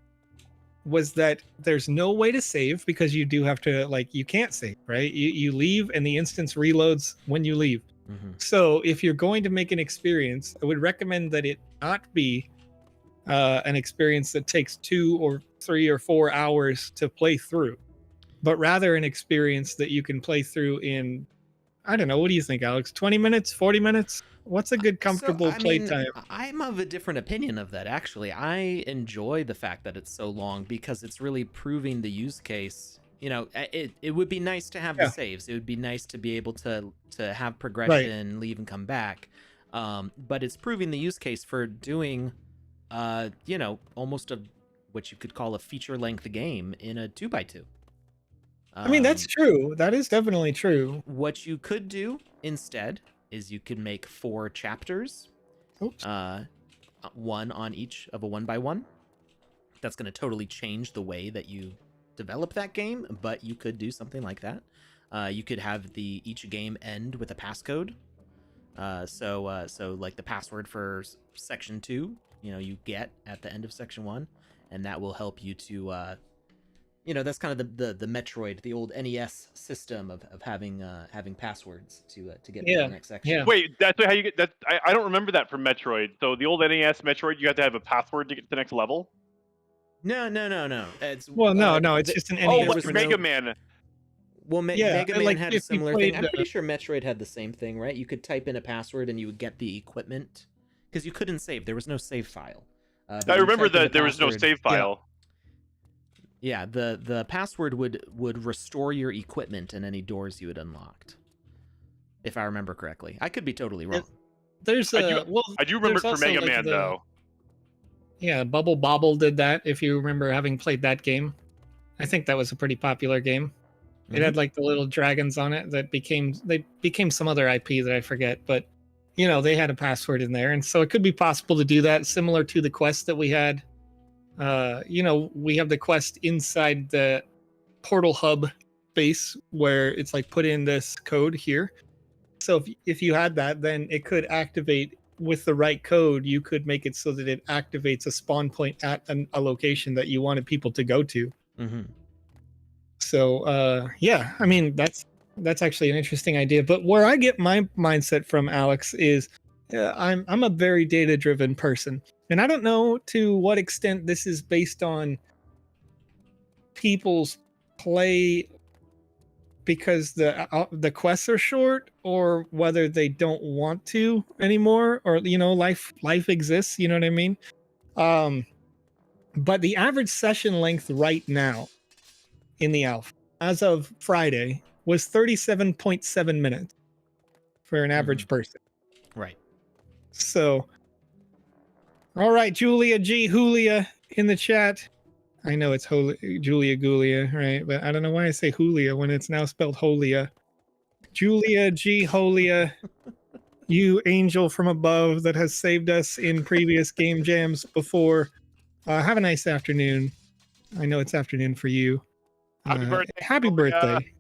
was that there's no way to save because you do have to, like, you can't save, right? You leave and the instance reloads when you leave. Mhm. So if you're going to make an experience, I would recommend that it not be an experience that takes 2 or 3 or 4 hours to play through, but rather an experience that you can play through in, I don't know, what do you think, Alex? 20 minutes, 40 minutes? What's a good comfortable playtime? I'm of a different opinion of that, actually. I enjoy the fact that it's so long because it's really proving the use case. You know, it would be nice to have the saves. It would be nice to be able to have progression, leave and come back. But it's proving the use case for doing, you know, almost what you could call a feature-length game in a 2x2. I mean, that's true. That is definitely true. What you could do instead is you could make 4 chapters. Oops. One on each of a 1x1. That's going to totally change the way that you develop that game, but you could do something like that. You could have each game end with a passcode. So like the password for section 2, you know, you get at the end of section 1, and that will help you to, you know, that's kind of the Metroid, the old NES system of having passwords to get to the next section. Yeah. Wait, that's how you get that? I don't remember that from Metroid. So the old NES Metroid, you have to have a password to get to the next level. No. It's No, it's just an Oh, NES. like Mega Man. Well, Yeah, Mega Man like, had if a you similar played thing. I'm the- pretty sure Metroid had the same thing, right? You could type in a password and you would get the equipment because you couldn't save. There was no save file. But I you remember typed in that the there was no password- save file. Yeah, the password would restore your equipment and any doors you had unlocked. If I remember correctly, I could be totally wrong. There's I do- well, I do remember there's it for also, Mega like, Man, though. Yeah, Bubble Bobble did that. If you remember having played that game, I think that was a pretty popular game. It had like the little dragons on it that became some other IP that I forget, but you know, they had a password in there, and so it could be possible to do that, similar to the quest that we had. You know, we have the quest inside the portal hub base where it's like put in this code here. So if you had that, then it could activate with the right code. You could make it so that it activates a spawn point at a location that you wanted people to go to. Mm-hmm. So yeah, I mean that's actually an interesting idea. But where I get my mindset from, Alex, is I'm a very data driven person, and I don't know to what extent this is based on people's play because the quests are short, or whether they don't want to anymore, or you know, life exists. You know what I mean? But the average session length right now in the alpha, as of Friday, was 37.7 minutes for an average person. Right. So, all right, Julia G. Julia in the chat. I know it's Julia Gulia, right? But I don't know why I say Julia when it's now spelled Holia. Julia G. Holia, you angel from above that has saved us in previous game jams before. Have a nice afternoon. I know it's afternoon for you. Happy birthday. Happy Julia. birthday.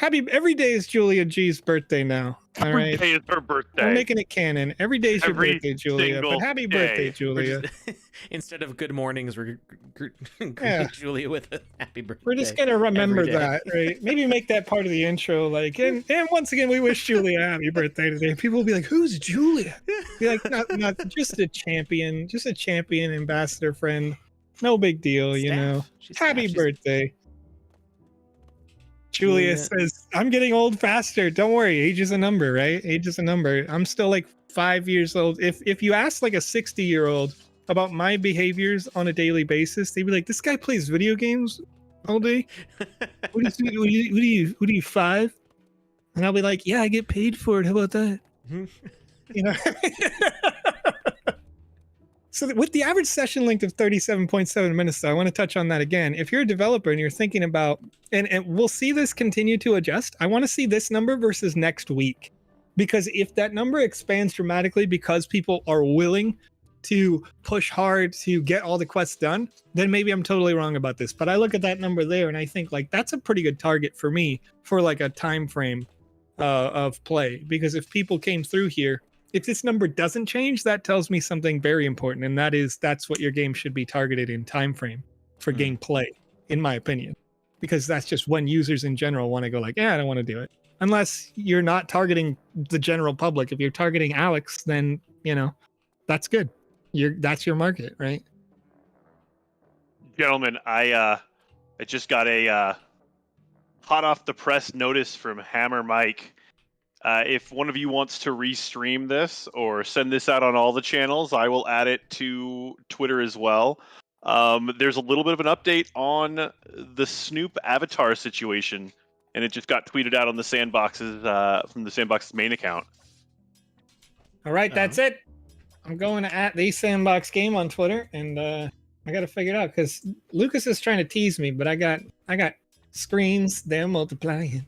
Every day is Julia G's birthday now. All Every right. day is her birthday. We're making it canon. Every day is your Every birthday, Julia. But single happy day. birthday, We're Julia. just- instead of good mornings, we're greeting Yeah. Julia with a happy birthday. We're just gonna remember every day. that, right? Maybe make that part of the intro, like, and once again, we wish Julia a happy birthday today. People will be like, "Who's Julia?" Be like, not just a champion, ambassador friend. No big deal, you Staff. know. She's staff. Happy She's- birthday. Julia Julia. says, "I'm getting old faster. Don't worry, age is a number, right? Age is a number. I'm still like 5 years old. If you ask like a 60-year-old about my behaviors on a daily basis, they'd be like, "This guy plays video games all day. What do you 5?" And I'll be like, "Yeah, I get paid for it. How about that?" You know. So with the average session length of 37.7 minutes, though, I want to touch on that again. If you're a developer and you're thinking about, and we'll see this continue to adjust, I want to see this number versus next week. Because if that number expands dramatically because people are willing to push hard to get all the quests done, then maybe I'm totally wrong about this. But I look at that number there and I think like that's a pretty good target for me for like a time frame of play. Because if people came through here, if this number doesn't change, that tells me something very important, and that's what your game should be targeted in time frame for gameplay, in my opinion, because that's just when users in general want to go like, yeah, I don't want to do it. Unless you're not targeting the general public. If you're targeting Alex, then you know that's good. That's your market, right? Gentlemen, I just got a hot off the press notice from Hammer Mike. If one of you wants to restream this or send this out on all the channels, I will add it to Twitter as well. There's a little bit of an update on the Snoop avatar situation, and it just got tweeted out on the Sandbox's from the Sandbox's main account. All right, that's it. I'm going to at the Sandbox Game on Twitter, and I got to figure it out because Lucas is trying to tease me, but I got screens. They're multiplying.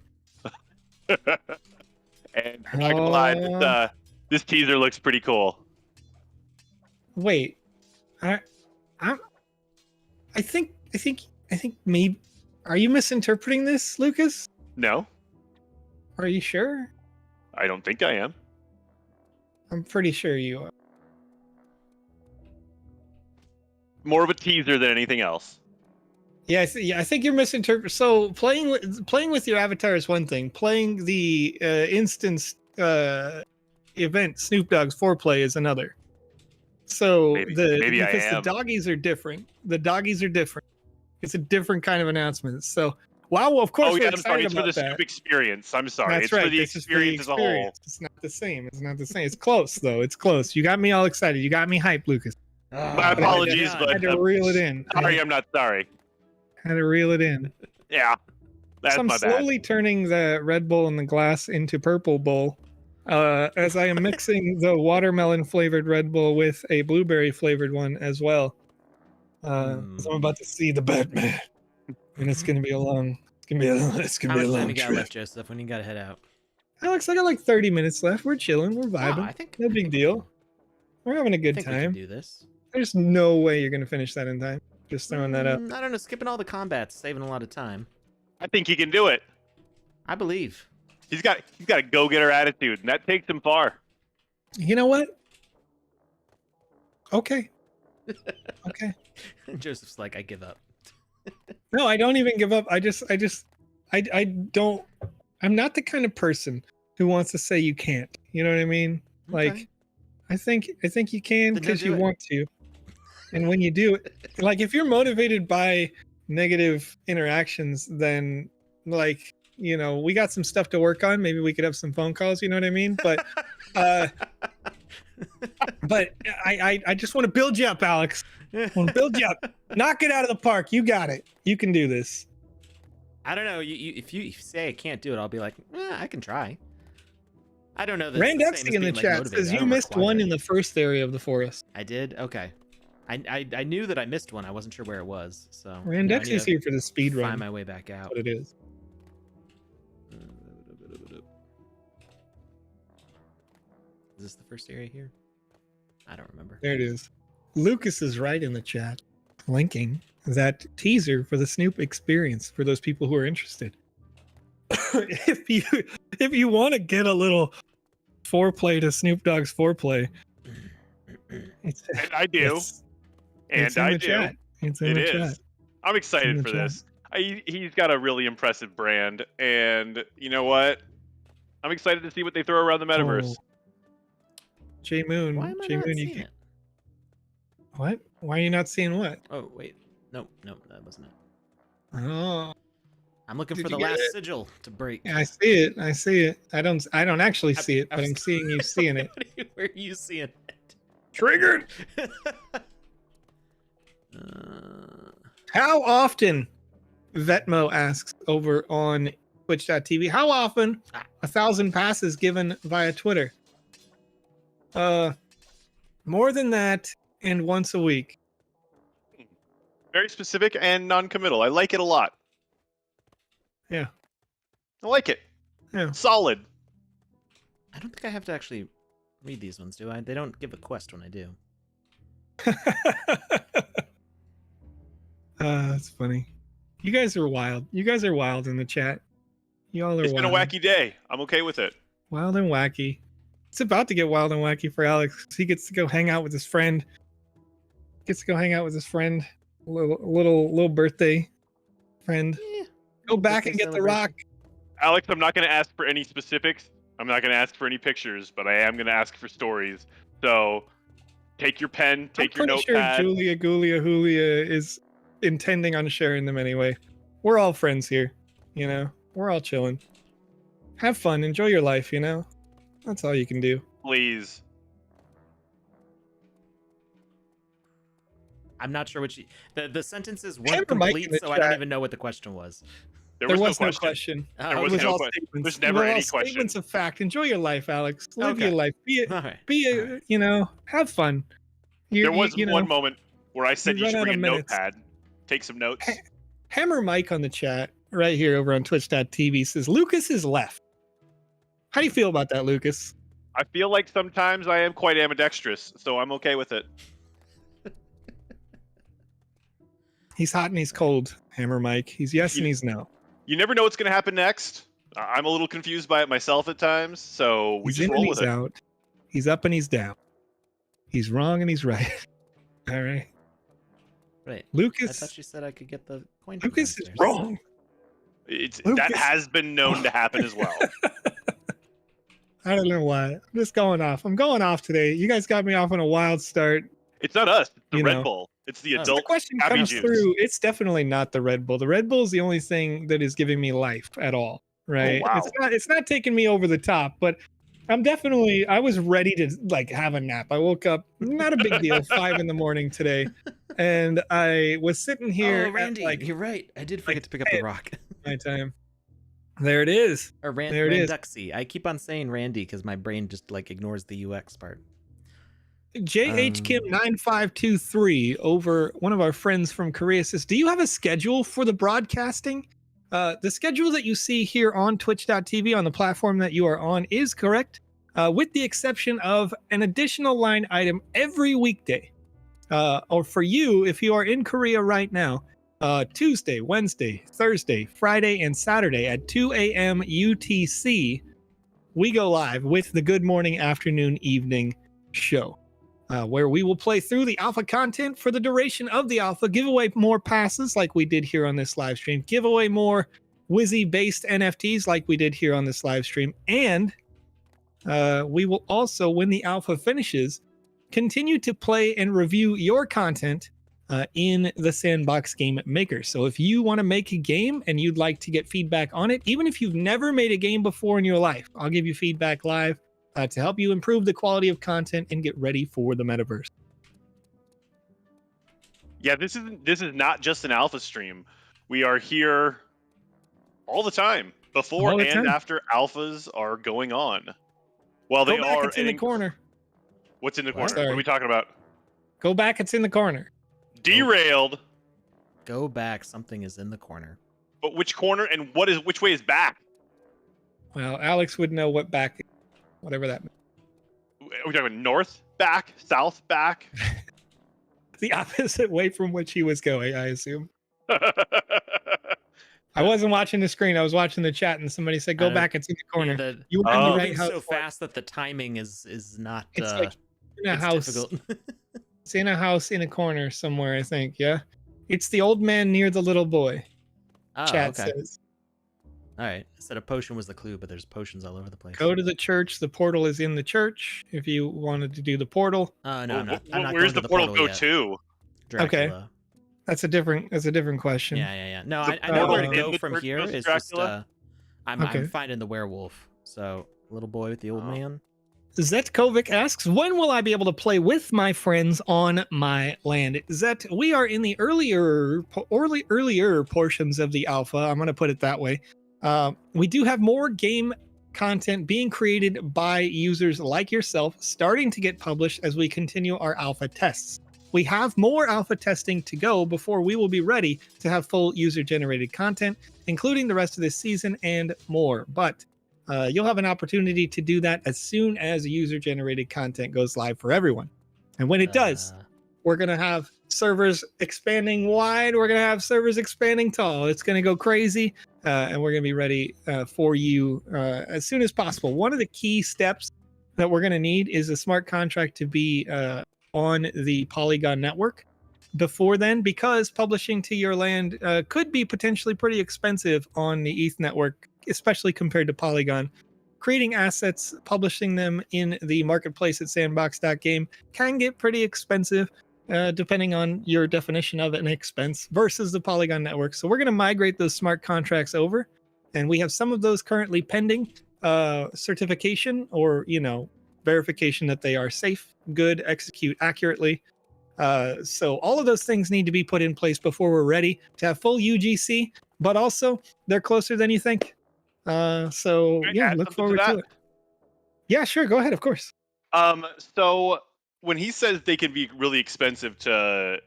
And I'm not gonna lie, this teaser looks pretty cool. Wait, I think maybe. Are you misinterpreting this, Lucas? No, Are you sure? I don't think I am. I'm pretty sure you are. More of a teaser than anything else. Yeah, I think you're misinterpreting. So playing with your avatar is one thing. Playing the instance event Snoop Dogg's foreplay is another. So maybe I because am. the doggies are different. The doggies are different. It's a different kind of announcement. So wow, of course Oh yeah, we're I'm sorry. excited It's for about the that. Snoop experience. I'm sorry. That's It's right. for the This is for the experience as a whole. experience. It's not the same. It's not the same. It's close though. It's close. You got me all excited. You got me hyped, Lucas. My apologies, I but had to reel it in. sorry, I'm not sorry. Had to reel it in. Yeah, that's So I'm my bad. slowly turning the Red Bull in the glass into Purple Bull as I am mixing the watermelon flavored Red Bull with a blueberry flavored one as well. 'Cause I'm about to see the Batman, and it's gonna be a long. How much time you long got trip. left, Joseph? When you got to head out? Alex, I got like 30 minutes left. We're chilling. We're vibing. Oh, I think No big deal. We're having a I good think we can time. do this. There's no way you're gonna finish that in time. Just throwing that up. I don't know. Skipping all the combats, saving a lot of time. I think he can do it. I believe. He's got a go-getter attitude, and that takes him far. You know what? Okay. Okay. Joseph's like, I give up. No, I don't even give up. I don't. I'm not the kind of person who wants to say you can't. You know what I mean? Like, Okay. I think you can Then don't because do you it. want to. And when you do it, like if you're motivated by negative interactions, then like, you know, we got some stuff to work on. Maybe we could have some phone calls, you know what I mean? But But I just want to build you up, Alex. I want to build you up. Knock it out of the park. You got it. You can do this. I don't know. If you say I can't do it, I'll be like, I can try. I don't know. Randexy in the chat says you missed one in the first area of the forest. I did? Okay. I knew that I missed one. I wasn't sure where it was. So Randexy's here for the speed run. Find my way back out. What it is. Is this the first area here? I don't remember. There it is. Lucas is right in the chat, linking that teaser for the Snoop experience for those people who are interested. if you want to get a little foreplay to Snoop Dogg's foreplay, and I do. It's in the chat. It's in the chat. I'm excited for this. He's got a really impressive brand, and you know what? I'm excited to see what they throw around the metaverse. J Moon. Why am I J not Moon, seeing it? What? Why are you not seeing what? Oh wait, no, that wasn't it. Oh, I'm looking for the last sigil to break. I see it. I see it. I don't actually see it, but I'm seeing you seeing it. Where are you seeing it? Triggered. How often? Vetmo asks over on Twitch.tv. How often 1,000 passes given via Twitter? More than that, and once a week. Very specific and non-committal. I like it a lot. Yeah. I like it. Yeah. Solid. I don't think I have to actually read these ones, do I? They don't give a quest when I do. That's funny. You guys are wild. You guys are wild in the chat. Y'all are It's wild. been a wacky day. I'm okay with it. Wild and wacky. It's about to get wild and wacky for Alex. He gets to go hang out with his friend. Little birthday friend. Yeah. Go back and get the rock. Alex, I'm not going to ask for any specifics. I'm not going to ask for any pictures, but I am going to ask for stories. So take your pen, take your notepad. I'm pretty sure Julia is intending on sharing them anyway. We're all friends here, you know. We're all chilling. Have fun, enjoy your life, you know. That's all you can do. Please. I'm not sure what the sentences weren't complete, so I don't even know what the question was. There was no question. There was no question. There's never any question. Statements of fact. Enjoy your life, Alex. Live Okay. your life. You know, have fun. There was one moment where I said you should bring a notepad, take some notes. Hammer Mike on the chat right here over on Twitch.tv says Lucas is left. How do you feel about that, Lucas? I feel like sometimes I am quite ambidextrous, so I'm okay with it. He's hot and he's cold, Hammer Mike. He's yes and he's no. You never know what's going to happen next. I'm a little confused by it myself at times, so we just roll with it. Out. He's up and he's down. He's wrong and he's right. All right. Right. Lucas. I thought you said I could get the coin. Lucas is wrong. That has been known to happen as well. I don't know why. I'm just going off. I'm going off today. You guys got me off on a wild start. It's not us. It's the Red Bull. It's the adult. The question happy comes juice. through. It's definitely not the Red Bull. The Red Bull is the only thing that is giving me life at all. Right? Oh, wow. It's not taking me over the top, but I was ready to have a nap. I woke up, not a big deal, 5 a.m. today. And I was sitting here. Oh, Randy, you're right. I did forget to pick up the rock. My time. There it is. Or Randuxy. I keep on saying Randy because my brain just ignores the UX part. JH Kim 9523 over one of our friends from Korea says, do you have a schedule for the broadcasting? The schedule that you see here on twitch.tv on the platform that you are on is correct, with the exception of an additional line item every weekday. Or for you, if you are in Korea right now, Tuesday, Wednesday, Thursday, Friday, and Saturday at 2 a.m. UTC, we go live with the Good Morning, Afternoon, Evening show, where we will play through the alpha content for the duration of the alpha, give away more passes like we did here on this live stream, give away more Wizzy-based NFTs like we did here on this live stream, and we will also, when the alpha finishes, continue to play and review your content in the Sandbox Game Maker. So if you want to make a game and you'd like to get feedback on it, even if you've never made a game before in your life, I'll give you feedback live. to help you improve the quality of content and get ready for the metaverse. Yeah, this is not just an alpha stream. We are here all the time, before All the and time. after alphas are going on. Well, they Go back, are. it's in the corner. What's in the corner? Sorry. What are we talking about? Go back, it's in the corner. Derailed. Go back. Something is in the corner. But which corner and which way is back? Well, Alex would know what back, whatever that means. Are we talking about north back, south back? The opposite way from which he was going, I assume. I wasn't watching the screen. I was watching the chat, and somebody said, "Go back. It's in the corner." You were on the right house. So fast that the timing is not. It's like in a house. Difficult. It's in a house in a corner somewhere, I think. Yeah, it's the old man near the little boy. Oh, Chat okay. says. All right. I said a potion was the clue, but there's potions all over the place. Go to the church. The portal is in the church. If you wanted to do the portal. No, I'm not. Where's the portal go yet. to? Dracula. Okay. That's a different question. Yeah. No, I know where to go from here. It's just I'm Okay. finding the werewolf. So little boy with the old man. Zetkovic asks, when will I be able to play with my friends on my land? Zet, we are in the earlier portions of the alpha. I'm going to put it that way. We do have more game content being created by users like yourself starting to get published as we continue our alpha tests. We have more alpha testing to go before we will be ready to have full user-generated content, including the rest of this season and more. But you'll have an opportunity to do that as soon as user-generated content goes live for everyone. And when it does, we're going to have servers expanding wide. We're going to have servers expanding tall. It's going to go crazy, and we're going to be ready for you as soon as possible. One of the key steps that we're going to need is a smart contract to be on the Polygon network before then, because publishing to your land could be potentially pretty expensive on the ETH network, especially compared to Polygon. Creating assets, publishing them in the marketplace at sandbox.game can get pretty expensive, depending on your definition of an expense versus the Polygon network. So we're going to migrate those smart contracts over, and we have some of those currently pending certification or, verification that they are safe, good, execute accurately. So all of those things need to be put in place before we're ready to have full UGC, but also they're closer than you think. So yeah, look forward to it. Yeah, sure. Go ahead. Of course. So when he says they can be really expensive to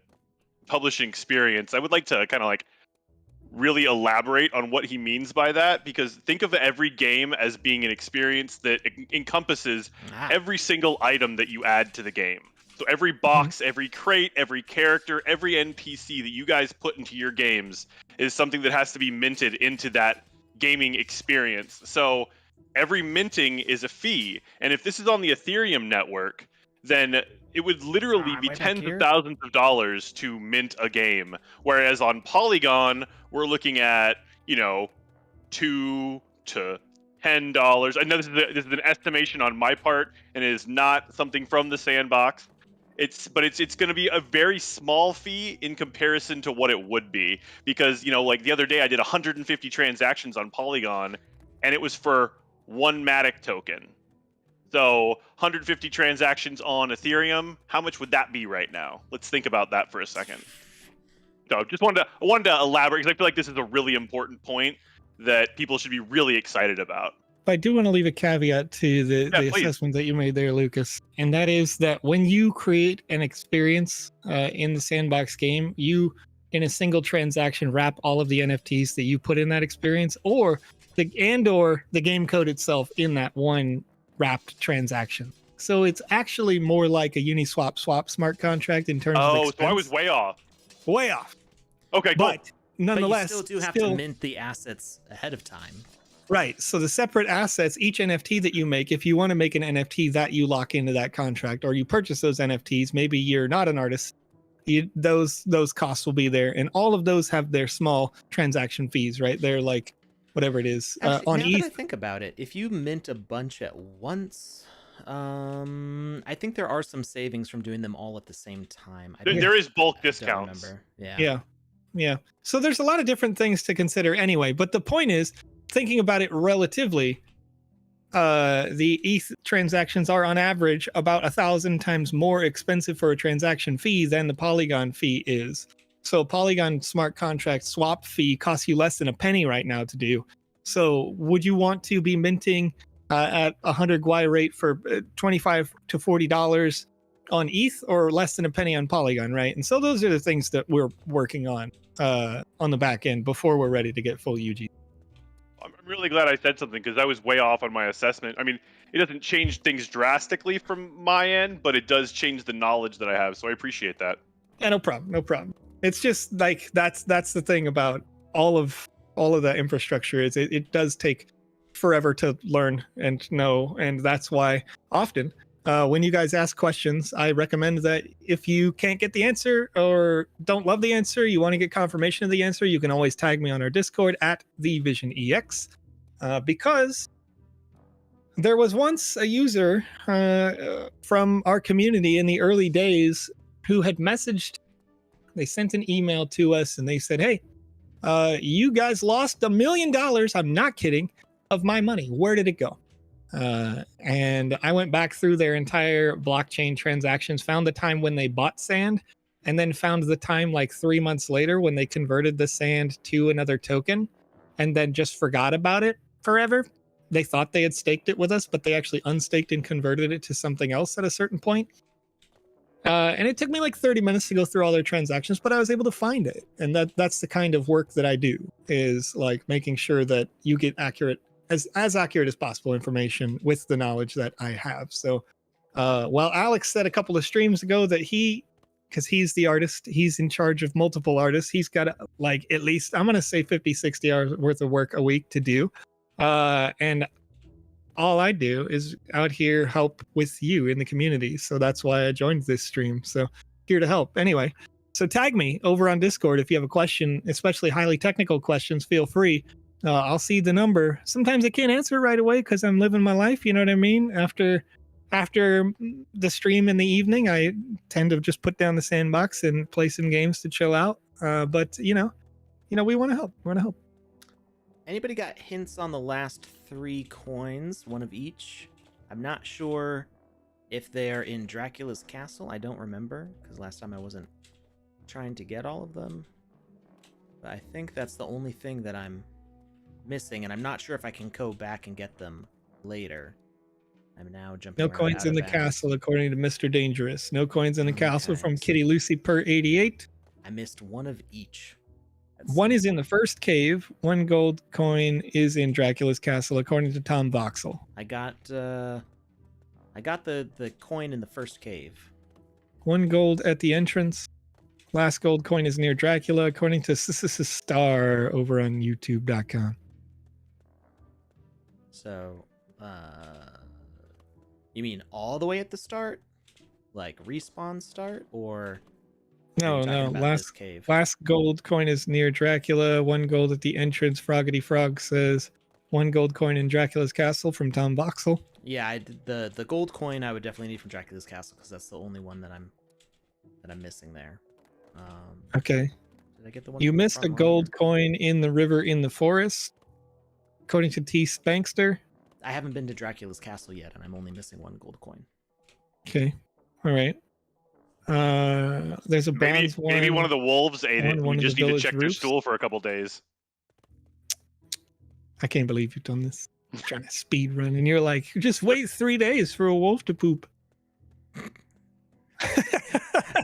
publishing experience, I would like to kind of really elaborate on what he means by that, because think of every game as being an experience that encompasses every single item that you add to the game. So every box, every crate, every character, every NPC that you guys put into your games is something that has to be minted into that gaming experience. So every minting is a fee. And if this is on the Ethereum network, then it would literally be tens of thousands of dollars to mint a game. Whereas on Polygon, we're looking at, $2 to $10. I know this is an estimation on my part, and it is not something from the sandbox. It's going to be a very small fee in comparison to what it would be, because the other day I did 150 transactions on Polygon, and it was for one Matic token. So 150 transactions on Ethereum, how much would that be right now? Let's think about that for a second. So I wanted to elaborate, because I feel like this is a really important point that people should be really excited about. I do want to leave a caveat to the assessment that you made there, Lucas. And that is that when you create an experience in the sandbox game, you, in a single transaction, wrap all of the NFTs that you put in that experience, or the game code itself in that one wrapped transaction. So it's actually more like a Uniswap swap smart contract in terms of expense. So I was way off. Way off. Okay, cool. But nonetheless, but you still do have to mint the assets ahead of time. Right. So the separate assets, each NFT that you make, if you want to make an NFT that you lock into that contract, or you purchase those NFTs, maybe you're not an artist, those costs will be there. And all of those have their small transaction fees, right? They're like, whatever it is. Actually, on now ETH, that I think about it, if you mint a bunch at once, I think there are some savings from doing them all at the same time. There is bulk discounts. Yeah. So there's a lot of different things to consider anyway. But the point is, thinking about it relatively, the ETH transactions are on average about 1,000 times more expensive for a transaction fee than the Polygon fee is. So Polygon smart contract swap fee costs you less than a penny right now to do. So would you want to be minting at 100 Gwei rate for $25 to $40 on ETH, or less than a penny on Polygon, right? And so those are the things that we're working on the back end before we're ready to get full UG. I'm really glad I said something, because I was way off on my assessment. I mean, it doesn't change things drastically from my end, but it does change the knowledge that I have. So I appreciate that. Yeah, no problem, no problem. It's just like that's the thing about all of the infrastructure is it does take forever to learn and know, and that's why often when you guys ask questions, I recommend that if you can't get the answer or don't love the answer, you want to get confirmation of the answer, you can always tag me on our Discord at TheVisionEX, because there was once a user from our community in the early days who had messaged, they sent an email to us and they said, hey, you guys lost $1 million, I'm not kidding, of my money. Where did it go? And I went back through their entire blockchain transactions, found the time when they bought sand, and then found the time like 3 months later when they converted the sand to another token and then just forgot about it forever. They thought they had staked it with us, but they actually unstaked and converted it to something else at a certain point. And it took me like 30 minutes to go through all their transactions, but I was able to find it. And that's the kind of work that I do, is like making sure that you get accurate, as accurate as possible information with the knowledge that I have. So while Alex said a couple of streams ago that because he's the artist, he's in charge of multiple artists, he's got like at least, I'm going to say 50, 60 hours worth of work a week to do. And all I do is out here help with you in the community. So that's why I joined this stream. So here to help. Anyway, so tag me over on Discord if you have a question, especially highly technical questions, feel free. I'll see the number. Sometimes I can't answer right away because I'm living my life. You know what I mean? After the stream in the evening, I tend to just put down the sandbox and play some games to chill out. But we want to help. We want to help. Anybody got hints on the last 3 coins, one of each? I'm not sure if they're in Dracula's castle. I don't remember, because last time I wasn't trying to get all of them. But I think that's the only thing that I'm missing, and I'm not sure if I can go back and get them later. I'm now jumping. No coins in the castle, according to Mr. Dangerous. No coins in the castle from Kitty Lucy per 88. I missed one of each. One is in the first cave. 1 gold coin is in Dracula's castle, according to Tom Voxel. I got the coin in the first cave. 1 gold at the entrance. Last gold coin is near Dracula, according to Star over on YouTube.com. So, you mean all the way at the start, like respawn start, or? No. Last gold coin is near Dracula. 1 gold at the entrance. Froggity Frog says 1 gold coin in Dracula's castle from Tom Voxel. Yeah, the gold coin I would definitely need from Dracula's castle because that's the only one that I'm missing there. Okay. Did I get the one? You missed a gold coin in the river in the forest, according to T. Spankster. I haven't been to Dracula's castle yet, and I'm only missing 1 gold coin. Okay. All right. There's a bronze one. Maybe one of the wolves ate it. We just need to check their roofs. stool for a couple days. I can't believe you've done this. I'm trying to speed run, and you're like, just wait 3 days for a wolf to poop.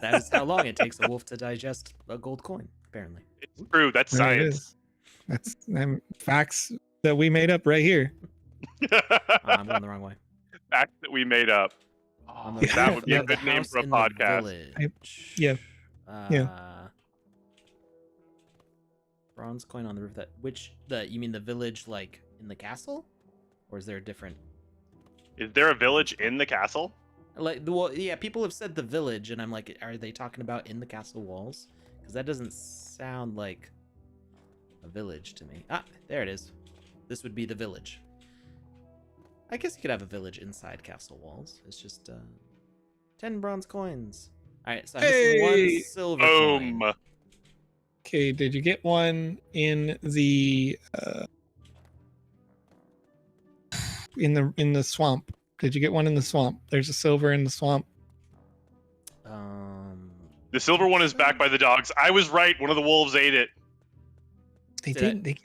That is how long it takes a wolf to digest a gold coin, apparently. It's true. That's science. That's facts that we made up right here. I'm going the wrong way. Facts that we made up. That would be a good name for a podcast. Yeah. Bronze coin on the roof. You mean the village, like in the castle, or is there a different? Is there a village in the castle? People have said the village, and I'm like, are they talking about in the castle walls? Because that doesn't sound like a village to me. Ah, there it is. This would be the village. I guess you could have a village inside castle walls. It's just 10 bronze coins. All right, so I'm missing 1 silver coin. Okay, did you get one in the in the swamp? Did you get one in the swamp? There's a silver in the swamp. The silver one is back by the dogs. I was right. One of the wolves ate it. They didn't. They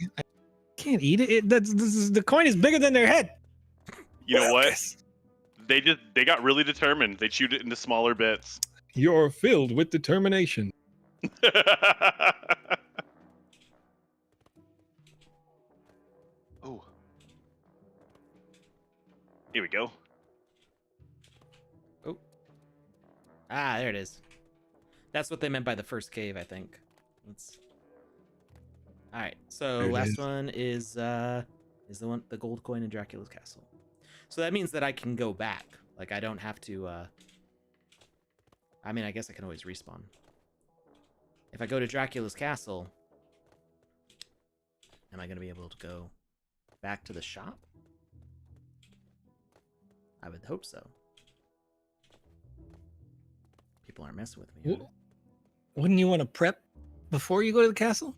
can't eat it. The coin is bigger than their head. You know what? They got really determined. They chewed it into smaller bits. You're filled with determination. Oh. Here we go. Oh. Ah, there it is. That's what they meant by the first cave, I think. All right. So last one is the gold coin in Dracula's castle. So that means that I can go back. Like I don't have to. I mean, I guess I can always respawn. If I go to Dracula's castle, am I going to be able to go back to the shop? I would hope so. People aren't messing with me. Wouldn't you want to prep before you go to the castle?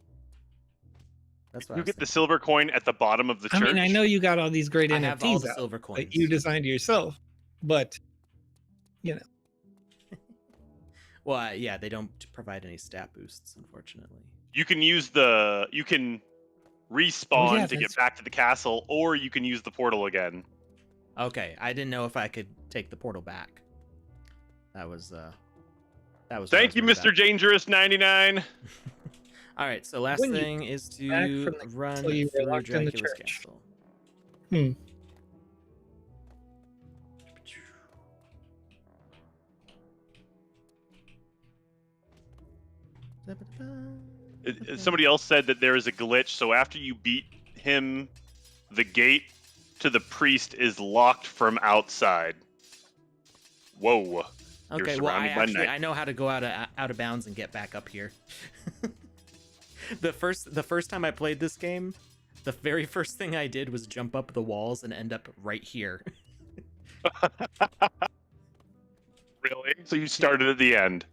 That's what you get the silver coin at the bottom of the church. I mean, I know you got all these great I have all NFTs the out silver coins that you designed yourself, but you know. Well, yeah, they don't provide any stat boosts, unfortunately. You can respawn to get back to the castle, or you can use the portal again. Okay, I didn't know if I could take the portal back. That was. Thank you, Mr. Dangerous 99. All right, so last thing is to run through Dracula's castle. Somebody else said that there is a glitch, so after you beat him, the gate to the priest is locked from outside. Whoa. Okay, well, I know how to go out of bounds and get back up here. The first time I played this game, the very first thing I did was jump up the walls and end up right here. Really? So you started at the end.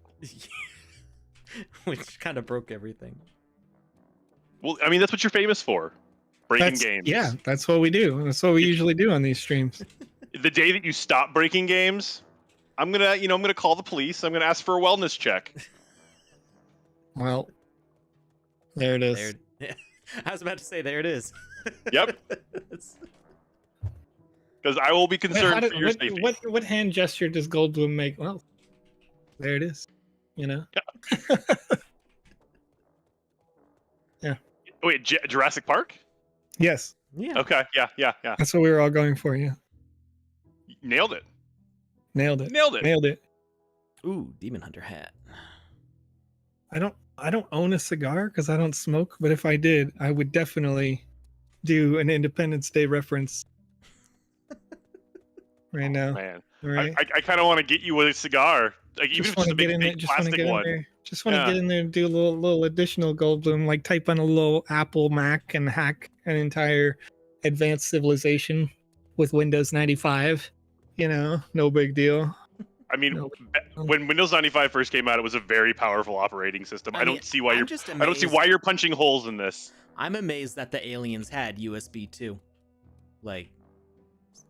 Which kind of broke everything. Well, I mean, that's what you're famous for. Breaking games. Yeah, that's what we do. That's what we usually do on these streams. The day that you stop breaking games, I'm gonna call the police. I'm gonna ask for a wellness check. Well, there it is. I was about to say, there it is. Yep. Because I will be concerned for your safety. What hand gesture does Goldblum make? Well, there it is. You know. Yeah. Yeah. Wait, Jurassic Park? Yes. Yeah. Okay. Yeah. That's what we were all going for. Yeah. Nailed it. Nailed it. Ooh, Demon Hunter hat. I don't own a cigar because I don't smoke, but if I did, I would definitely do an Independence Day reference right now. Man, right? I kind of want to get you a cigar, like even if it's a big plastic one. Just want to get in there and do a little additional Goldblum, like type on a little Apple Mac and hack an entire advanced civilization with Windows 95. You know, no big deal. I mean, when Windows 95 first came out, it was a very powerful operating system. I don't see why you're punching holes in this. I'm amazed that the aliens had USB 2. Like,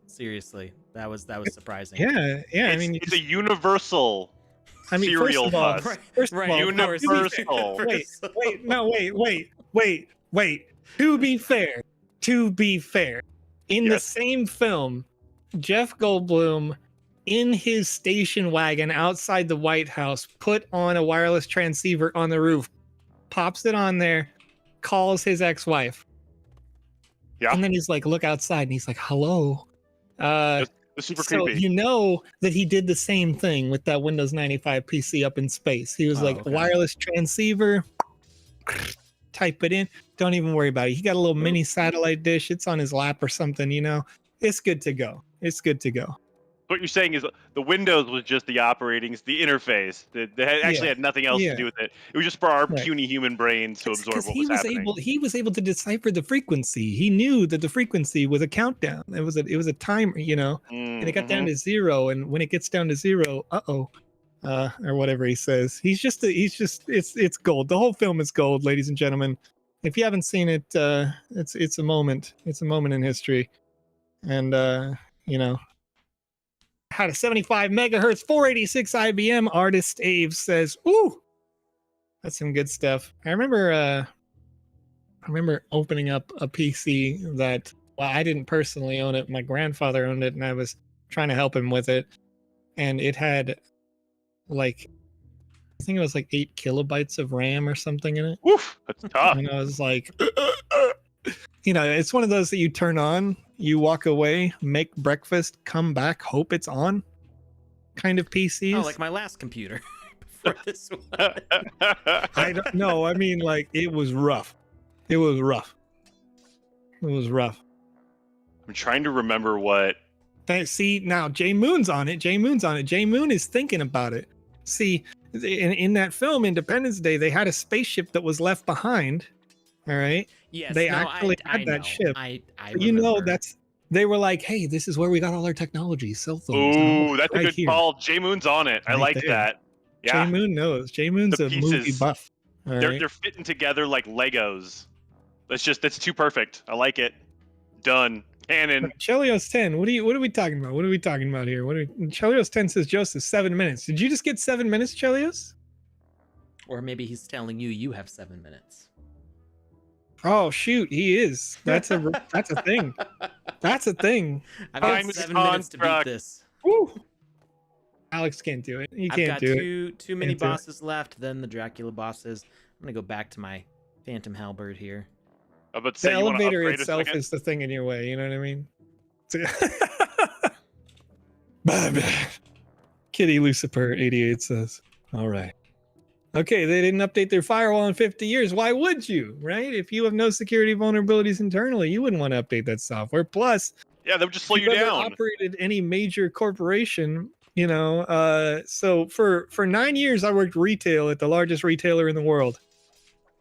seriously, that was surprising. Yeah. I mean, it's a universal serial bus. First of all, universal. Wait. To be fair, in the same film, Jeff Goldblum, in his station wagon outside the White House, put on a wireless transceiver on the roof, pops it on there, calls his ex-wife. Yeah. And then he's like, look outside. And he's like, hello. It's super creepy. You know that he did the same thing with that Windows 95 PC up in space. He was wireless transceiver, type it in. Don't even worry about it. He got a little mini satellite dish. It's on his lap or something, you know. It's good to go. What you're saying is the Windows was just the the interface. That actually had nothing else to do with it. It was just for our puny human brains to absorb what was happening. He was able to decipher the frequency. He knew that the frequency was a countdown. It was a timer, you know, and it got down to 0. And when it gets down to 0, or whatever he says, it's gold. The whole film is gold, ladies and gentlemen. If you haven't seen it, it's a moment. It's a moment in history. and had a 75 megahertz 486 IBM. Artist Aves says, "Ooh, that's some good stuff." I remember opening up a PC that, well, I didn't personally own it. My grandfather owned it, and I was trying to help him with it. And it had like, I think it was like 8 kilobytes of RAM or something in it. Oof, that's tough. And I was like, it's one of those that you turn on, you walk away, make breakfast, come back, hope it's on kind of PCs. Oh, like my last computer before this one. I don't know. I mean, like, it was rough. It was rough. I'm trying to remember what. See, now Jay Moon's on it. Jay Moon is thinking about it. See, in that film, Independence Day, they had a spaceship that was left behind. All right. Yes, they no, actually I had that know. ship. I remember. They were like, hey, this is where we got all our technology, cell phones. Ooh, that's right a good here. call. J Moon's on it. I Right like there. that. Yeah. Jay Moon knows. Jay Moon's The a movie pieces. buff. All right? They're fitting together like Legos. That's too perfect. I like it. Done. Canon. Chelios 10. What are we talking about? What are we talking about here? Chelios 10 says Joseph 7 minutes. Did you just get 7 minutes, Chelios? Or maybe he's telling you have 7 minutes. Oh shoot, he is. That's a thing. That's a thing. I've got Time 7 minutes to beat construct. this. Woo. Alex can't do it. He I've can't got do it. too many Can't do it. bosses left, then the Dracula bosses. I'm gonna go back to my Phantom Halberd here. But The say you wanna elevator upgrade a itself second? is the thing in your way. You know what I mean? Bye, bye. Kitty Lucifer 88 says, "All right." Okay, they didn't update their firewall in 50 years. Why would you, right? If you have no security vulnerabilities internally, you wouldn't want to update that software. Plus, Yeah, that would just slow if you you've ever down. operated any major corporation, so for 9 years I worked retail at the largest retailer in the world.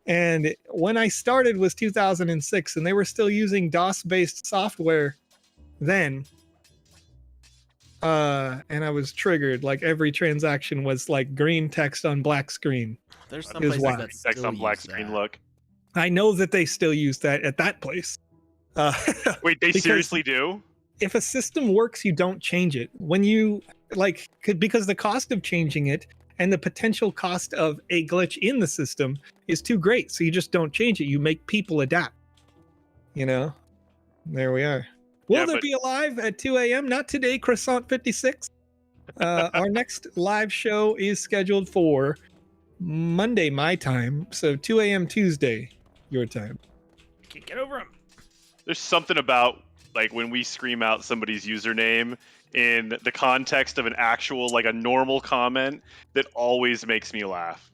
And when I started was 2006, and they were still using DOS-based software then. And I was triggered. Like, every transaction was like green text on black screen. There's some Is places why. that Text still on black use screen that. look. I know that they still use that at that place. Wait, they because seriously do? If a system works, you don't change it. When you because the cost of changing it and the potential cost of a glitch in the system is too great, so you just don't change it. You make people adapt. There we are. Will Yeah, they but- be alive at 2 a.m.? Not today, Croissant 56. Our next live show is scheduled for Monday, my time. So 2 a.m. Tuesday, your time. Can't get over him. There's something about like when we scream out somebody's username in the context of an actual, like a normal comment, that always makes me laugh.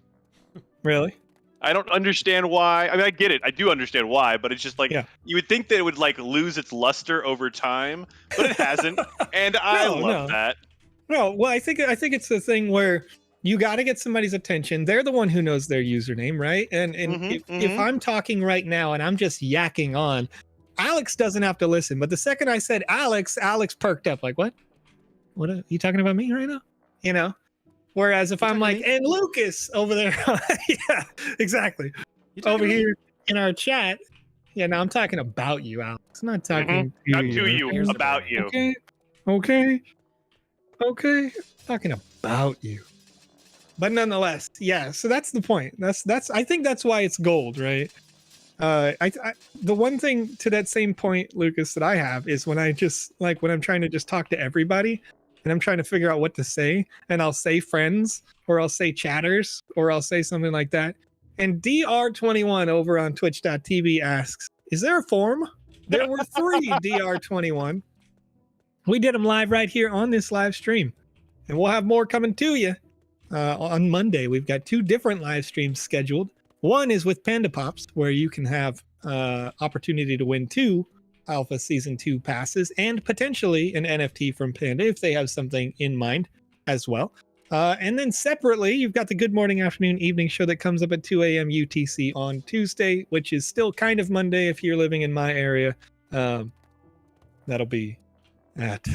Really? I don't understand why. I mean, I get it. I do understand why, but it's just like, Yeah. you would think that it would like lose its luster over time, but it hasn't. And I love that. No, well, I think it's the thing where you got to get somebody's attention. They're the one who knows their username, right? And if I'm talking right now and I'm just yakking on, Alex doesn't have to listen. But the second I said Alex perked up. Like, what? What are you talking about me right now? Whereas if I'm like, and Lucas over there, yeah, exactly. Over here in our chat, yeah, no, I'm talking about you, Alex. I'm not talking to Not you. to you, Here's the about brain. you. Okay. Talking about you. But nonetheless, yeah. So that's the point. That's. I think that's why it's gold, right? The one thing to that same point, Lucas, that I have is when I just when I'm trying to just talk to everybody and I'm trying to figure out what to say, and I'll say friends or I'll say chatters or I'll say something like that. And DR21 over on twitch.tv asks, is there a form? There were 3 DR21. We did them live right here on this live stream. And we'll have more coming to you on Monday. We've got 2 different live streams scheduled. One is with PandaPops, where you can have opportunity to win 2 Alpha Season 2 passes and potentially an NFT from Panda if they have something in mind as well. And then separately, you've got the Good Morning, Afternoon, Evening show that comes up at 2 a.m. UTC on Tuesday, which is still kind of Monday if you're living in my area. That'll be at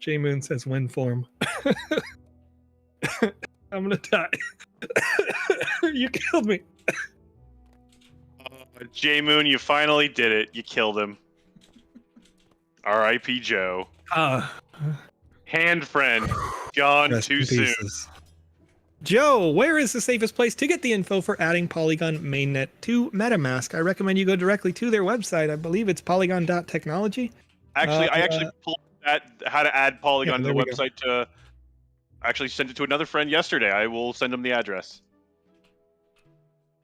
J Moon says win form. I'm gonna die. You killed me. J Moon, you finally did it. You killed him. R.I.P. Joe. Uh, Hand friend gone rest too in soon. pieces. Joe, where is the safest place to get the info for adding Polygon mainnet to MetaMask? I recommend you go directly to their website. I believe it's polygon.technology. Actually, I actually pulled that how to add Polygon to Yeah, the there we go. website to actually send it to another friend yesterday. I will send him the address.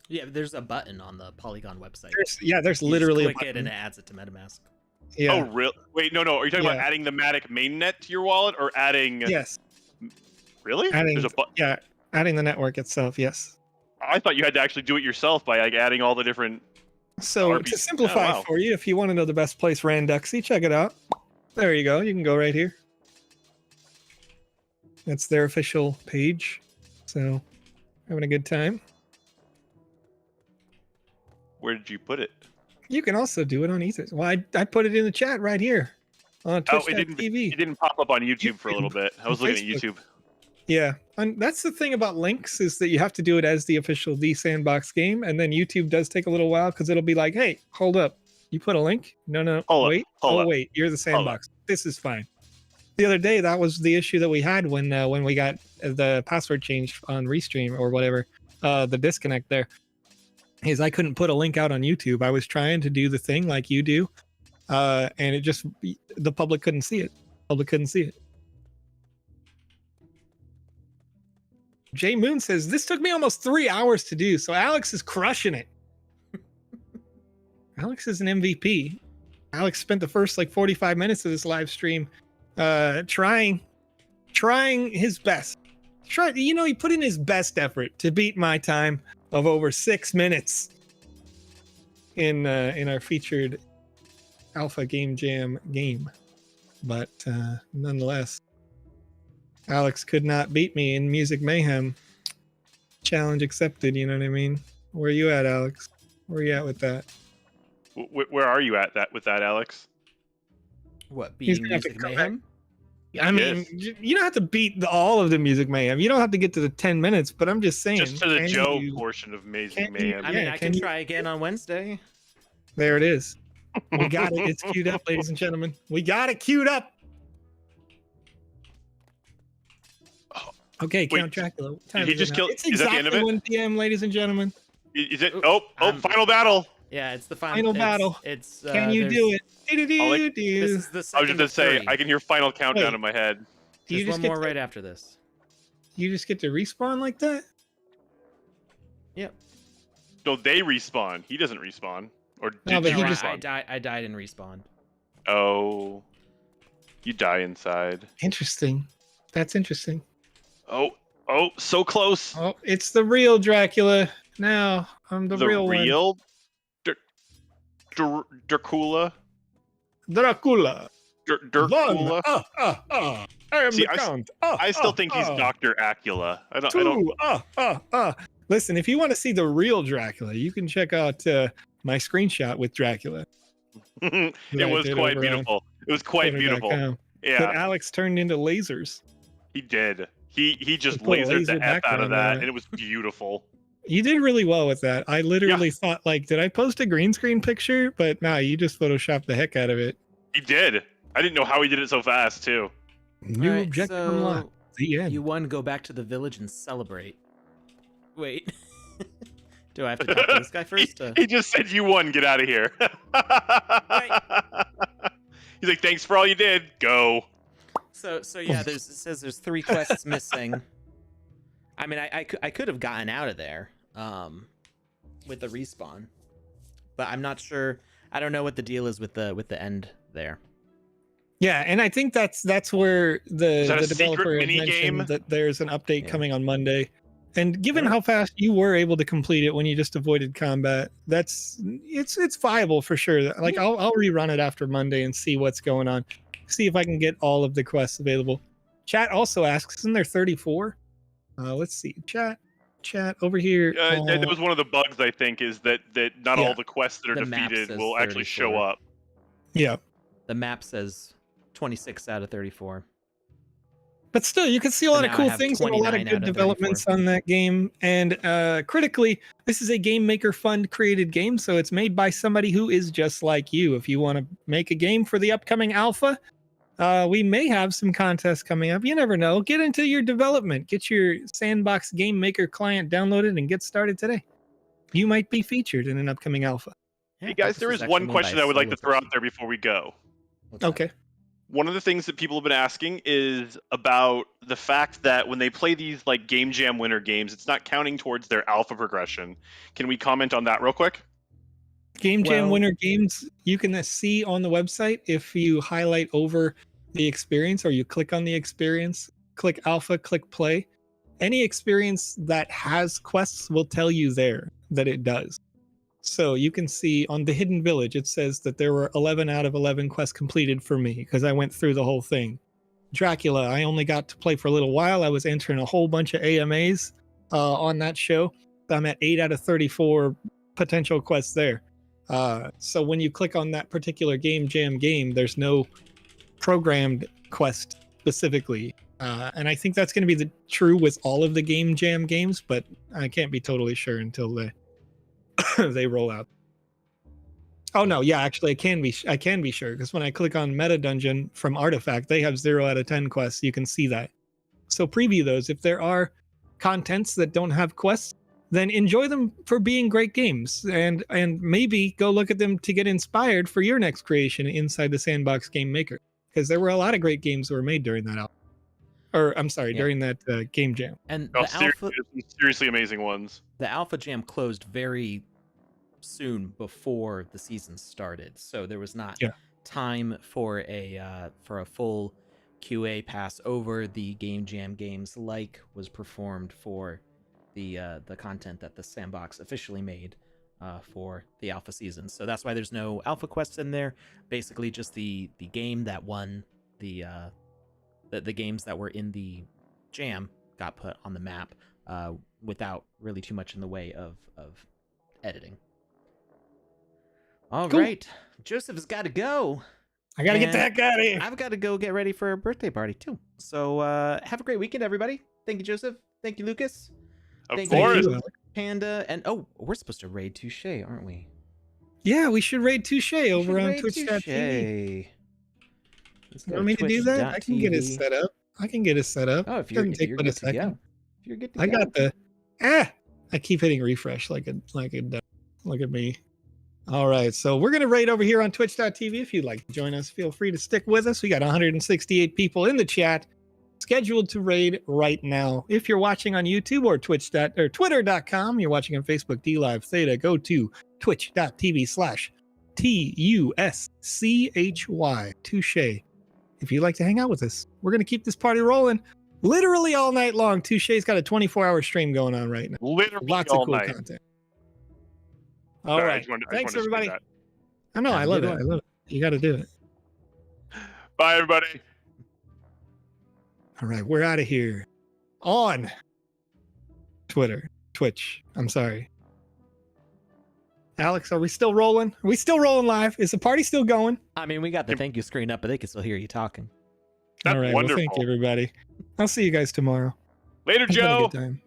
Yeah, there's a button on the Polygon website. There's You literally a just click it button. and it adds it to MetaMask. Yeah. Oh, real? Wait, no. Are you talking about Yeah. adding the Matic mainnet to your wallet or adding? Yes. Really? Adding, There's a button. yeah, adding the network itself. Yes. I thought you had to actually do it yourself by like adding all the different. So RPC. to simplify Oh, wow. for you, if you want to know the best place for Randuxy, check it out. There you go. You can go right here. That's their official page. So having a good time. Where did you put it? You can also do it on Ether. Well, I put it in the chat right here on Oh, Twitch.tv. it didn't pop up on YouTube for a little bit. I was looking at Facebook. YouTube. Yeah, and that's the thing about links is that you have to do it as the official The Sandbox game, and then YouTube does take a little while because it'll be like, "Hey, hold up, you put a link? No, Hold up, wait, hold up, wait, you're the hold up." Sandbox. This is fine." The other day, that was the issue that we had when we got the password changed on Restream or whatever, the disconnect there. Is I couldn't put a link out on YouTube. I was trying to do the thing like you do, and it just the public couldn't see it. Public couldn't see it. Jay Moon says, this took me almost 3 hours to do, so Alex is crushing it. Alex is an MVP. Alex spent the first 45 minutes of this live stream trying his best. He put in his best effort to beat my time of over 6 minutes in our featured Alpha Game Jam game. But nonetheless, Alex could not beat me in Music Mayhem. Challenge accepted, you know what I mean? Where you at, Alex? Where you at with that? Where are you at with that, Alex? What, He's beating gonna have to Music come Mayhem? I mean, you don't have to beat all of the Music Mayhem. You don't have to get to the 10 minutes, but I'm just saying. Just to the can Joe you- portion of Amazing can you- Mayhem. I mean, Yeah, I can can you- try again on Wednesday. There it is. We got it. It's queued up, ladies and gentlemen. We got it queued up. Okay, Wait, Count Dracula. What time did he is it just now? kill- It's is that the end exactly of it? 1 p.m., ladies and gentlemen. Is it? Ooh, Oh, I'm- final battle. Yeah, it's the Final battle. It's Can you do it? This Do-do-do-do. is the I was second just gonna of say, three. I can hear final countdown Wait. in my head. Do There's you just one get more to, right after this. you just get to respawn like that? Yep. No, they respawn. He doesn't respawn. Or did No, but you he No, just- I respawn? died and respawned. Oh, you die inside. Interesting. That's interesting. Oh, so close. Oh, it's the real Dracula. Now I'm the real one. Dracula. Dracula. Dracula. I am See, the I s- count. I still think he's Dr. Acula. I don't. Two. Listen, if you want to see the real Dracula, you can check out my screenshot with Dracula. It that I was did quite over on beautiful. It was quite beautiful. Twitter.com. That Yeah, Alex turned into lasers. he did. He just He put a lasered laser the F out background of on that, it. and it was beautiful. You did really well with that. I literally thought, did I post a green screen picture? But nah, you just photoshopped the heck out of it. He did. I didn't know how he did it so fast too. New Alright, objective so unlocked. The end. you won. Go back to the village and celebrate. Wait. Do I have to talk to this guy first? He just said, "You won. Get out of here." He's like, "Thanks for all you did. Go." So yeah, it says there's 3 quests missing. I mean, I could have gotten out of there with the respawn, but I'm not sure. I don't know what the deal is with the end there. Yeah, and I think that's where Is that the a secret developer has mini mentioned game? that there's an update Yeah. coming on Monday. And given how fast you were able to complete it when you just avoided combat, it's viable for sure. Like I'll rerun it after Monday and see what's going on. See if I can get all of the quests available. Chat also asks, isn't there 34? Let's see. Chat over here. That was one of the bugs, I think, is that not Yeah. all the quests that are The map defeated says will actually show 34. up. Yeah. The map says 26 out of 34. But still, you can see a So lot of now I cool have things and a lot of 29 good out of 34. developments on that game. And critically, this is a Game Maker Fund created game, so it's made by somebody who is just like you. If you want to make a game for the upcoming alpha, we may have some contests coming up. You never know. Get into your development. Get your Sandbox Game Maker client downloaded and get started today. You might be featured in an upcoming alpha. Yeah, Hey guys, this there was is actually one made by question a I would like solo to throw out person. there before we go. What's that? Okay. One of the things that people have been asking is about the fact that when they play these like Game Jam winner games, it's not counting towards their alpha progression. Can we comment on that real quick? Game Jam Well- winner games, you can see on the website if you highlight over the experience or you click on the experience, click alpha, click play. Any experience that has quests will tell you there that it does. So you can see on the Hidden Village, it says that there were 11 out of 11 quests completed for me because I went through the whole thing. Dracula, I only got to play for a little while. I was entering a whole bunch of AMAs on that show. I'm at 8 out of 34 potential quests there. So when you click on that particular Game Jam game, there's no programmed quest specifically. And I think that's going to be true with all of the Game Jam games, but I can't be totally sure until they roll out. Oh no, yeah, actually I can be sure because when I click on Meta Dungeon from Artifact, they have 0 out of 10 quests. You can see that. So preview those. If there are contents that don't have quests, then enjoy them for being great games and maybe go look at them to get inspired for your next creation inside the Sandbox Game Maker, because there were a lot of great games that were made during that alpha. Or I'm sorry, during that Game Jam. And Oh, the alpha, seriously amazing ones. the alpha jam closed very soon before the season started, so there was not time for a full QA pass over the Game Jam games like was performed for the content that the Sandbox officially made for the alpha season. So that's why there's no alpha quests in there. Basically, just the game that won the games that were in the jam got put on the map without really too much in the way of editing. All right, Joseph has got to go. I gotta get the heck out of here. I've got to go get ready for a birthday party too. So have a great weekend, everybody. Thank you, Joseph. Thank you, Lucas. Of course. You, Panda. And we're supposed to raid Touche, aren't we? Yeah, we should raid Touche over on Twitch.tv. You want me to do that? I can get it set up. Oh, if you're, Doesn't take but a second. If you're good to I go. got the I keep hitting refresh like a look at me. All right, so we're gonna raid over here on Twitch.tv. If you'd like to join us, feel free to stick with us. We got 168 people in the chat scheduled to raid right now. If you're watching on YouTube or Twitter.com, you're watching on Facebook, DLive Theta, go to twitch.tv/TUSCHY Touche. If you'd like to hang out with us, we're going to keep this party rolling literally all night long. Touche's got a 24-hour stream going on right now. Literally Lots all of cool night. content. All Sorry, I right. just wanted Thanks, to say everybody. that. I know. I Have a love good it. one. I love it. You got to do it. Bye, everybody. All right. We're out of here on Twitch. I'm sorry. Alex, are we still rolling? Are we still rolling live? Is the party still going? I mean, we got the thank you screen up, but they can still hear you talking. That's all right. wonderful. Well, thank you, everybody. I'll see you guys tomorrow. Later, It's been a Joe. good time.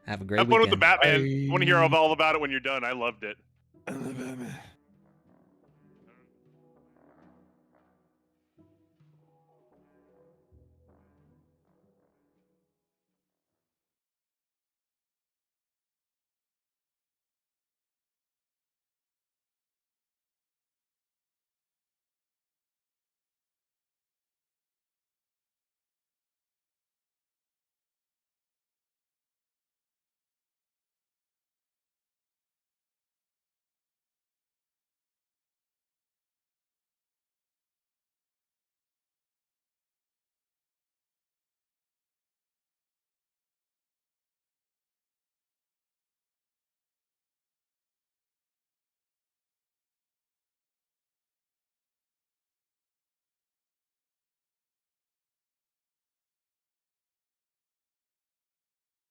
Have a great Have fun with the weekend. Batman. I want to hear all about it when you're done. I loved it. I love Batman.